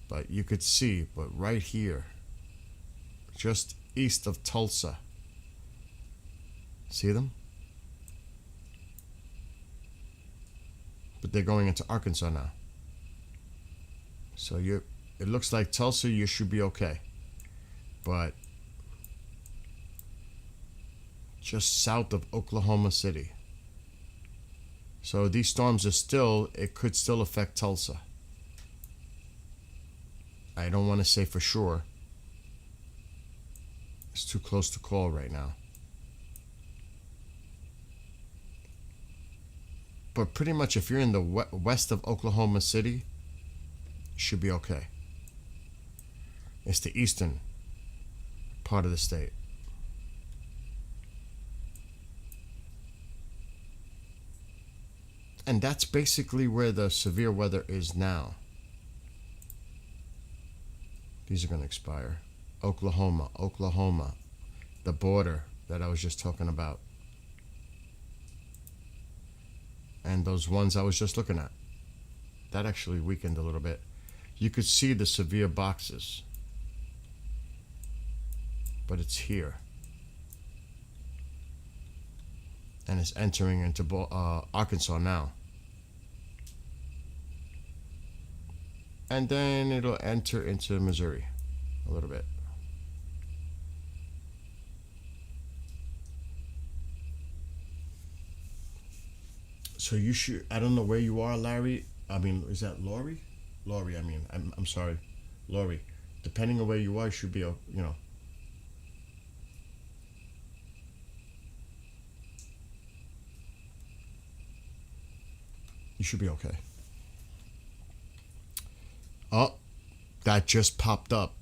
Speaker 1: But you could see, right here, just east of Tulsa. See them? But they're going into Arkansas now. So it looks like Tulsa, you should be okay. But just south of Oklahoma City. So these storms it could still affect Tulsa. I don't want to say for sure. It's too close to call right now. But pretty much if you're in the west of Oklahoma City, you should be okay. It's the eastern part of the state. And that's basically where the severe weather is now. These are going to expire. Oklahoma, the border that I was just talking about. And those ones I was just looking at. That actually weakened a little bit. You could see the severe boxes. But it's here. And it's entering into Arkansas now. And then it'll enter into Missouri a little bit. So you should, I don't know where you are, Larry. I mean, is that Lori? Lori, I mean, I'm sorry. Lori. Depending on where you are, you should be, you know. You should be okay. Oh, that just popped up.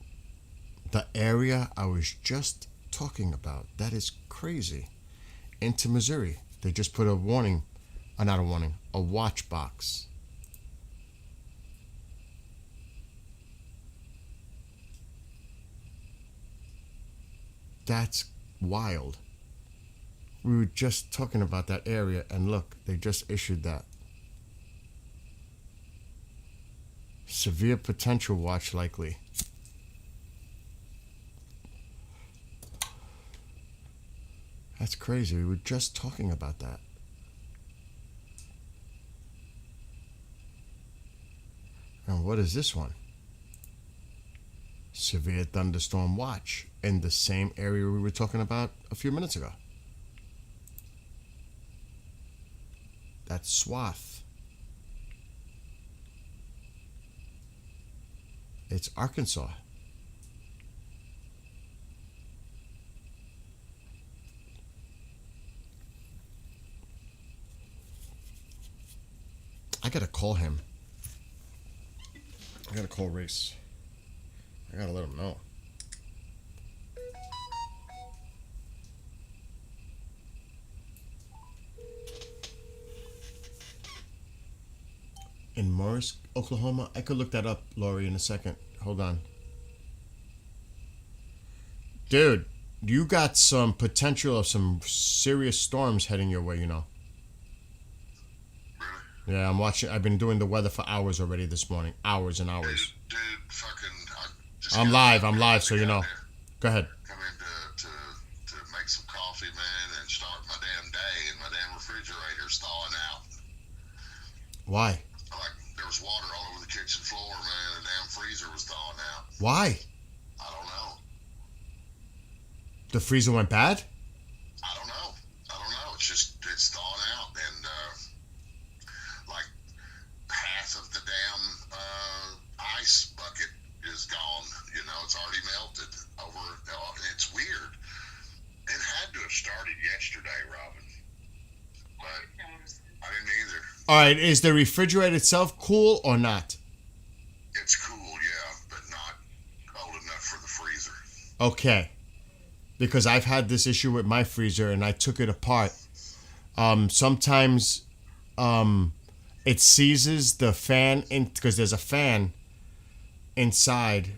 Speaker 1: The area I was just talking about. That is crazy. Into Missouri. They just put a warning. Not a warning. A watch box. That's wild. We were just talking about that area, and look, they just issued that. Severe potential watch likely. That's crazy. We were just talking about that. And what is this one? Severe thunderstorm watch in the same area we were talking about a few minutes ago. That swath. It's Arkansas. I gotta call him. I gotta call Race. I gotta let him know. In Morris, Oklahoma? I could look that up, Lori, in a second. Hold on. Dude, you got some potential of some serious storms heading your way, you know.
Speaker 6: Really?
Speaker 1: Yeah, I'm watching. I've been doing the weather for hours already this morning. Hours and hours.
Speaker 6: Dude, fucking.
Speaker 1: I'm live, so you know. Go ahead.
Speaker 6: Come in to make some coffee, man, and start my damn day, and my damn refrigerator's thawing out.
Speaker 1: Why?
Speaker 6: Like, there was water all over the kitchen floor, man. The damn freezer was thawing out.
Speaker 1: Why?
Speaker 6: I don't know.
Speaker 1: The freezer went bad?
Speaker 6: I don't know. It's thawing out, and like half of the damn ice bucket is gone. You know, it's already melted over. It's weird. It had to have started yesterday, Robin, but I didn't either.
Speaker 1: All right, is the refrigerator itself cool or not?
Speaker 6: It's cool, yeah, but not cold enough for the freezer.
Speaker 1: Okay. Because I've had this issue with my freezer and I took it apart. Sometimes it seizes the fan because there's a fan inside.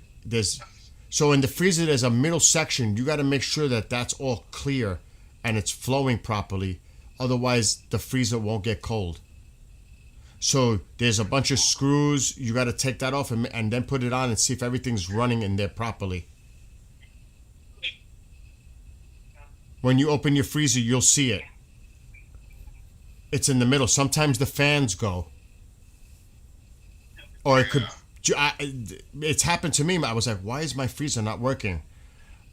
Speaker 1: So in the freezer there's a middle section. You got to make sure that that's all clear and it's flowing properly. Otherwise the freezer won't get cold. So there's a bunch of screws. You got to take that off and then put it on and see if everything's running in there properly. When you open your freezer, you'll see it. It's in the middle. Sometimes the fans go. Or it could... it's happened to me. I was like, why is my freezer not working?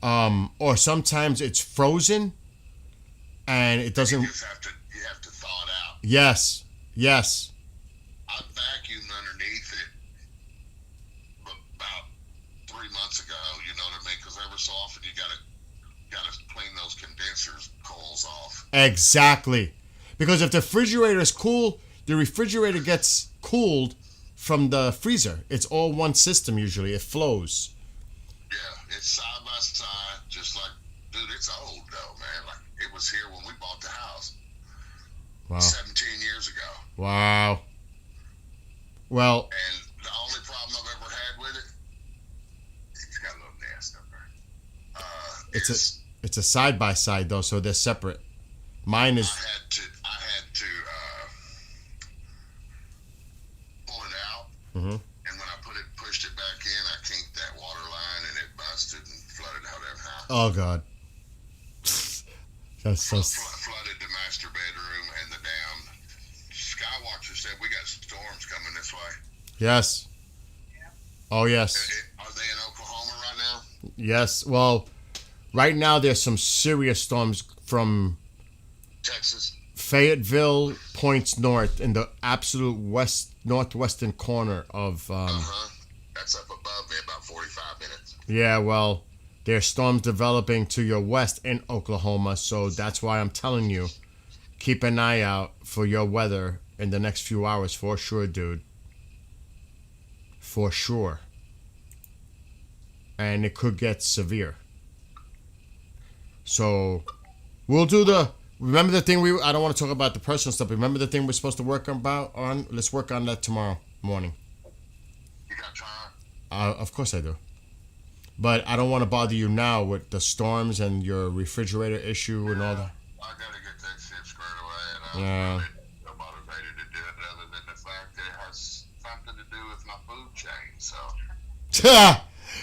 Speaker 1: Or sometimes it's frozen and it doesn't...
Speaker 6: You have to thaw it out.
Speaker 1: Yes.
Speaker 6: I vacuumed underneath it about 3 months ago, you know what I mean? Because every so often you gotta clean those condensers coils off.
Speaker 1: Exactly. Because if the refrigerator is cool, the refrigerator gets cooled from the freezer. It's all one system usually. It flows.
Speaker 6: Yeah, it's side by side, just like, dude, it's old though, man. Like, it was here when we bought the house
Speaker 1: Wow.
Speaker 6: 17 years ago.
Speaker 1: Wow. Well,
Speaker 6: And the only problem I've ever had with it, it's got a little nest up there.
Speaker 1: it's a side by side though, so they're separate. Mine is.
Speaker 6: I had to pull it out,
Speaker 1: Mhm.
Speaker 6: and when I pushed it back in, I kinked that water line, and it busted and flooded out every house.
Speaker 1: Oh God. That's so.
Speaker 6: Flooded the master bedroom, and the damn Skywatcher said we got storms coming this way.
Speaker 1: Yes. Oh yes.
Speaker 6: Are they in Oklahoma right now?
Speaker 1: Yes. Well, right now there's some serious storms from
Speaker 6: Texas.
Speaker 1: Fayetteville points north in the absolute northwestern corner of.
Speaker 6: That's up above me about 45 minutes.
Speaker 1: Yeah. Well, there's storms developing to your west in Oklahoma, so that's why I'm telling you, keep an eye out for your weather in the next few hours for sure, dude. For sure. And it could get severe. So, we'll do the. Remember the thing I don't want to talk about the personal stuff. Remember the thing we're supposed to work on? Let's work on that tomorrow morning.
Speaker 6: You got time?
Speaker 1: Of course I do. But I don't want to bother you now with the storms and your refrigerator issue and all that.
Speaker 6: I gotta get that shit squared away, and
Speaker 1: Yeah.
Speaker 6: I'm not motivated to do it other than the fact that it has something to do with my food chain. So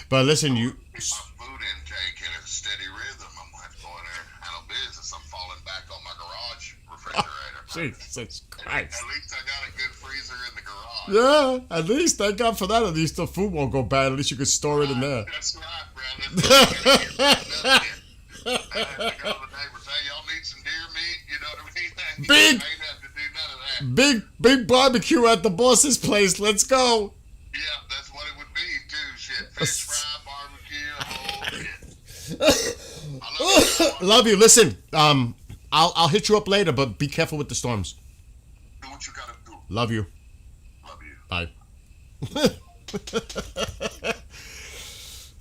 Speaker 1: But listen, you.
Speaker 6: keep my food intake in a steady rhythm. I'm gonna have to go in there and handle business. I'm falling back on my garage refrigerator.
Speaker 1: Jesus Christ.
Speaker 6: At least I got a good freezer in the garage.
Speaker 1: Yeah, at least thank God for that. At least the food won't go bad. At least you can store it in there.
Speaker 6: That's right, Brandon. I have to go to the neighbors. Hey, y'all need some deer meat? You know what I mean?
Speaker 1: Big-
Speaker 6: I ain't have to do none of that.
Speaker 1: Big barbecue at the boss's place. Let's go.
Speaker 6: Yeah, that's what it would be too. Shit, fish fry, barbecue, whole shit. I love you.
Speaker 1: Love you. Listen, I'll hit you up later, but be careful with the storms.
Speaker 6: Do what you gotta do.
Speaker 1: Love you.
Speaker 6: Love you.
Speaker 1: Bye.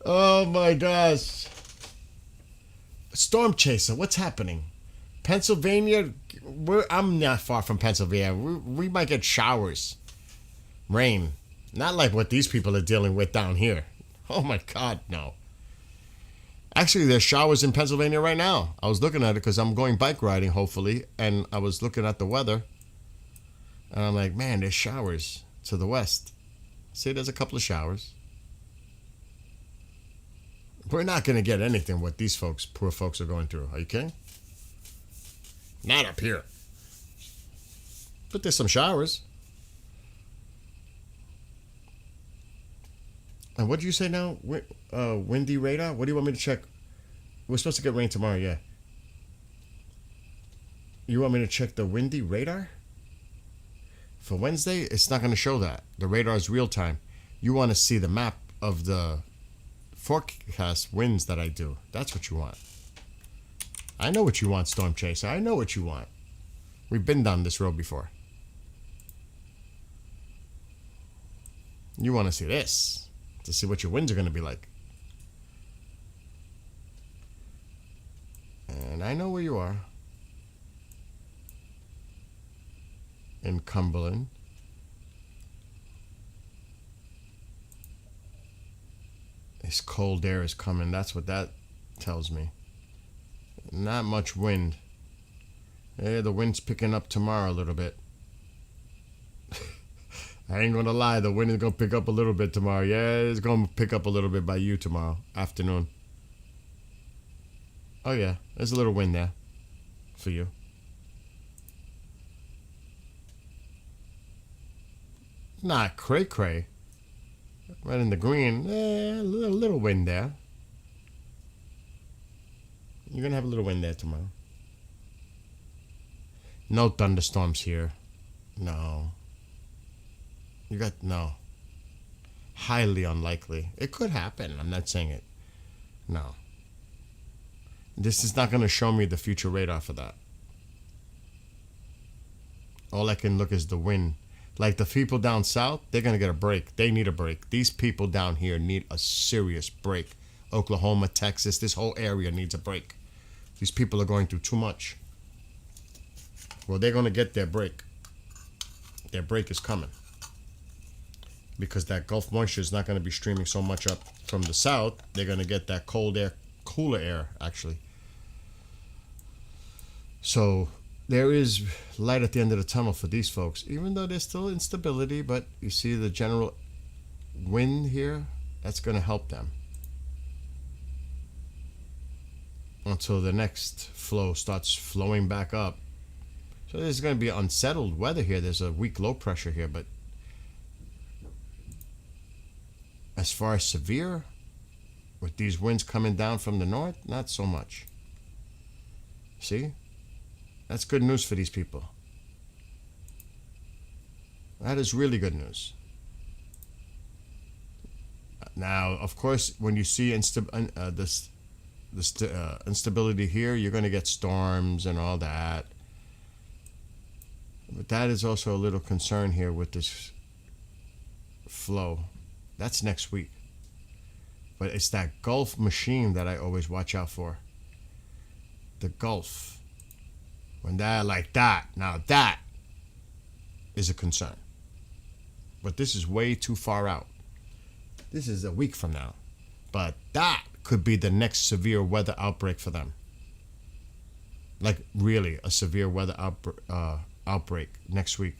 Speaker 1: Oh my gosh. Storm chaser, what's happening? Pennsylvania, I'm not far from Pennsylvania. We might get showers, rain. Not like what these people are dealing with down here. Oh my God, no. Actually, there's showers in Pennsylvania right now. I was looking at it because I'm going bike riding, hopefully, and I was looking at the weather, and I'm like, man, there's showers to the west. See, there's a couple of showers. We're not going to get anything what these poor folks are going through. Are you kidding? Not up here. But there's some showers. And what did you say now? Windy radar? What do you want me to check? We're supposed to get rain tomorrow, yeah. You want me to check the windy radar? For Wednesday, it's not going to show that. The radar is real time. You want to see the map of the forecast winds that I do. That's what you want. I know what you want, Storm Chaser. I know what you want. We've been down this road before. You want to see this to see what your winds are going to be like. And I know where you are. In Cumberland. This cold air is coming. That's what that tells me. Not much wind. Yeah, the wind's picking up tomorrow a little bit. I ain't gonna lie, the wind is gonna pick up a little bit tomorrow. Yeah, it's gonna pick up a little bit by you tomorrow afternoon. Oh yeah, there's a little wind there for you. Not cray-cray. Right in the green. A little wind there. You're going to have a little wind there tomorrow. No thunderstorms here. No. No. Highly unlikely. It could happen. I'm not saying it. No. This is not going to show me the future radar for that. All I can look is the wind. Like the people down south, they're going to get a break. They need a break. These people down here need a serious break. Oklahoma, Texas, this whole area needs a break. These people are going through too much. Well, they're going to get their break. Their break is coming. Because that Gulf moisture is not going to be streaming so much up from the south. They're going to get that cold air, cooler air, actually. So there is light at the end of the tunnel for these folks, even though there's still instability. But you see the general wind here, that's going to help them until the next flow starts flowing back up. So there's going to be unsettled weather here. There's a weak low pressure here, but as far as severe, with these winds coming down from the north, not so much. See? That's good news for these people. That is really good news. Now, of course, when you see instability here, you're going to get storms and all that. But that is also a little concern here with this flow. That's next week. But it's that Gulf machine that I always watch out for. The Gulf. When they're like that, now that is a concern. But this is way too far out. This is a week from now. But that could be the next severe weather outbreak for them. Like really a severe weather outbreak next week.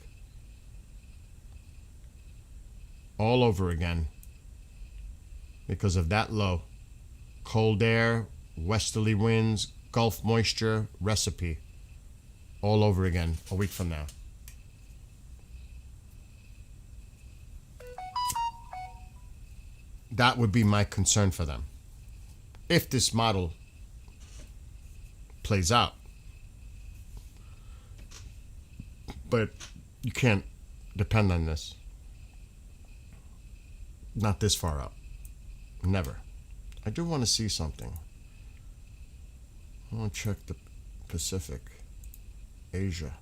Speaker 1: All over again. Because of that low. Cold air, westerly winds, Gulf moisture recipe. All over again a week from now. That would be my concern for them. If this model plays out. But you can't depend on this. Not this far out. Never. I do want to see something. I want to check the Pacific. Asia.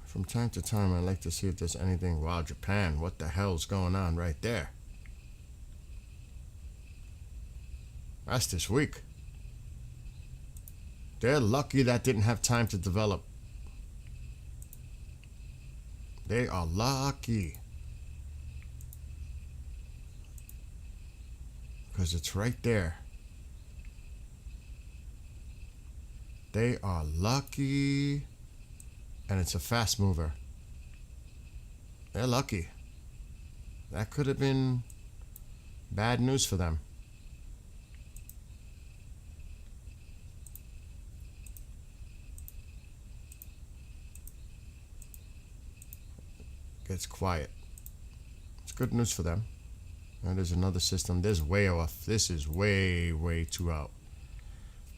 Speaker 1: From time to time, I like to see if there's anything. Wow, Japan, what the hell's going on right there? That's this week. They're lucky that didn't have time to develop. They are lucky. Because it's right there. They are lucky. And it's a fast mover. They're lucky. That could have been bad news for them. Gets quiet. It's good news for them. And there's another system. There's way off. This is way, way too out.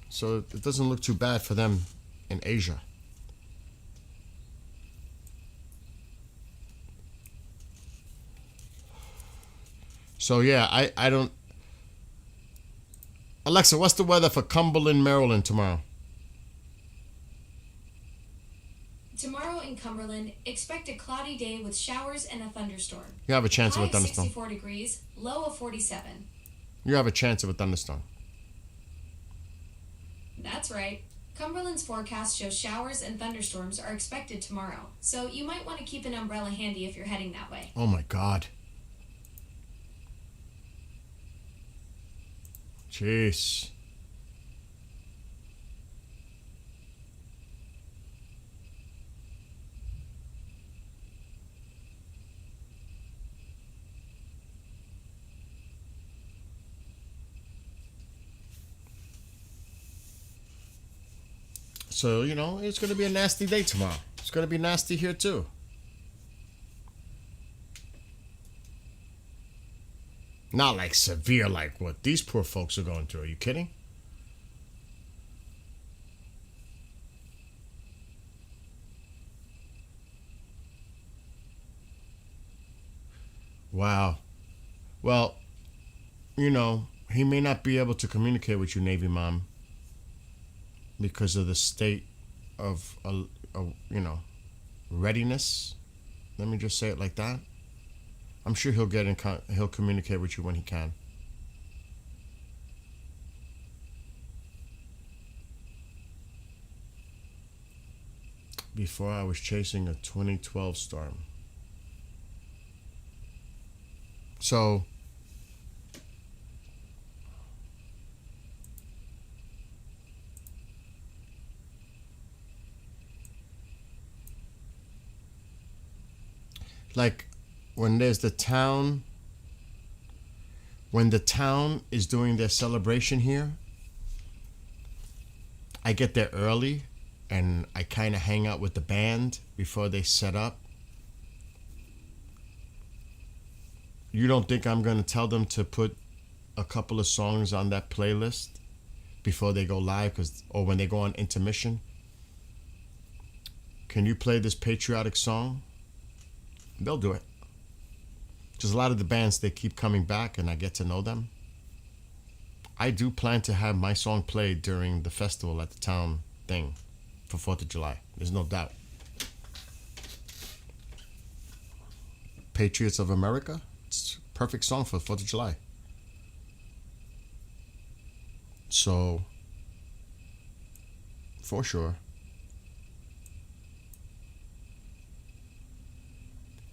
Speaker 1: So it doesn't look too bad for them in Asia. So yeah, I don't... Alexa, what's the weather for Cumberland, Maryland tomorrow?
Speaker 3: Tomorrow in Cumberland, expect a cloudy day with showers and a thunderstorm.
Speaker 1: You have a chance of a
Speaker 3: High
Speaker 1: thunderstorm.
Speaker 3: 64 degrees, low of 47.
Speaker 1: You have a chance of a thunderstorm.
Speaker 3: That's right. Cumberland's forecast shows showers and thunderstorms are expected tomorrow, so you might want to keep an umbrella handy if you're heading that way.
Speaker 1: Oh my God. Jeez. So, you know, it's going to be a nasty day tomorrow. It's going to be nasty here too. Not like severe like what these poor folks are going through. Are you kidding? Wow. Well, you know, he may not be able to communicate with you, Navy Mom, because of the state of a readiness. Let me just say it like that. I'm sure he'll communicate with you when he can. Before I was chasing a 2012 storm. So like when the town is doing their celebration here, I get there early and I kind of hang out with the band before they set up. You don't think I'm going to tell them to put a couple of songs on that playlist before they go live, or when they go on intermission? Can you play this patriotic song? They'll do it. Because a lot of the bands, they keep coming back and I get to know them. I do plan to have my song played during the festival at the town thing for 4th of July. There's no doubt. Patriots of America. It's a perfect song for 4th of July. So, for sure.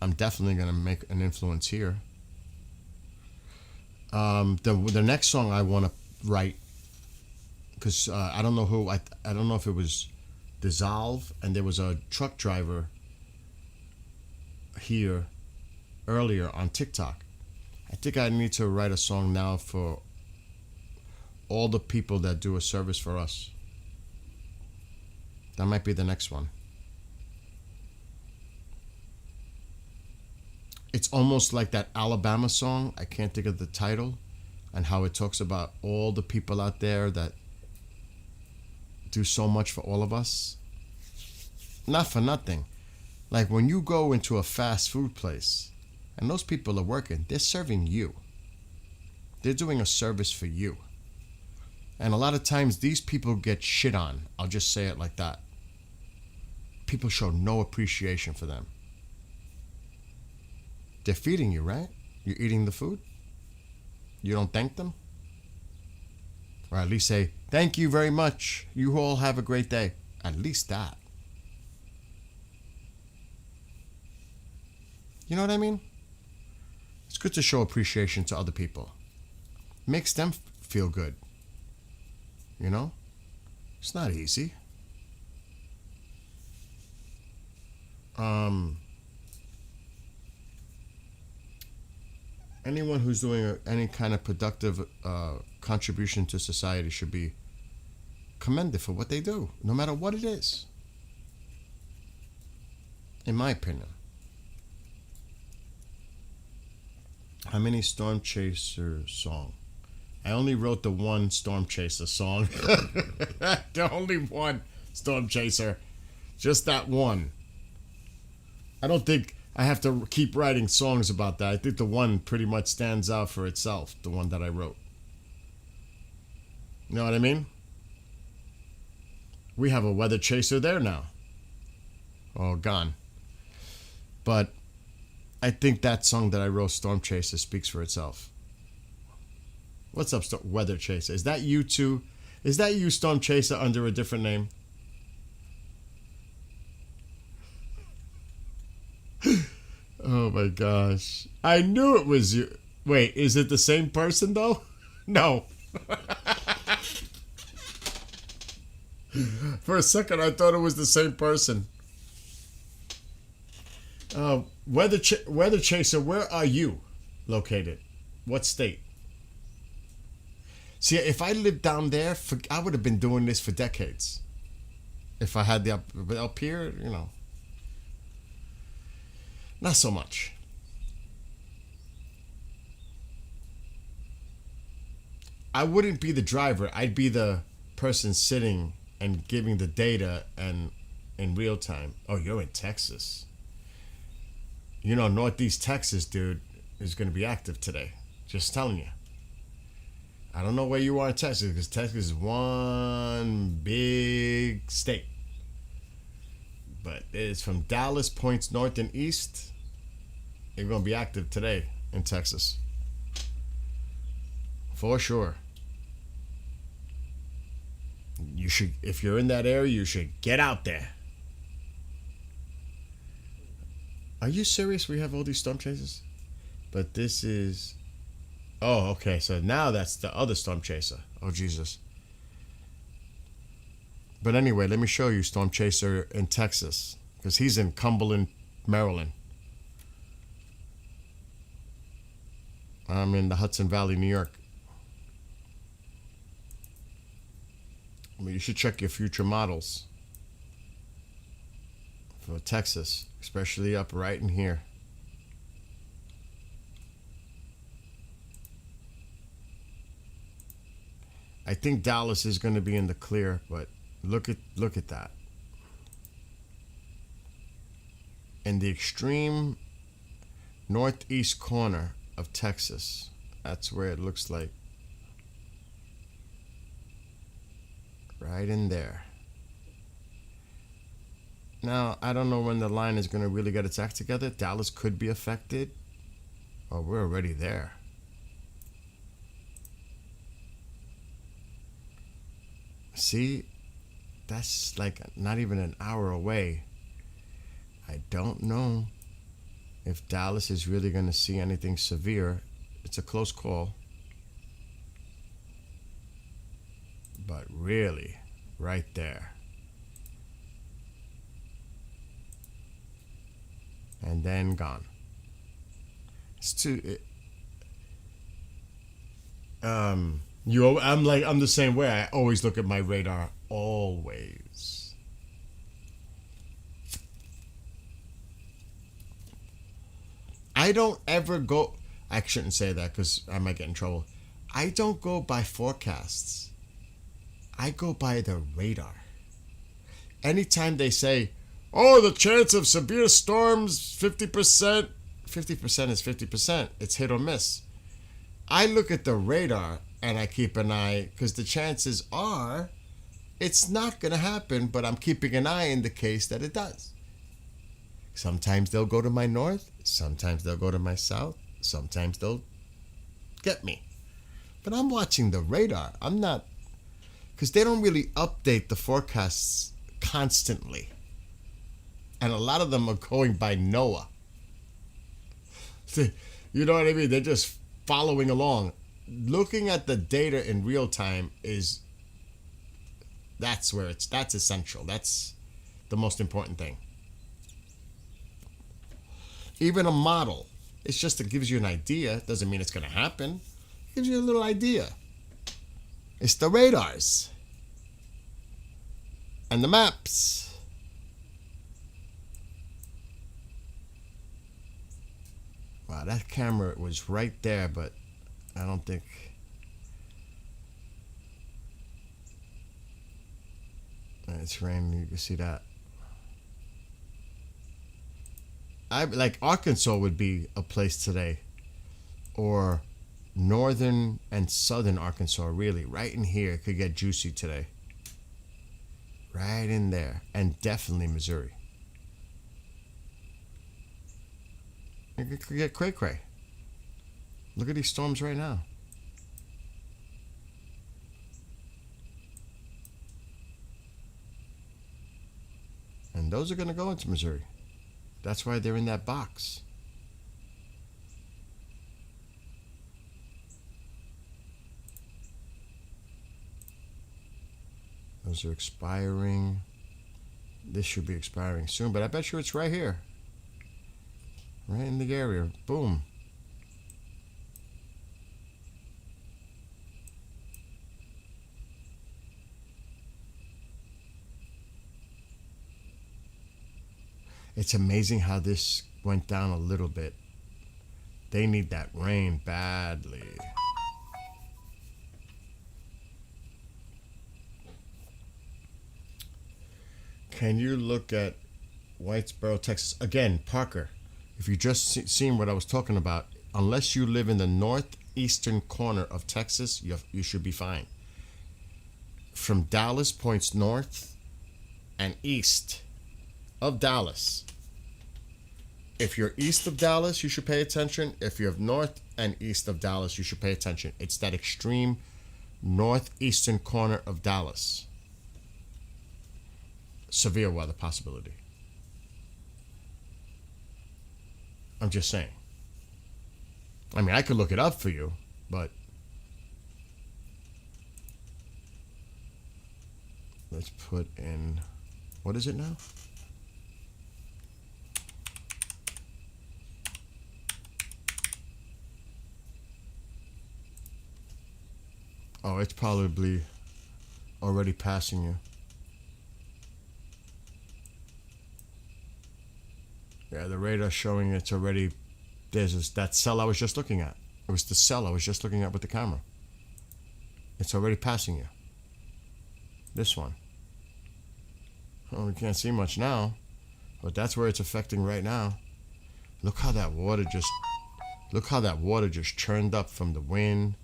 Speaker 1: I'm definitely going to make an influence here. The next song I want to write, because I don't know who, I don't know if it was Dissolve, and there was a truck driver here earlier on TikTok. I think I need to write a song now for all the people that do a service for us. That might be the next one. It's almost like that Alabama song. I can't think of the title, and how it talks about all the people out there that do so much for all of us. Not for nothing. Like when you go into a fast food place and those people are working, they're serving you. They're doing a service for you. And a lot of times these people get shit on. I'll just say it like that. People show no appreciation for them. They're feeding you, right? You're eating the food. You don't thank them? Or at least say, thank you very much. You all have a great day. At least that. You know what I mean? It's good to show appreciation to other people. Makes them feel good. You know? It's not easy. Anyone who's doing any kind of productive contribution to society should be commended for what they do, no matter what it is. In my opinion. How many Storm Chaser song? I only wrote the one Storm Chaser song. The only one Storm Chaser. Just that one. I don't think I have to keep writing songs about that. I think the one pretty much stands out for itself, the one that I wrote. You know what I mean? We have a weather chaser there now. Oh, gone. But I think that song that I wrote, Storm Chaser, speaks for itself. What's up, Weather Chaser? Is that you too? Is that you, Storm Chaser, under a different name? Oh my gosh. I knew it was you. Wait, is it the same person though? No. For a second, I thought it was the same person. Weather Chaser, where are you located? What state? See, if I lived down there, I would have been doing this for decades. If I had the up here, you know. Not so much. I wouldn't be the driver. I'd be the person sitting and giving the data and in real time. Oh, you're in Texas. You know, Northeast Texas, dude, is going to be active today. Just telling you. I don't know where you are in Texas, because Texas is one big state. But it's from Dallas points north and east. It's going to be active today in Texas. For sure. You should, if you're in that area, you should get out there. Are you serious? We have all these storm chasers? But this is... Oh, okay. So now that's the other storm chaser. Oh, Jesus. But anyway, let me show you storm chaser in Texas. Because he's in Cumberland, Maryland. I'm in the Hudson Valley, New York. Well, you should check your future models for Texas, especially up right in here. I think Dallas is going to be in the clear, but look at that. In the extreme northeast corner of Texas, that's where it looks like. Right in there. Now, I don't know when the line is going to really get its act together. Dallas could be affected. Oh, we're already there. See, that's like not even an hour away. I don't know if Dallas is really going to see anything severe. It's a close call. But really, right there. And then gone. It's too... I'm the same way. I always look at my radar. Always. I don't ever go... I shouldn't say that because I might get in trouble. I don't go by forecasts. I go by the radar. Anytime they say, oh, the chance of severe storms, 50%. 50% is 50%. It's hit or miss. I look at the radar and I keep an eye, because the chances are it's not going to happen, but I'm keeping an eye in the case that it does. Sometimes they'll go to my north. Sometimes they'll go to my south. Sometimes they'll get me. But I'm watching the radar. I'm not, because they don't really update the forecasts constantly. And a lot of them are going by NOAA. You know what I mean? They're just following along. Looking at the data in real time that's essential. That's the most important thing. Even a model, it's just it gives you an idea. Doesn't mean it's going to happen. It gives you a little idea. It's the radars and the maps. Wow, that camera was right there, but I don't think... It's raining, you can see that. Like Arkansas would be a place today. Or northern and southern Arkansas, really. Right in here, it could get juicy today. Right in there. And definitely Missouri. It could get cray-cray. Look at these storms right now. And those are going to go into Missouri. That's why they're in that box. Those are expiring. This should be expiring soon, but I bet you it's right here. Right in the area. Boom. It's amazing how this went down a little bit. They need that rain badly. Can you look at Whitesboro, Texas? Again, Parker, if you just seen what I was talking about, unless you live in the northeastern corner of Texas, you should be fine. From Dallas points north and east. of Dallas. If you're east of Dallas, you should pay attention. If you're north and east of Dallas, you should pay attention. It's that extreme northeastern corner of Dallas. Severe weather possibility. I'm just saying. I mean, I could look it up for you, but let's put in, what is it now? Oh, it's probably already passing you. Yeah, the radar's showing it's already, that cell I was just looking at. It was the cell I was just looking at with the camera. It's already passing you. This one. Oh, we can't see much now, but that's where it's affecting right now. Look how that water just churned up from the wind.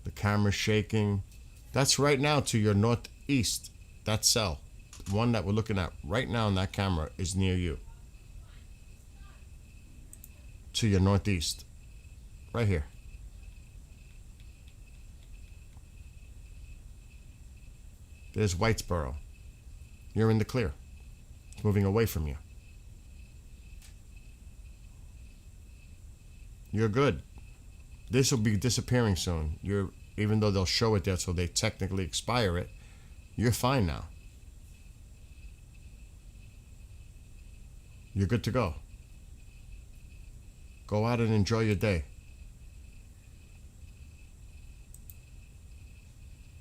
Speaker 1: The camera's shaking. That's right now to your northeast. That cell, the one that we're looking at right now in that camera, is near you. To your northeast. Right here. There's Whitesboro. You're in the clear. It's moving away from you. You're good. This will be disappearing soon. Even though they'll show it there so they technically expire it, you're fine now. You're good to go. Go out and enjoy your day.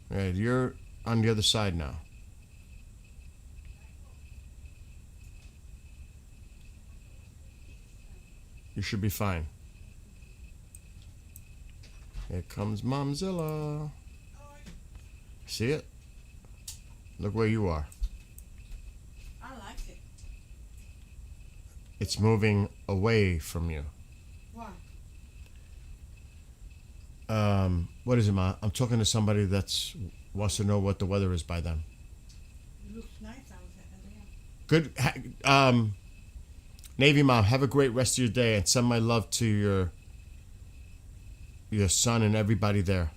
Speaker 1: Right, you're on the other side now. You should be fine. Here comes Momzilla. See it? Look where you are.
Speaker 4: I like it.
Speaker 1: It's moving away from you.
Speaker 4: Why?
Speaker 1: What is it, Ma? I'm talking to somebody that's wants to know what the weather is by them.
Speaker 4: It looks nice out there.
Speaker 1: Good. Navy Mom, have a great rest of your day and send my love to your son and everybody there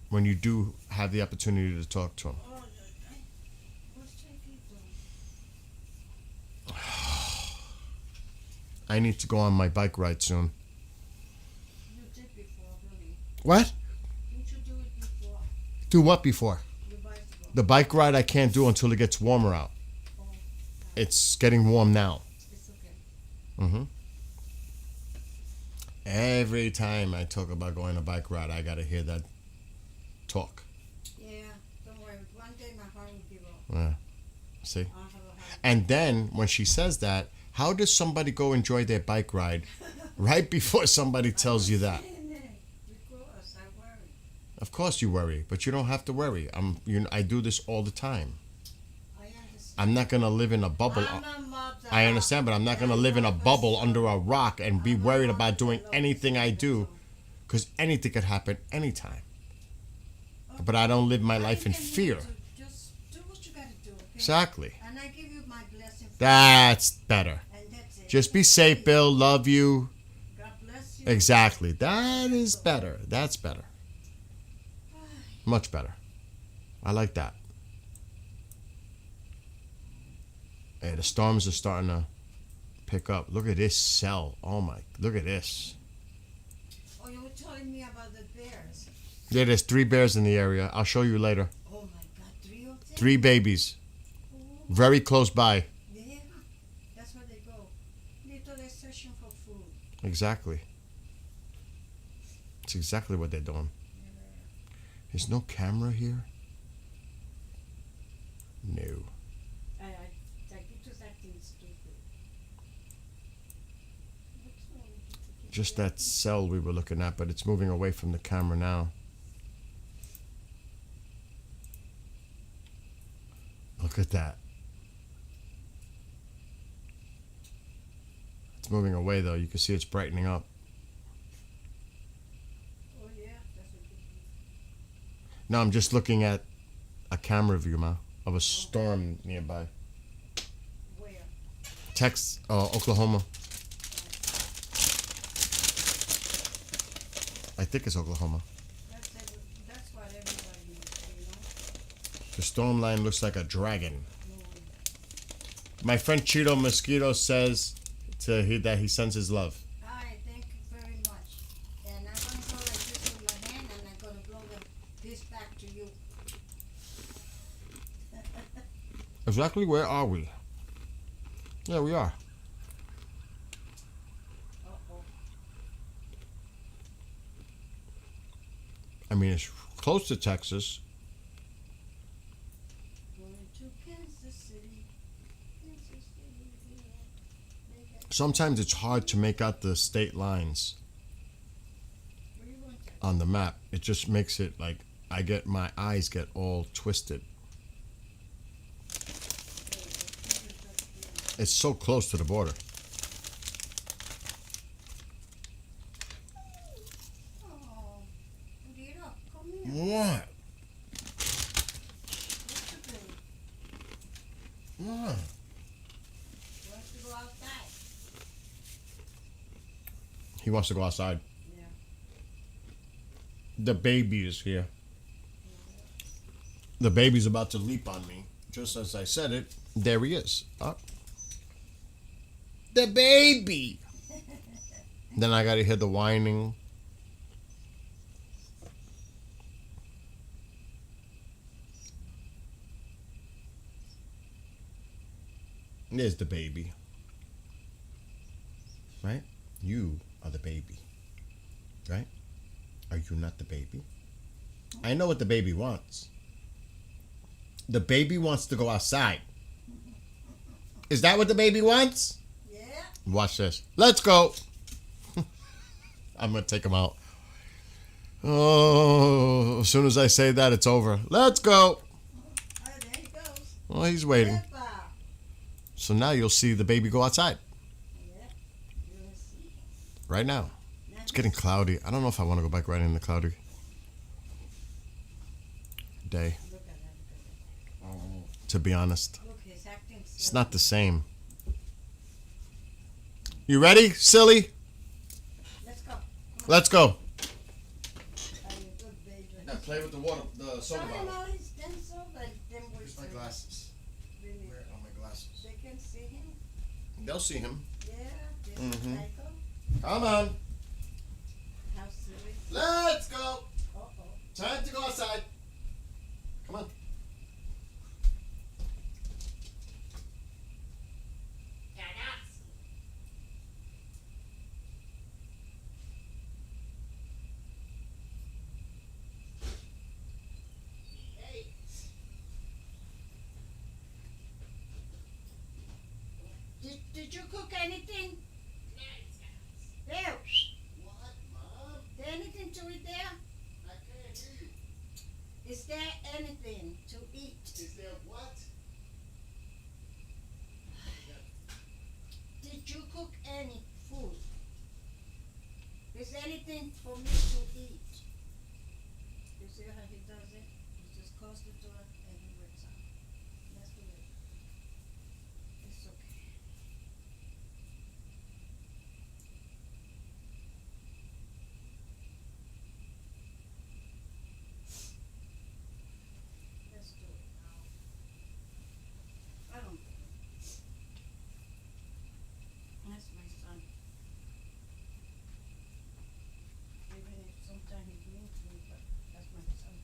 Speaker 1: when you do have the opportunity to talk to him.
Speaker 4: Oh, what's taking so?
Speaker 1: I need to go on my bike ride soon.
Speaker 4: You did before, really.
Speaker 1: What?
Speaker 4: Didn't you do it before?
Speaker 1: Do what before?
Speaker 4: The bicycle.
Speaker 1: The bike ride I can't do until it gets warmer out.
Speaker 4: Oh,
Speaker 1: It's getting warm now.
Speaker 4: it's okay.
Speaker 1: Mm-hmm. Every time I talk about going on a bike ride, I gotta hear that talk.
Speaker 4: Yeah, don't worry. One day my heart will give up.
Speaker 1: Yeah. See?
Speaker 4: I'll have a heart.
Speaker 1: And then when she says that, how does somebody go enjoy their bike ride right before somebody tells you that?
Speaker 4: Because I worry.
Speaker 1: Of course you worry, but you don't have to worry. I do this all the time.
Speaker 4: I understand.
Speaker 1: I'm not gonna live in a bubble.
Speaker 4: I'm a mother.
Speaker 1: I understand, but I'm not gonna live in a bubble under a rock and be worried about doing anything I do, because anything could happen anytime. But I don't live my life in fear.
Speaker 4: Just do what you gotta do, okay?
Speaker 1: Exactly.
Speaker 4: And I give you my blessing.
Speaker 1: That's better.
Speaker 4: And that's it.
Speaker 1: Just be safe, Bill. Love you.
Speaker 4: God bless you.
Speaker 1: Exactly. That is better. That's better. Much better. I like that. Hey, the storms are starting to pick up. Look at this cell. Oh my, look at this.
Speaker 4: Oh, you were telling me about the bears.
Speaker 1: Yeah, there's 3 bears in the area. I'll show you later.
Speaker 4: Oh my God, 3 of them?
Speaker 1: 3 babies.
Speaker 4: Oh,
Speaker 1: Very close by.
Speaker 4: yeah, that's where they go. Little they're searching for food.
Speaker 1: Exactly. It's exactly what they're doing. There's no camera here? No.
Speaker 4: I keep just acting stupid. What's wrong with you?
Speaker 1: Just that cell we were looking at, but it's moving away from the camera now. Look at that. It's moving away though. You can see it's brightening up.
Speaker 4: Oh yeah, that's what you do.
Speaker 1: No, I'm just looking at a camera view, Ma, of a storm nearby.
Speaker 4: Where?
Speaker 1: Oklahoma. I think it's Oklahoma.
Speaker 4: That's what everybody knows,
Speaker 1: The storm line looks like a dragon. My friend Cheeto Mosquito says that he sends his love.
Speaker 4: Hi, thank you very much. And I'm gonna go like this with my hand, and I'm gonna blow this back to you.
Speaker 1: Exactly where are we? Yeah, we are.
Speaker 4: Uh-oh.
Speaker 1: I mean, it's close to Texas.
Speaker 4: Going to Kansas City. Kansas City, yeah.
Speaker 1: Sometimes it's hard to make out the state lines
Speaker 4: Where you going to?
Speaker 1: on the map. It just makes it like my eyes get all twisted. It's so close to the border.
Speaker 4: Oh, get up. Come here.
Speaker 1: What?
Speaker 4: What's the thing?
Speaker 1: What?
Speaker 4: Wants to go outside.
Speaker 1: He wants to go outside.
Speaker 4: Yeah.
Speaker 1: The baby is here. The baby's about to leap on me. Just as I said it, there he is. Up. The baby. Then I gotta hear the whining. There's the baby. Right? You are the baby. Right? Are you not the baby? I know what the baby wants. The baby wants to go outside. Is that what the baby wants?
Speaker 4: Yeah.
Speaker 1: Watch this. Let's go. I'm going to take him out. Oh, as soon as I say that, it's over. Let's go.
Speaker 4: Oh, there he goes.
Speaker 1: Well, he's waiting.
Speaker 4: Peppa.
Speaker 1: So now you'll see the baby go outside.
Speaker 4: Yeah. You're gonna see.
Speaker 1: Right now. It's getting cloudy. I don't know if I want to go back right in the cloudy day,
Speaker 4: Look at that.
Speaker 1: to be honest.
Speaker 4: Look, he's acting
Speaker 1: It's
Speaker 4: silly.
Speaker 1: not the same. You ready, silly?
Speaker 4: Let's go.
Speaker 1: Let's go.
Speaker 4: Are you good, baby?
Speaker 1: Now play with the water, the soda
Speaker 4: No,
Speaker 1: bottle.
Speaker 4: no, he's denso, like them
Speaker 1: Where's my glasses?
Speaker 4: Really.
Speaker 1: Where are my glasses?
Speaker 4: They can see him.
Speaker 1: They'll see him.
Speaker 4: Yeah, this
Speaker 1: Mhm.
Speaker 4: cycle.
Speaker 1: Come on.
Speaker 4: How silly.
Speaker 1: Let's go.
Speaker 4: Uh-oh.
Speaker 1: Time to go outside. Come on.
Speaker 4: Did you cook anything? There.
Speaker 1: What, Mom?
Speaker 4: There anything to eat there?
Speaker 1: I can't hear you.
Speaker 4: Is there anything to eat?
Speaker 1: Is there what?
Speaker 4: Did you cook any food? Is there anything for me to eat? You see how he does it? He just closes the door and he wakes up. That's the way. It's okay. Let's do it now. I don't care. That's my son. Even if sometimes he means me, but that's my son.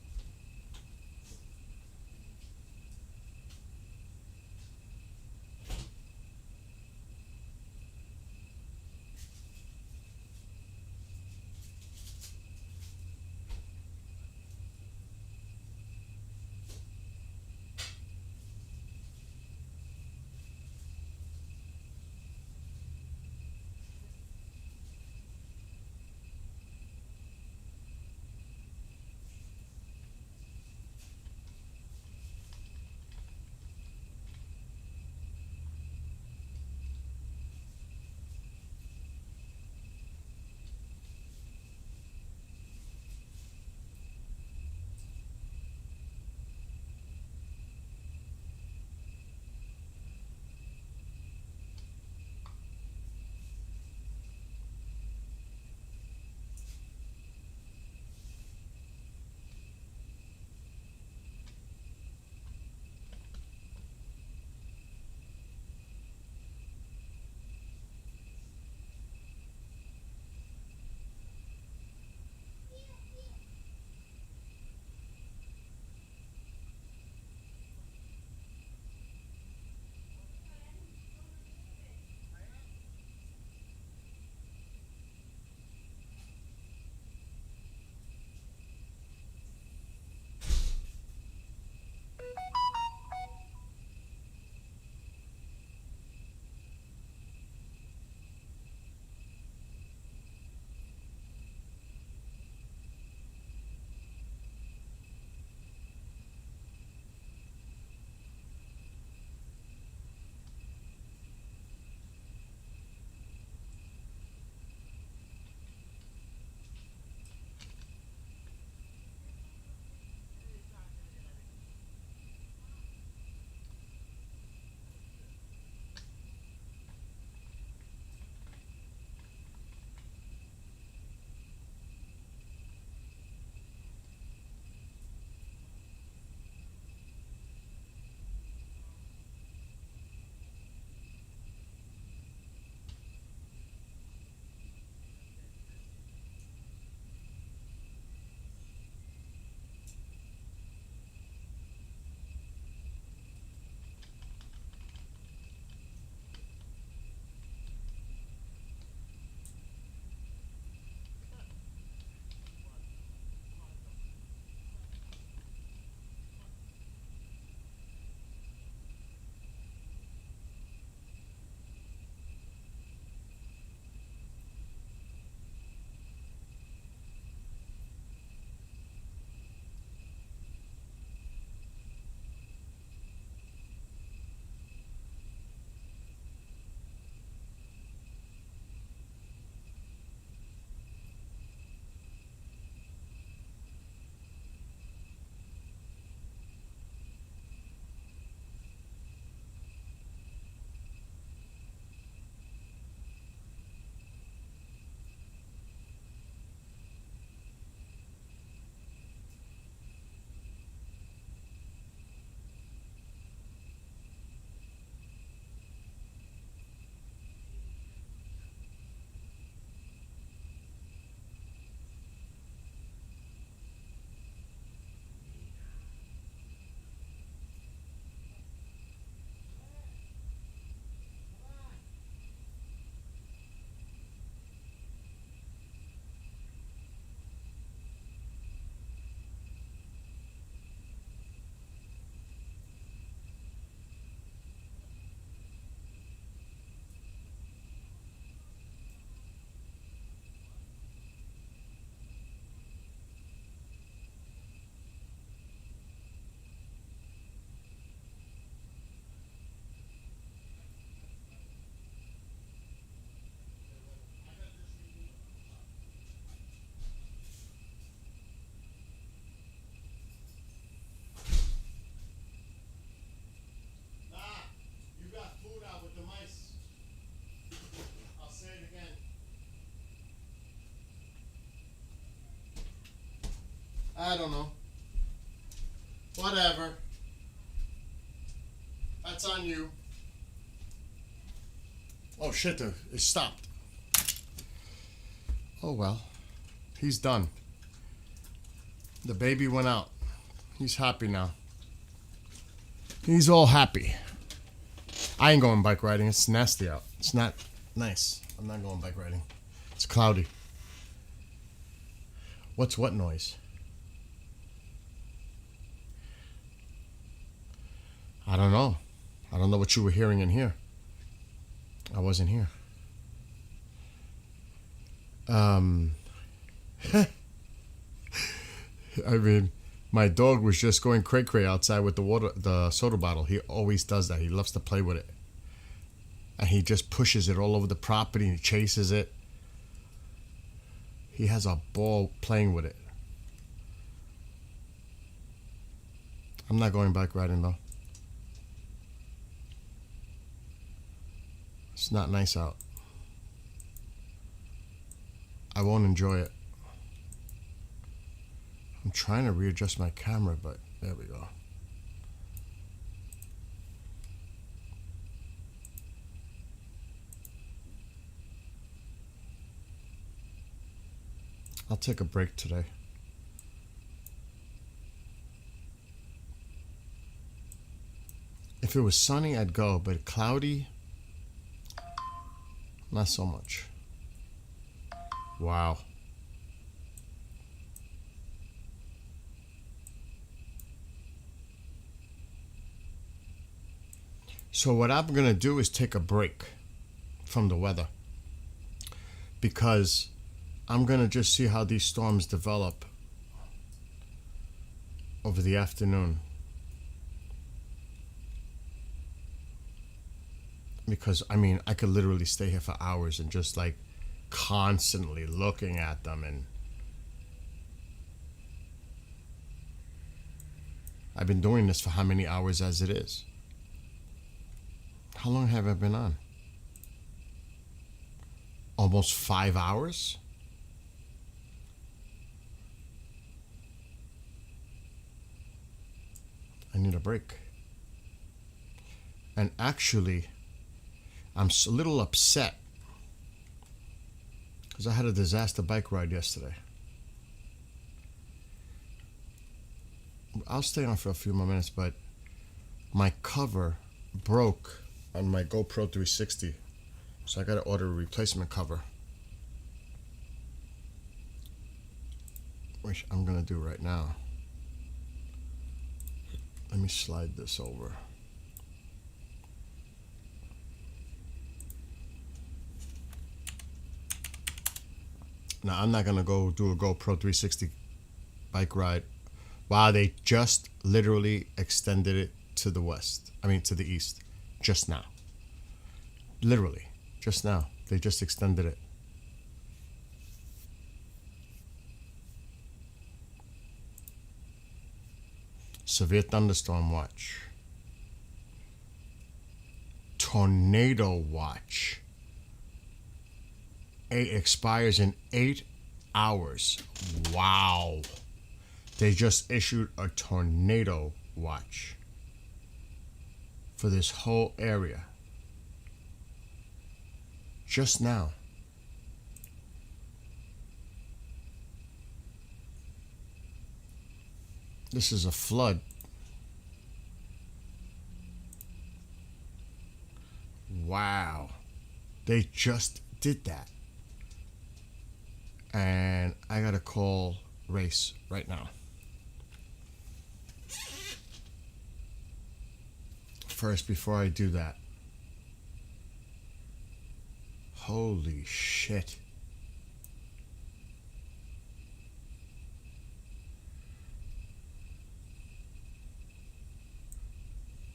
Speaker 1: I don't know. Whatever. That's on you. Oh shit, it stopped. Oh well. He's done. The baby went out. He's happy now. He's all happy. I ain't going bike riding. It's nasty out. It's not nice. I'm not going bike riding. It's cloudy. What's what noise? I don't know. I don't know what you were hearing in here. I wasn't here. I mean, my dog was just going cray-cray outside with the soda bottle. He always does that. He loves to play with it. And he just pushes it all over the property and he chases it. He has a ball playing with it. I'm not going bike riding though. It's not nice out. I won't enjoy it. I'm trying to readjust my camera, but there we go. I'll take a break today. If it was sunny, I'd go, but cloudy, not so much. Wow. So what I'm going to do is take a break from the weather because I'm going to just see how these storms develop over the afternoon. Because, I mean, I could literally stay here for hours and just like constantly looking at them, and I've been doing this for how many hours as it is? How long have I been on? Almost 5 hours? I need a break. And actually, I'm a little upset because I had a disaster bike ride yesterday. I'll stay on for a few more minutes, but my cover broke on my GoPro 360, so I gotta order a replacement cover, which I'm gonna do right now. Let me slide this over. Now, I'm not gonna go do a GoPro 360 bike ride. Wow, they just literally extended it to the west. I mean, to the east. Just now. Literally. Just now. They just extended it. Severe thunderstorm watch. Tornado watch. It expires in 8 hours. Wow. They just issued a tornado watch for this whole area. Just now. This is a flood. Wow. They just did that. And I gotta call Race right now. First, before I do that. Holy shit.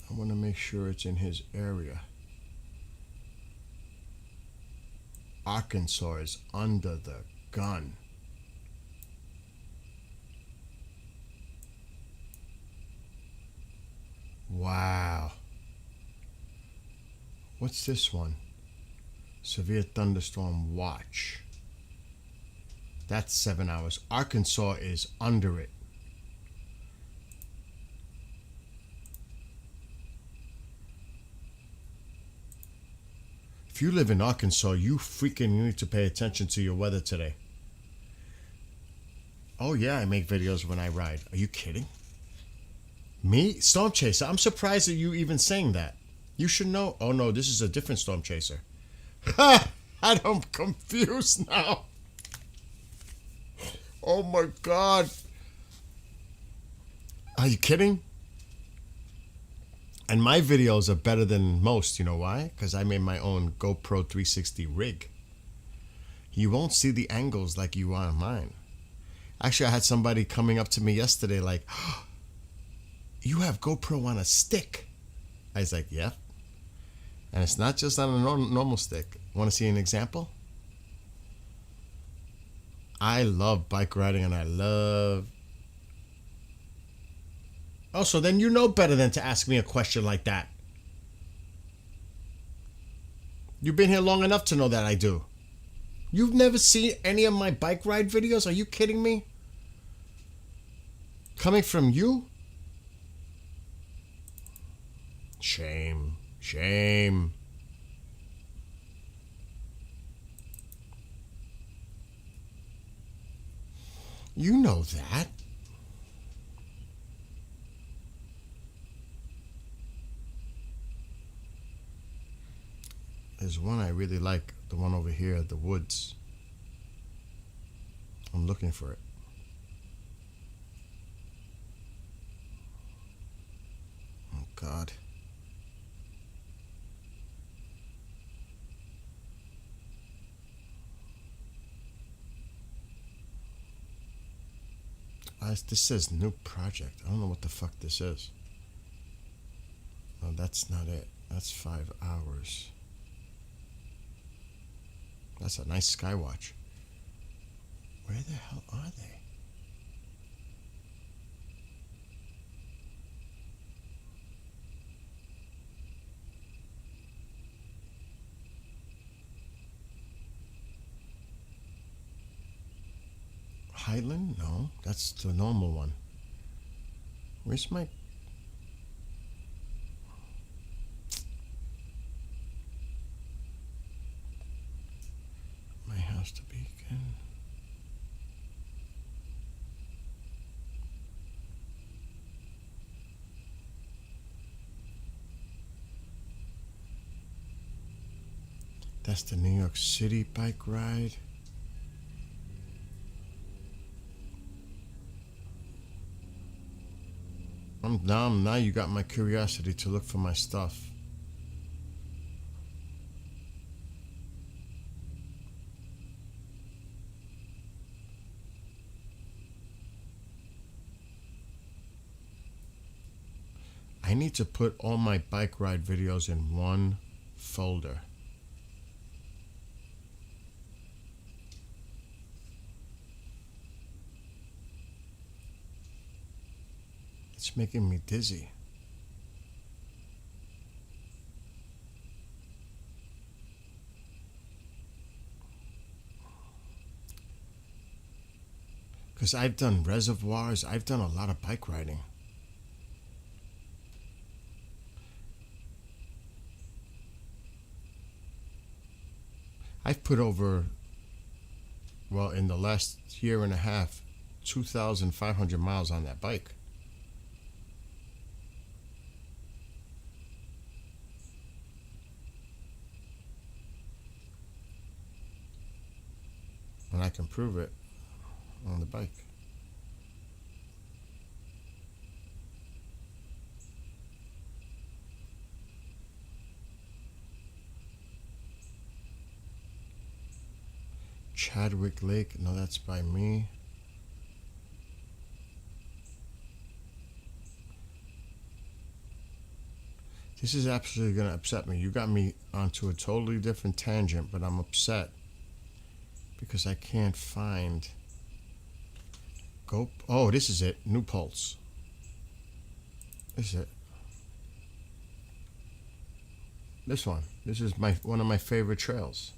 Speaker 1: I want to make sure it's in his area. Arkansas is under the gun. Wow. What's this one? Severe thunderstorm watch. That's 7 hours. Arkansas is under it. If you live in Arkansas, you freaking need to pay attention to your weather today. Oh yeah, I make videos when I ride. Are you kidding? Me? Storm Chaser? I'm surprised that you even saying that. You should know. Oh no, this is a different Storm Chaser. Ha! I'm confused now. Oh my God. Are you kidding? And my videos are better than most. You know why? Because I made my own GoPro 360 rig. You won't see the angles like you are on mine. Actually, I had somebody coming up to me yesterday like, oh, you have GoPro on a stick. I was like, yeah. And it's not just on a normal stick. Want to see an example? I love bike riding and I love... Oh, so then you know better than to ask me a question like that. You've been here long enough to know that I do. You've never seen any of my bike ride videos? Are you kidding me? Coming from you? Shame. Shame. You know that. There's one I really like, the one over here, the woods. I'm looking for it. Oh God. This says new project. I don't know what the fuck this is. No, that's not it. That's 5 hours. That's a nice Skywatch. Where the hell are they? Highland? No, that's the normal one. Where's my... My house to Beacon. That's the New York City bike ride. Now you got my curiosity to look for my stuff. I need to put all my bike ride videos in one folder. It's making me dizzy. Because I've done reservoirs, I've done a lot of bike riding. I've put over, well, in the last year and a half, 2,500 miles on that bike. And I can prove it on the bike. Chadwick Lake, no, that's by me. This is absolutely going to upset me. You got me onto a totally different tangent, but I'm upset because I can't find... Oh, this is it. New Pulse. This is it. This one. This is one of my favorite trails.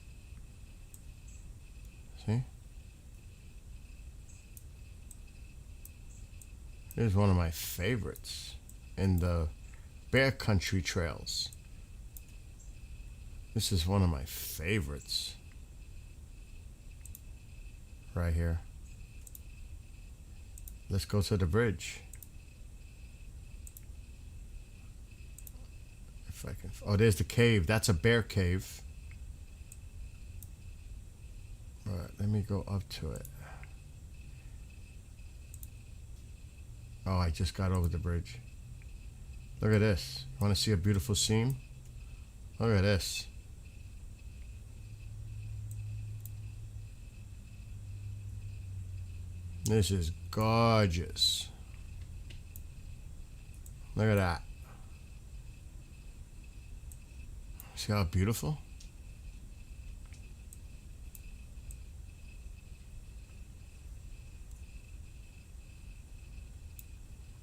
Speaker 1: See? Here's one of my favorites in the Bear Country trails. This is one of my favorites. Right here. Let's go to the bridge. If I can. Oh, there's the cave. That's a bear cave. All right, let me go up to it. Oh, I just got over the bridge. Look at this. You want to see a beautiful scene? Look at this. This is gorgeous. Look at that. See how beautiful?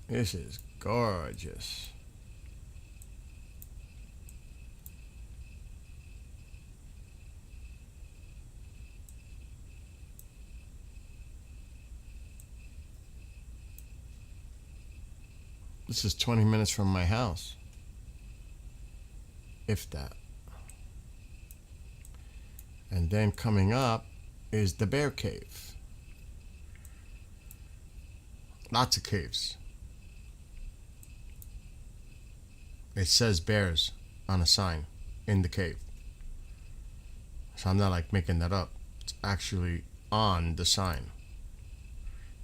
Speaker 1: This is gorgeous. This is 20 minutes from my house. If that. And then coming up is the bear cave. Lots of caves. It says bears on a sign in the cave. So I'm not like making that up. It's actually on the sign.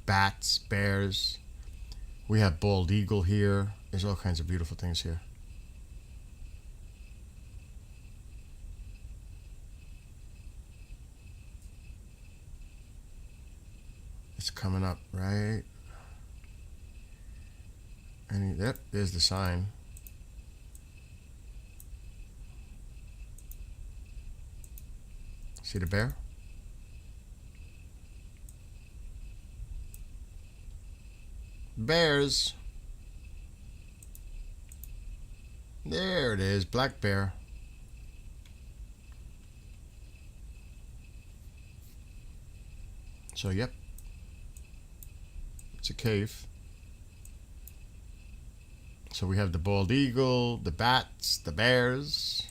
Speaker 1: Bats, bears. We have bald eagle here. There's all kinds of beautiful things here. It's coming up, right? And yep, there's the sign. See the bear? Bears. There it is, black bear. So, yep. It's a cave. So we have the bald eagle, the bats, the bears.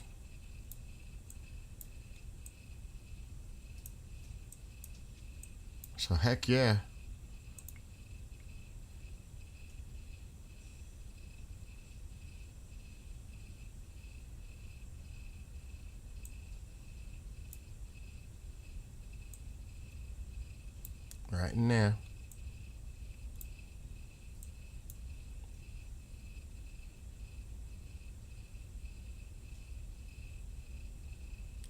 Speaker 1: So heck yeah. Right in there.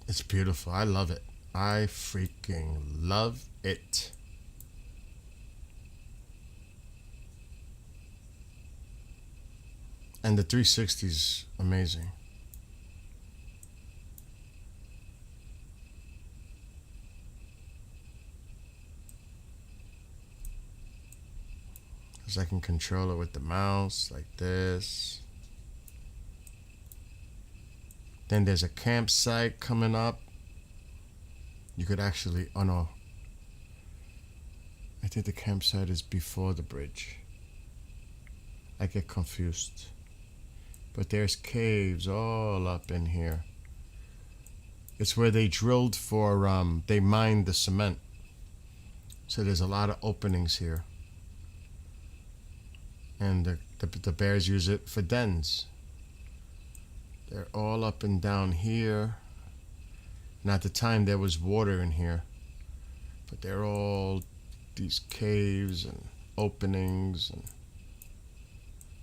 Speaker 1: It's beautiful. I love it. I freaking love it. And the 360 is amazing. Because I can control it with the mouse like this. Then there's a campsite coming up. You could actually, oh no. I think the campsite is before the bridge. I get confused. But there's caves all up in here. It's where they drilled for, they mined the cement. So there's a lot of openings here. And the bears use it for dens. They're all up and down here. And at the time there was water in here. But they're all these caves and openings. And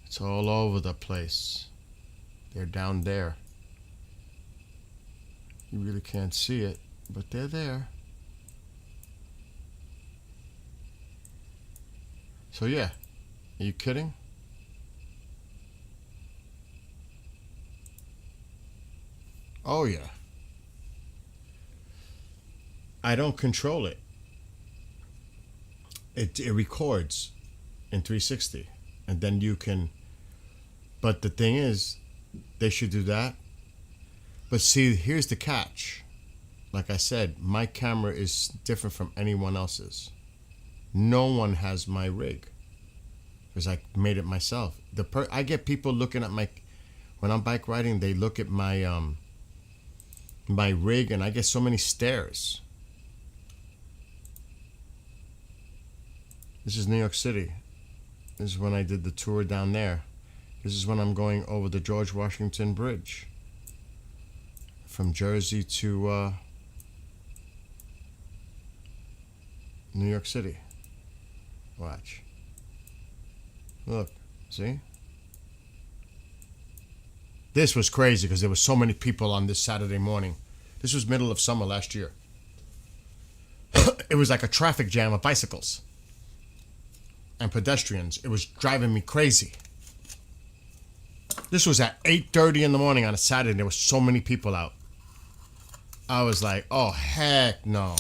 Speaker 1: it's all over the place. They're down there. You really can't see it, but they're there. So yeah, are you kidding? Oh yeah. I don't control it. It records in 360, and then you can. But the thing is, they should do that. But see, here's the catch. Like I said, my camera is different from anyone else's. No one has my rig because I made it myself. I get people looking at my when I'm bike riding. They look at my my rig, and I get so many stares. This is New York City. This is when I did the tour down there. This is when I'm going over the George Washington Bridge from Jersey to New York City. Watch. Look, see? This was crazy because there were so many people on this Saturday morning. This was middle of summer last year. It was like a traffic jam of bicycles and pedestrians. It was driving me crazy. This was at 8:30 in the morning on a Saturday. There were so many people out. I was like, oh, heck no.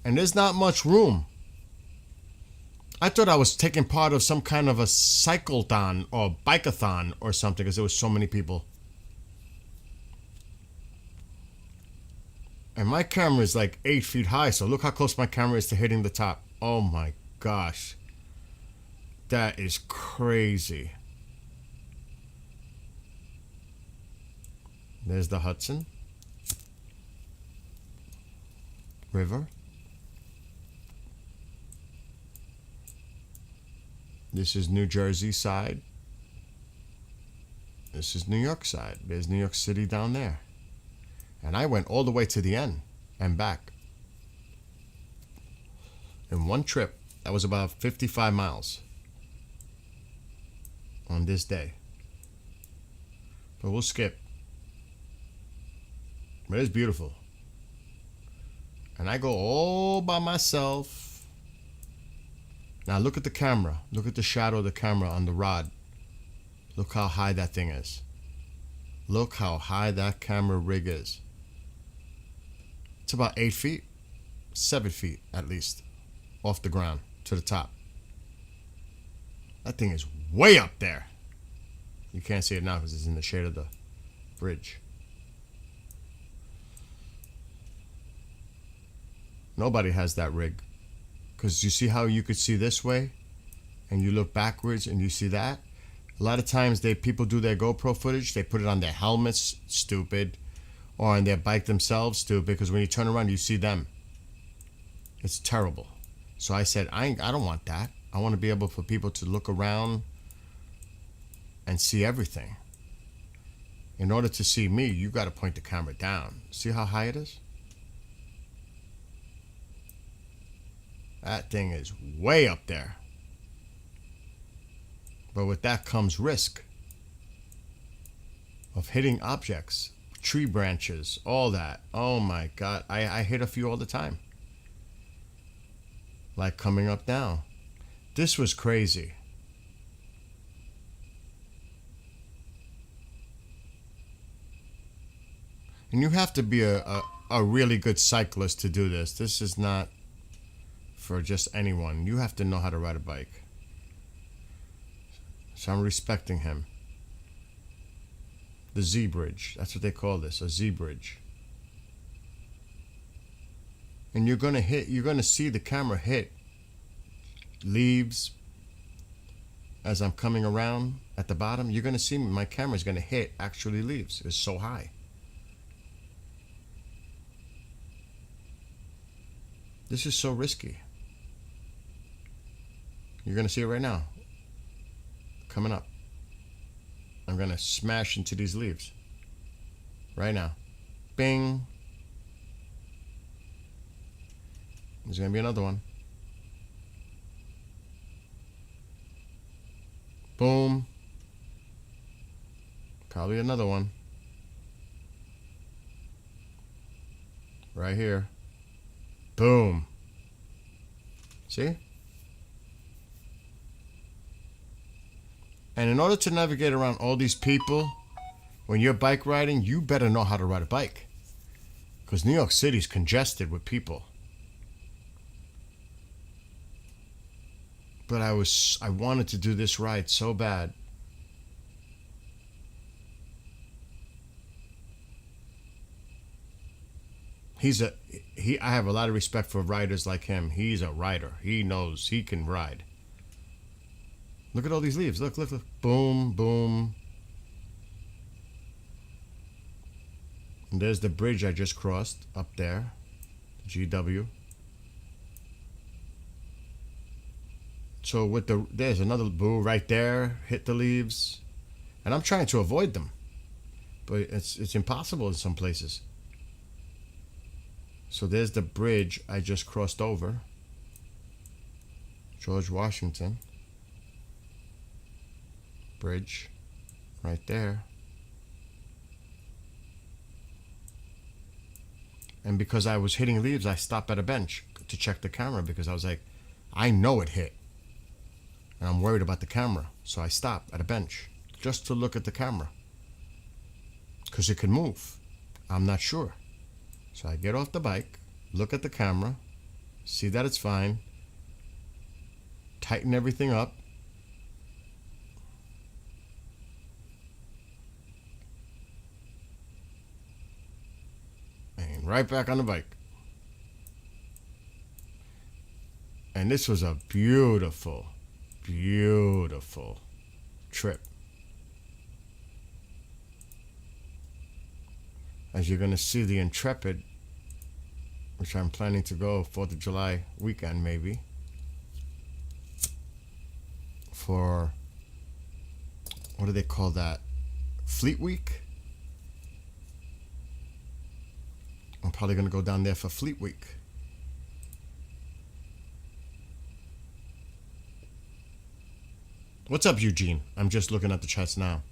Speaker 1: And there's not much room. I thought I was taking part of some kind of a cycleathon or bikeathon or something because there was so many people. And my camera is like 8 feet high, so look how close my camera is to hitting the top. Oh my gosh. That is crazy. There's the Hudson River. This is New Jersey side. This is New York side. There's New York City down there. And I went all the way to the end and back. In one trip, that was about 55 miles on this day. But we'll skip. But it's beautiful. And I go all by myself. Now look at the camera. Look at the shadow of the camera on the rod. Look how high that thing is. Look how high that camera rig is. It's about 8 feet, 7 feet at least, off the ground to the top. That thing is way up there. You can't see it now because it's in the shade of the bridge. Nobody has that rig. Because you see how you could see this way and you look backwards and you see that? A lot of times people do their GoPro footage, they put it on their helmets, stupid, or on their bike themselves, stupid, because when you turn around you see them. It's terrible. So I said, I don't want that. I want to be able for people to look around and see everything. In order to see me, you got to point the camera down. See how high it is? That thing is way up there. But with that comes risk of hitting objects, tree branches, all that. Oh my God. I hit a few all the time. Like coming up now. This was crazy. And you have to be a really good cyclist to do this. This is not for just anyone. You have to know how to ride a bike. So I'm respecting him. The Z bridge. That's what they call this, a Z bridge. And you're gonna see the camera hit leaves as I'm coming around at the bottom. You're gonna see my camera's gonna hit actually leaves. It's so high. This is so risky. You're going to see it right now. Coming up. I'm going to smash into these leaves. Right now. Bing. There's going to be another one. Boom. Probably another one. Right here. Boom. See? And in order to navigate around all these people, when you're bike riding, you better know how to ride a bike. Because New York City's congested with people. But I wanted to do this ride so bad. I have a lot of respect for riders like him. He's a rider. He knows he can ride. Look at all these leaves. Look. Boom, boom. And there's the bridge I just crossed up there, GW. So there's another boo right there, hit the leaves. And I'm trying to avoid them. But it's impossible in some places. So there's the bridge I just crossed over. George Washington. Bridge. Right there. And because I was hitting leaves, I stopped at a bench to check the camera because I was like, I know it hit. And I'm worried about the camera. So I stopped at a bench just to look at the camera. Because it could move. I'm not sure. So I get off the bike, look at the camera, see that it's fine, tighten everything up. And right back on the bike. And this was a beautiful, beautiful trip. As you're going to see the Intrepid, which I'm planning to go 4th of July weekend maybe, for, what do they call that? Fleet Week? I'm probably going to go down there for Fleet Week. What's up, Eugene? I'm just looking at the chats now.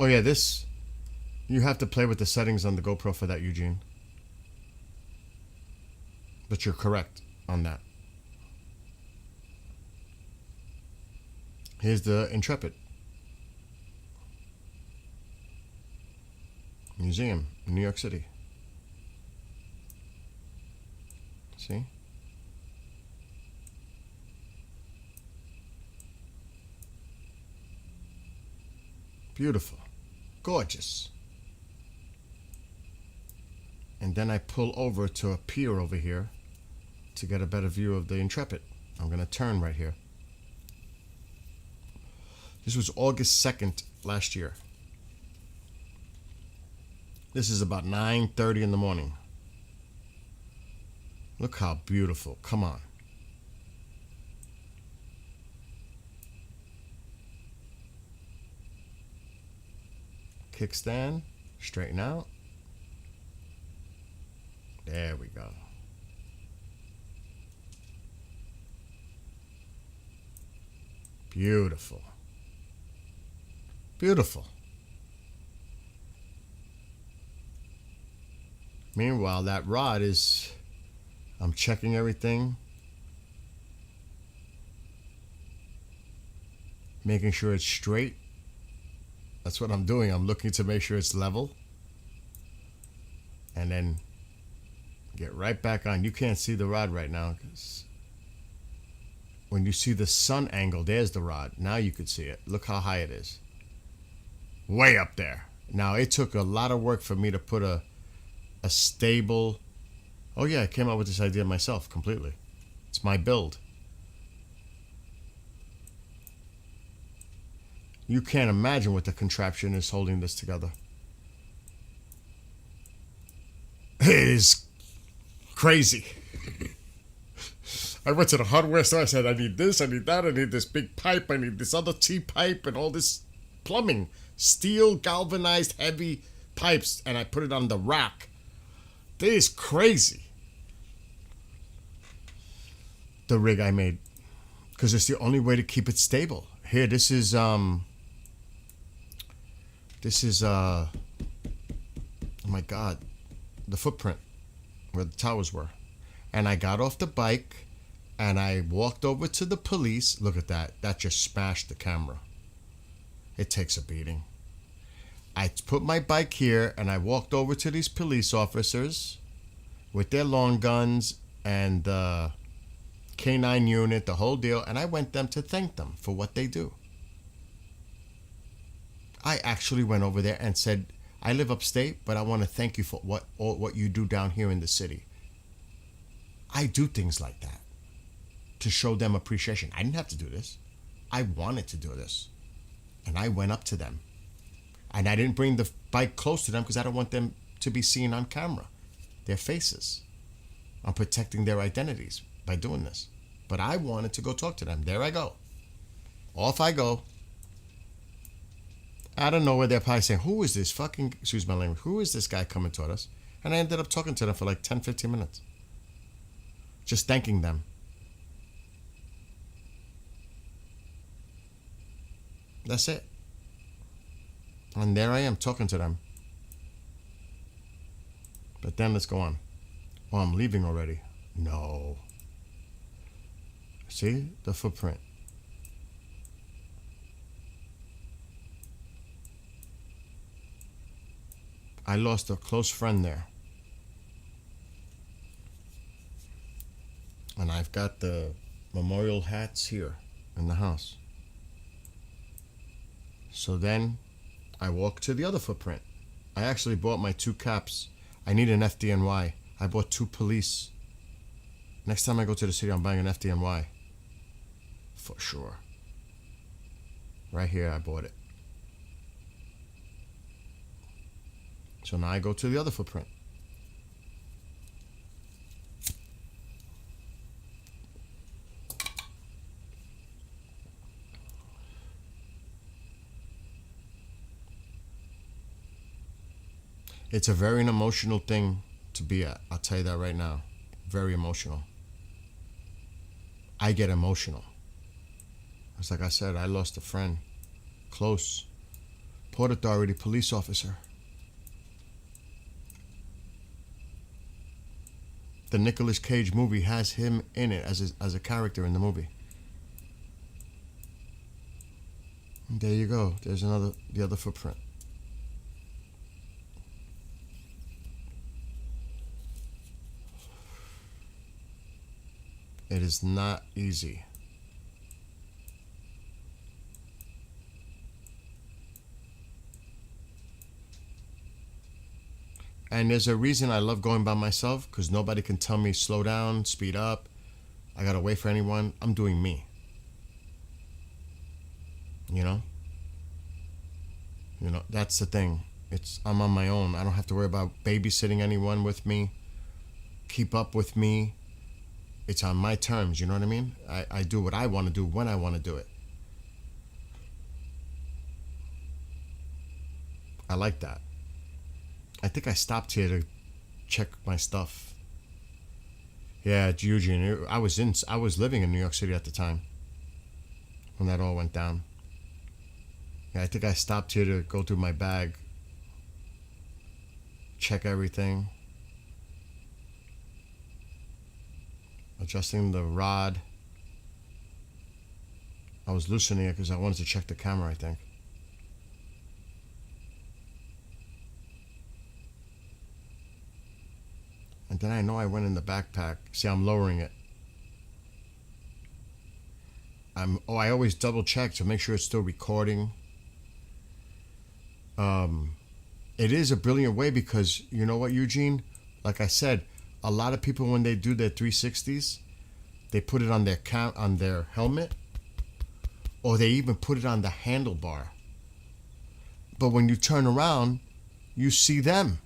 Speaker 1: Oh yeah, you have to play with the settings on the GoPro for that, Eugene. But you're correct on that. Here's the Intrepid Museum in New York City. See? Beautiful. Gorgeous. And then I pull over to a pier over here to get a better view of the Intrepid. I'm going to turn right here. This was August 2nd last year. This is about 9:30 in the morning. Look how beautiful. Come on. Kickstand, straighten out. There we go. Beautiful. Beautiful. Meanwhile, that rod is, I'm checking everything, making sure it's straight. That's what I'm doing. I'm looking to make sure it's level. And then get right back on. You can't see the rod right now, 'cause when you see the sun angle, there's the rod. Now you could see it. Look how high it is. Way up there. Now, it took a lot of work for me to put a stable... Oh yeah, I came up with this idea myself completely. It's my build. You can't imagine what the contraption is holding this together. It is crazy. I went to the hardware store. I said, I need this, I need that, I need this big pipe, I need this other T-pipe, and all this plumbing. Steel, galvanized, heavy pipes, and I put it on the rack. This is crazy. The rig I made. Because it's the only way to keep it stable. Here, this is, oh my God, the footprint where the towers were. And I got off the bike and I walked over to the police. Look at that. That just smashed the camera. It takes a beating. I put my bike here and I walked over to these police officers with their long guns and the K9 unit, the whole deal. And I went them to thank them for what they do. I actually went over there and said, I live upstate, but I want to thank you for what you do down here in the city. I do things like that to show them appreciation. I didn't have to do this. I wanted to do this. And I went up to them. And I didn't bring the bike close to them because I don't want them to be seen on camera, their faces. I'm protecting their identities by doing this. But I wanted to go talk to them. There I go. Off I go. Out of nowhere, they're probably saying, who is this fucking, excuse my language, who is this guy coming toward us? And I ended up talking to them for like 10, 15 minutes. Just thanking them. That's it. And there I am talking to them. But then let's go on. Oh, I'm leaving already. No. See the footprint. I lost a close friend there. And I've got the memorial hats here in the house. So then I walk to the other footprint. I actually bought my 2 caps. I need an FDNY. I bought 2 police. Next time I go to the city, I'm buying an FDNY. For sure. Right here, I bought it. So now I go to the other footprint. It's a very emotional thing to be at. I'll tell you that right now. Very emotional. I get emotional. It's like I said, I lost a friend. Close. Port Authority police officer. The Nicolas Cage movie has him in it as a character in the movie. And there you go. There's the other footprint. It is not easy. And there's a reason I love going by myself, because nobody can tell me slow down, speed up. I gotta wait for anyone. I'm doing me. You know? That's the thing. I'm on my own. I don't have to worry about babysitting anyone with me. Keep up with me. It's on my terms, you know what I mean? I do what I want to do when I want to do it. I like that. I think I stopped here to check my stuff. Yeah, it's Eugene. I was living in New York City at the time when that all went down. Yeah, I think I stopped here to go through my bag, check everything. Adjusting the rod. I was loosening it because I wanted to check the camera, I think. And then I know I went in the backpack. See, I'm lowering it. I always double check to make sure it's still recording. It is a brilliant way because, you know what, Eugene? Like I said, a lot of people, when they do their 360s, they put it on their helmet, or they even put it on the handlebar. But when you turn around, you see them.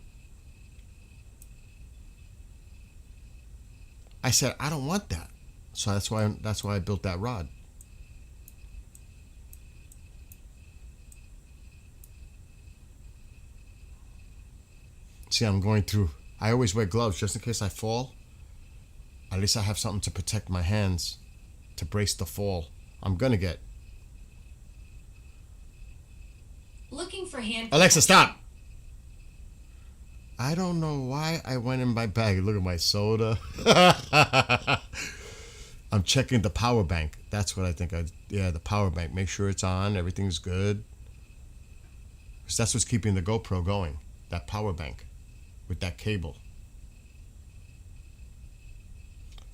Speaker 1: I said, I don't want that. So that's why I built that rod. See, I'm going through. I always wear gloves just in case I fall. At least I have something to protect my hands, to brace the fall. I'm gonna get.
Speaker 3: Looking for hand.
Speaker 1: Alexa, stop! I don't know why I went in my bag. Look at my soda. I'm checking the power bank. That's what I think. The power bank. Make sure it's on. Everything's good. Because that's what's keeping the GoPro going. That power bank with that cable.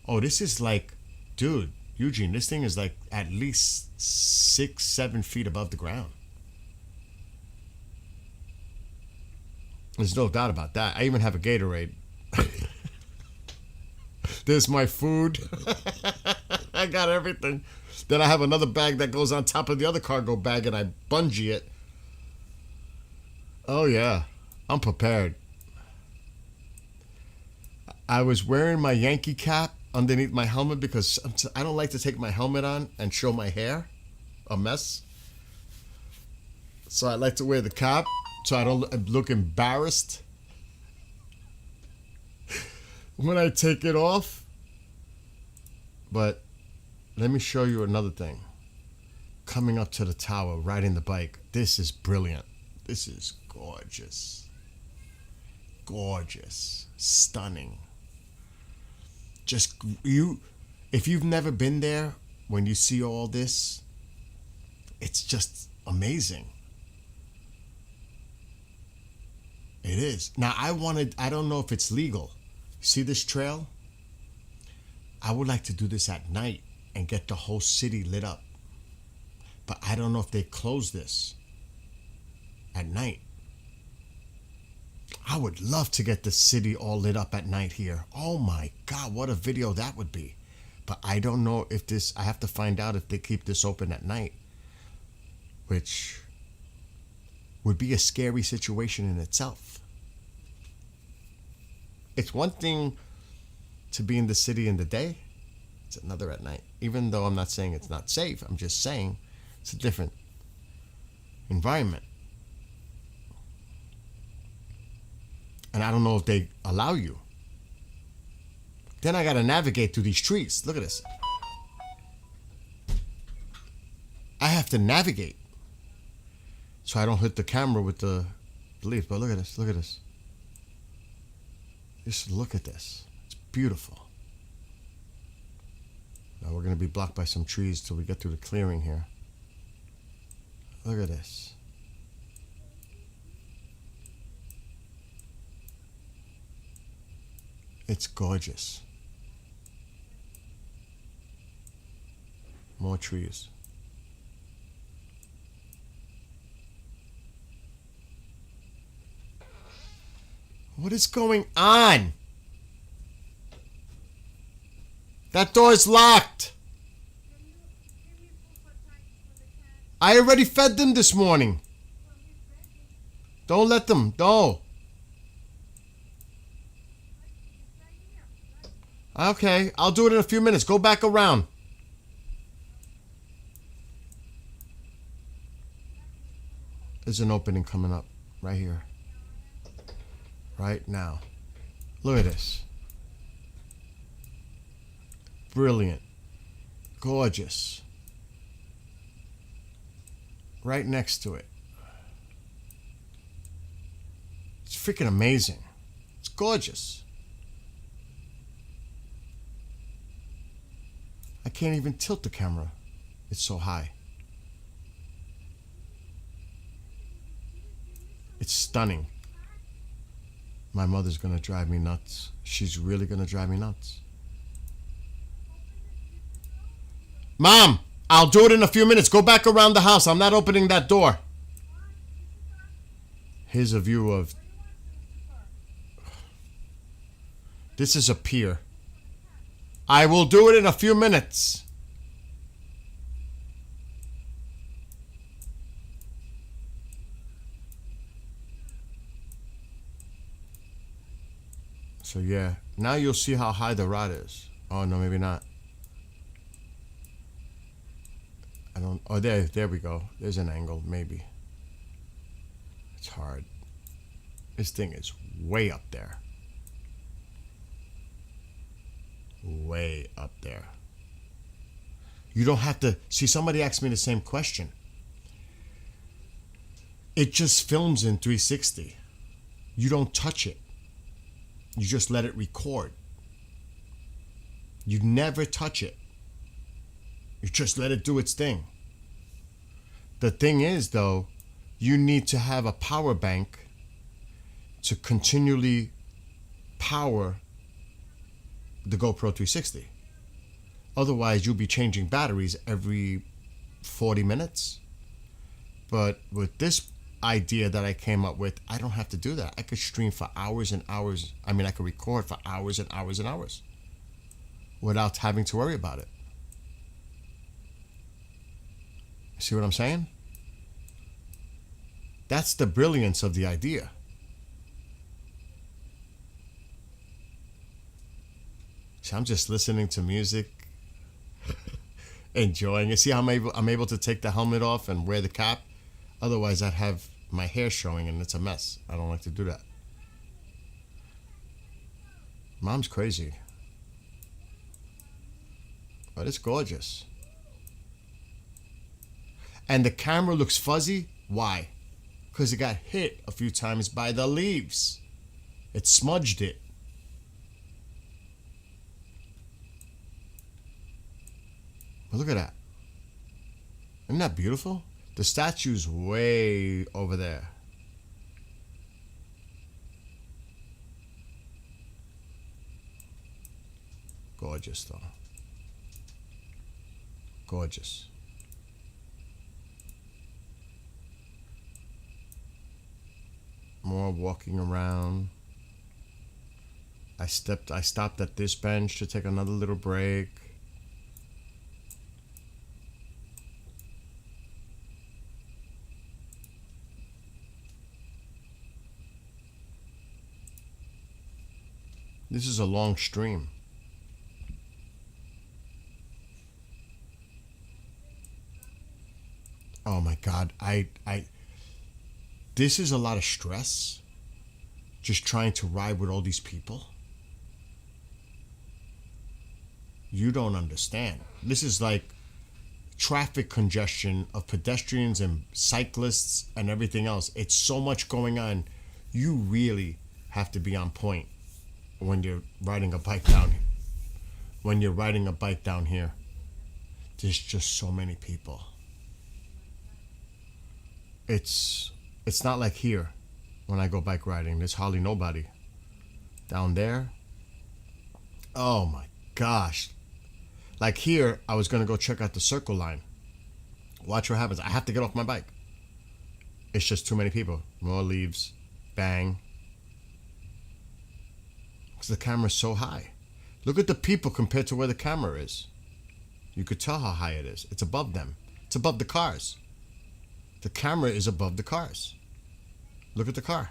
Speaker 1: Oh, this is like, dude, Eugene, this thing is like at least 6-7 feet above the ground. There's no doubt about that. I even have a Gatorade. There's my food. I got everything. Then I have another bag that goes on top of the other cargo bag, and I bungee it. Oh yeah, I'm prepared. I was wearing my Yankee cap underneath my helmet because I don't like to take my helmet on and show my hair a mess. So I like to wear the cap so I don't look embarrassed when I take it off. But let me show you another thing. Coming up to the tower, riding the bike. This is brilliant. This is gorgeous. Gorgeous. Stunning. Just if you've never been there, when you see all this, it's just amazing. It is. Now I don't know if it's legal. See this trail? I would like to do this at night and get the whole city lit up. But I don't know if they close this at night. I would love to get the city all lit up at night here. Oh my God, what a video that would be. But I don't know if I have to find out if they keep this open at night, which would be a scary situation in itself. It's one thing to be in the city in the day. It's another at night. Even though I'm not saying it's not safe, I'm just saying it's a different environment. And I don't know if they allow you. Then I got to navigate through these trees. Look at this. I have to navigate so I don't hit the camera with the leaf. But look at this. Look at this. Just look at this. It's beautiful. Now we're going to be blocked by some trees till we get through the clearing here. Look at this. It's gorgeous. More trees. What is going on? That door is locked. I already fed them this morning. Don't let them. No. Okay, I'll do it in a few minutes. Go back around. There's an opening coming up right here. Right now. Look at this. Brilliant. Gorgeous. Right next to it. It's freaking amazing. It's gorgeous. I can't even tilt the camera. It's so high. It's stunning. My mother's gonna drive me nuts. She's really gonna drive me nuts. Mom, I'll do it in a few minutes. Go back around the house. I'm not opening that door. Here's a view of... This is a pier. I will do it in a few minutes. So yeah, now you'll see how high the rod is. Oh no, maybe not. I don't. Oh, there we go. There's an angle, maybe. It's hard. This thing is way up there. Way up there. You don't have to see. Somebody asked me the same question. It just films in 360. You don't touch it. You just let it record. You never touch it. You just let it do its thing. The thing is, though, you need to have a power bank to continually power the GoPro 360. Otherwise, you'll be changing batteries every 40 minutes. But with this idea that I came up with, I don't have to do that. I could stream for hours and hours. I mean, I could record for hours and hours and hours without having to worry about it. See what I'm saying? That's the brilliance of the idea. So I'm just listening to music, enjoying it. See how I'm able to take the helmet off and wear the cap? Otherwise, I'd have my hair showing and it's a mess. I don't like to do that. Mom's crazy. But it's gorgeous. And the camera looks fuzzy. Why? Because it got hit a few times by the leaves. It smudged it. But look at that. Isn't that beautiful? The statue's way over there. Gorgeous, though. Gorgeous. More walking around. I stopped at this bench to take another little break. This is a long stream. Oh my God, this is a lot of stress. Just trying to ride with all these people. You don't understand. This is like traffic congestion of pedestrians and cyclists and everything else. It's so much going on. You really have to be on point when you're riding a bike down. When you're riding a bike down here, there's just so many people. It's not like here when I go bike riding. There's hardly nobody. Down there, oh my gosh. Like here, I was gonna go check out the Circle Line. Watch what happens. I have to get off my bike. It's just too many people. More leaves. Bang. Because the camera's so high. Look at the people compared to where the camera is. You could tell how high it is. It's above them. It's above the cars. The camera is above the cars. Look at the car.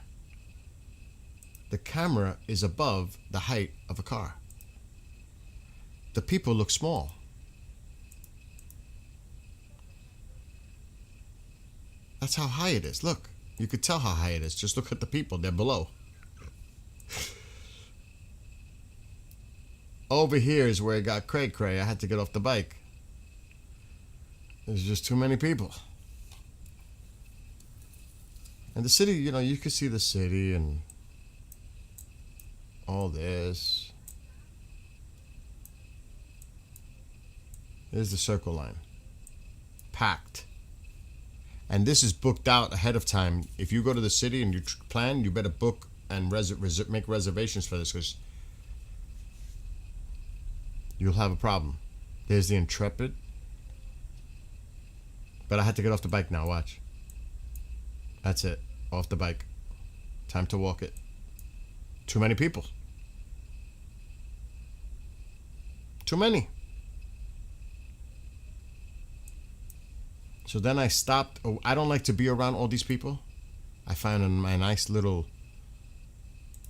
Speaker 1: The camera is above the height of a car. The people look small. That's how high it is. Look, you could tell how high it is. Just look at the people. They're below. Over here is where it got cray-cray. I had to get off the bike. There's just too many people. And the city, you know, you could see the city and all this. There's the Circle Line. Packed. And this is booked out ahead of time. If you go to the city and you plan, you better book and make reservations for this because you'll have a problem. There's the Intrepid. But I had to get off the bike now, watch. That's it. Off the bike. Time to walk it. Too many people. Too many. So then I stopped. Oh, I don't like to be around all these people. I found my nice little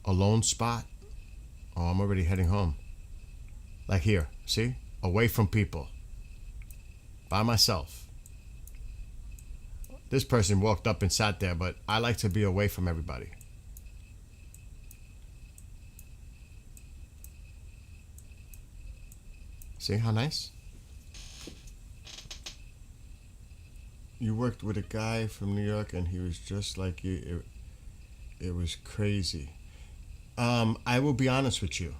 Speaker 1: alone spot. Oh, I'm already heading home. Like here, see? Away from people. By myself. This person walked up and sat there, but I like to be away from everybody. See how nice? You worked with a guy from New York and he was just like you. It was crazy. I will be honest with you.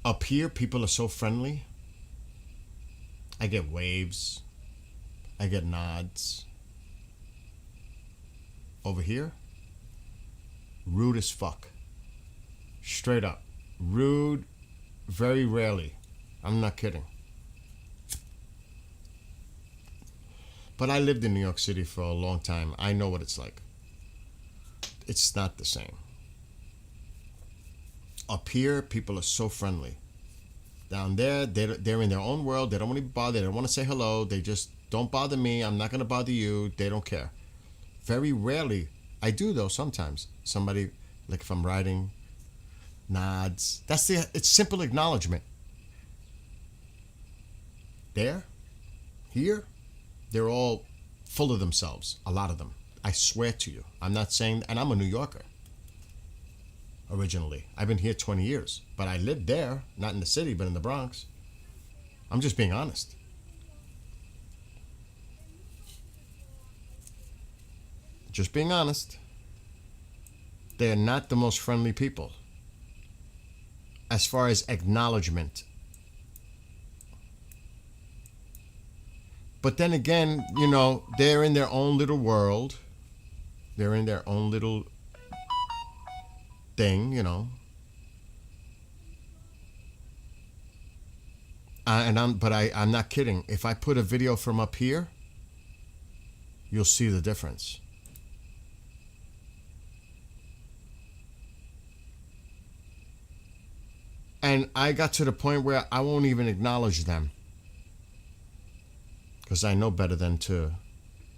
Speaker 1: Up here, people are so friendly. I get waves. I get nods. Over here, rude as fuck. Straight up. Rude, very rarely. I'm not kidding. But I lived in New York City for a long time. I know what it's like. It's not the same. Up here, people are so friendly. Down there, they're in their own world. They don't want to be bothered. They don't want to say hello. They just Don't bother me. I'm not going to bother you. They don't care. Very rarely. I do, though, sometimes. Somebody, like if I'm writing, nods. It's simple acknowledgement. There, here, they're all full of themselves. A lot of them. I swear to you. I'm not saying, and I'm a New Yorker. Originally. I've been here 20 years. But I lived there, not in the city, but in the Bronx. I'm just being honest. Just being honest. They're not the most friendly people. As far as acknowledgement. But then again, you know, they're in their own little world. They're in their own little thing, you know. I'm not kidding. If I put a video from up here, you'll see the difference. And I got to the point where I won't even acknowledge them. Because I know better than to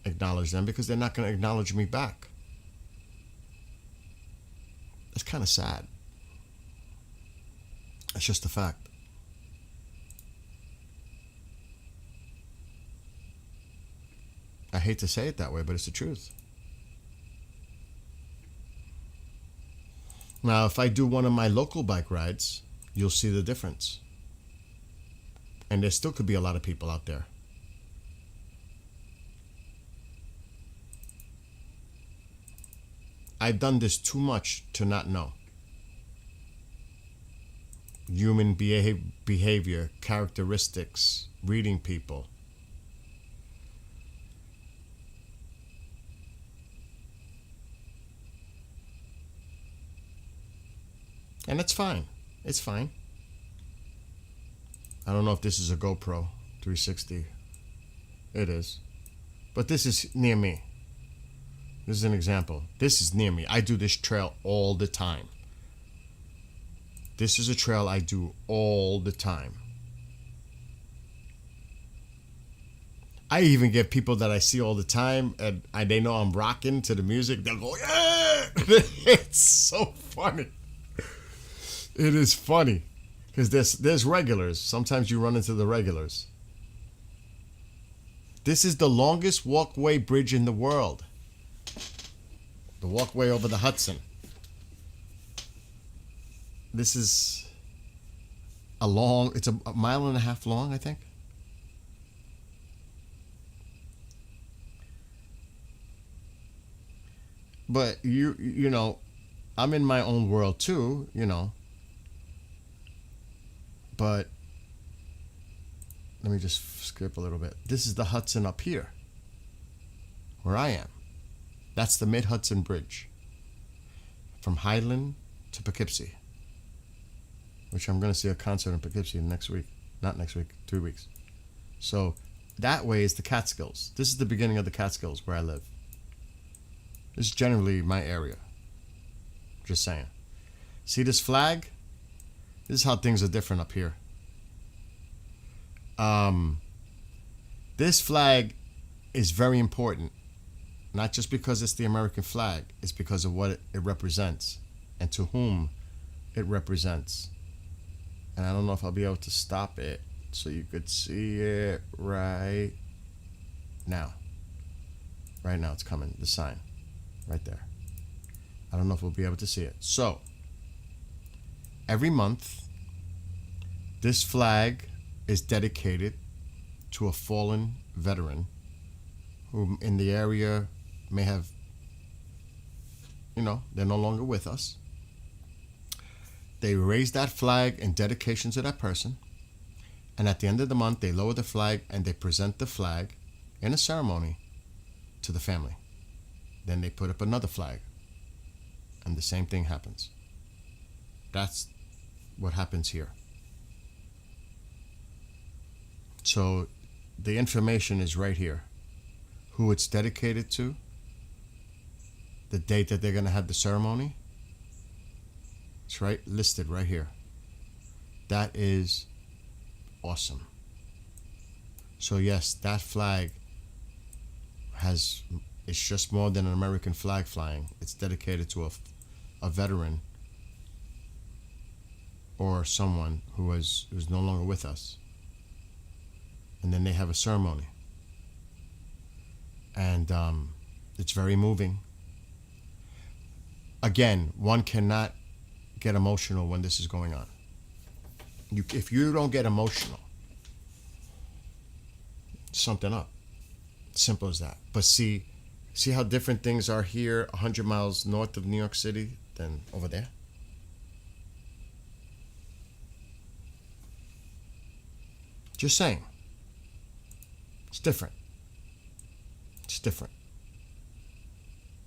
Speaker 1: acknowledge them, because they're not going to acknowledge me back. It's kind of sad. It's just a fact. I hate to say it that way, but it's the truth. Now, if I do one of my local bike rides, you'll see the difference. And there still could be a lot of people out there. I've done this too much to not know. Human behavior, characteristics, reading people. And it's fine. It's fine. I don't know if this is a GoPro 360. It is. But this is near me. This is an example. This is near me. I do this trail all the time. This is a trail I do all the time. I even get people that I see all the time, and they know I'm rocking to the music. They'll go, yeah! It's so funny. It is funny. Because there's regulars. Sometimes you run into the regulars. This is the longest walkway bridge in the world. The walkway over the Hudson. This is it's a mile and a half long, I think. But you know, I'm in my own world too, you know. But let me just skip a little bit. This is the Hudson up here, where I am. That's the Mid-Hudson Bridge. From Highland to Poughkeepsie. Which I'm going to see a concert in Poughkeepsie next week. Not next week, 3 weeks. So that way is the Catskills. This is the beginning of the Catskills where I live. This is generally my area. Just saying. See this flag? This is how things are different up here. This flag is very important. Not just because it's the American flag. It's because of what it represents. And to whom it represents. And I don't know if I'll be able to stop it so you could see it right now. Right now it's coming. The sign. Right there. I don't know if we'll be able to see it. So, every month, this flag is dedicated to a fallen veteran who in the area may have, you know, they're no longer with us. They raise that flag in dedication to that person. And at the end of the month, they lower the flag and they present the flag in a ceremony to the family. Then they put up another flag. And the same thing happens. That's what happens here. So the information is right here. Who it's dedicated to. The date that they're going to have the ceremony. It's right listed right here. That is awesome. So yes, that flag has, it's just more than an American flag flying. It's dedicated to a veteran or someone who's no longer with us. And then they have a ceremony. And it's very moving. Again, one cannot get emotional when this is going on. If you don't get emotional, something up. Simple as that. But see how different things are here 100 miles north of New York City than over there? Just saying. It's different. It's different.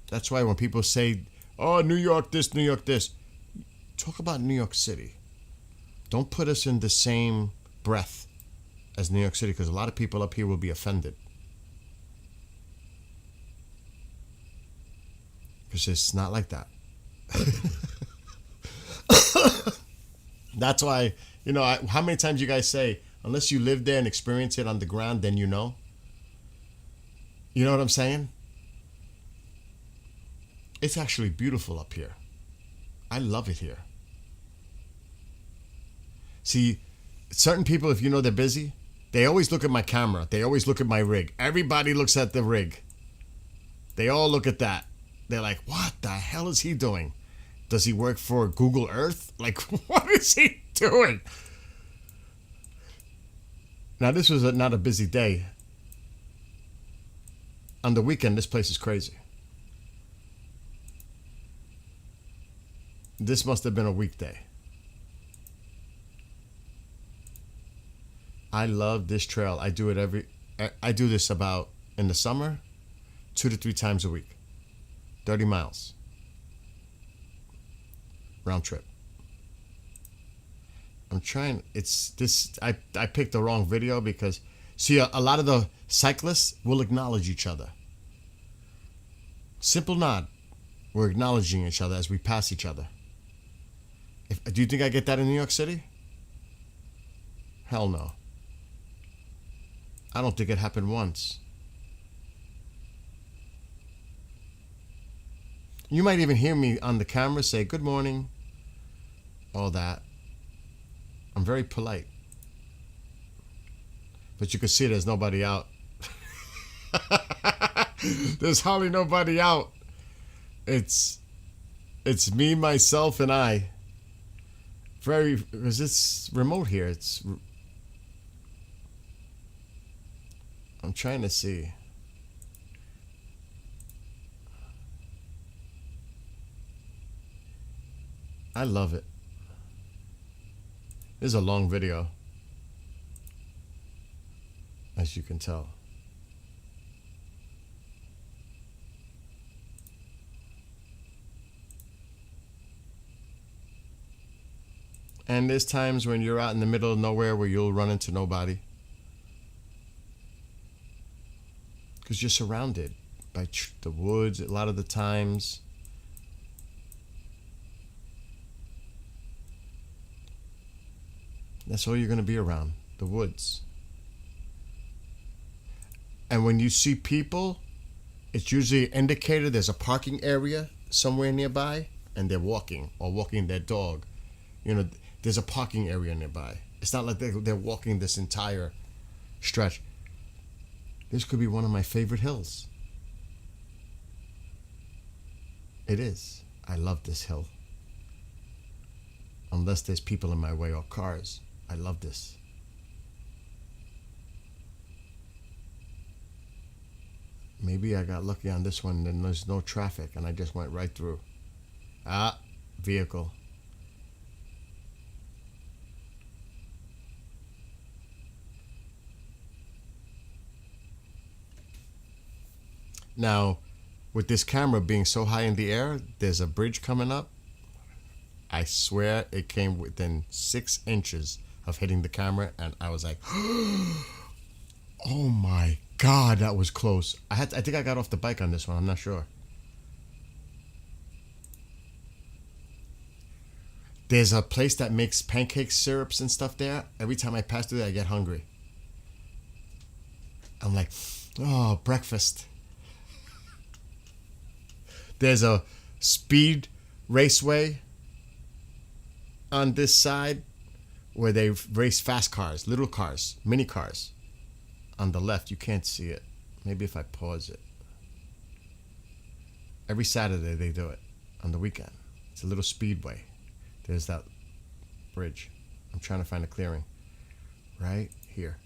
Speaker 1: That's why when people say, oh, New York this, New York this, talk about New York City. Don't put us in the same breath as New York City, because a lot of people up here will be offended. Because it's not like that. That's why, how many times you guys say, unless you live there and experience it on the ground, then you know? You know what I'm saying? It's actually beautiful up here. I love it here. See, certain people, if they're busy, they always look at my camera. They always look at my rig. Everybody looks at the rig. They all look at that. They're like, what the hell is he doing? Does he work for Google Earth? Like, what is he doing? Now, this was not a busy day. On the weekend, this place is crazy. This must have been a weekday. I love this trail. I do this about, in the summer, 2 to 3 times a week. 30 miles. Round trip. I picked the wrong video because, see, a lot of the cyclists will acknowledge each other. Simple nod. We're acknowledging each other as we pass each other. Do you think I get that in New York City? Hell no. I don't think it happened once. You might even hear me on the camera say, good morning, all that. I'm very polite. But you can see there's nobody out. There's hardly nobody out. It's me, myself, and I. Because it's remote here. I'm trying to see. I love it. This is a long video, as you can tell. And there's times when you're out in the middle of nowhere where you'll run into nobody. Because you're surrounded by the woods a lot of the times. That's all you're going to be around, the woods. And when you see people, it's usually indicated there's a parking area somewhere nearby, and they're walking or walking their dog. There's a parking area nearby. It's not like they're walking this entire stretch. This could be one of my favorite hills. It is. I love this hill. Unless there's people in my way or cars. I love this. Maybe I got lucky on this one and there's no traffic and I just went right through. Vehicle. Now, with this camera being so high in the air, there's a bridge coming up. I swear it came within 6 inches of hitting the camera, and I was like, oh my God, that was close. I think I got off the bike on this one, I'm not sure. There's a place that makes pancake syrups and stuff there. Every time I pass through there, I get hungry. I'm like, oh, breakfast. There's a speed raceway on this side where they race fast cars, little cars, mini cars. On the left, you can't see it. Maybe if I pause it. Every Saturday they do it on the weekend. It's a little speedway. There's that bridge. I'm trying to find a clearing. Right here.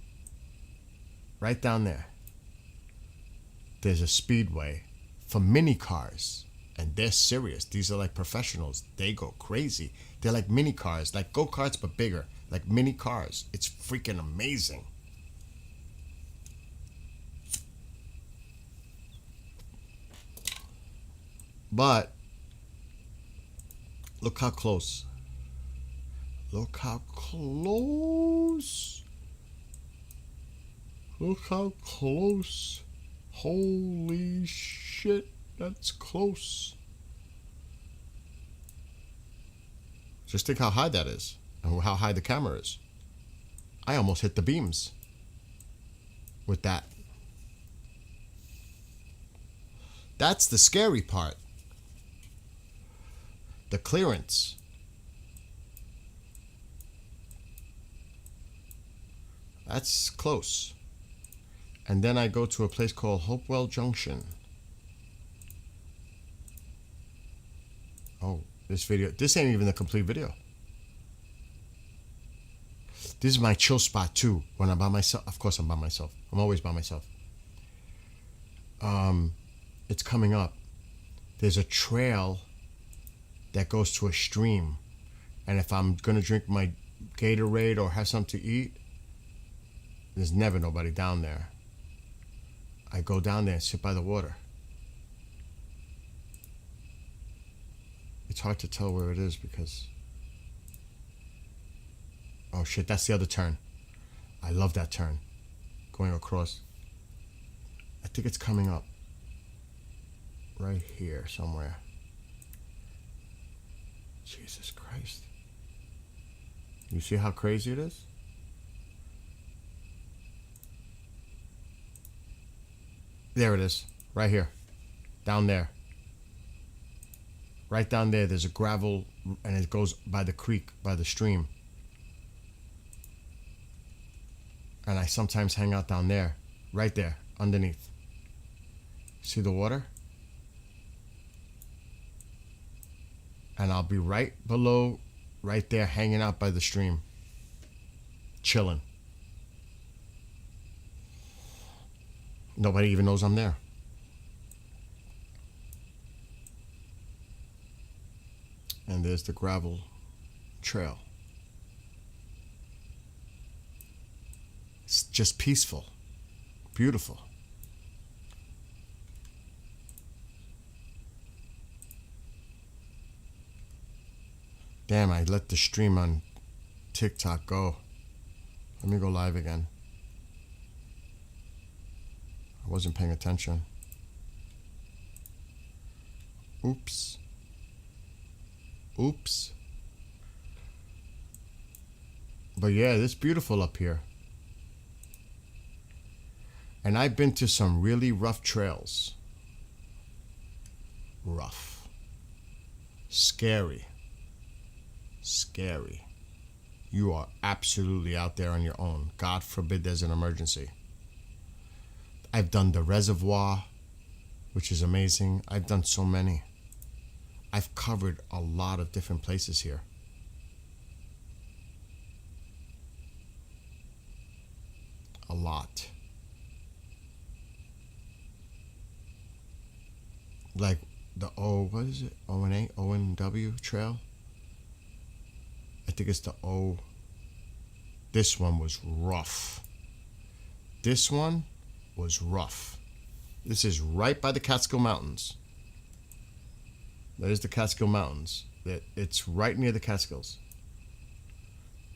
Speaker 1: Right down there. There's a speedway for mini cars. And they're serious. These are like professionals. They go crazy. They're like mini cars, like go-karts but bigger. Like mini cars. It's freaking amazing. But look how close. Look how close. Look how close. Holy shit, that's close. Just think how high that is and how high the camera is. I almost hit the beams with that. That's the scary part. The clearance. That's close. And then I go to a place called Hopewell Junction. Oh, this ain't even the complete video. This is my chill spot too. When I'm by myself, of course I'm by myself. I'm always by myself. It's coming up. There's a trail that goes to a stream. And if I'm gonna drink my Gatorade or have something to eat, there's never nobody down there. I go down there and sit by the water. It's hard to tell where it is because... Oh shit, that's the other turn. I love that turn. Going across. I think it's coming up. Right here somewhere. Jesus Christ. You see how crazy it is? There it is. Right here. Down there. Right down there, there's a gravel, and it goes by the creek, by the stream. And I sometimes hang out down there. Right there, underneath. See the water? And I'll be right below, right there, hanging out by the stream. Chilling. Nobody even knows I'm there. And there's the gravel trail. It's just peaceful. Beautiful. Damn, I let the stream on TikTok go. Let me go live again. I wasn't paying attention. Oops. Oops. But yeah, it's beautiful up here. And I've been to some really rough trails. Rough. Scary. Scary. You are absolutely out there on your own. God forbid there's an emergency. I've done the reservoir, which is amazing. I've done so many. I've covered a lot of different places here. A lot. Like the what is it? O&A? O&W trail? I think it's the O. This one was rough. This one was rough. This is right by the Catskill Mountains. There's the Catskill Mountains. It's right near the Catskills.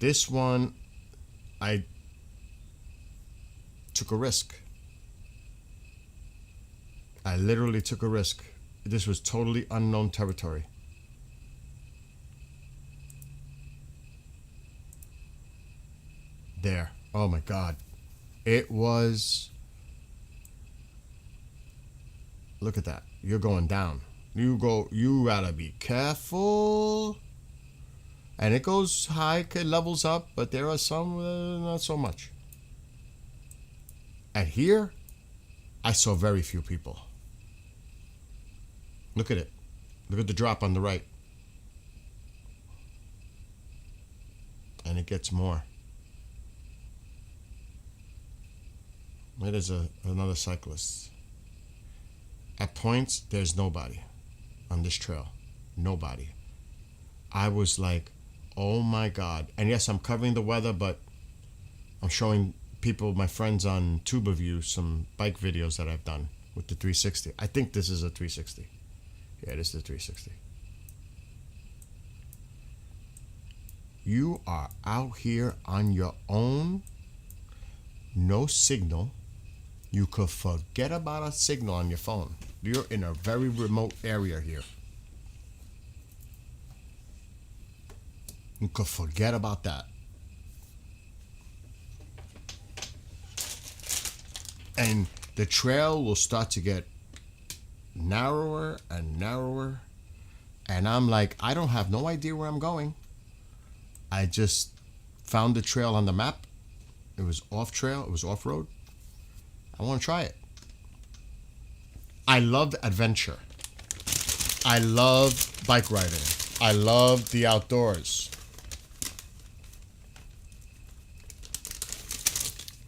Speaker 1: This one, I took a risk. I literally took a risk. This was totally unknown territory. There. Oh my God. It was... Look at that. You're going down. You gotta be careful. And it goes high, it levels up, but there are some not so much. And here, I saw very few people. Look at it. Look at the drop on the right. And it gets more. There's another cyclist. At points, there's nobody on this trail. Nobody. I was like, oh my God. And yes, I'm covering the weather, but I'm showing people, my friends on TubeView, some bike videos that I've done with the 360. I think this is a 360. Yeah, this is a 360. You are out here on your own. No signal. You could forget about a signal on your phone. You're in a very remote area here. You could forget about that. And the trail will start to get narrower and narrower. And I'm like, I don't have no idea where I'm going. I just found the trail on the map. It was off trail. It was off road. I want to try it. I love adventure. I love bike riding. I love the outdoors.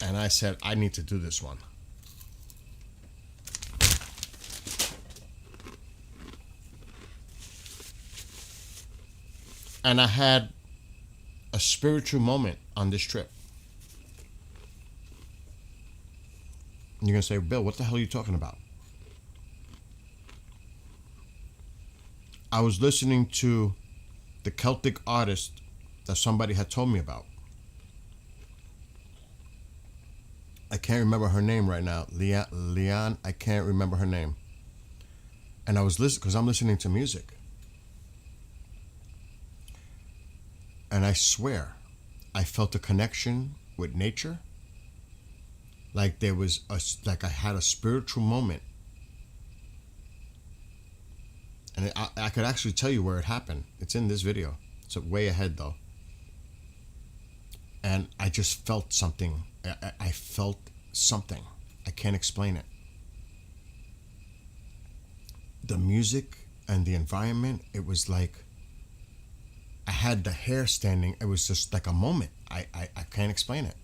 Speaker 1: And I said, I need to do this one. And I had a spiritual moment on this trip. You're going to say, Bill, what the hell are you talking about? I was listening to the Celtic artist that somebody had told me about. I can't remember her name right now. Leon, I can't remember her name. And I was listening, because I'm listening to music. And I swear, I felt a connection with nature. Like there was like I had a spiritual moment. And I could actually tell you where it happened. It's in this video. It's way ahead though. And I just felt something. I felt something. I can't explain it. The music and the environment, it was like I had the hair standing. It was just like a moment. I can't explain it.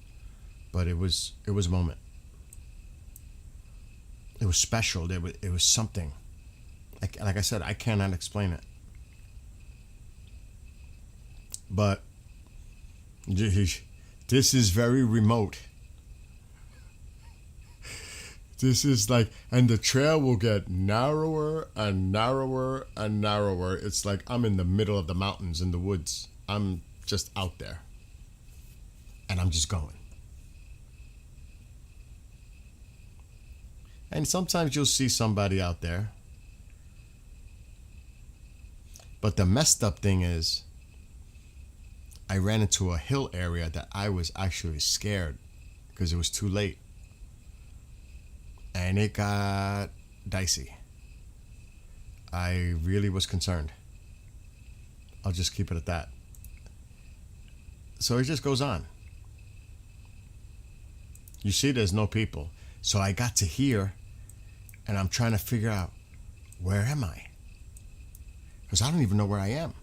Speaker 1: But it was a moment. It was special. It was something. Like I said, I cannot explain it. But this is very remote. This is like, and the trail will get narrower and narrower and narrower. It's like I'm in the middle of the mountains in the woods. I'm just out there. And I'm just going. And sometimes you'll see somebody out there. But the messed up thing is, I ran into a hill area that I was actually scared because it was too late. And it got dicey. I really was concerned. I'll just keep it at that. So it just goes on. You see, there's no people. So I got to here, and I'm trying to figure out, where am I? Because I don't even know where I am.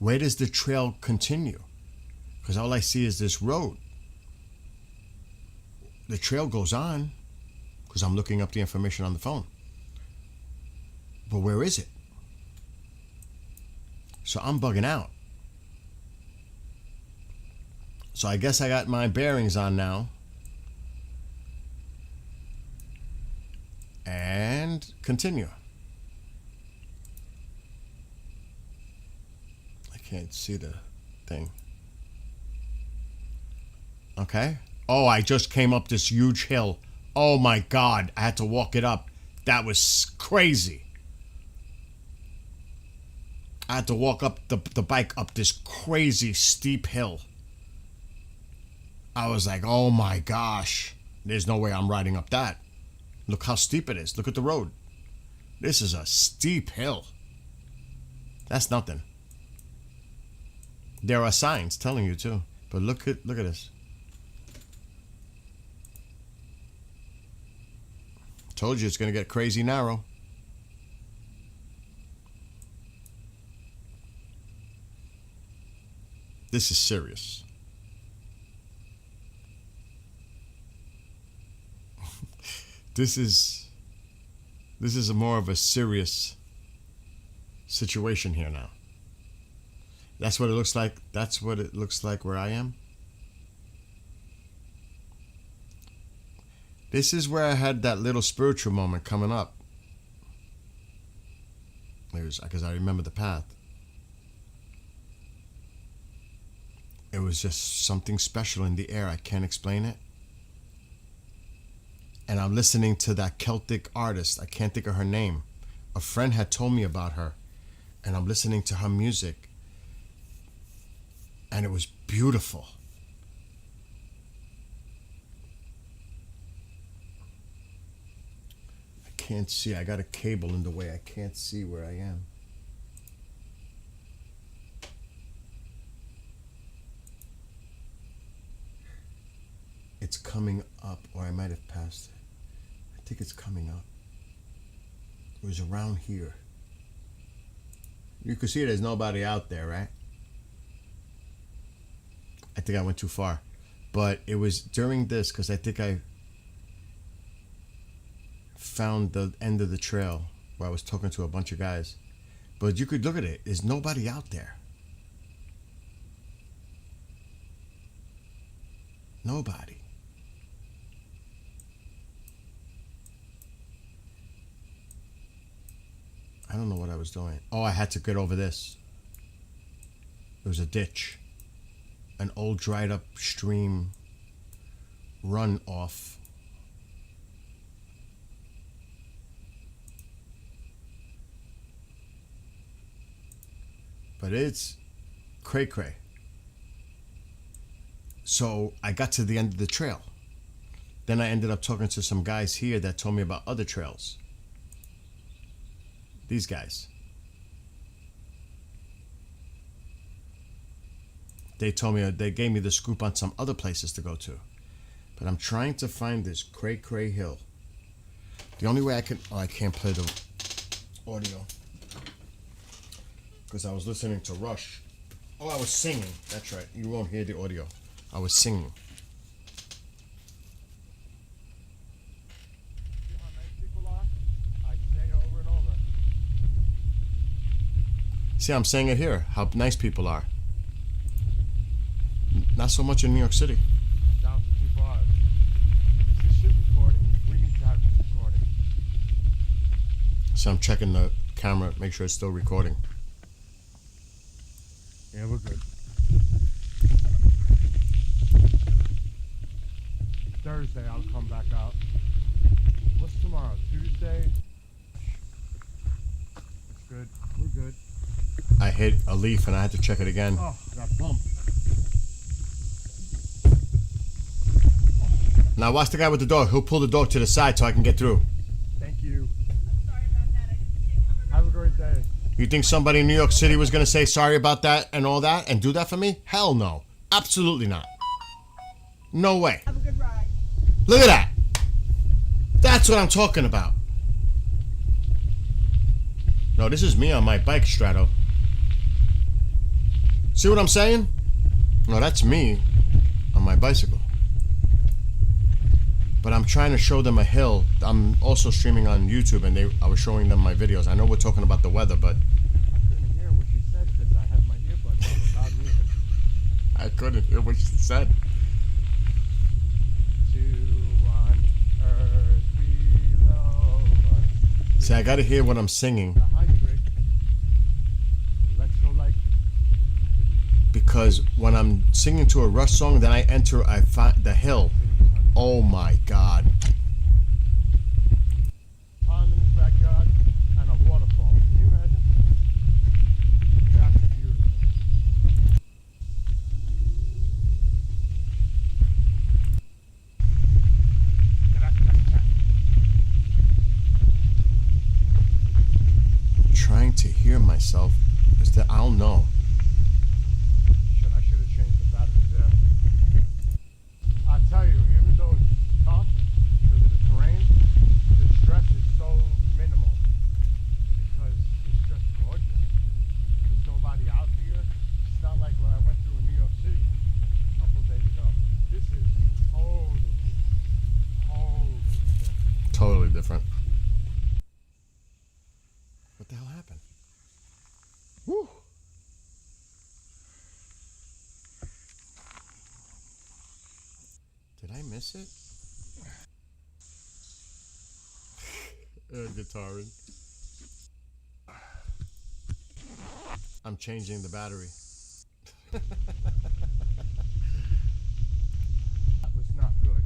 Speaker 1: Where does the trail continue? Because all I see is this road. The trail goes on, because I'm looking up the information on the phone. But where is it? So I'm bugging out. So I guess I got my bearings on now. And continue. I can't see the thing. Okay. Oh, I just came up this huge hill. Oh my God, I had to walk it up. That was crazy. I had to walk up the bike up this crazy steep hill. I was like, oh my gosh, there's no way I'm riding up that. Look how steep it is. Look at the road. This is a steep hill. That's nothing. There are signs telling you too. But look at this. Told you it's gonna get crazy narrow. This is serious. This is more of a serious situation here now. That's what it looks like. That's what it looks like where I am. This is where I had that little spiritual moment coming up. Because I remember the path. It was just something special in the air. I can't explain it. And I'm listening to that Celtic artist. I can't think of her name. A friend had told me about her. And I'm listening to her music. And it was beautiful. I can't see. I got a cable in the way. I can't see where I am. It's coming up, or I might have passed it. I think it's coming up. It was around here. You can see there's nobody out there, right? I think I went too far. But it was during this, because I think I found the end of the trail where I was talking to a bunch of guys. But you could look at it. There's nobody out there. Nobody. I don't know what I was doing. Oh, I had to get over this. There was a ditch. An old dried up stream run off. But it's cray-cray. So I got to the end of the trail. Then I ended up talking to some guys here that told me about other trails. These guys. They told me, they gave me the scoop on some other places to go to. But I'm trying to find this cray-cray hill. The only way I can, I can't play the audio. Because I was listening to Rush. Oh, I was singing. That's right. You won't hear the audio. I was singing.
Speaker 7: See how nice people are? I say over and over.
Speaker 1: See, I'm saying it here. How nice people are. Not so much in New York City.
Speaker 7: I'm down for 2 bars. Is this shit recording? We need to have this recording.
Speaker 1: So I'm checking the camera, make sure it's still recording.
Speaker 7: Yeah, we're good. Thursday, I'll come back out. What's tomorrow? Tuesday? It's good. We're good.
Speaker 1: I hit a leaf and I had to check it again.
Speaker 7: Oh, that bump.
Speaker 1: Now watch the guy with the dog. He'll pull the dog to the side so I can get through.
Speaker 7: Thank you. Sorry about that. I didn't see it coming. Have a great day.
Speaker 1: You think somebody in New York City was going to say sorry about that and all that and do that for me? Hell no. Absolutely not. No way.
Speaker 4: Have a good ride.
Speaker 1: Look at that. That's what I'm talking about. No, this is me on my bike, Strato. See what I'm saying? No, that's me on my bicycle. But I'm trying to show them a hill. I'm also streaming on YouTube, and I was showing them my videos. I know we're talking about the weather, but
Speaker 7: I couldn't hear what she said because I had my earbuds on without music.
Speaker 1: I couldn't hear what she said.
Speaker 7: To on earth below us.
Speaker 1: See, I gotta hear what I'm singing
Speaker 7: The hybrid. Electrolyte.
Speaker 1: because when I'm singing to a Rush song, then I enter the hill. Oh my God.
Speaker 7: Pond in the backyard and a waterfall. Can you imagine? That's beautiful.
Speaker 1: myself. Is that I don't know.
Speaker 7: Shit, I should have changed the battery there. I tell you, even though it's tough because of the terrain, the stress is so minimal because it's just gorgeous. There's nobody out here. It's not like what I went through in New York City a couple days ago. This is totally different.
Speaker 1: Totally different. What the hell happened? Woo! Did I miss it? Guitaring. I'm changing the battery.
Speaker 7: That was not good.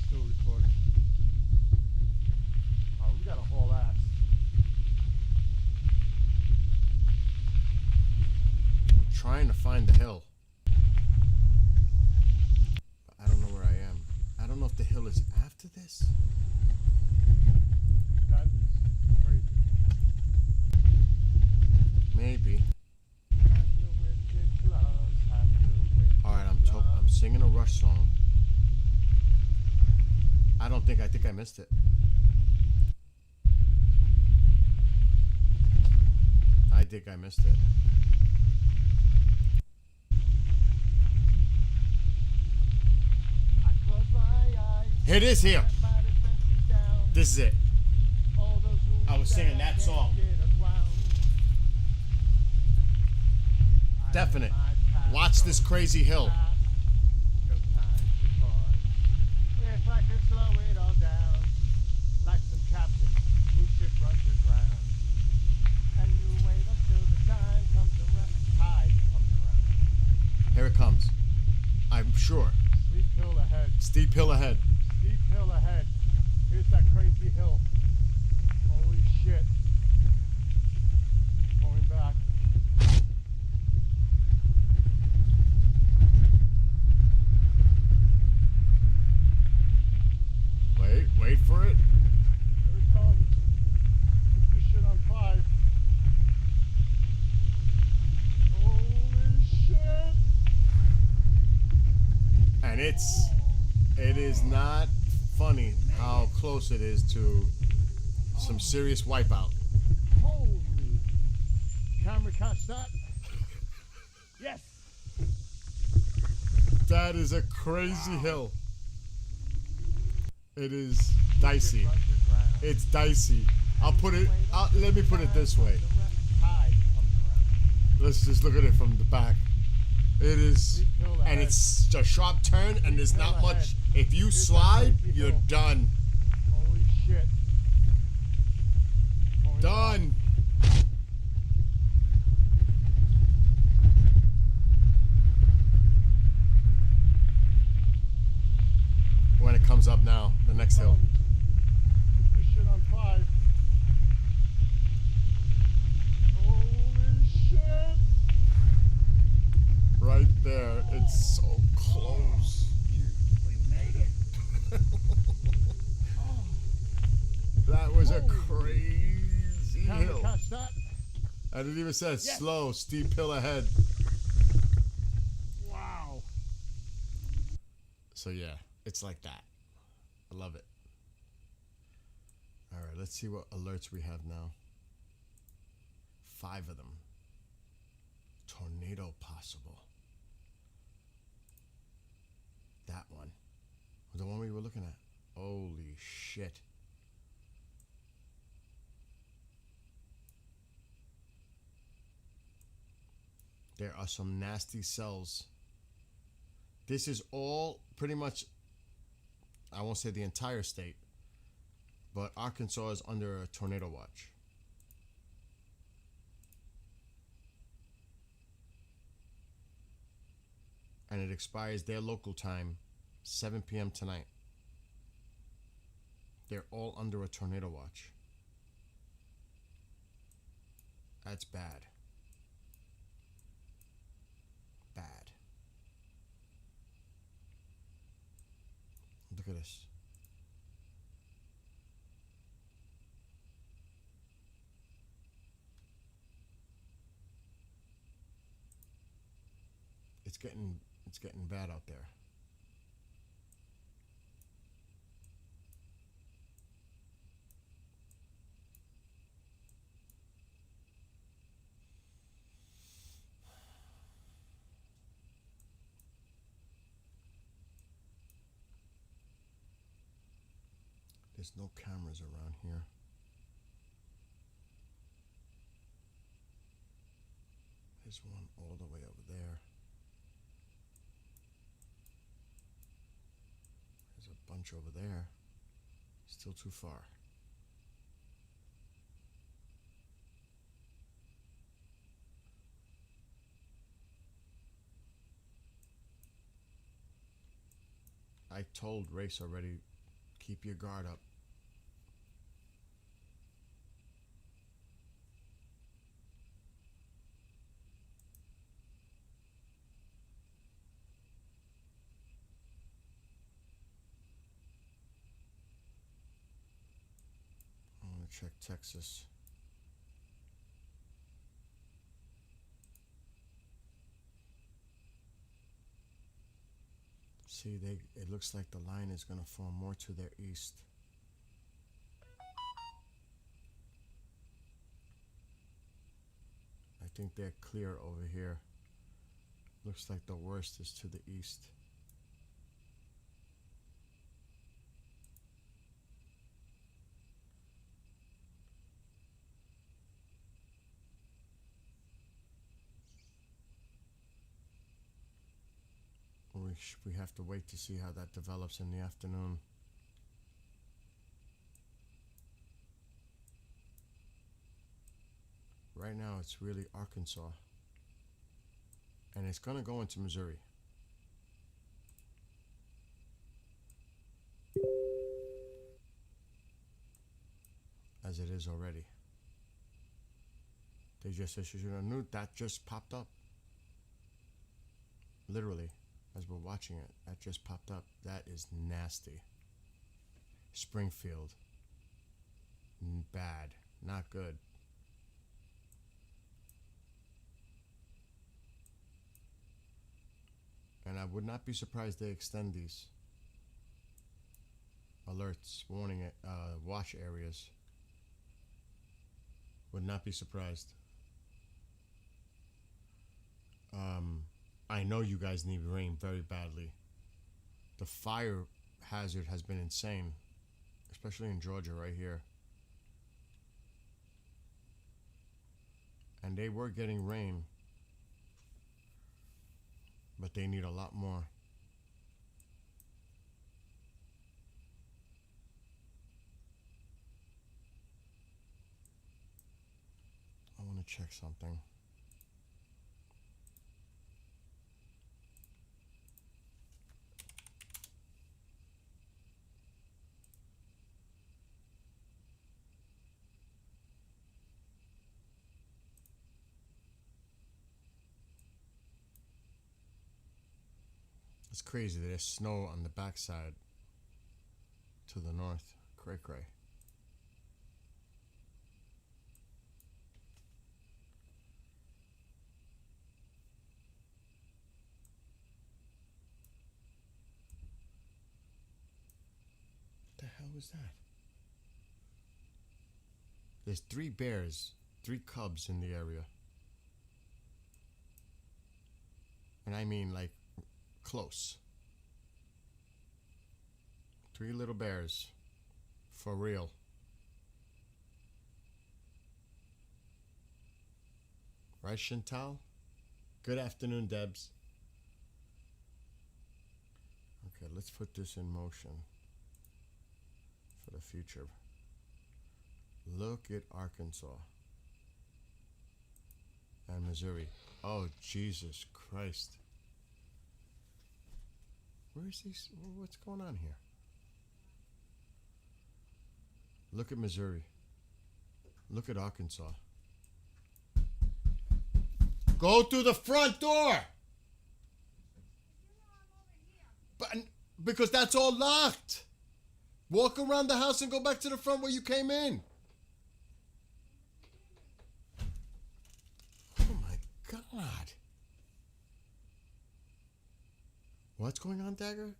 Speaker 7: Still recording. Oh, we got a whole ass.
Speaker 1: Trying to find the hill. But I don't know where I am. I don't know if the hill is after this.
Speaker 7: That is crazy.
Speaker 1: Maybe. Alright, I'm singing a Rush song. I think I missed it. I think I missed it. It is here. This is it. I was singing that song. Definite. Watch this crazy hill.
Speaker 7: No time to pause. If I could slow it all down, like some captain whose ship runs aground, and you wait until the time comes around, tide comes around.
Speaker 1: Here it comes. I'm sure.
Speaker 7: Steep hill ahead.
Speaker 1: Steep hill ahead.
Speaker 7: Steep hill ahead. Here's that crazy hill. Holy shit. Going back.
Speaker 1: Wait for it.
Speaker 7: Here it comes. Put this shit on 5. Holy shit.
Speaker 1: And it is not funny how close it is to some serious wipeout.
Speaker 7: Holy. Camera catch that? Yes.
Speaker 1: That is a crazy hill. It is dicey.
Speaker 7: Runs aground.
Speaker 1: It's dicey. Let me put it this way.
Speaker 7: Tide comes around.
Speaker 1: Let's just look at it from the back. It is,
Speaker 7: Steep hill
Speaker 1: and
Speaker 7: ahead.
Speaker 1: it's a sharp turn, and there's
Speaker 7: Steep
Speaker 1: not
Speaker 7: hill
Speaker 1: much.
Speaker 7: ahead.
Speaker 1: If you
Speaker 7: Here's that
Speaker 1: slide,
Speaker 7: crazy
Speaker 1: you're
Speaker 7: hill.
Speaker 1: done.
Speaker 7: Holy shit. Going
Speaker 1: Done. When it comes up now, the next hill.
Speaker 7: Put this shit on 5. Holy shit.
Speaker 1: Right there. It's so close.
Speaker 7: We made it.
Speaker 1: That was a crazy
Speaker 7: Camera
Speaker 1: hill.
Speaker 7: catch that?
Speaker 1: And it even says
Speaker 7: Yes.
Speaker 1: slow, steep hill ahead.
Speaker 7: Wow.
Speaker 1: So yeah, it's like that. I love it. All right, let's see what alerts we have now. 5 of them. Tornado possible. That one. The one we were looking at. Holy shit. There are some nasty cells. This is all pretty much, I won't say the entire state, but Arkansas is under a tornado watch. And it expires their local time, 7 p.m. tonight. They're all under a tornado watch. That's bad. Bad. Look at this. getting bad out there. There's no cameras around here. There's one all the way over there. There's a bunch over there. Still too far. I told Race already, keep your guard up. I'm gonna check Texas. See, it looks like the line is gonna form more to their east. I think they're clear over here. Looks like the worst is to the east. We have to wait to see how that develops in the afternoon. Right now it's really Arkansas. And it's gonna go into Missouri. As it is already. They just issued a new that just popped up. Literally, as we're watching it, that just popped up. That is nasty. Springfield. Bad. Not good. And I would not be surprised they extend these alerts, warning watch areas. Would not be surprised. I know you guys need rain very badly. The fire hazard has been insane, especially in Georgia right here. And they were getting rain, but they need a lot more. I want to check something. It's crazy. There's snow on the backside to the north. Cray cray. What the hell was that? There's 3 bears, 3 cubs in the area. And I mean like close. 3 little bears. For real. Right, Chantal? Good afternoon, Debs. Okay, let's put this in motion for the future. Look at Arkansas and Missouri. Oh, Jesus Christ. Where is these? What's going on here? Look at Missouri. Look at Arkansas. Go through the front door! But because that's all locked. Walk around the house and go back to the front where you came in. Oh my God. What's going on, Dagger?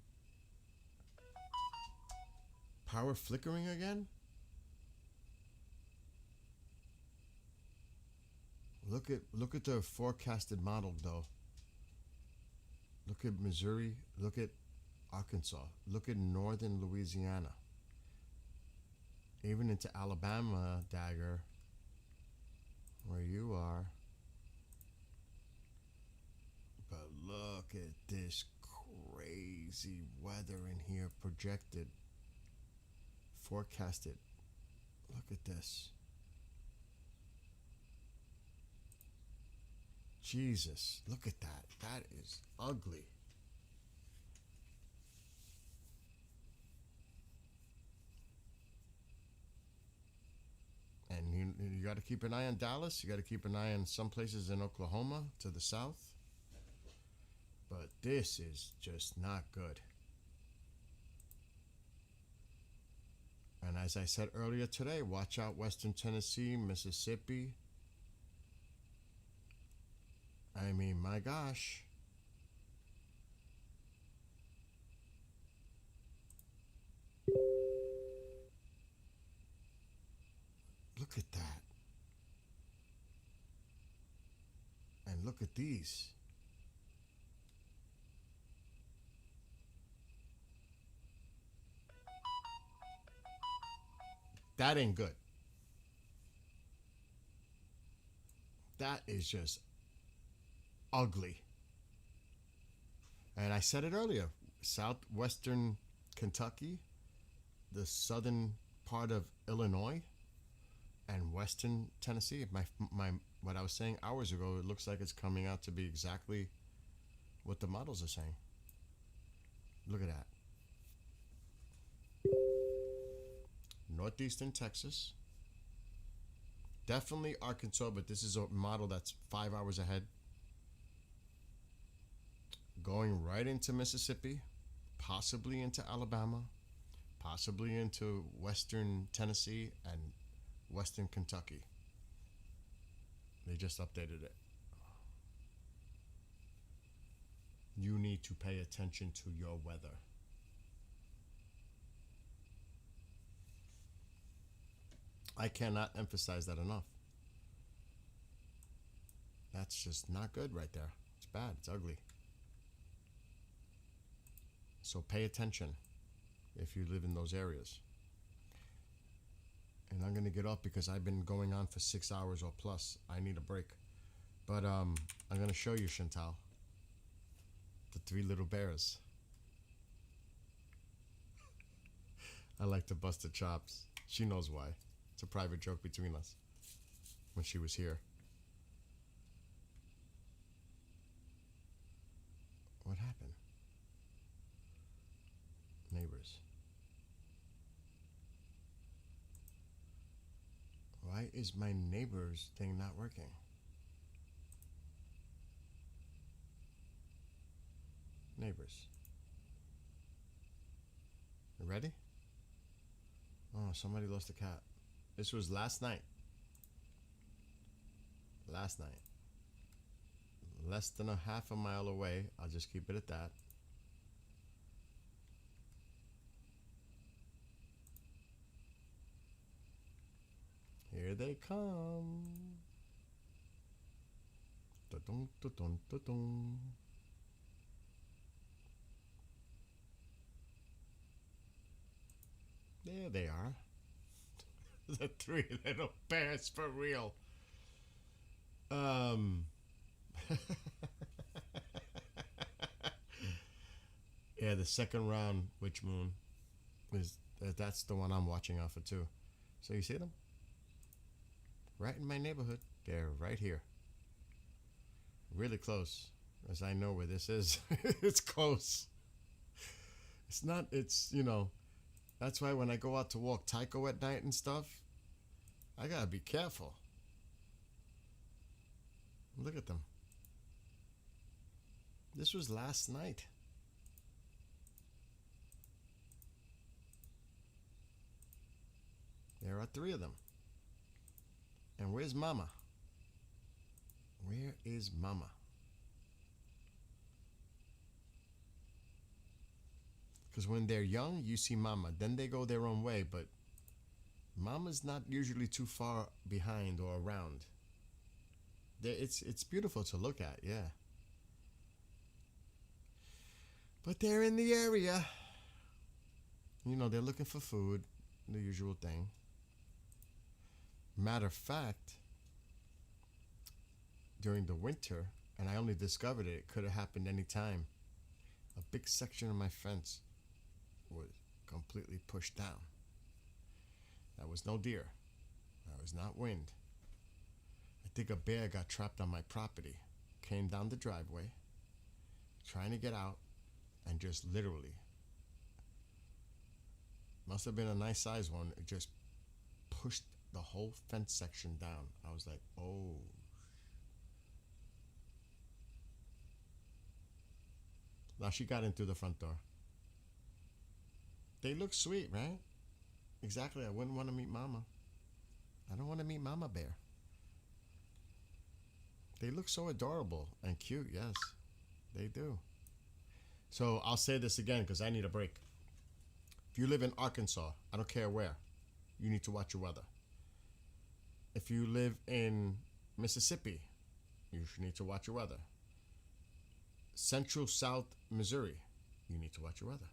Speaker 1: Power flickering again? Look at the forecasted model though. Look at Missouri, look at Arkansas, look at northern Louisiana. Even into Alabama, Dagger, where you are. But look at this crazy weather in here projected, forecasted. Look at this. Jesus, look at that. That is ugly. And you got to keep an eye on Dallas. You got to keep an eye on some places in Oklahoma to the south. But this is just not good. And as I said earlier today, watch out Western Tennessee, Mississippi. I mean, my gosh. Look at that. And look at these. That ain't good. That is just ugly. And I said it earlier, southwestern Kentucky, the southern part of Illinois, and western Tennessee. My what I was saying hours ago, it looks like it's coming out to be exactly what the models are saying. Look at that. Northeastern Texas. Definitely Arkansas, but this is a model that's 5 hours ahead. Going right into Mississippi, possibly into Alabama, possibly into western Tennessee and western Kentucky. They just updated it. You need to pay attention to your weather. I cannot emphasize that enough. That's just not good right there. It's bad. It's ugly. So pay attention if you live in those areas. And I'm going to get off because I've been going on for 6 hours or plus. I need a break. But I'm going to show you, Chantal, the 3 little bears. I like to bust her chops. She knows why. It's a private joke between us when she was here. What happened? Neighbors. Why is my neighbors thing not working? Neighbors. You ready? Oh, somebody lost a cat. This was last night. Last night. Less than a half a mile away. I'll just keep it at that. Here they come. Da-dum, da-dum, da-dum. There they are. The 3 little bears for real. Yeah, the second round witch moon is that's the one I'm watching out for too. So you see them? Right in my neighborhood. They're right here. Really close. As I know where this is. It's close. It's not, it's, you know, that's why when I go out to walk Tycho at night and stuff, I gotta be careful. Look at them. This was last night. There are 3 of them. And where's Mama? Where is Mama? Because when they're young, you see mama. Then they go their own way, but mama's not usually too far behind or around. It's beautiful to look at, yeah. But they're in the area. You know, they're looking for food, the usual thing. Matter of fact, during the winter, and I only discovered it could have happened any time, a big section of my fence was completely pushed down. That was no deer. That was not wind. I think a bear got trapped on my property, came down the driveway, trying to get out, and just literally, must have been a nice size one, it just pushed the whole fence section down. I was like, oh. Now she got in through the front door. They look sweet, right? Exactly. I wouldn't want to meet mama. I don't want to meet mama bear. They look so adorable and cute, yes. They do. So I'll say this again because I need a break. If you live in Arkansas, I don't care where, you need to watch your weather. If you live in Mississippi, you need to watch your weather. Central South Missouri, you need to watch your weather.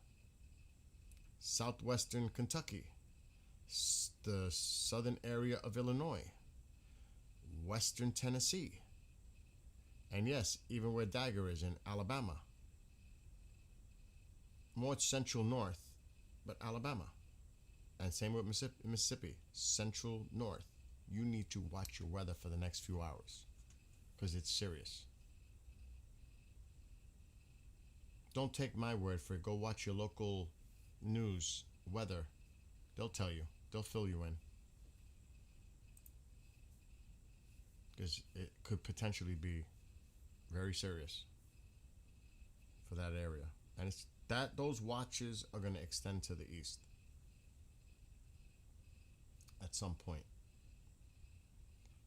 Speaker 1: Southwestern Kentucky, the southern area of Illinois, Western Tennessee, and yes, even where Dagger is in Alabama. More central north, but Alabama. And same with Mississippi, central north. You need to watch your weather for the next few hours because it's serious. Don't take my word for it. Go watch your local news, weather. They'll tell you. They'll fill you in. Because it could potentially be very serious for that area. And it's that those watches are going to extend to the east at some point.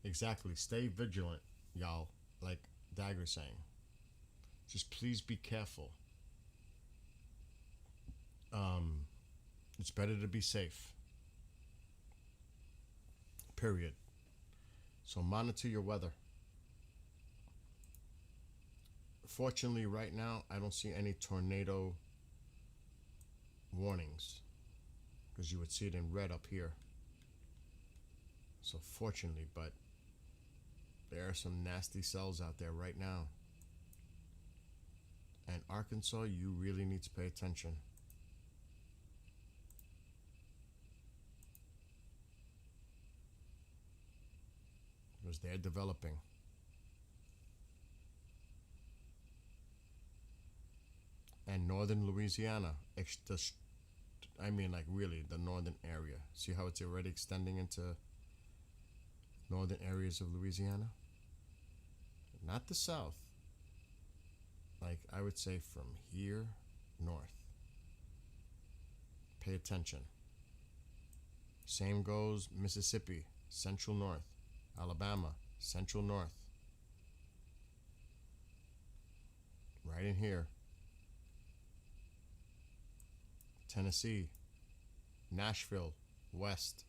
Speaker 1: Exactly. Stay vigilant, y'all. Like Dagger's saying. Just please be careful. It's better to be safe. Period. So monitor your weather. Fortunately, right now, I don't see any tornado warnings because you would see it in red up here. So fortunately, but there are some nasty cells out there right now. And Arkansas, you really need to pay attention. Because they're developing. And northern Louisiana, I mean like really the northern area. See how it's already extending into northern areas of Louisiana? Not the south. Like I would say from here north. Pay attention. Same goes Mississippi, central north. Alabama, central north. Right in here. Tennessee, Nashville, west.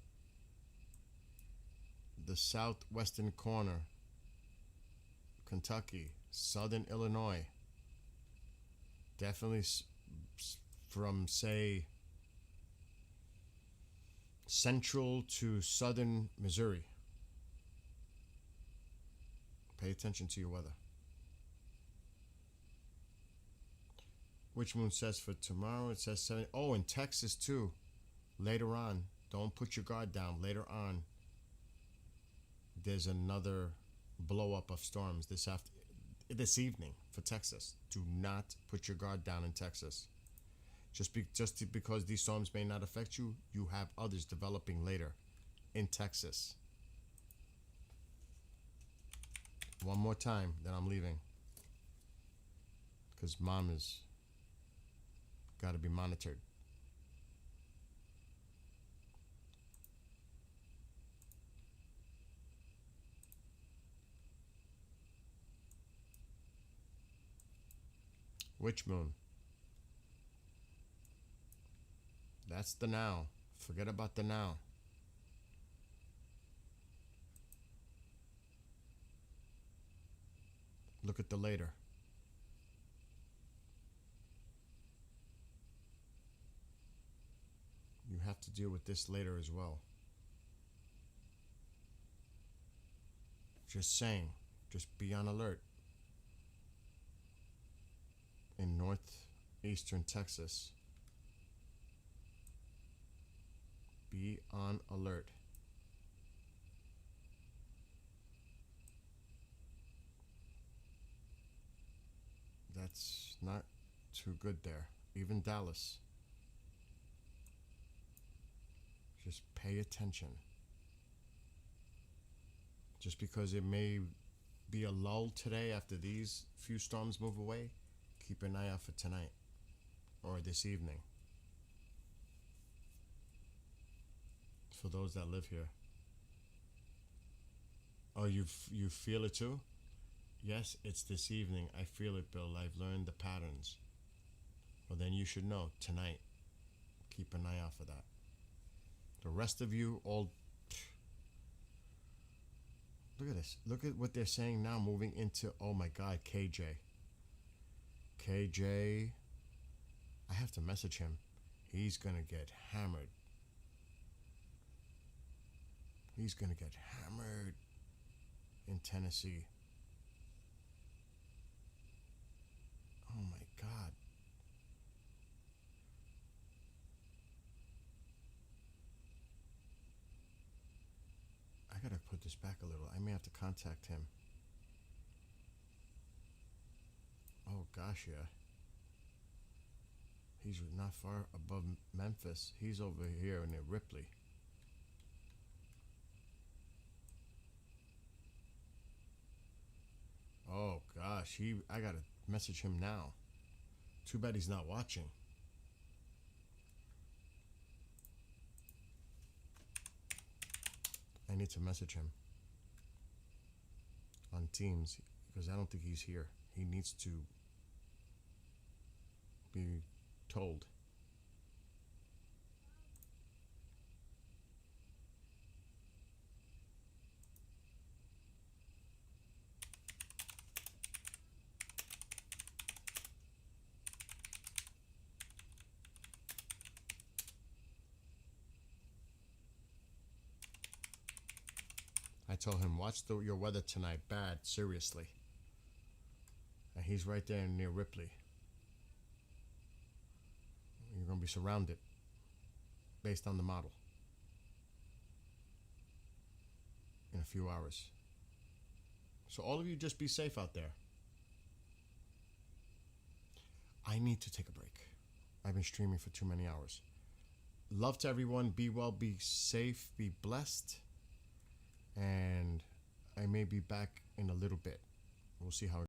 Speaker 1: The southwestern corner, Kentucky, southern Illinois. Definitely from, say, central to southern Missouri. Pay attention to your weather. Which moon says for tomorrow? It says 7. Oh, in Texas too. Later on. Don't put your guard down. Later on, there's another blow up of storms this evening for Texas. Do not put your guard down in Texas. Just because these storms may not affect you, you have others developing later in Texas. One more time, then I'm leaving. Because mom is got to be monitored. Which moon? That's the now. Forget about the now. Look at the later. You have to deal with this later as well. Just saying. Just be on alert. In northeastern Texas, be on alert. That's not too good there. Even Dallas. Just pay attention. Just because it may be a lull today after these few storms move away, keep an eye out for tonight or this evening. For those that live here. Oh, you feel it too? Yes, it's this evening. I feel it, Bill. I've learned the patterns. Well, then you should know tonight. Keep an eye out for that. The rest of you all. Look at this. Look at what they're saying now, moving into, oh my God, KJ. KJ, I have to message him. He's going to get hammered. He's going to get hammered in Tennessee. Oh my God. I gotta put this back a little. I may have to contact him. Oh gosh, yeah. He's not far above Memphis. He's over here near Ripley. Oh gosh, I gotta message him now. Too bad he's not watching. I need to message him on Teams because I don't think he's here. He needs to be told. I told him, watch your weather tonight. Bad, seriously. And he's right there near Ripley. You're going to be surrounded based on the model in a few hours. So all of you just be safe out there. I need to take a break. I've been streaming for too many hours. Love to everyone. Be well, be safe, be blessed. And I may be back in a little bit. We'll see how it